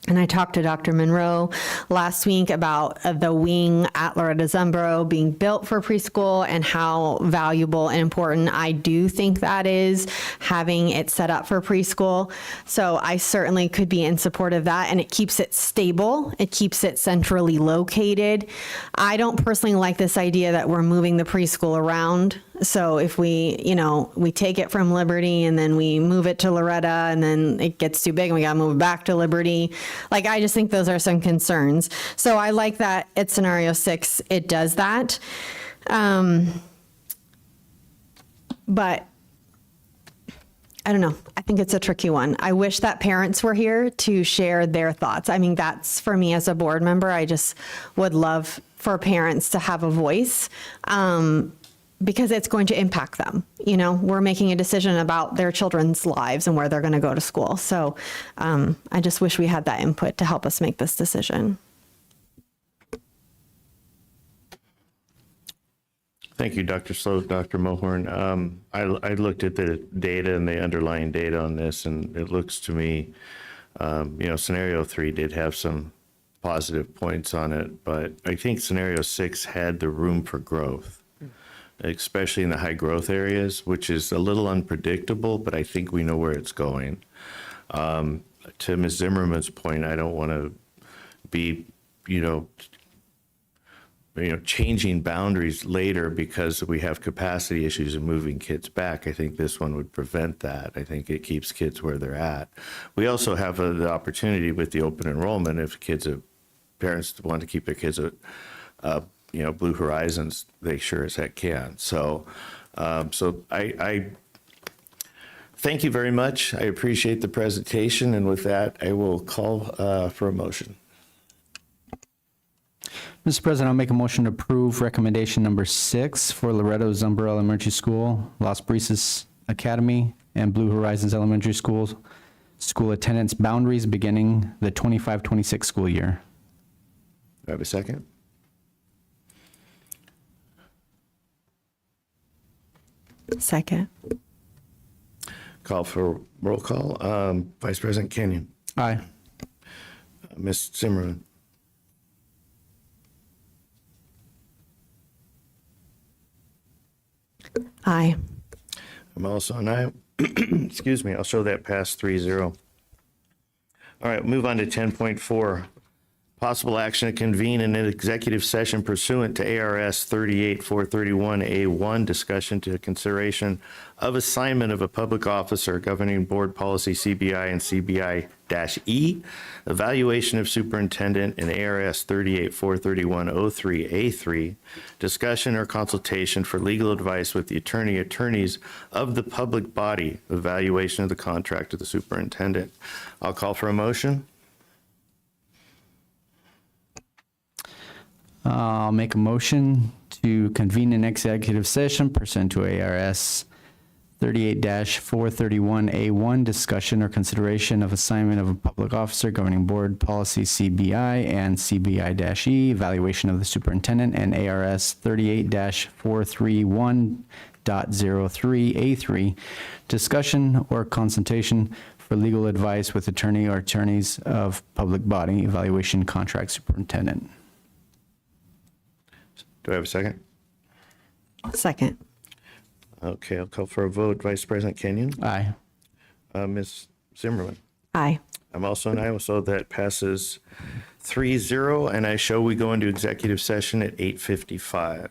And I talked to Dr. Monroe last week about the wing at Loretta Zumbro being built for preschool and how valuable and important I do think that is, having it set up for preschool. So I certainly could be in support of that, and it keeps it stable. It keeps it centrally located. I don't personally like this idea that we're moving the preschool around. So if we take it from Liberty and then we move it to Loretta and then it gets too big and we got to move it back to Liberty. I just think those are some concerns. So I like that at scenario 6, it does that. But I don't know. I think it's a tricky one. I wish that parents were here to share their thoughts. I mean, that's for me as a board member. I just would love for parents to have a voice. Because it's going to impact them. We're making a decision about their children's lives and where they're going to go to school. So I just wish we had that input to help us make this decision. Thank you, Dr. Sloat, Dr. Mohorn. I looked at the data and the underlying data on this, and it looks to me, scenario 3 did have some positive points on it, but I think scenario 6 had the room for growth, especially in the high growth areas, which is a little unpredictable, but I think we know where it's going. To Ms. Zimmerman's point, I don't want to be, changing boundaries later because we have capacity issues and moving kids back. I think this one would prevent that. I think it keeps kids where they're at. We also have the opportunity with the open enrollment, if parents want to keep their kids at, Blue Horizons, they sure as heck can. So I thank you very much. I appreciate the presentation. And with that, I will call for a motion. Mr. President, I'll make a motion to approve recommendation number 6 for Loretto Zumbro Elementary School, Las Brisas Academy, and Blue Horizons Elementary Schools school attendance boundaries beginning the 25-26 school year. Do I have a second? Second. Call for roll call. Vice President Kenyon. Aye. Ms. Zimmerman. Aye. I'm also an aye. Excuse me. I'll show that pass 3-0. All right, move on to 10.4. Possible action to convene in an executive session pursuant to ARS 38431A1, discussion to consideration of assignment of a public officer, governing board policy CBI and CBI-E, evaluation of superintendent, and ARS 3843103A3, discussion or consultation for legal advice with the attorneys of the public body, evaluation of the contract of the superintendent. I'll call for a motion. I'll make a motion to convene an executive session pursuant to ARS 38-431A1, discussion or consideration of assignment of a public officer, governing board policy CBI and CBI-E, evaluation of the superintendent, and ARS 38-431.03A3, discussion or consultation for legal advice with attorney or attorneys of public body, evaluation contract superintendent. Do I have a second? Second. Okay, I'll call for a vote. Vice President Kenyon? Aye. Ms. Zimmerman? Aye. I'm also an aye, so that passes 3-0, and I show we go into executive session at 8:55.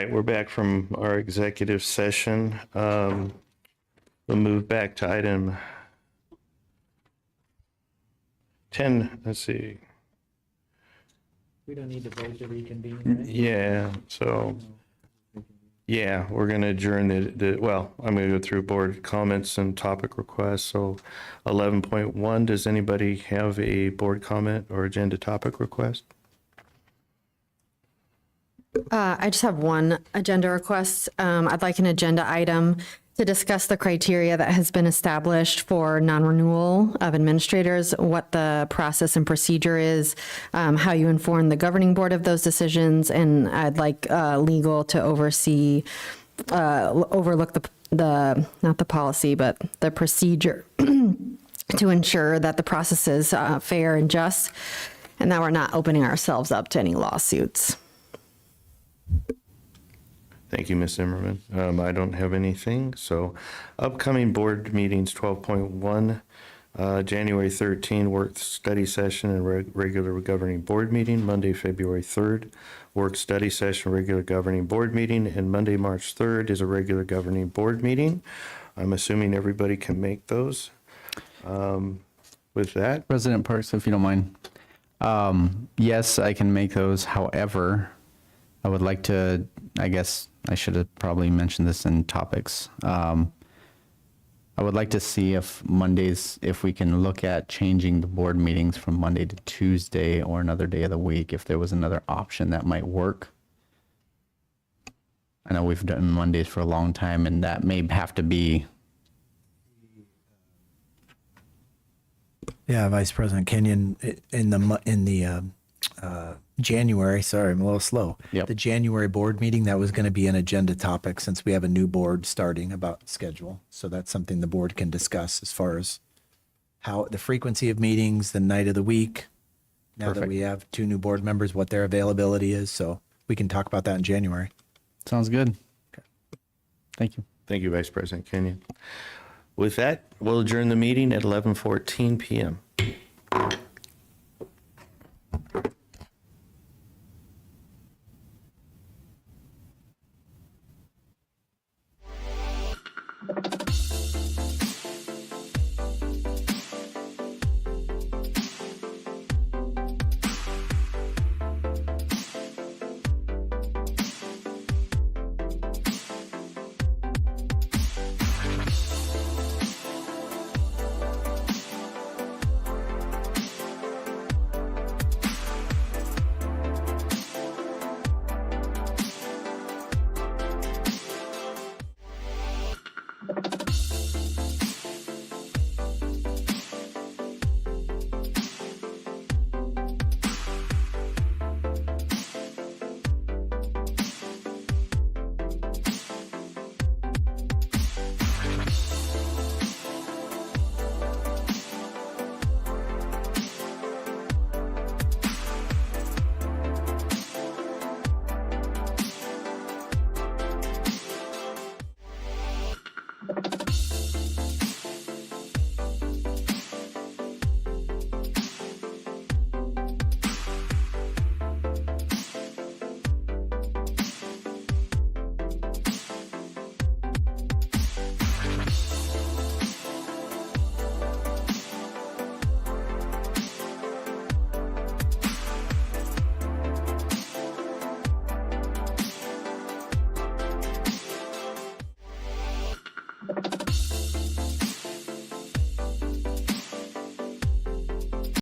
right, we're back from our executive session. We'll move back to item 10. Let's see. We don't need to vote to reconvene. Yeah, so, yeah, we're going to adjourn well, I'm going to go through board comments and topic requests. So 11.1, does anybody have a board comment or agenda topic request? I just have one agenda request. I'd like an agenda item to discuss the criteria that has been established for non-renewal of administrators, what the process and procedure is, how you inform the governing board of those decisions, and I'd like legal to overlook the not the policy, but the procedure to ensure that the process is fair and just, and that we're not opening ourselves up to any lawsuits. Thank you, Ms. Zimmerman. I don't have anything. So upcoming board meetings, 12.1, January 13, work study session and regular governing board meeting, Monday, February 3rd, work study session, regular governing board meeting, and Monday, March 3rd is a regular governing board meeting. I'm assuming everybody can make those. With that, President Parks, if you don't mind. Yes, I can make those. However, I would like to, I guess I should have probably mentioned this in topics. I would like to see if Mondays, if we can look at changing the board meetings from Monday to Tuesday or another day of the week, if there was another option that might work. I know we've done Mondays for a long time, and that may have to be. Yeah, Vice President Kenyon, in the January, sorry, I'm a little slow. Yep. The January board meeting, that was going to be an agenda topic since we have a new board starting about schedule. So that's something the board can discuss as far as how the frequency of meetings, the night of the week. Now that Perfect. we have 2 new board members, what their availability is. So we can talk about that in January. Sounds good. Okay. Thank you. thank you, Vice President Kenyon. With that, we'll adjourn the meeting at 11:14 p.m.